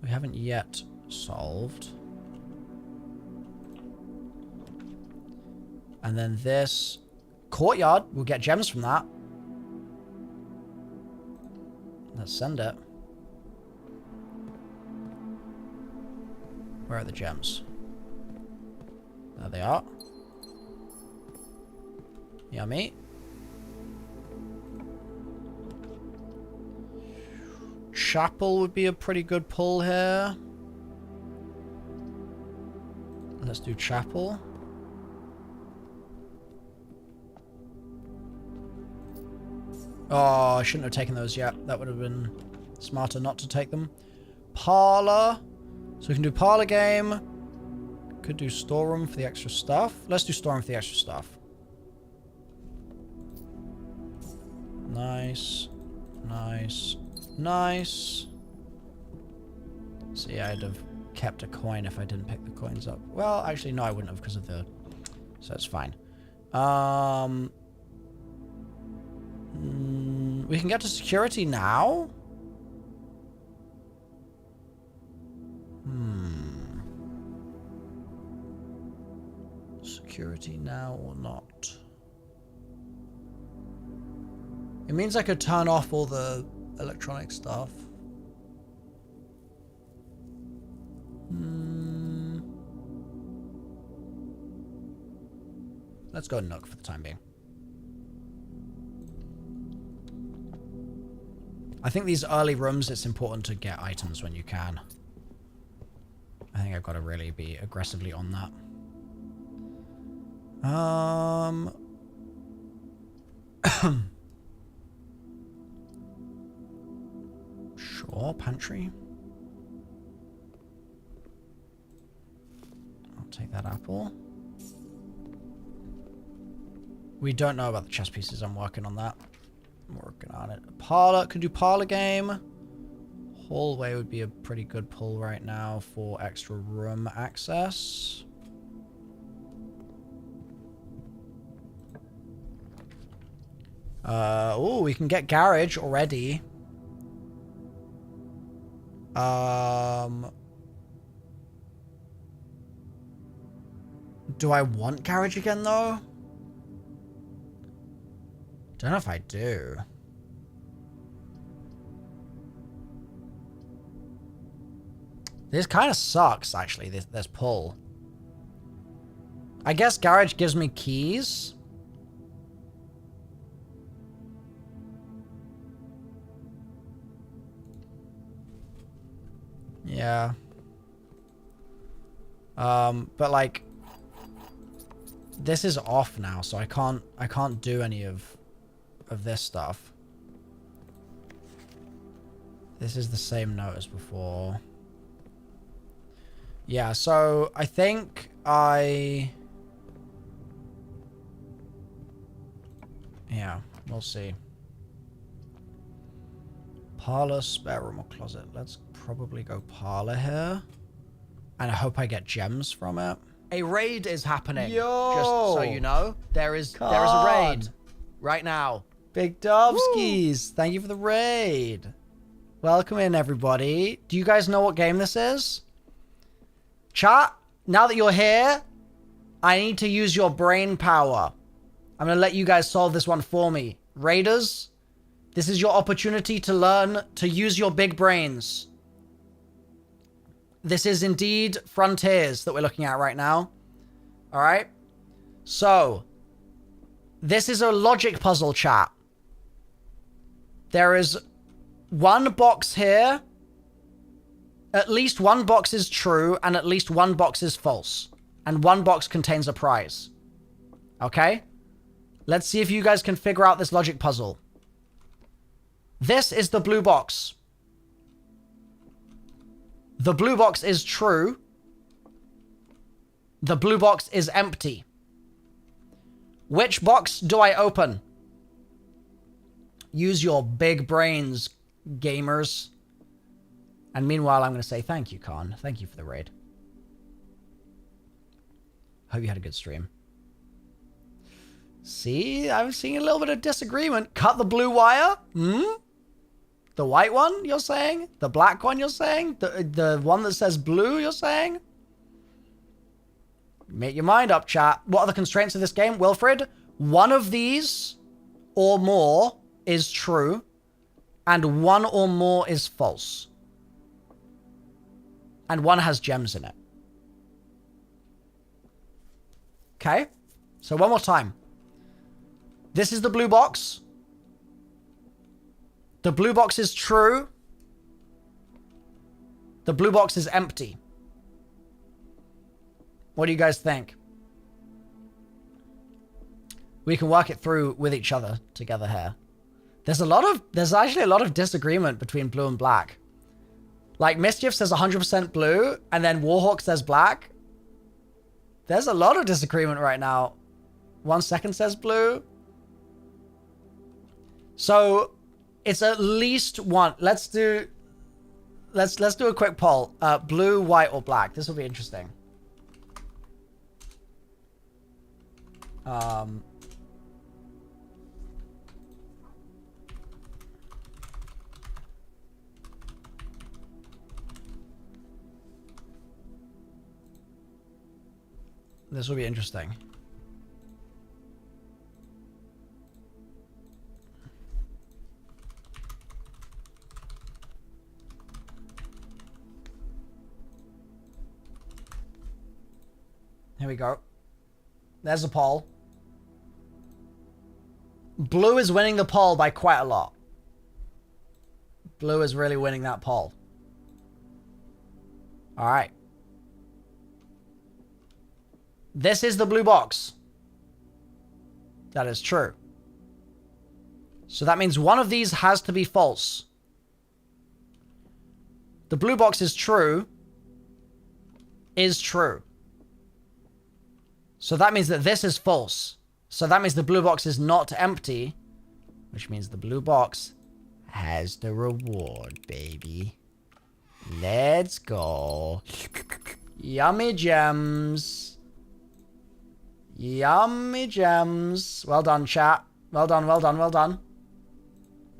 haven't yet solved. And then this courtyard, we'll get gems from that. Let's send it. Where are the gems? There they are. Yummy. Chapel would be a pretty good pull here. Let's do chapel. Oh, I shouldn't have taken those yet. That would have been smarter not to take them. Parlor. So we can do parlor game. Could do storeroom for the extra stuff. Let's do storeroom for the extra stuff. Nice. Nice. Nice. See, I'd have kept a coin if I didn't pick the coins up. Well, actually, no, I wouldn't have because of the... So it's fine. We can get to security now? Security now or not? It means I could turn off all the electronic stuff. Let's go Nook for the time being. I think these early rooms, it's important to get items when you can. I think I've got to really be aggressively on that. Sure, pantry. I'll take that apple. We don't know about the chess pieces. I'm working on that. I'm working on it. Parlor, could do parlor game. Hallway would be a pretty good pull right now for extra room access. Oh, we can get garage already. Do I want garage again though? Don't know if I do. This kind of sucks, actually, this pull. I guess garage gives me keys. Yeah. But like, this is off now, so I can't do any of this stuff. This is the same note as before. Yeah, so I think yeah, we'll see. Parlor, spare room or closet. Let's probably go parlor here. And I hope I get gems from it. A raid is happening. Yo! Just so you know. There is a raid right now. Big Dobskis, thank you for the raid. Welcome in, everybody. Do you guys know what game this is? Chat, now that you're here, I need to use your brain power. I'm going to let you guys solve this one for me. Raiders, this is your opportunity to learn to use your big brains. This is indeed Frontiers that we're looking at right now. All right? So, this is a logic puzzle, chat. There is one box here. At least one box is true, and at least one box is false. And one box contains a prize. Okay? Let's see if you guys can figure out this logic puzzle. This is the blue box. The blue box is true. The blue box is empty. Which box do I open? Use your big brains, gamers. And meanwhile, I'm going to say thank you, Khan. Thank you for the raid. Hope you had a good stream. See, I'm seeing a little bit of disagreement. Cut the blue wire? The white one, you're saying? The black one, you're saying? The one that says blue, you're saying? Make your mind up, chat. What are the constraints of this game? Wilfred, one of these or more is true, and one or more is false. And one has gems in it. Okay? So one more time. This is the blue box. The blue box is true. The blue box is empty. What do you guys think? We can work it through with each other together here. There's actually a lot of disagreement between blue and black. Like, Mischief says 100% blue, and then Warhawk says black. There's a lot of disagreement right now. 1 second says blue. So, it's at least one. Let's do a quick poll. Blue, white, or black. This will be interesting. This will be interesting. Here we go. There's a poll. Blue is winning the poll by quite a lot. Blue is really winning that poll. All right. This is the blue box. That is true. So that means one of these has to be false. The blue box is true. Is true. So that means that this is false. So that means the blue box is not empty. Which means the blue box has the reward, baby. Let's go. Yummy gems. Yummy gems. Well done, chat. Well done, well done, well done.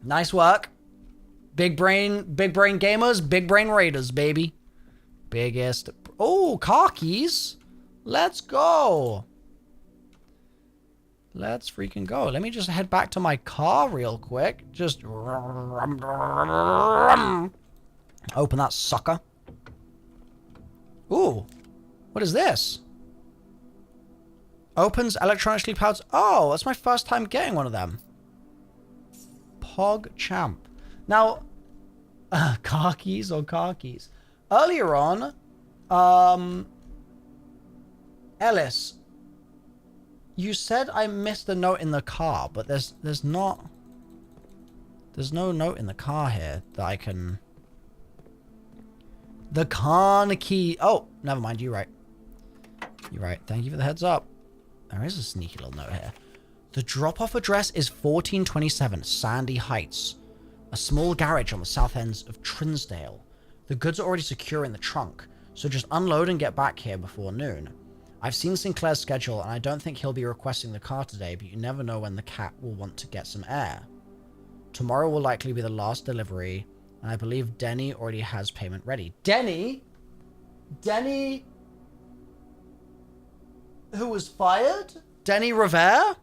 Nice work. Big brain gamers, big brain raiders, baby. Biggest. Oh, car keys. Let's go. Let's freaking go. Let me just head back to my car real quick. Just open that sucker. Ooh. What is this? Opens electronically powered. Oh, that's my first time getting one of them. Pog Champ. Now, car keys or car keys. Earlier on, Ellis, you said I missed a note in the car, but there's no note in the car here that I can. The car key. Oh, never mind. You're right. You're right. Thank you for the heads up. There is a sneaky little note here. The drop-off address is 1427 Sandy Heights, a small garage on the south ends of Trinsdale. The goods are already secure in the trunk, so just unload and get back here before noon. I've seen Sinclair's schedule, and I don't think he'll be requesting the car today, but you never know when the cat will want to get some air. Tomorrow will likely be the last delivery, and I believe Denny already has payment ready. Denny? Denny? Who was fired? Denny Rivera?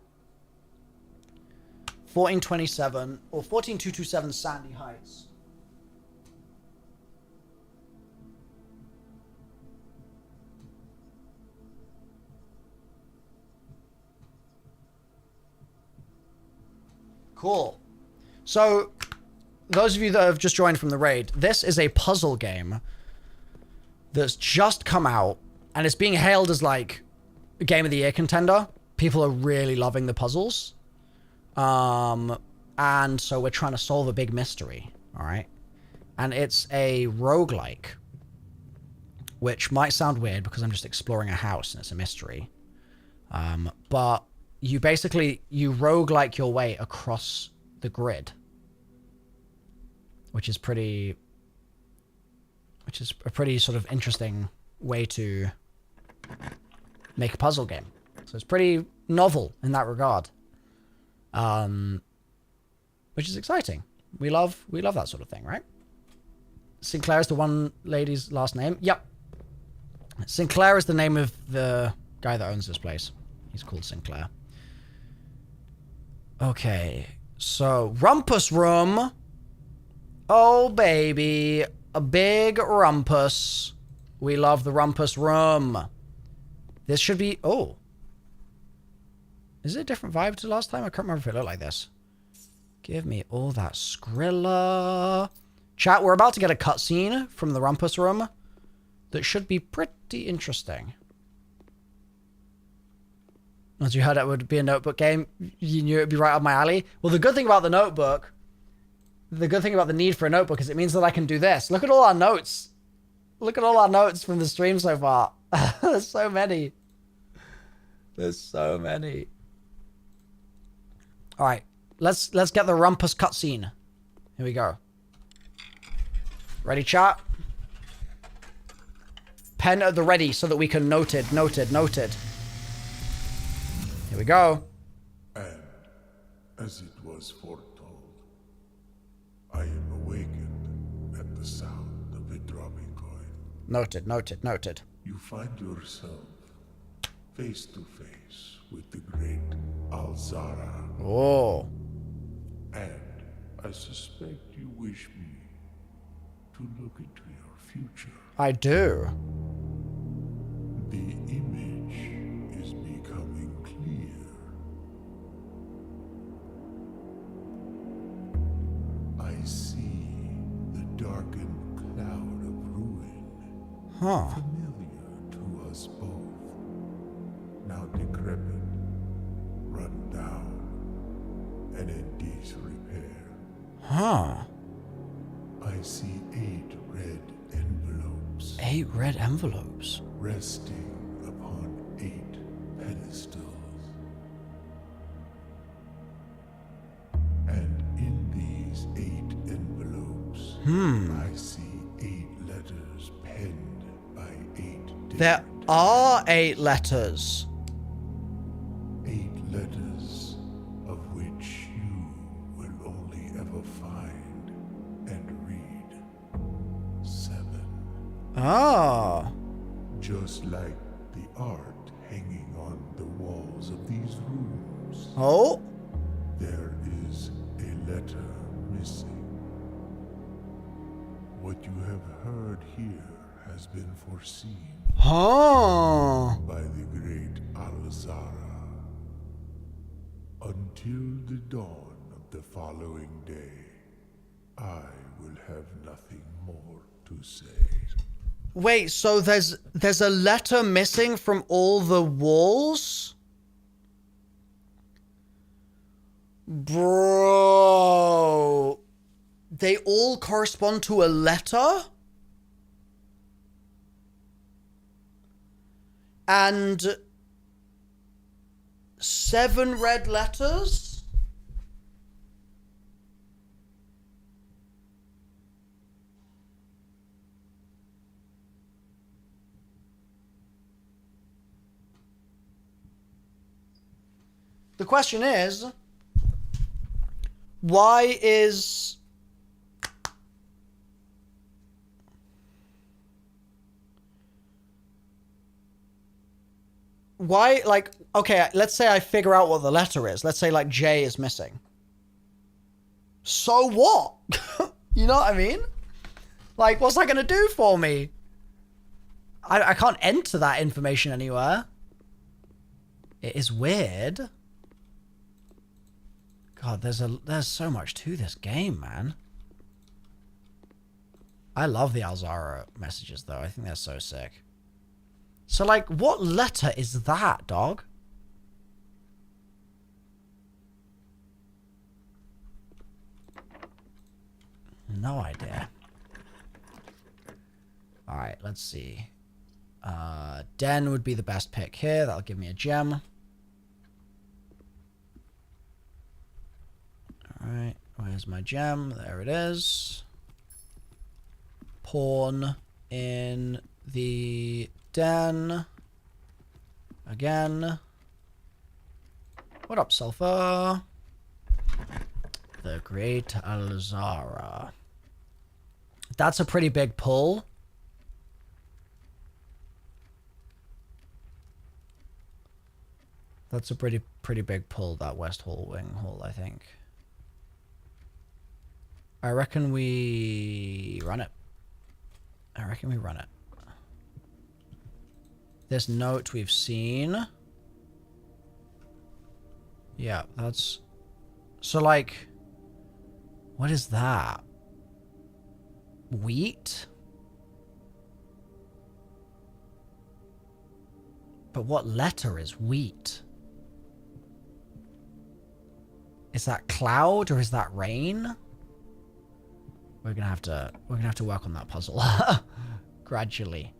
1427 or 14227 Sandy Heights. Cool. So, those of you that have just joined from the raid, this is a puzzle game that's just come out, and it's being hailed as like a Game of the Year contender. People are really loving the puzzles. And so we're trying to solve a big mystery, all right? And it's a roguelike, which might sound weird because I'm just exploring a house and it's a mystery. But you basically, you roguelike your way across the grid, which is a pretty sort of interesting way to make a puzzle game. So it's pretty novel in that regard. Which is exciting. We love that sort of thing, right? Sinclair is the one lady's last name. Yep. Sinclair is the name of the guy that owns this place. He's called Sinclair. Okay. So, rumpus room. Oh, baby. A big rumpus. We love the rumpus room. This should be... Oh. Is it a different vibe to last time? I can't remember if it looked like this. Give me all that Skrilla. Chat, we're about to get a cutscene from the rumpus room that should be pretty interesting. Once you heard it would be a notebook game, you knew it would be right up my alley. Well, the good thing about the notebook, The good thing about the need for a notebook is it means that I can do this. Look at all our notes. Look at all our notes from the stream so far. There's so many. There's so many. All right, let's get the rumpus cutscene. Here we go. Ready, chat? Pen at the ready so that we can noted. Here we go. And as it was foretold, I am awakened at the sound of a dropping coin. Noted. You find yourself face to face with the great Alzara. Oh. And I suspect you wish me to look into your future. I do. The image is becoming clear. I see the darkened cloud of ruin. Huh. Familiar to us both. Now decrepit, run down, and in disrepair. Huh. I see 8 red envelopes 8 red envelopes. resting upon 8 pedestals. And in these 8 envelopes, I see 8 letters penned by 8 There different are 8 letters. 8 letters of which you will only ever find and read 7. Ah. Just like the art hanging on the walls of these rooms, Oh. there is a letter missing. What you have heard here has been foreseen Huh. by the great Alzara. Until the dawn of the following day, I will have nothing more to say. Wait, so there's a letter missing from all the walls? Bro. They all correspond to a letter? And 7 red letters? The question is, why is... Why, like, okay, let's say I figure out what the letter is. Let's say, like, J is missing. So what? You know what I mean? Like, what's that going to do for me? I can't enter that information anywhere. It is weird. God, there's so much to this game, man. I love the Alzara messages, though. I think they're so sick. So, like, what letter is that, dog? No idea. Alright, let's see. Den would be the best pick here. That'll give me a gem. Alright, where's my gem? There it is. Pawn in the den. Again. What up, Sulfur? The Great Alzara. That's a pretty big pull. That's a pretty big pull, that West Hall Wing Hall, I think. I reckon we run it. This note we've seen. Yeah, that's... So, like... What is that? Wheat? But what letter is wheat? Is that cloud or is that rain? We're gonna have to work on that puzzle gradually.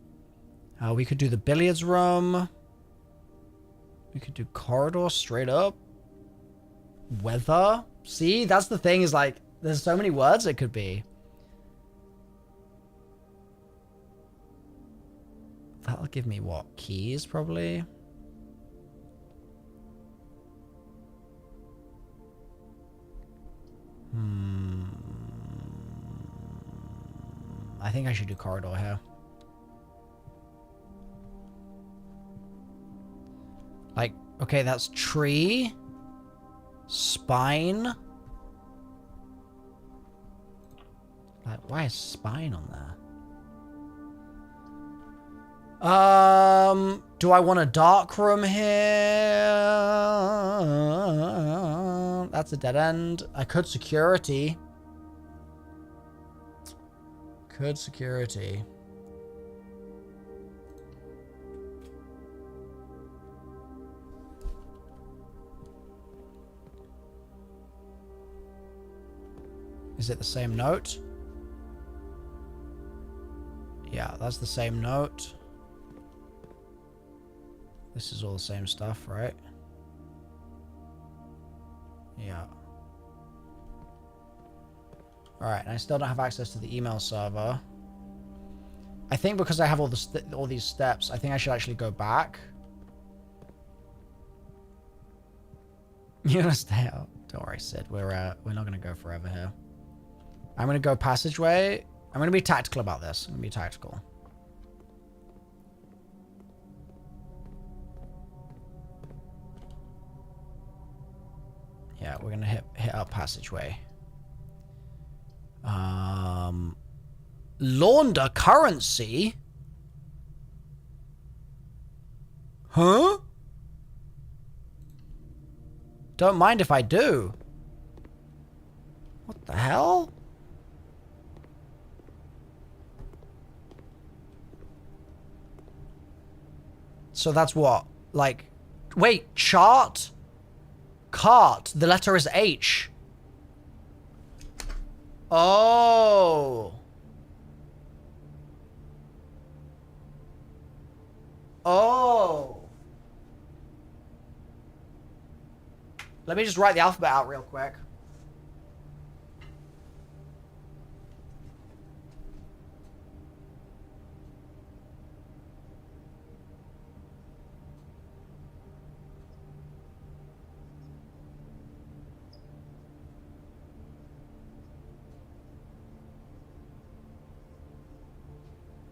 We could do the billiards room. We could do corridor straight up. Weather. See, that's the thing, is like there's so many words it could be. That'll give me what? Keys, probably. I think I should do corridor here. Like, okay, that's tree. Spine. Like, why is spine on there? Do I want a dark room here? That's a dead end. I could security. Could security. Is it the same note? Yeah, that's the same note. This is all the same stuff, right? Yeah. Alright, and I still don't have access to the email server. I think because I have all these steps, I think I should actually go back. You're gonna stay out. Don't worry, Sid. We're not gonna go forever here. I'm gonna go passageway. I'm gonna be tactical about this. I'm gonna be tactical. Yeah, we're gonna hit up passageway. Launder currency? Huh? Don't mind if I do. What the hell? So that's what? Like, wait, chart? Cart. The letter is H. Oh. Oh. Let me just write the alphabet out real quick.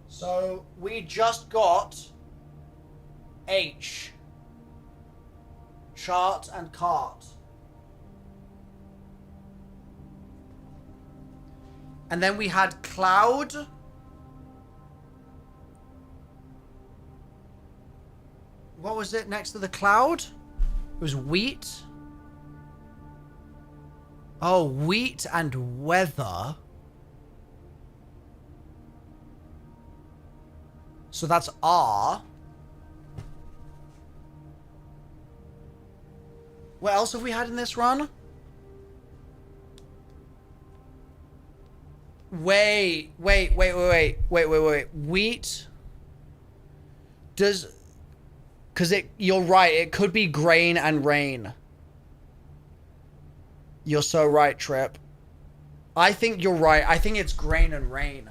So we just got H. Chart and cart. And then we had cloud. What was it next to the cloud? It was wheat. Oh, wheat and weather. So that's R. What else have we had in this run? Wait. Wheat. Does... Because you're right, it could be grain and rain. You're so right, Trip. I think you're right. I think it's grain and rain.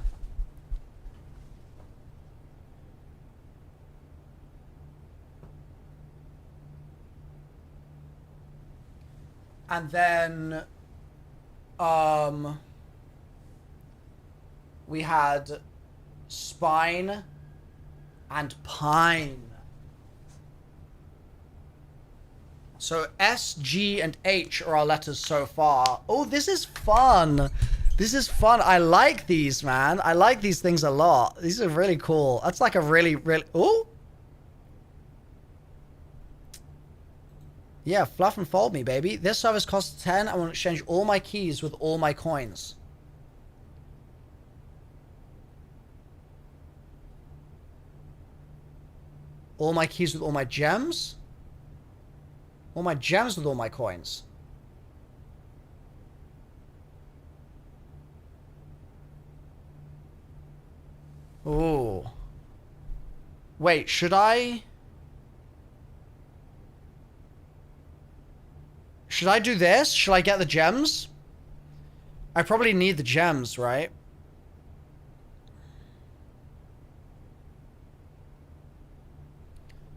And then, we had spine and pine. So S, G, and H are our letters so far. Oh, this is fun. This is fun. I like these, man. I like these things a lot. These are really cool. That's like a really... Oh! Yeah, fluff and fold me, baby. This service costs 10. I want to exchange all my keys with all my coins. All my keys with all my gems? All my gems with all my coins. Ooh. Wait, should I? Should I do this? Should I get the gems? I probably need the gems, right?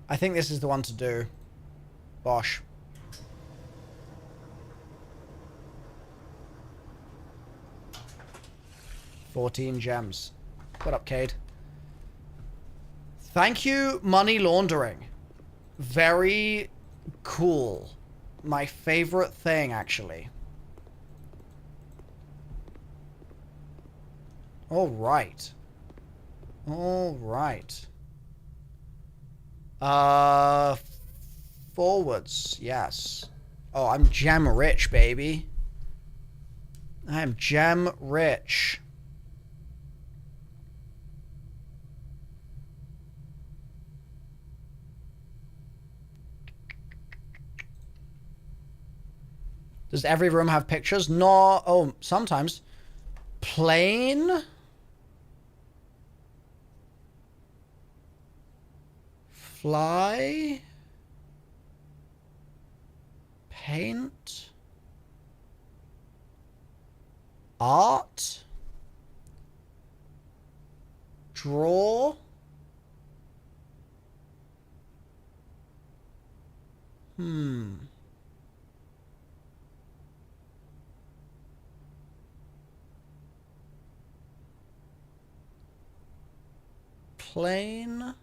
I think this is the one to do. Bosh. $14 gems. What up, Cade? Thank you, money laundering. Very cool. My favorite thing, actually. All right. All right. Forwards, yes. Oh, I'm gem rich, baby. I am gem rich. Does every room have pictures? No. Oh, sometimes. Plain. Fly. Paint. Art. Draw. Plain.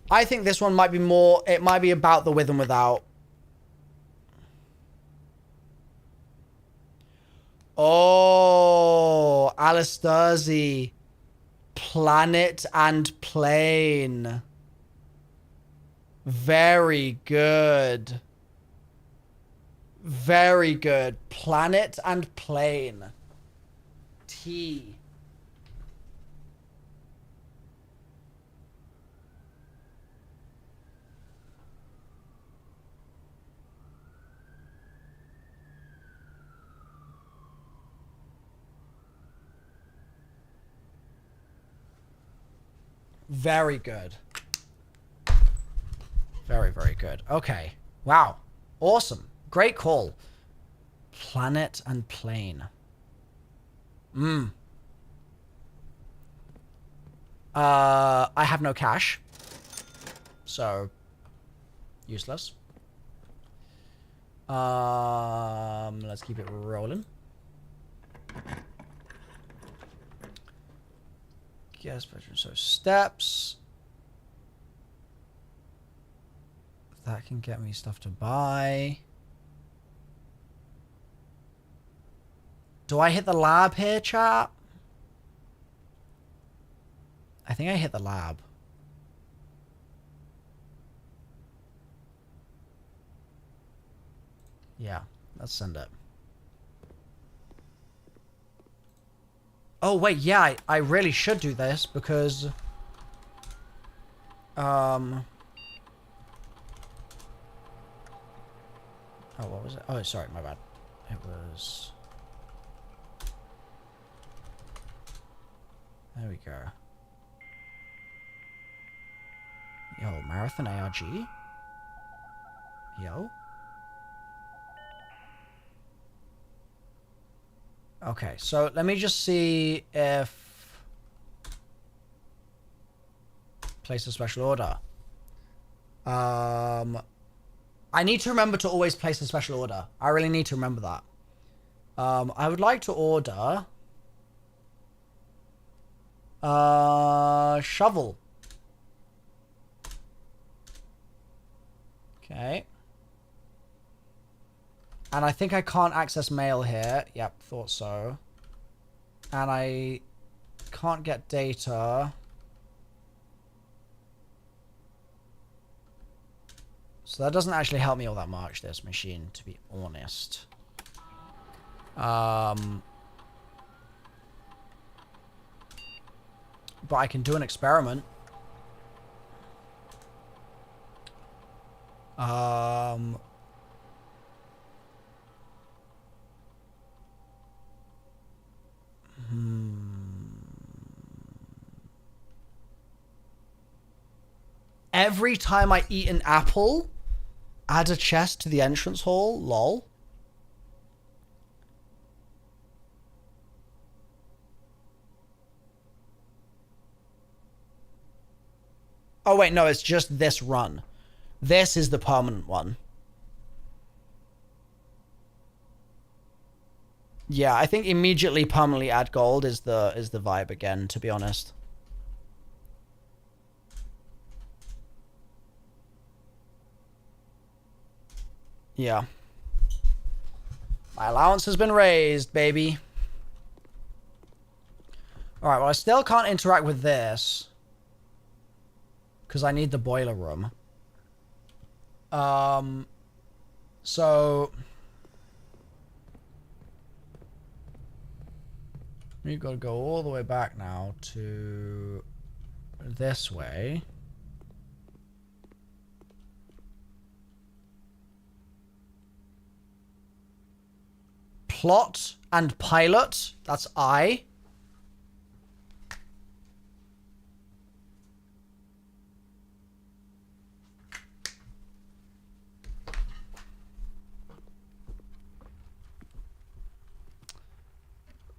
I think this one might be more, it might be about the with and without. Oh, Alistair's planet and plane. Very good. Very good. Planet and plane. T. Very good. Very, very good. Okay. Wow. Awesome. Great call. Planet and plane. I have no cash. So, useless. Let's keep it rolling. Yes, so steps. That can get me stuff to buy. Do I hit the lab here, chat? I think I hit the lab. Yeah, let's send it. Oh, wait, yeah, I really should do this because... Oh, what was it? Oh, sorry, my bad. It was... There we go. Yo, Marathon ARG? Yo? Okay, so let me just see if... Place a special order. I need to remember to always place a special order. I really need to remember that. I would like to order... shovel. Okay. And I think I can't access mail here. Yep, thought so. And I can't get data. So that doesn't actually help me all that much, this machine, to be honest. But I can do an experiment. Um... Every time I eat an apple, add a chest to the entrance hall. Lol. Oh, wait, no, it's just this run. This is the permanent one. Yeah, I think immediately permanently add gold is the vibe again, to be honest. Yeah. My allowance has been raised, baby. Alright, well, I still can't interact with this. Because I need the boiler room. So... we've got to go all the way back now to... this way. Plot and pilot. That's I.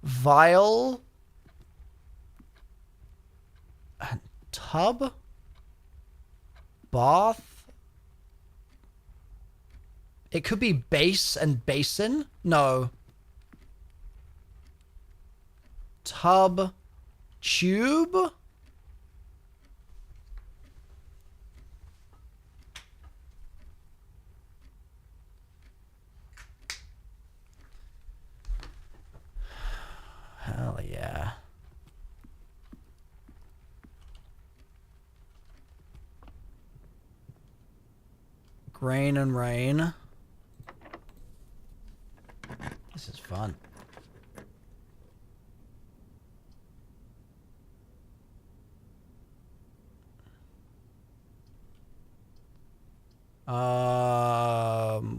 Vial. And tub. Bath. It could be base and basin. No. Tub. Tube. Hell yeah. Grain and rain. This is fun.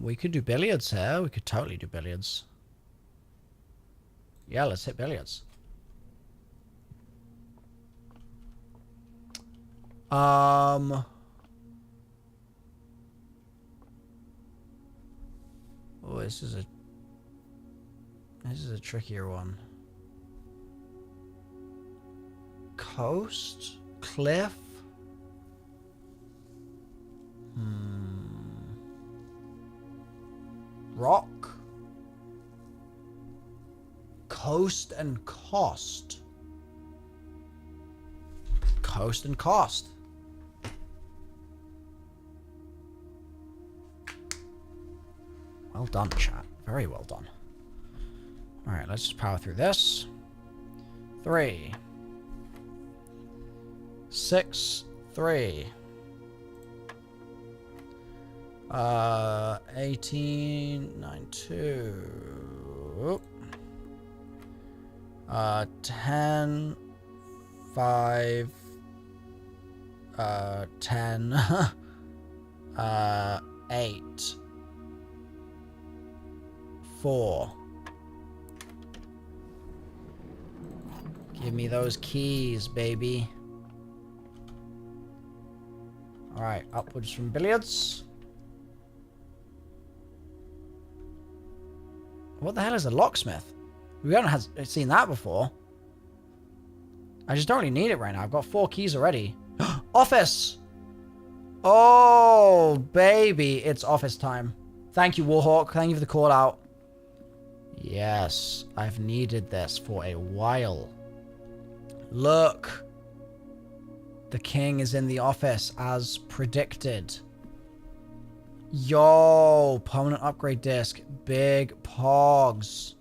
We could do billiards here. We could totally do billiards. Yeah, let's hit billiards. Oh, this is a trickier one. Coast? Cliff? Rock? Coast and cost. Coast and cost. Well done, chat. Very well done. Alright, let's just power through this. 3. 6. 3. 18. 9. 2. 10. 5. 10. 8. 4. Give me those keys, baby. Alright, upwards from billiards. What the hell is a locksmith? We haven't seen that before. I just don't really need it right now. I've got 4 keys already. Office! Oh, baby. It's office time. Thank you, Warhawk. Thank you for the call out. Yes, I've needed this for a while. Look. The king is in the office as predicted. Yo, permanent upgrade disc. Big pogs.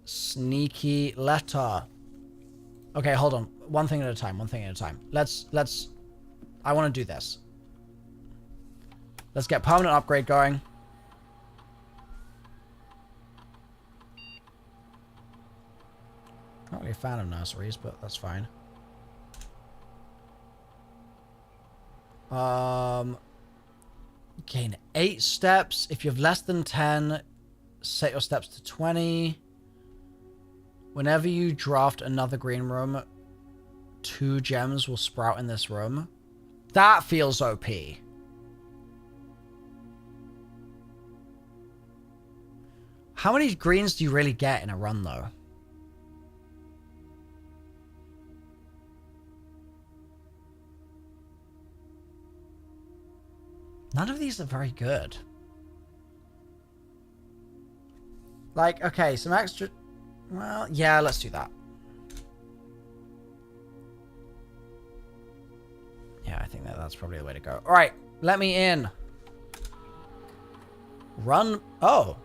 Sneaky letter. Okay, hold on. One thing at a time. Let's I want to do this. Let's get permanent upgrade going. Not really a fan of nurseries, but that's fine. Gain 8 steps. If you have less than 10, set your steps to 20. Whenever you draft another green room, 2 gems will sprout in this room. That feels OP. How many greens do you really get in a run, though? None of these are very good. Like, okay, some extra... Well, yeah, let's do that. Yeah, I think that's probably the way to go. All right, let me in. Run... Oh.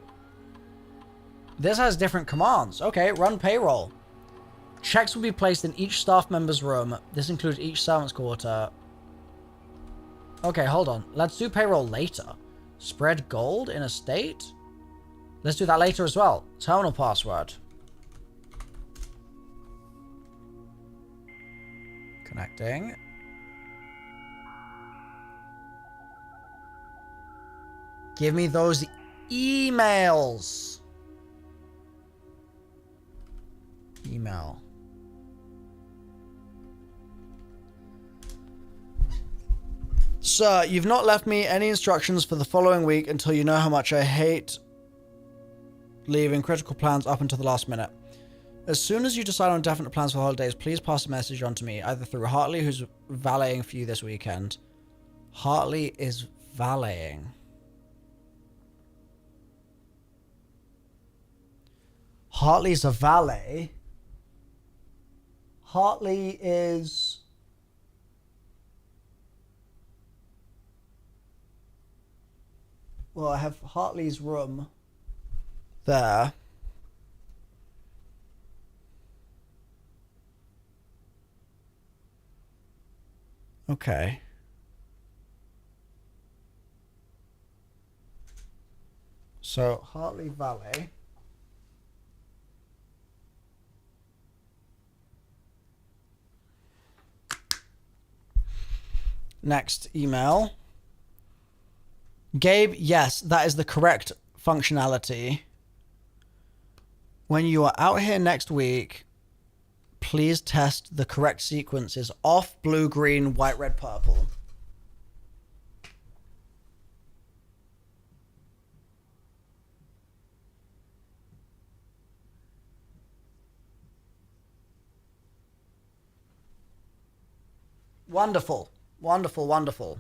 This has different commands. Okay, run payroll. Checks will be placed in each staff member's room. This includes each servant's quarter. Okay, hold on. Let's do payroll later. Spread gold in a state? Let's do that later as well. Terminal password. Connecting. Give me those emails. Email. Sir, you've not left me any instructions for the following week until you know how much I hate leaving critical plans up until the last minute. As soon as you decide on definite plans for the holidays, please pass a message on to me, either through Hartley, who's valeting for you this weekend. Hartley is valeting. Hartley's a valet. Hartley is... Well, I have Hartley's room there. Okay. So, Hartley Valet. Next email. Gabe, yes, that is the correct functionality. When you are out here next week, please test the correct sequences off, blue, green, white, red, purple. Wonderful. Wonderful, wonderful.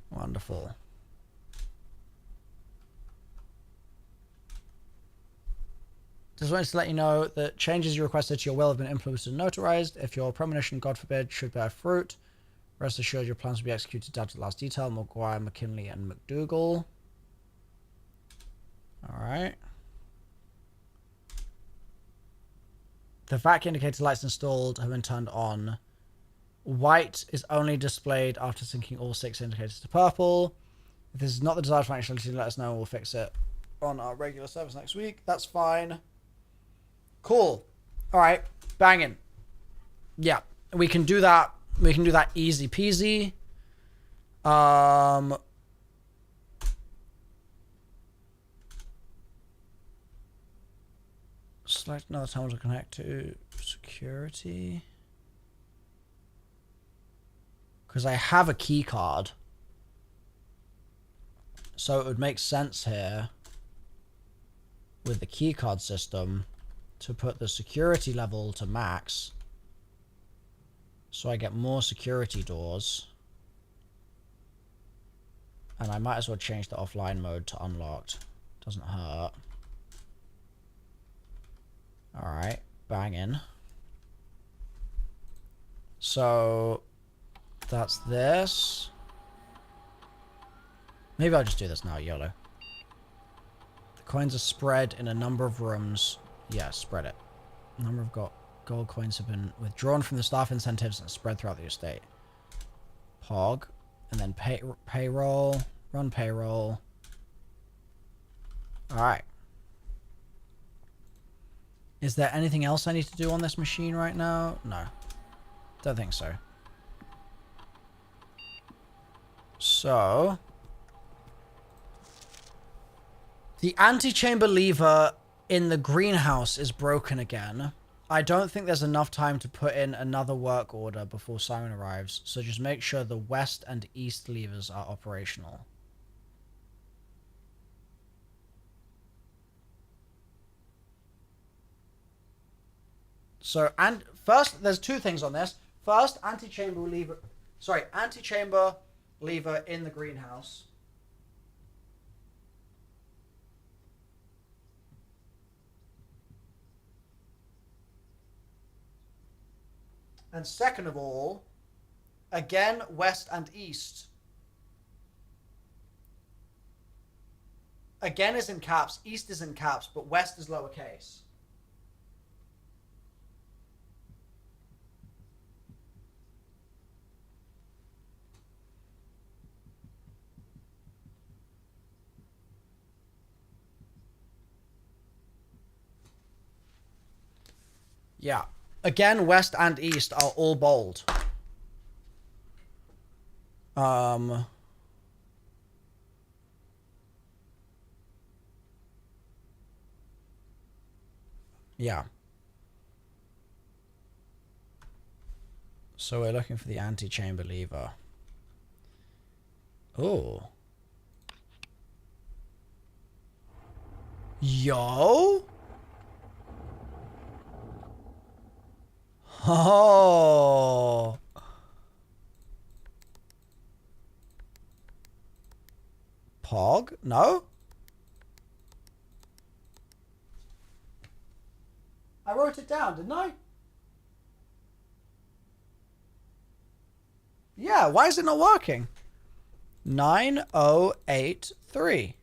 Wonderful. Just wanted to let you know that changes you requested to your will have been implemented and notarized. If your premonition, God forbid, should bear fruit, rest assured your plans will be executed down to the last detail. Maguire, McKinley, and McDougal. Alright. The vac indicator lights installed have been turned on. White is only displayed after syncing all 6 indicators to purple. If this is not the desired functionality, let us know and we'll fix it on our regular service next week. That's fine. Cool. Alright. Banging. Yeah. We can do that. We can do that easy peasy. Select another terminal to connect to security. Because I have a key card. So it would make sense here with the key card system to put the security level to max. So I get more security doors. And I might as well change the offline mode to unlocked. Doesn't hurt. Alright, banging. So that's this. Maybe I'll just do this now, YOLO. The coins are spread in a number of rooms. Yeah, spread it. A number of gold coins have been withdrawn from the staff incentives and spread throughout the estate. Pog. And then payroll. Run payroll. Alright. Is there anything else I need to do on this machine right now? No. Don't think so. So... the antechamber lever in the greenhouse is broken again. I don't think there's enough time to put in another work order before Simon arrives, so just make sure the west and east levers are operational. So, and first, there's two things on this. First, antechamber lever in the greenhouse. And second of all, again, west and east. Again is in caps, east is in caps, but west is lowercase. Yeah. Again, west and east are all bold. Yeah. So we're looking for the antechamber lever. Oh. Yo? Oh. Pog? No? I wrote it down, didn't I? Yeah, why is it not working? 9083.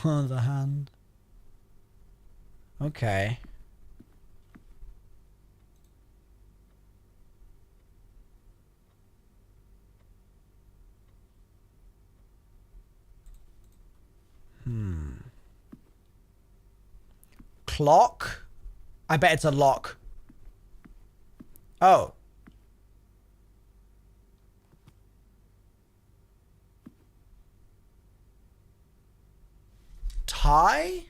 The hand. Okay. Clock? I bet it's a lock. Oh. Tie?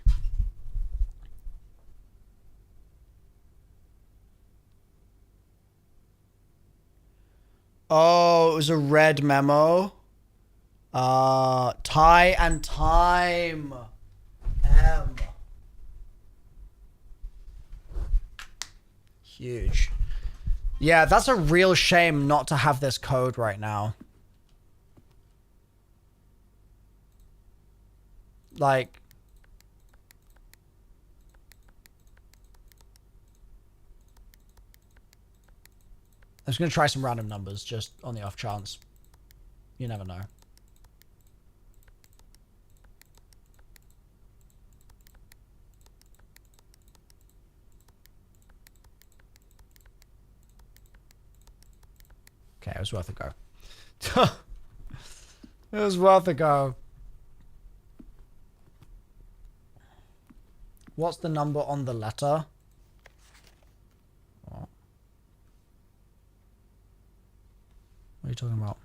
Oh, it was a red memo. Tie and time. M. Huge. Yeah, that's a real shame not to have this code right now. Like... I'm just going to try some random numbers, just on the off chance. You never know. Okay, it was worth a go. It was worth a go. What's the number on the letter? What are you talking about?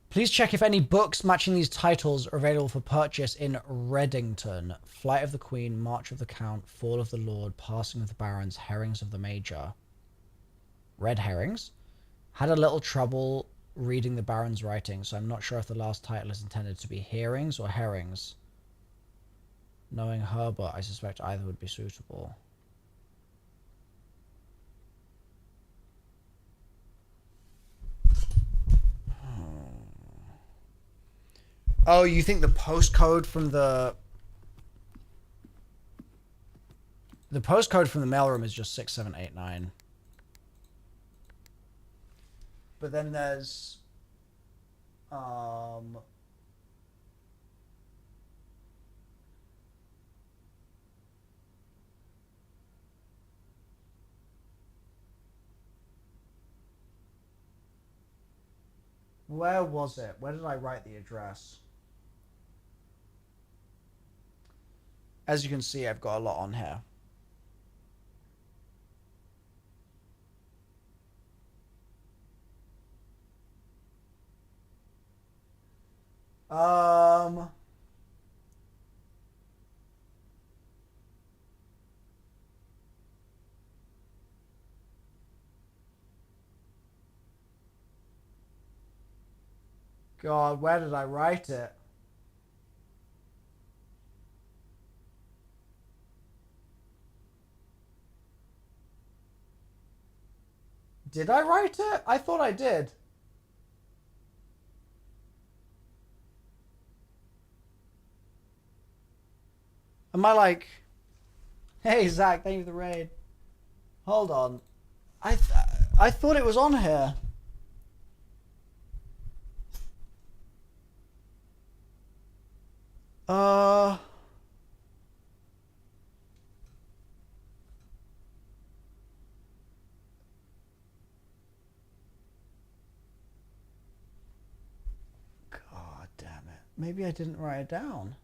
Please check if any books matching these titles are available for purchase in Reddington. Flight of the Queen, March of the Count, Fall of the Lord, Passing of the Barons, Herrings of the Major. Red herrings? Had a little trouble reading the Baron's writing, so I'm not sure if the last title is intended to be hearings or herrings. Knowing Herbert, I suspect either would be suitable. Oh, you think the postcode from the postcode from the mailroom is just 6789. But then there's Where was it? Where did I write the address? As you can see, I've got a lot on here. God, where did I write it? Did I write it? I thought I did. Am I like... Hey, Zach, thank you for the raid. Hold on. I thought it was on here. God damn it. Maybe I didn't write it down.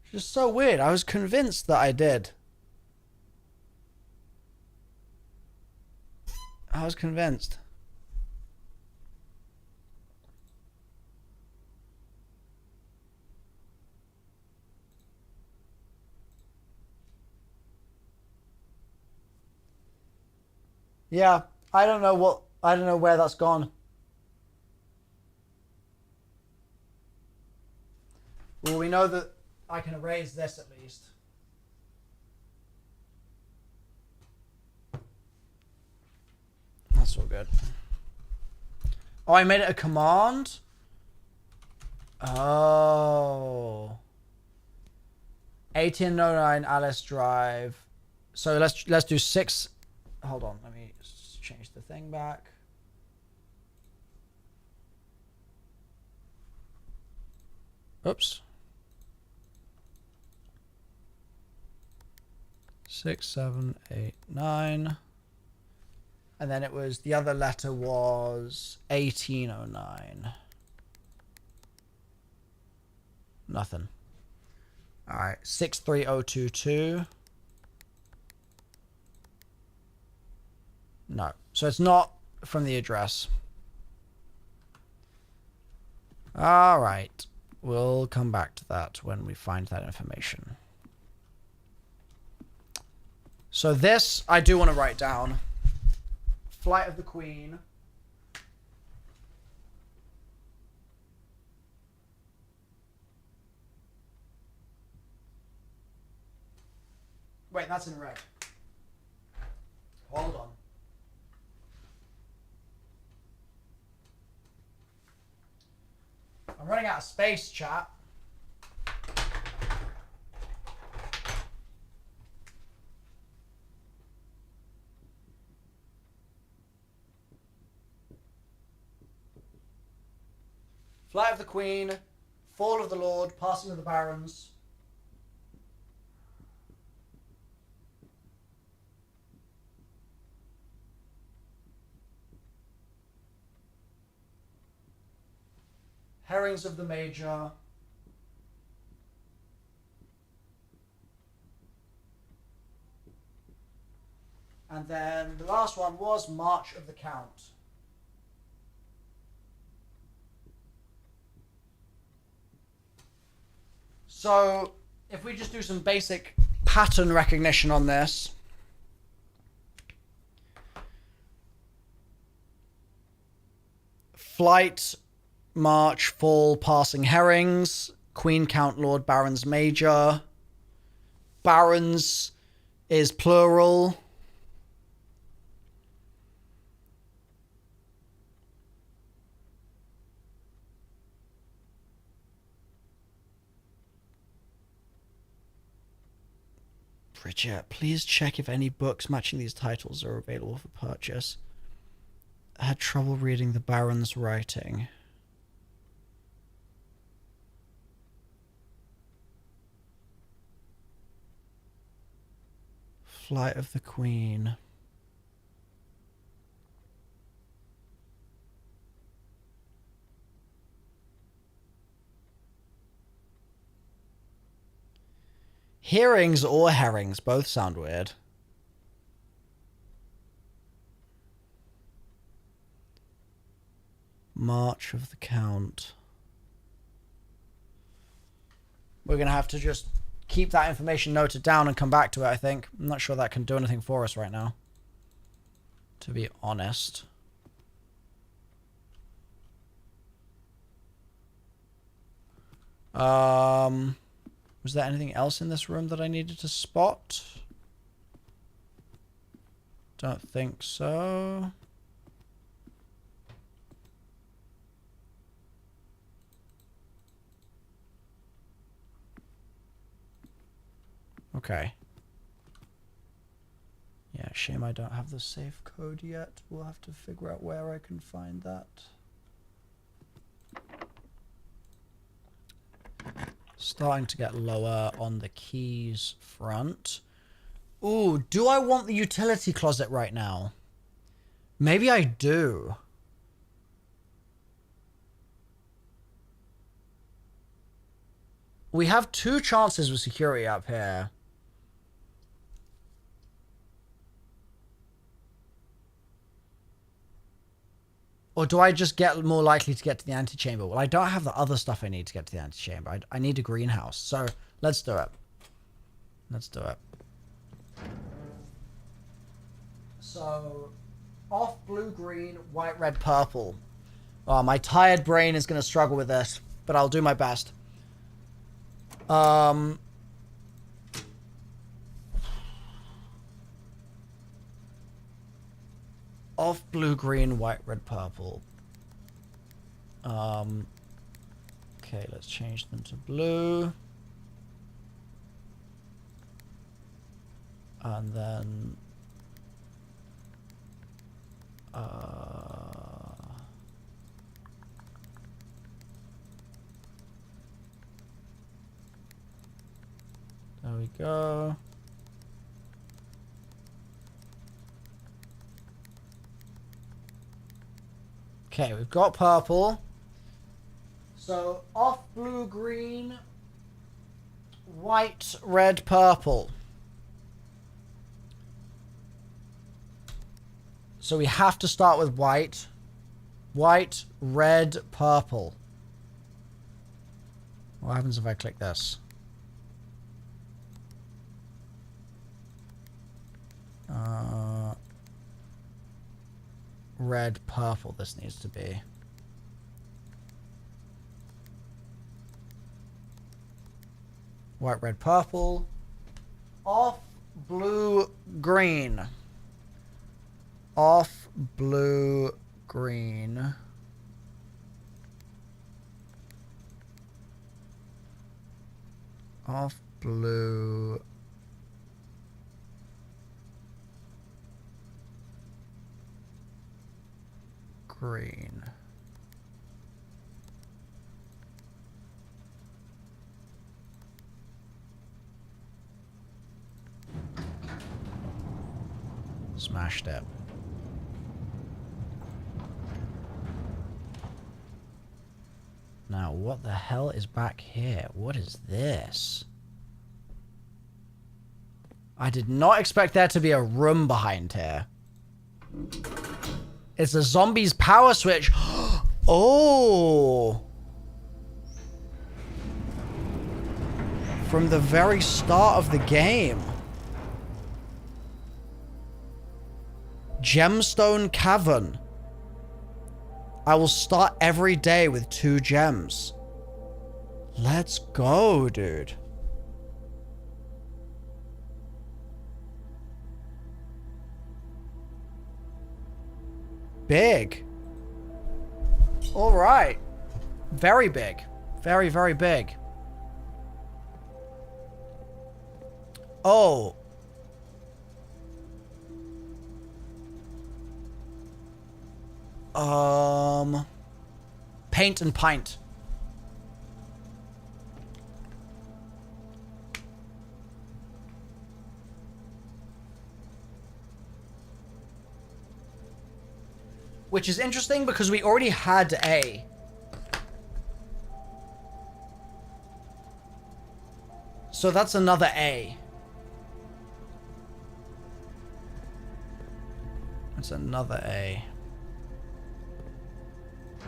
It's just so weird. I was convinced that I did. I was convinced. Yeah, I don't know where that's gone. Well, we know that I can erase this at least. That's all good. Oh, I made it a command? Oh. 1809 Alice Drive. So let's do 6. Hold on, let me change the thing back. Oops. 6, 7, 8, 9. And then it was, the other letter was 1809. Nothing. All right, 63022. No, so it's not from the address. All right, we'll come back to that when we find that information. So this, I do want to write down. Flight of the Queen. Wait, that's in red. Hold on. I'm running out of space, chat. Flight of the Queen, Fall of the Lord, Passing of the Barons. Herrings of the Major. And then the last one was March of the Count. So, if we just do some basic pattern recognition on this. Flight, March, Fall, Passing Herrings, Queen, Count, Lord, Barons, Major. Barons is plural. Bridget, please check if any books matching these titles are available for purchase. I had trouble reading the Baron's writing. Flight of the Queen. Hearings or herrings, both sound weird. March of the Count. We're going to have to just keep that information noted down and come back to it, I think. I'm not sure that can do anything for us right now, to be honest. Was there anything else in this room that I needed to spot? Don't think so. Okay. Yeah, shame I don't have the safe code yet. We'll have to figure out where I can find that. Starting to get lower on the keys front. Ooh, do I want the utility closet right now? Maybe I do. We have 2 chances with security up here. Or do I just get more likely to get to the antechamber? Well, I don't have the other stuff I need to get to the antechamber. I need a greenhouse. So, let's do it. Let's do it. So, off blue, green, white, red, purple. Oh, my tired brain is going to struggle with this, but I'll do my best. Off blue, green, white, red, purple. Okay, let's change them to blue. And then there we go. Okay, we've got purple. So off blue, green, white, red, purple. So we have to start with white. White, red, purple. What happens if I click this? Red, purple, this needs to be. White, red, purple. Off, blue, green. Off, blue, green. Off, blue, green. Smashed it. Now, what the hell is back here? What is this? I did not expect there to be a room behind here. It's a zombie's power switch. Oh! From the very start of the game. Gemstone cavern. I will start every day with 2 gems. Let's go, dude. Big. All right. Very big. Very, very big. Oh. Paint and pint. Which is interesting because we already had A. So that's another A. That's another A. Is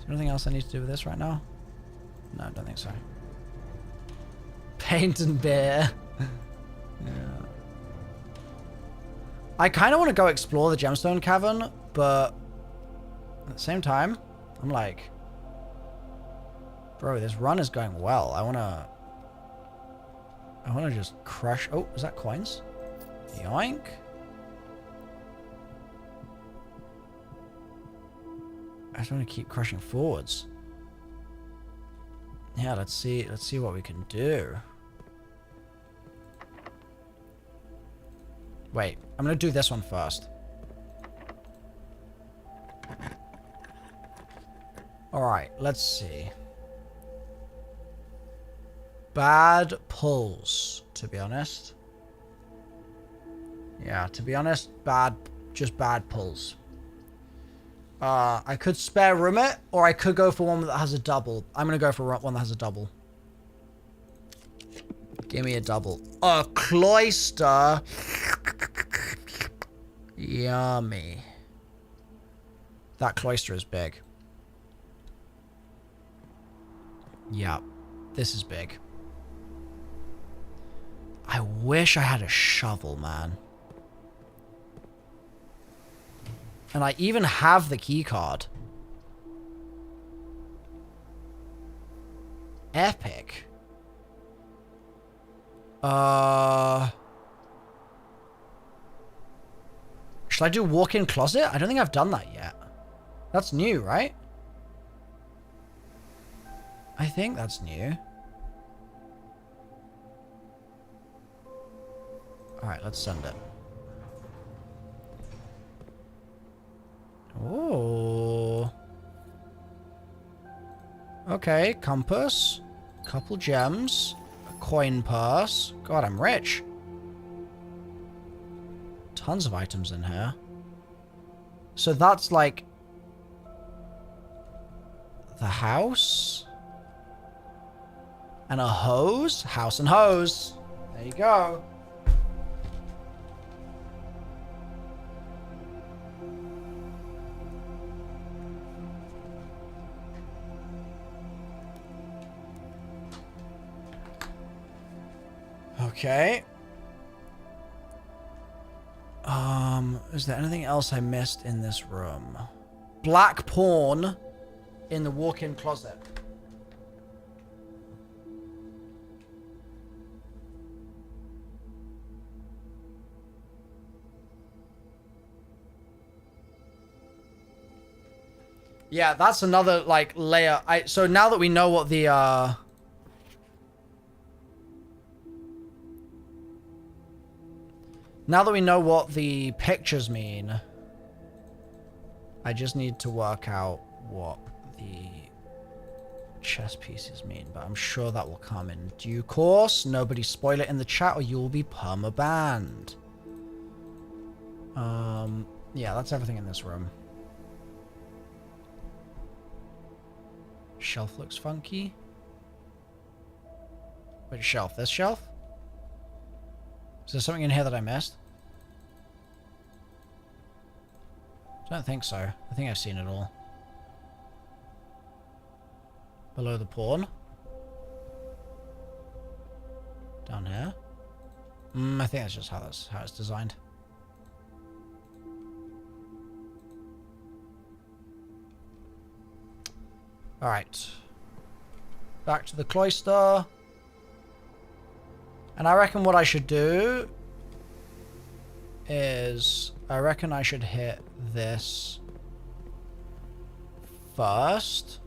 there anything else I need to do with this right now? No, I don't think so. Paint and beer. Yeah. I kind of want to go explore the gemstone cavern, but at the same time, I'm like, bro, this run is going well. I want to just crush. Oh, is that coins? Yoink. I just want to keep crushing forwards. Yeah, let's see what we can do. Wait, I'm gonna do this one first. Alright, let's see. Bad pulls, to be honest. Yeah, to be honest, just bad pulls. I could spare room it, or I could go for one that has a double. I'm gonna go for one that has a double. Give me a double. A cloister. Yummy. That cloister is big. Yeah, this is big. I wish I had a shovel, man. And I even have the key card. Epic. Should I do walk-in closet? I don't think I've done that yet. That's new, right? I think that's new. Alright, let's send it. Oh. Okay, compass. Couple gems. A coin purse. God, I'm rich. Tons of items in here. So that's like the house. And a hose. House and hose. There you go. Okay. Is there anything else I missed in this room? Black porn in the walk-in closet. Yeah, that's another like layer. So now that we know what the now that we know what the pictures mean, I just need to work out what the chess pieces mean, but I'm sure that will come in due course. Nobody spoil it in the chat or you will be perma-banned. Yeah, that's everything in this room. Shelf looks funky. Which shelf? This shelf? Is there something in here that I missed? I don't think so. I think I've seen it all. Below the pawn. Down here. I think that's just how it's designed. Alright. Back to the cloister. And I reckon what I should do is I reckon I should hit this first.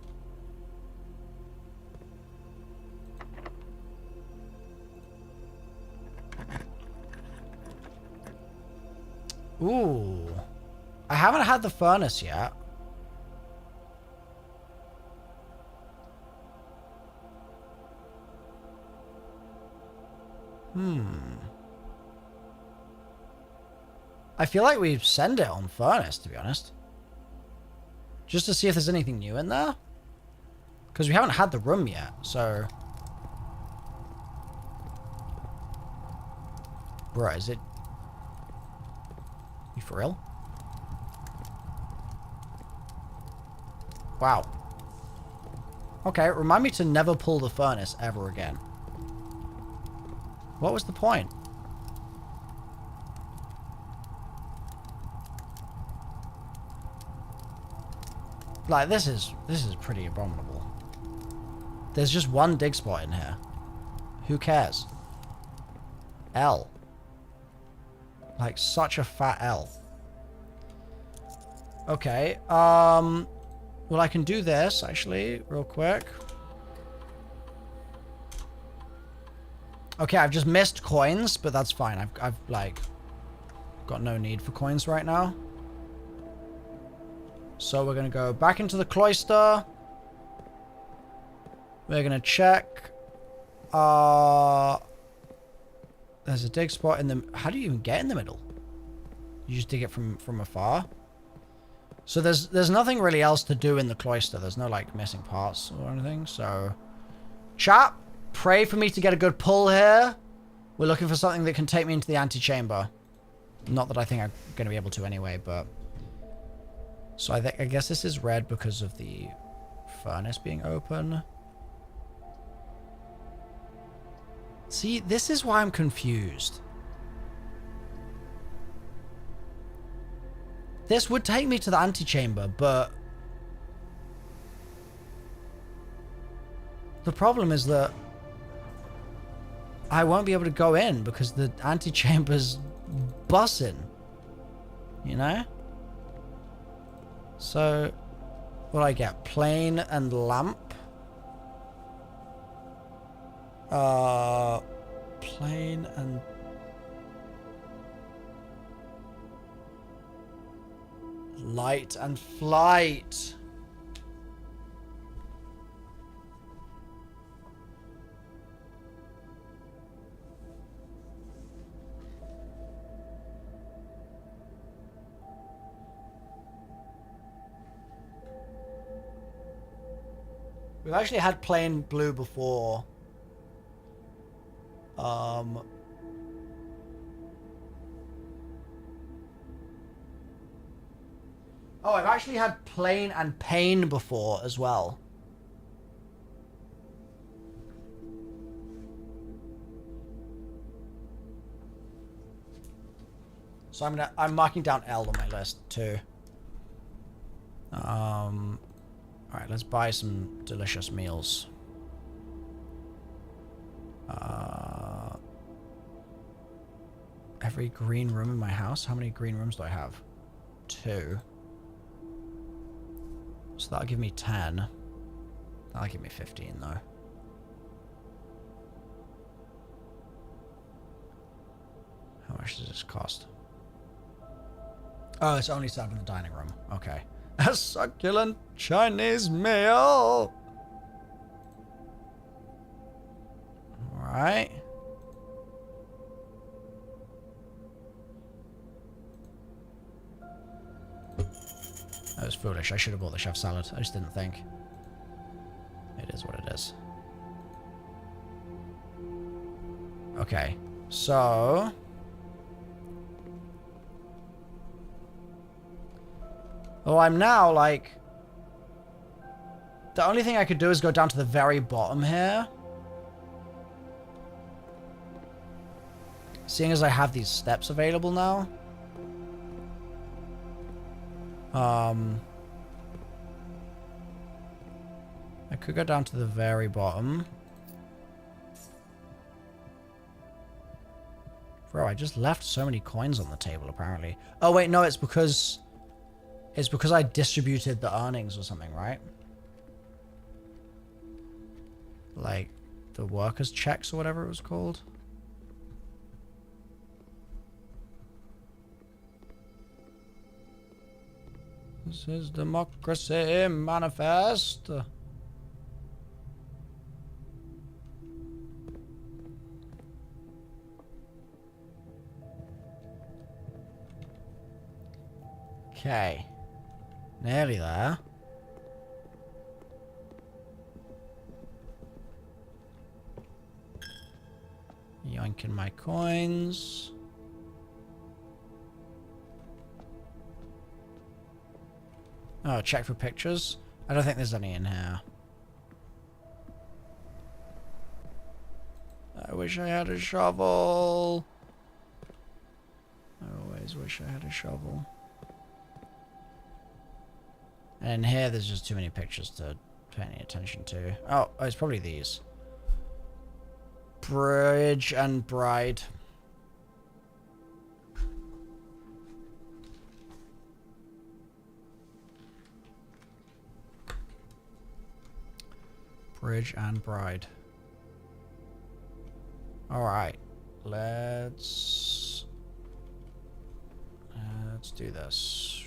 Ooh. I haven't had the furnace yet. I feel like we send it on furnace, to be honest. Just to see if there's anything new in there. Because we haven't had the room yet, so... Bruh, is it... You for real? Wow. Okay, remind me to never pull the furnace ever again. What was the point? Like, this is pretty abominable. There's just one dig spot in here. Who cares? L. Like, such a fat L. Okay, well, I can do this, actually, real quick. Okay, I've just missed coins, but that's fine. I've like, got no need for coins right now. So we're going to go back into the cloister. We're going to check. There's a dig spot in the... How do you even get in the middle? You just dig it from afar? So there's nothing really else to do in the cloister. There's no, like, missing parts or anything. So, chat, pray for me to get a good pull here. We're looking for something that can take me into the antechamber. Not that I think I'm going to be able to anyway, but... So I guess this is red because of the furnace being open. See, this is why I'm confused. This would take me to the antechamber, but... The problem is that... I won't be able to go in because the antechamber's bussing. You know? So, what do I get? Plane and lamp? Plane and... Light and flight. We've actually had plain blue before. Oh, I've actually had plain and pain before as well. So I'm marking down L on my list too. Alright, let's buy some delicious meals. Every green room in my house? How many green rooms do I have? 2. So that'll give me 10. That'll give me 15 though. How much does this cost? Oh, it's only served in the dining room. Okay. A succulent Chinese meal! Alright. That was foolish. I should have bought the chef salad. I just didn't think. It is what it is. Okay. So... Oh, I'm now, like... The only thing I could do is go down to the very bottom here. Seeing as I have these steps available now. I could go down to the very bottom. Bro, I just left so many coins on the table, apparently. Oh, wait, no, it's because... It's because I distributed the earnings or something, right? Like, the workers' checks or whatever it was called. This is democracy manifest. Okay. Nearly there. Yoinking my coins. Oh, check for pictures. I don't think there's any in here. I wish I had a shovel. I always wish I had a shovel. And in here, there's just too many pictures to pay any attention to. Oh, it's probably these. Bridge and bride. Bridge and bride. Alright. Let's do this.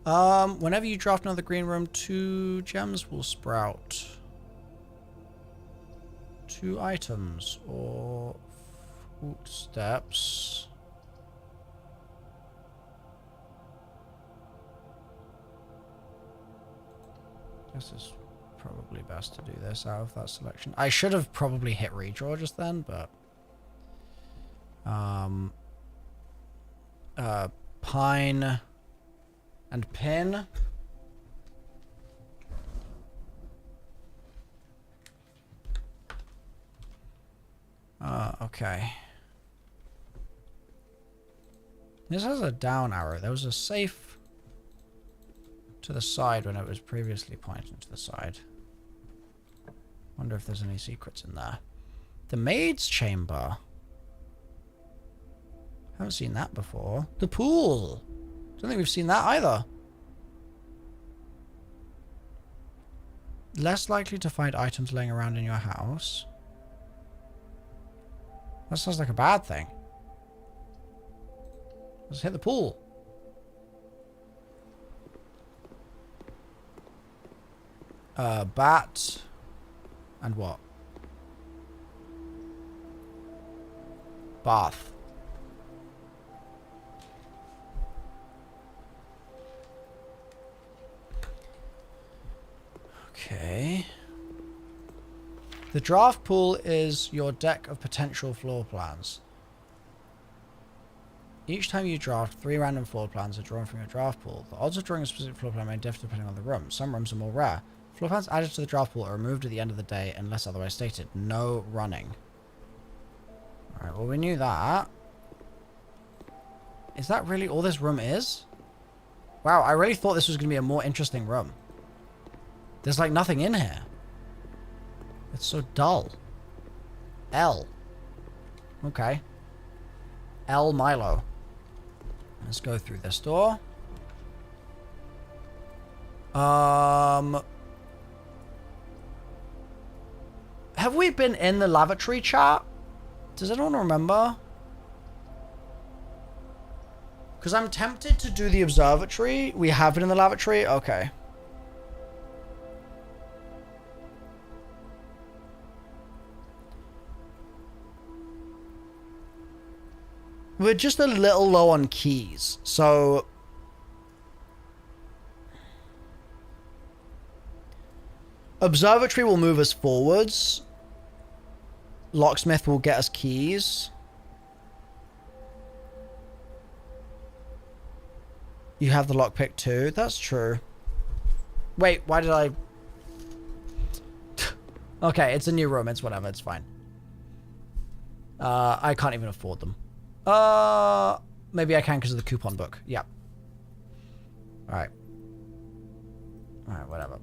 Whenever you draft another green room, 2 gems will sprout. 2 items or footsteps. This is probably best to do this out of that selection. I should have probably hit redraw just then, but pine and pin. Okay. This has a down arrow. There was a safe to the side when it was previously pointing to the side. Wonder if there's any secrets in there. The maid's chamber. Haven't seen that before. The pool. Don't think we've seen that either. Less likely to find items laying around in your house. That sounds like a bad thing. Let's hit the pool. Bat. And what? Bath. Okay. The draft pool is your deck of potential floor plans. Each time you draft, 3 random floor plans are drawn from your draft pool. The odds of drawing a specific floor plan may differ depending on the room. Some rooms are more rare. Floor plans added to the draft pool are removed at the end of the day unless otherwise stated. No running. Alright, well we knew that. Is that really all this room is? Wow, I really thought this was going to be a more interesting room. There's like nothing in here. It's so dull. L. Okay. L Milo. Let's go through this door. Have we been in the lavatory chat? Does anyone remember? Because I'm tempted to do the observatory. We have been in the lavatory? Okay. We're just a little low on keys, so... Observatory will move us forwards. Locksmith will get us keys. You have the lockpick too. That's true. Wait, why did I... Okay, it's a new room. It's whatever. It's fine. I can't even afford them. Maybe I can because of the coupon book. Yeah. Alright. Alright, whatever.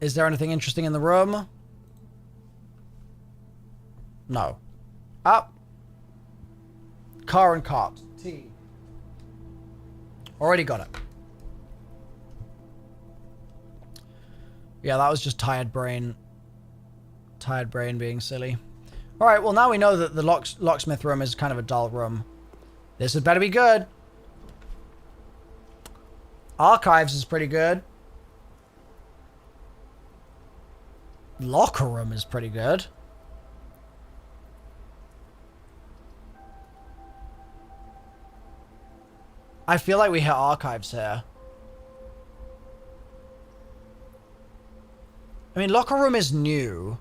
Is there anything interesting in the room? No. Up. Car and cart. T. Already got it. Yeah, that was just tired brain. Tired brain being silly. Alright, well now we know that the locksmith room is kind of a dull room. This had better be good. Archives is pretty good. Locker room is pretty good. I feel like we hit archives here. I mean, locker room is new.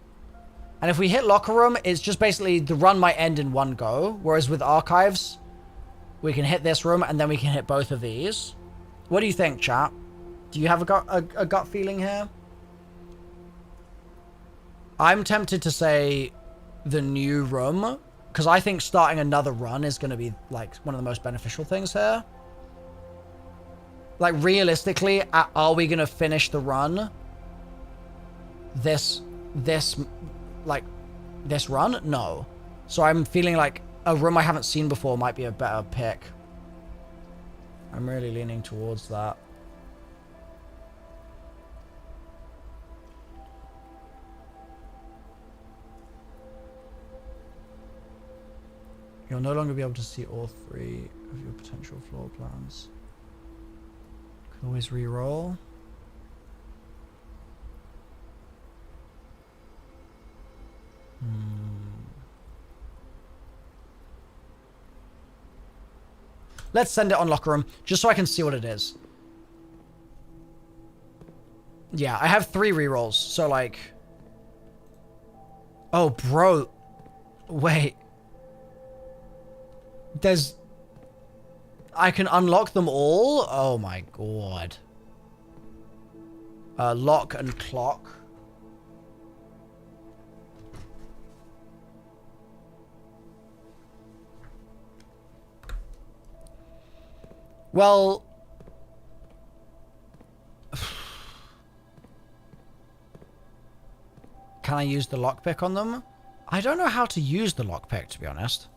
And if we hit locker room, it's just basically the run might end in one go. Whereas with archives, we can hit this room and then we can hit both of these. What do you think, chat? Do you have a gut feeling here? I'm tempted to say the new room, because I think starting another run is going to be like one of the most beneficial things here. Like realistically, are we going to finish the run? This run? No. So I'm feeling like a room I haven't seen before might be a better pick. I'm really leaning towards that. You'll no longer be able to see all 3 of your potential floor plans. Can always re-roll. Let's send it on locker room, just so I can see what it is. Yeah, I have 3 rerolls, so like... Oh, bro. Wait. There's... I can unlock them all? Oh my god. Lock and clock. Well... Can I use the lockpick on them? I don't know how to use the lockpick, to be honest.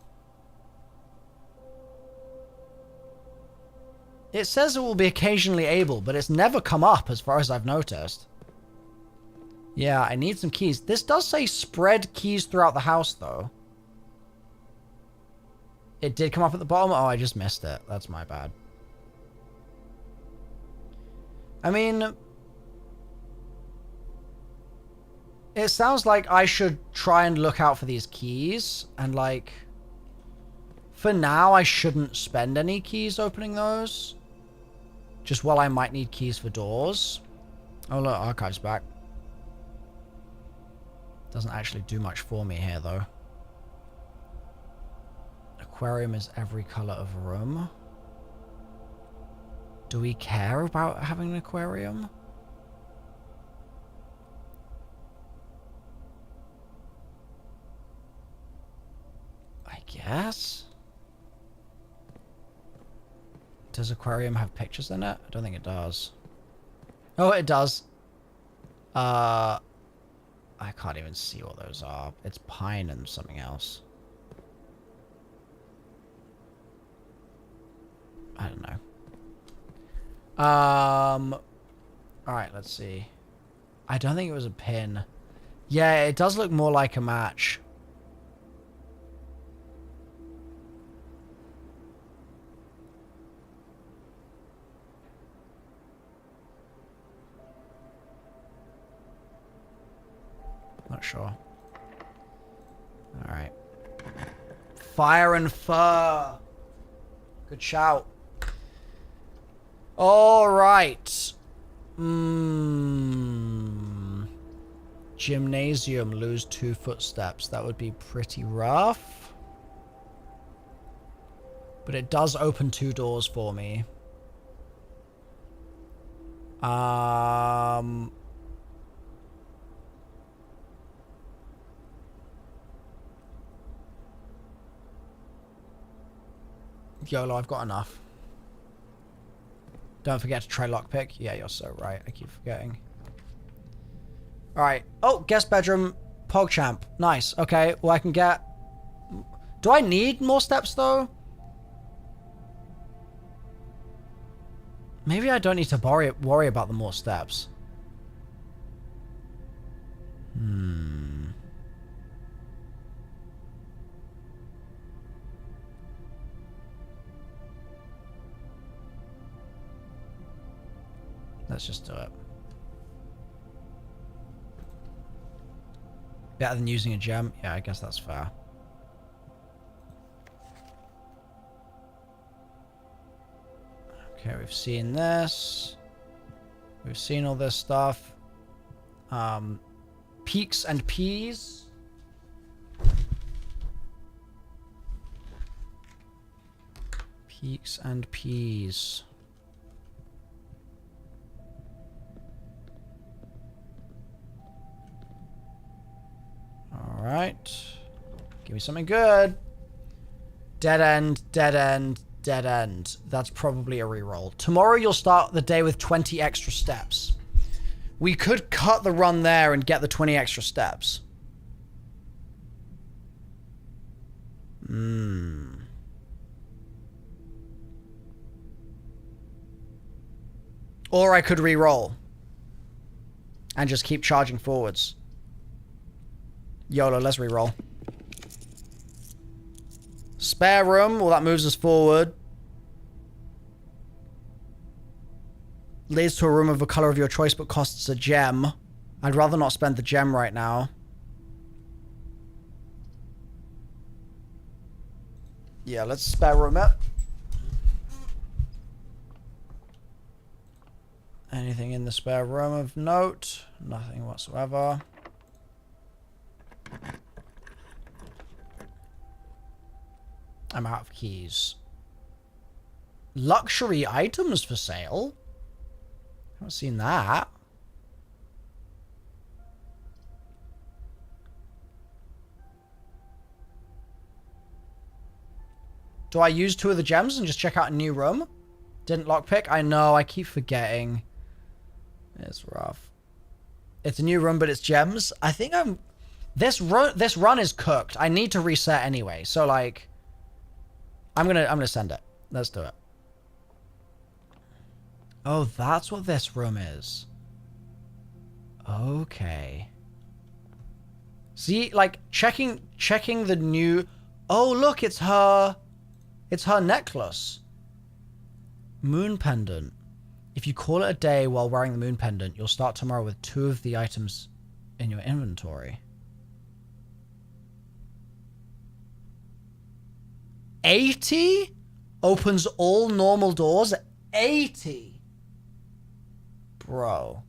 It says it will be occasionally able, but it's never come up as far as I've noticed. Yeah, I need some keys. This does say spread keys throughout the house, though. It did come up at the bottom? Oh, I just missed it. That's my bad. I mean... It sounds like I should try and look out for these keys, and like... For now, I shouldn't spend any keys opening those. Just while I might need keys for doors. Oh look, archive's back. Doesn't actually do much for me here, though. Aquarium is every color of a room. Do we care about having an aquarium? I guess. Does aquarium have pictures in it? I don't think it does. Oh, it does. I can't even see what those are. It's pine and something else. I don't know. Alright, let's see. I don't think it was a pin. Yeah, it does look more like a match. Not sure. Alright. Fire and fur. Good shout. Alright. Gymnasium, lose 2 footsteps. That would be pretty rough. But it does open 2 doors for me. YOLO, I've got enough. Don't forget to try lockpick. Yeah, you're so right. I keep forgetting. Alright. Oh, guest bedroom. PogChamp. Nice. Okay, well I can get... Do I need more steps, though? Maybe I don't need to worry about the more steps. Let's just do it. Better than using a gem? Yeah, I guess that's fair. Okay, we've seen this. We've seen all this stuff. Peaks and peas. Peaks and peas. Alright. Give me something good. Dead end, dead end, dead end. That's probably a reroll. Tomorrow you'll start the day with 20 extra steps. We could cut the run there and get the 20 extra steps. Or I could re-roll. And just keep charging forwards. YOLO, let's re-roll. Spare room. Well, that moves us forward. Leads to a room of a color of your choice, but costs a gem. I'd rather not spend the gem right now. Yeah, let's spare room it. Anything in the spare room of note? Nothing whatsoever. I'm out of keys. Luxury items for sale? Haven't seen that. Do I use 2 of the gems and just check out a new room? Didn't lockpick? I know, I keep forgetting. It's rough. It's a new room, but it's gems. I think I'm... This run is cooked. I need to reset anyway. So, like... I'm gonna send it. Let's do it. Oh, that's what this room is. Okay. See, like, checking the new... Oh, look, it's her necklace. Moon pendant. If you call it a day while wearing the moon pendant, you'll start tomorrow with 2 of the items in your inventory. 80? Opens all normal doors? 80? Bro.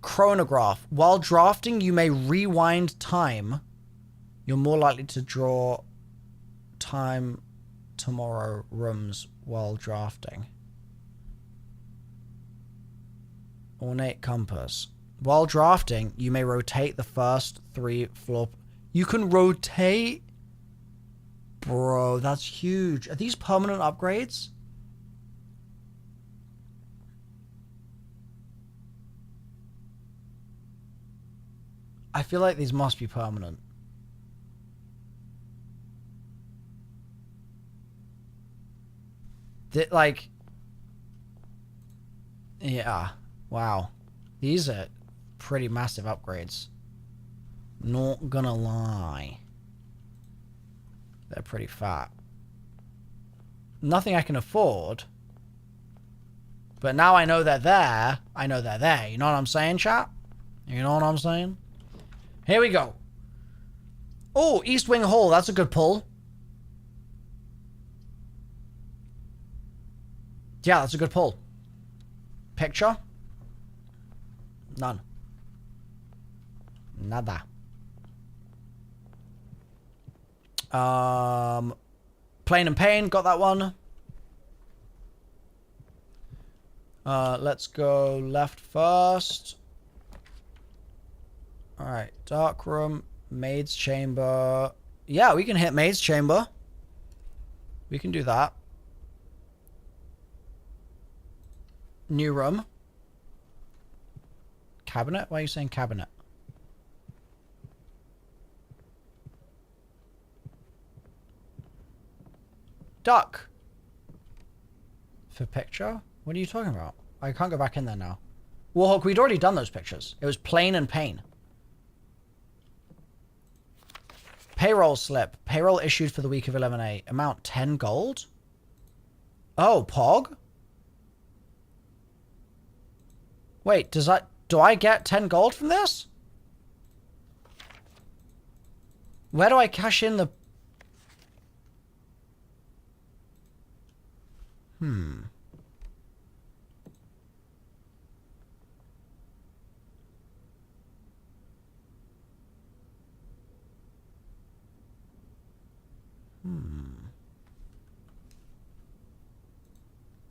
Chronograph. While drafting, you may rewind time. You're more likely to draw time tomorrow rooms while drafting. Ornate compass. While drafting, you may rotate the first 3 floor... You can rotate? Bro, that's huge. Are these permanent upgrades? I feel like these must be permanent. Like... Yeah. Wow. These are pretty massive upgrades. Not gonna lie. They're pretty fat. Nothing I can afford. But now I know they're there. I know they're there. You know what I'm saying, chat? You know what I'm saying? Here we go. Oh, East Wing Hall. That's a good pull. Yeah, that's a good pull. Picture? None. Nada. Plain and Pain, got that one. Let's go left first. Alright, dark room, maid's chamber. Yeah, we can hit maid's chamber. We can do that. New room. Cabinet? Why are you saying cabinet? Duck. For picture? What are you talking about? I can't go back in there now. Warhawk, we'd already done those pictures. It was Plain and Pain. Payroll slip. Payroll issued for the week of 11/8. Amount 10 gold? Oh, Pog? Wait, do I get 10 gold from this? Where do I cash in the...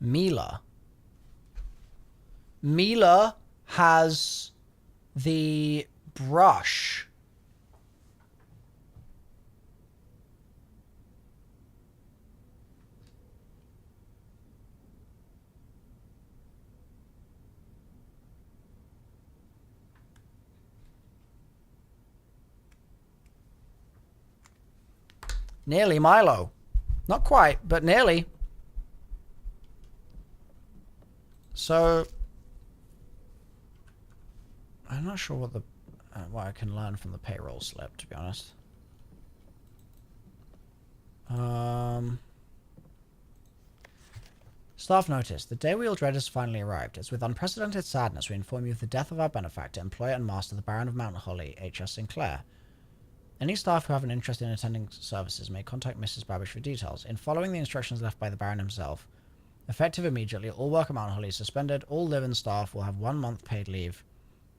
Mila. Mila has the brush. Nearly Milo. Not quite, but nearly. So, I'm not sure what I can learn from the payroll slip, to be honest. Staff notice. The day we all dread has finally arrived. It's with unprecedented sadness we inform you of the death of our benefactor, employer and master, the Baron of Mount Holly, H.S. Sinclair. Any staff who have an interest in attending services may contact Mrs. Babish for details. In following the instructions left by the Baron himself, effective immediately, all work at Mount Holly is suspended. All live-in staff will have 1 month paid leave.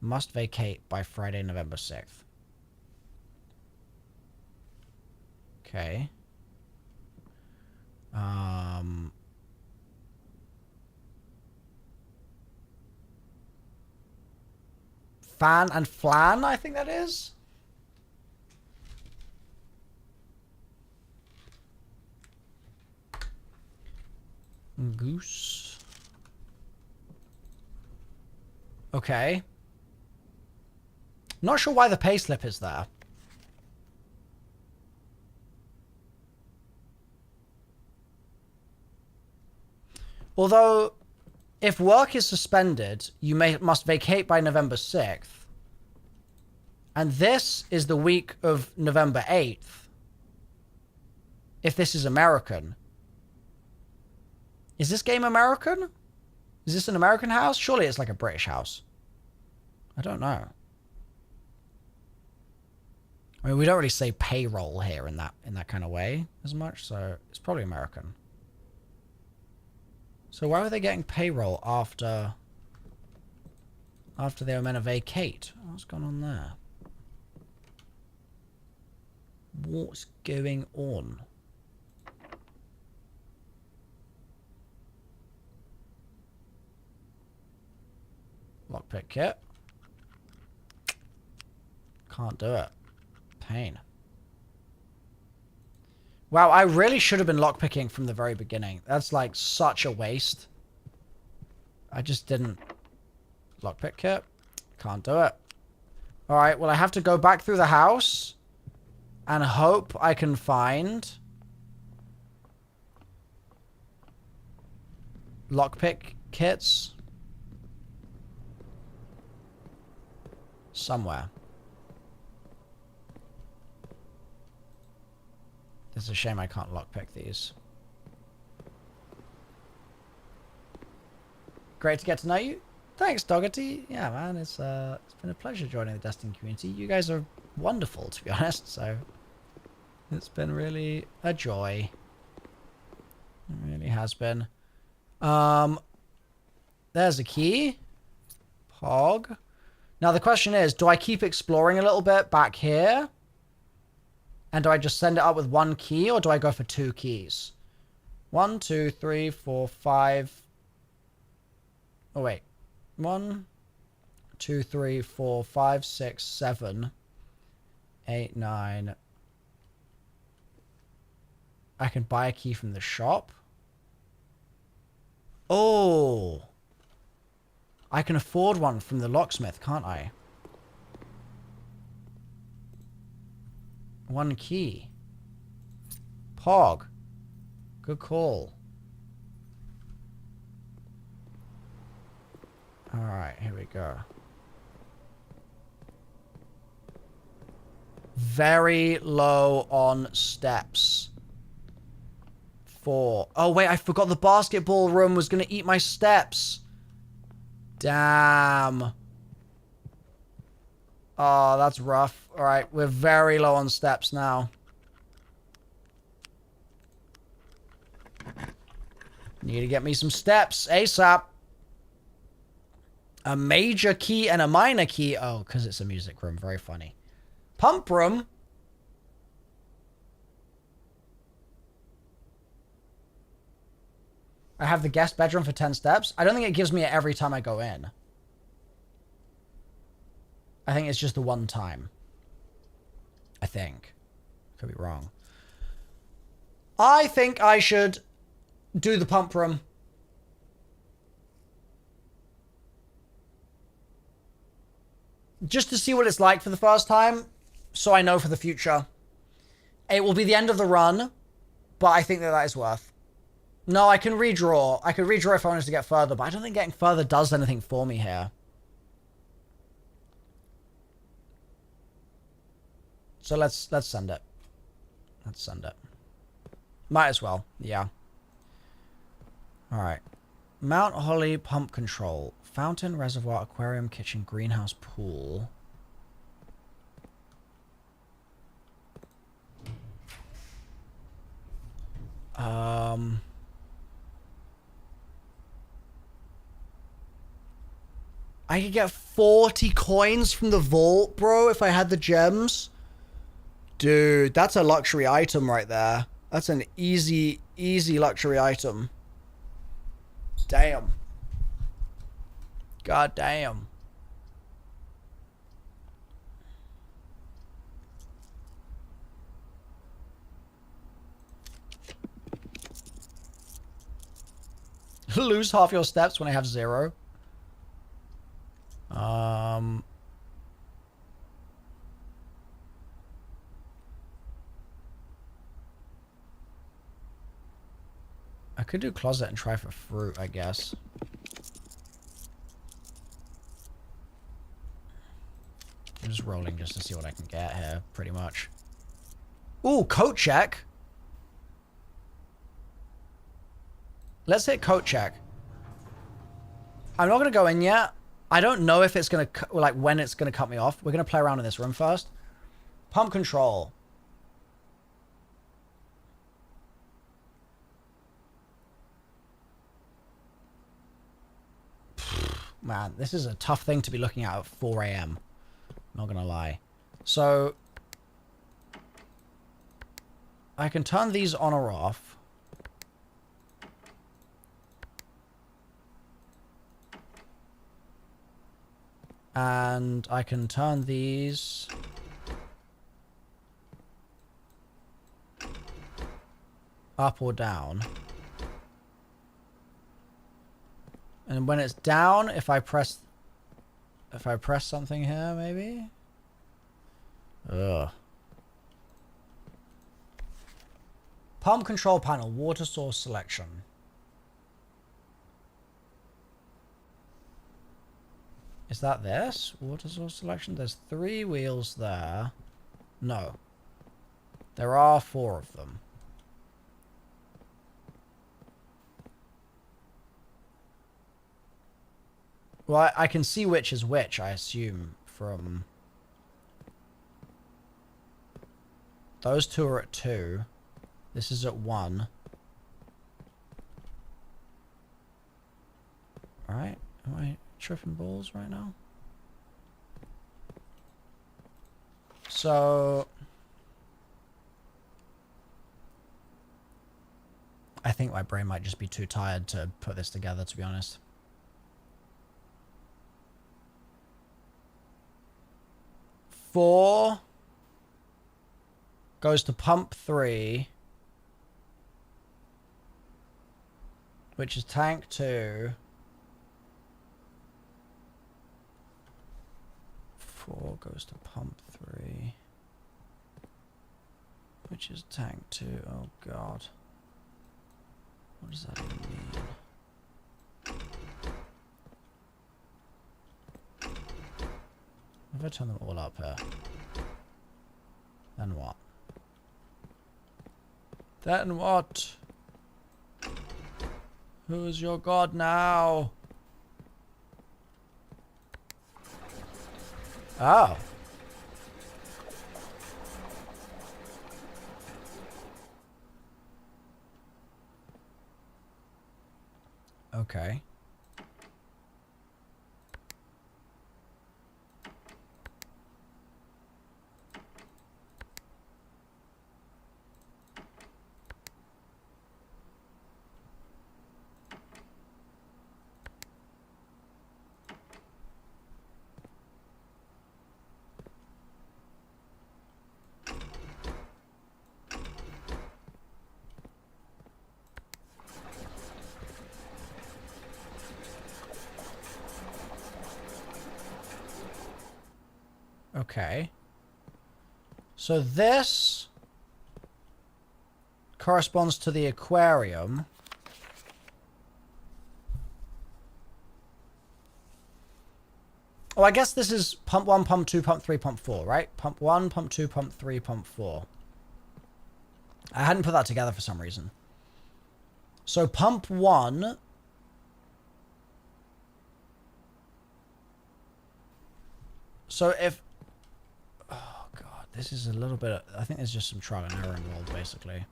Must vacate by Friday, November 6th. Okay. Fan and Flan, I think that is. Goose. Okay. Not sure why the payslip is there. Although, if work is suspended, you must vacate by November 6th. And this is the week of November 8th. If this is American. Is this game American? Is this an American house? Surely it's like a British house. I don't know. I mean, we don't really say payroll here in that kind of way as much, so it's probably American. So why were they getting payroll after they were meant to vacate? What's going on there? What's going on? Lockpick kit. Can't do it. Pain. Wow, I really should have been lockpicking from the very beginning. That's like such a waste. I just didn't. Lockpick kit. Can't do it. Alright, well I have to go back through the house and hope I can find lockpick kits somewhere. It's a shame I can't lockpick these. Great to get to know you. Thanks, Doggety. Yeah, man, it's been a pleasure joining the Destiny community. You guys are wonderful, to be honest, so it's been really a joy. It really has been. There's a key. Pog. Now the question is, do I keep exploring a little bit back here? And do I just send it up with 1 key, or do I go for 2 keys? 1, 2, 3, 4, 5. Oh, wait. 1, 2, 3, 4, 5, 6, 7, 8, 9. I can buy a key from the shop. Oh. I can afford one from the locksmith, can't I? 1 key. Pog. Good call. Alright, here we go. Very low on steps. 4. Oh, wait, I forgot the basketball room was going to eat my steps. Damn. Oh, that's rough. Alright, we're very low on steps now. Need to get me some steps ASAP. A major key and a minor key. Oh, because it's a music room. Very funny. Pump room. I have the guest bedroom for 10 steps. I don't think it gives me it every time I go in. I think it's just the one time. I think. Could be wrong. I think I should do the pump room. Just to see what it's like for the first time, so I know for the future. It will be the end of the run, but I think that that is worth. No, I can redraw. I could redraw if I wanted to get further, but I don't think getting further does anything for me here. So let's send it. Let's send it. Might as well, yeah. Alright. Mount Holly pump control. Fountain, reservoir, aquarium, kitchen, greenhouse, pool. I could get 40 coins from the vault, bro, if I had the gems. Dude, that's a luxury item right there. That's an easy, easy luxury item. Damn. God damn. Lose half your steps when I have 0. I could do closet and try for fruit, I guess. I'm just rolling just to see what I can get here, pretty much. Ooh, coat check. Let's hit coat check. I'm not going to go in yet. I don't know if it's going to, like, when it's going to cut me off. We're going to play around in this room first. Pump control. Man, this is a tough thing to be looking at 4 a.m. Not gonna lie. So, I can turn these on or off. And I can turn these up or down. And when it's down, if I press something here, maybe? Ugh. Pump control panel, water source selection. Is that this? Water source selection? There's 3 wheels there. No. There are 4 of them. Well, I can see which is which, I assume, from... Those 2 are at 2. This is at 1. Alright, am I tripping balls right now? So... I think my brain might just be too tired to put this together, to be honest. Four goes to pump 3, which is tank 2. 4 goes to pump 3, which is tank 2. Oh god. What does that even mean? If I turn them all up here, then what? Then what? Who is your god now? Oh. Okay. Okay. So this corresponds to the aquarium. Oh, I guess this is pump 1, pump 2, pump 3, pump 4, right? Pump 1, pump 2, pump 3, pump 4. I hadn't put that together for some reason. So pump 1... So if... Oh, God. This is a little bit... I think there's just some trial and error involved, basically.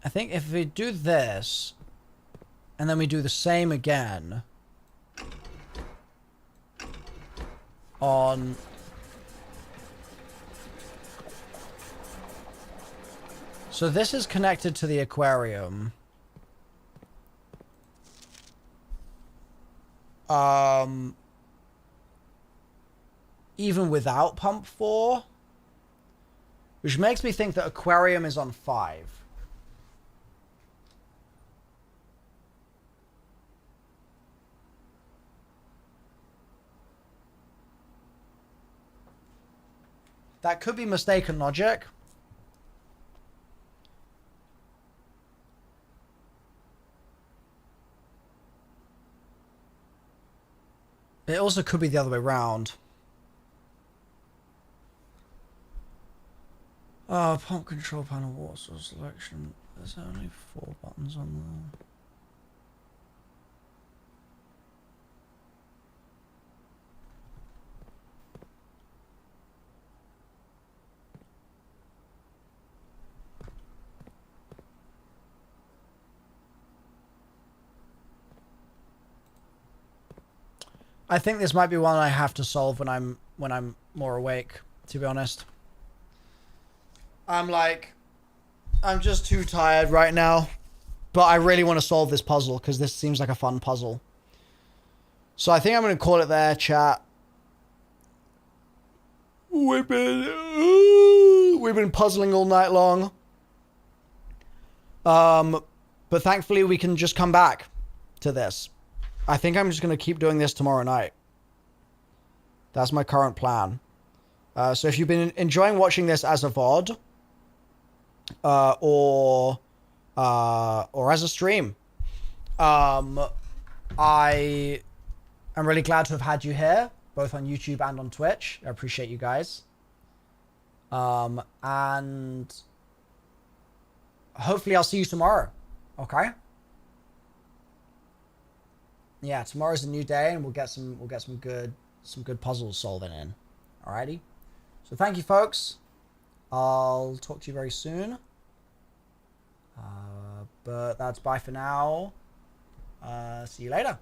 I think if we do this, and then we do the same again... on... So this is connected to the aquarium. Even without pump 4. Which makes me think that aquarium is on 5. That could be mistaken logic. It also could be the other way around. Pump control panel, water source selection. There's only 4 buttons on there. I think this might be one I have to solve when I'm more awake, to be honest. I'm just too tired right now, but I really want to solve this puzzle because this seems like a fun puzzle. So I think I'm going to call it there, chat. We've been puzzling all night long. But thankfully we can just come back to this. I think I'm just going to keep doing this tomorrow night. That's my current plan. So if you've been enjoying watching this as a VOD, or as a stream, I am really glad to have had you here, both on YouTube and on Twitch. I appreciate you guys. And hopefully I'll see you tomorrow. Okay? Yeah, tomorrow's a new day, and we'll get some good puzzles solving in. Alrighty. So thank you, folks. I'll talk to you very soon. But that's bye for now. See you later.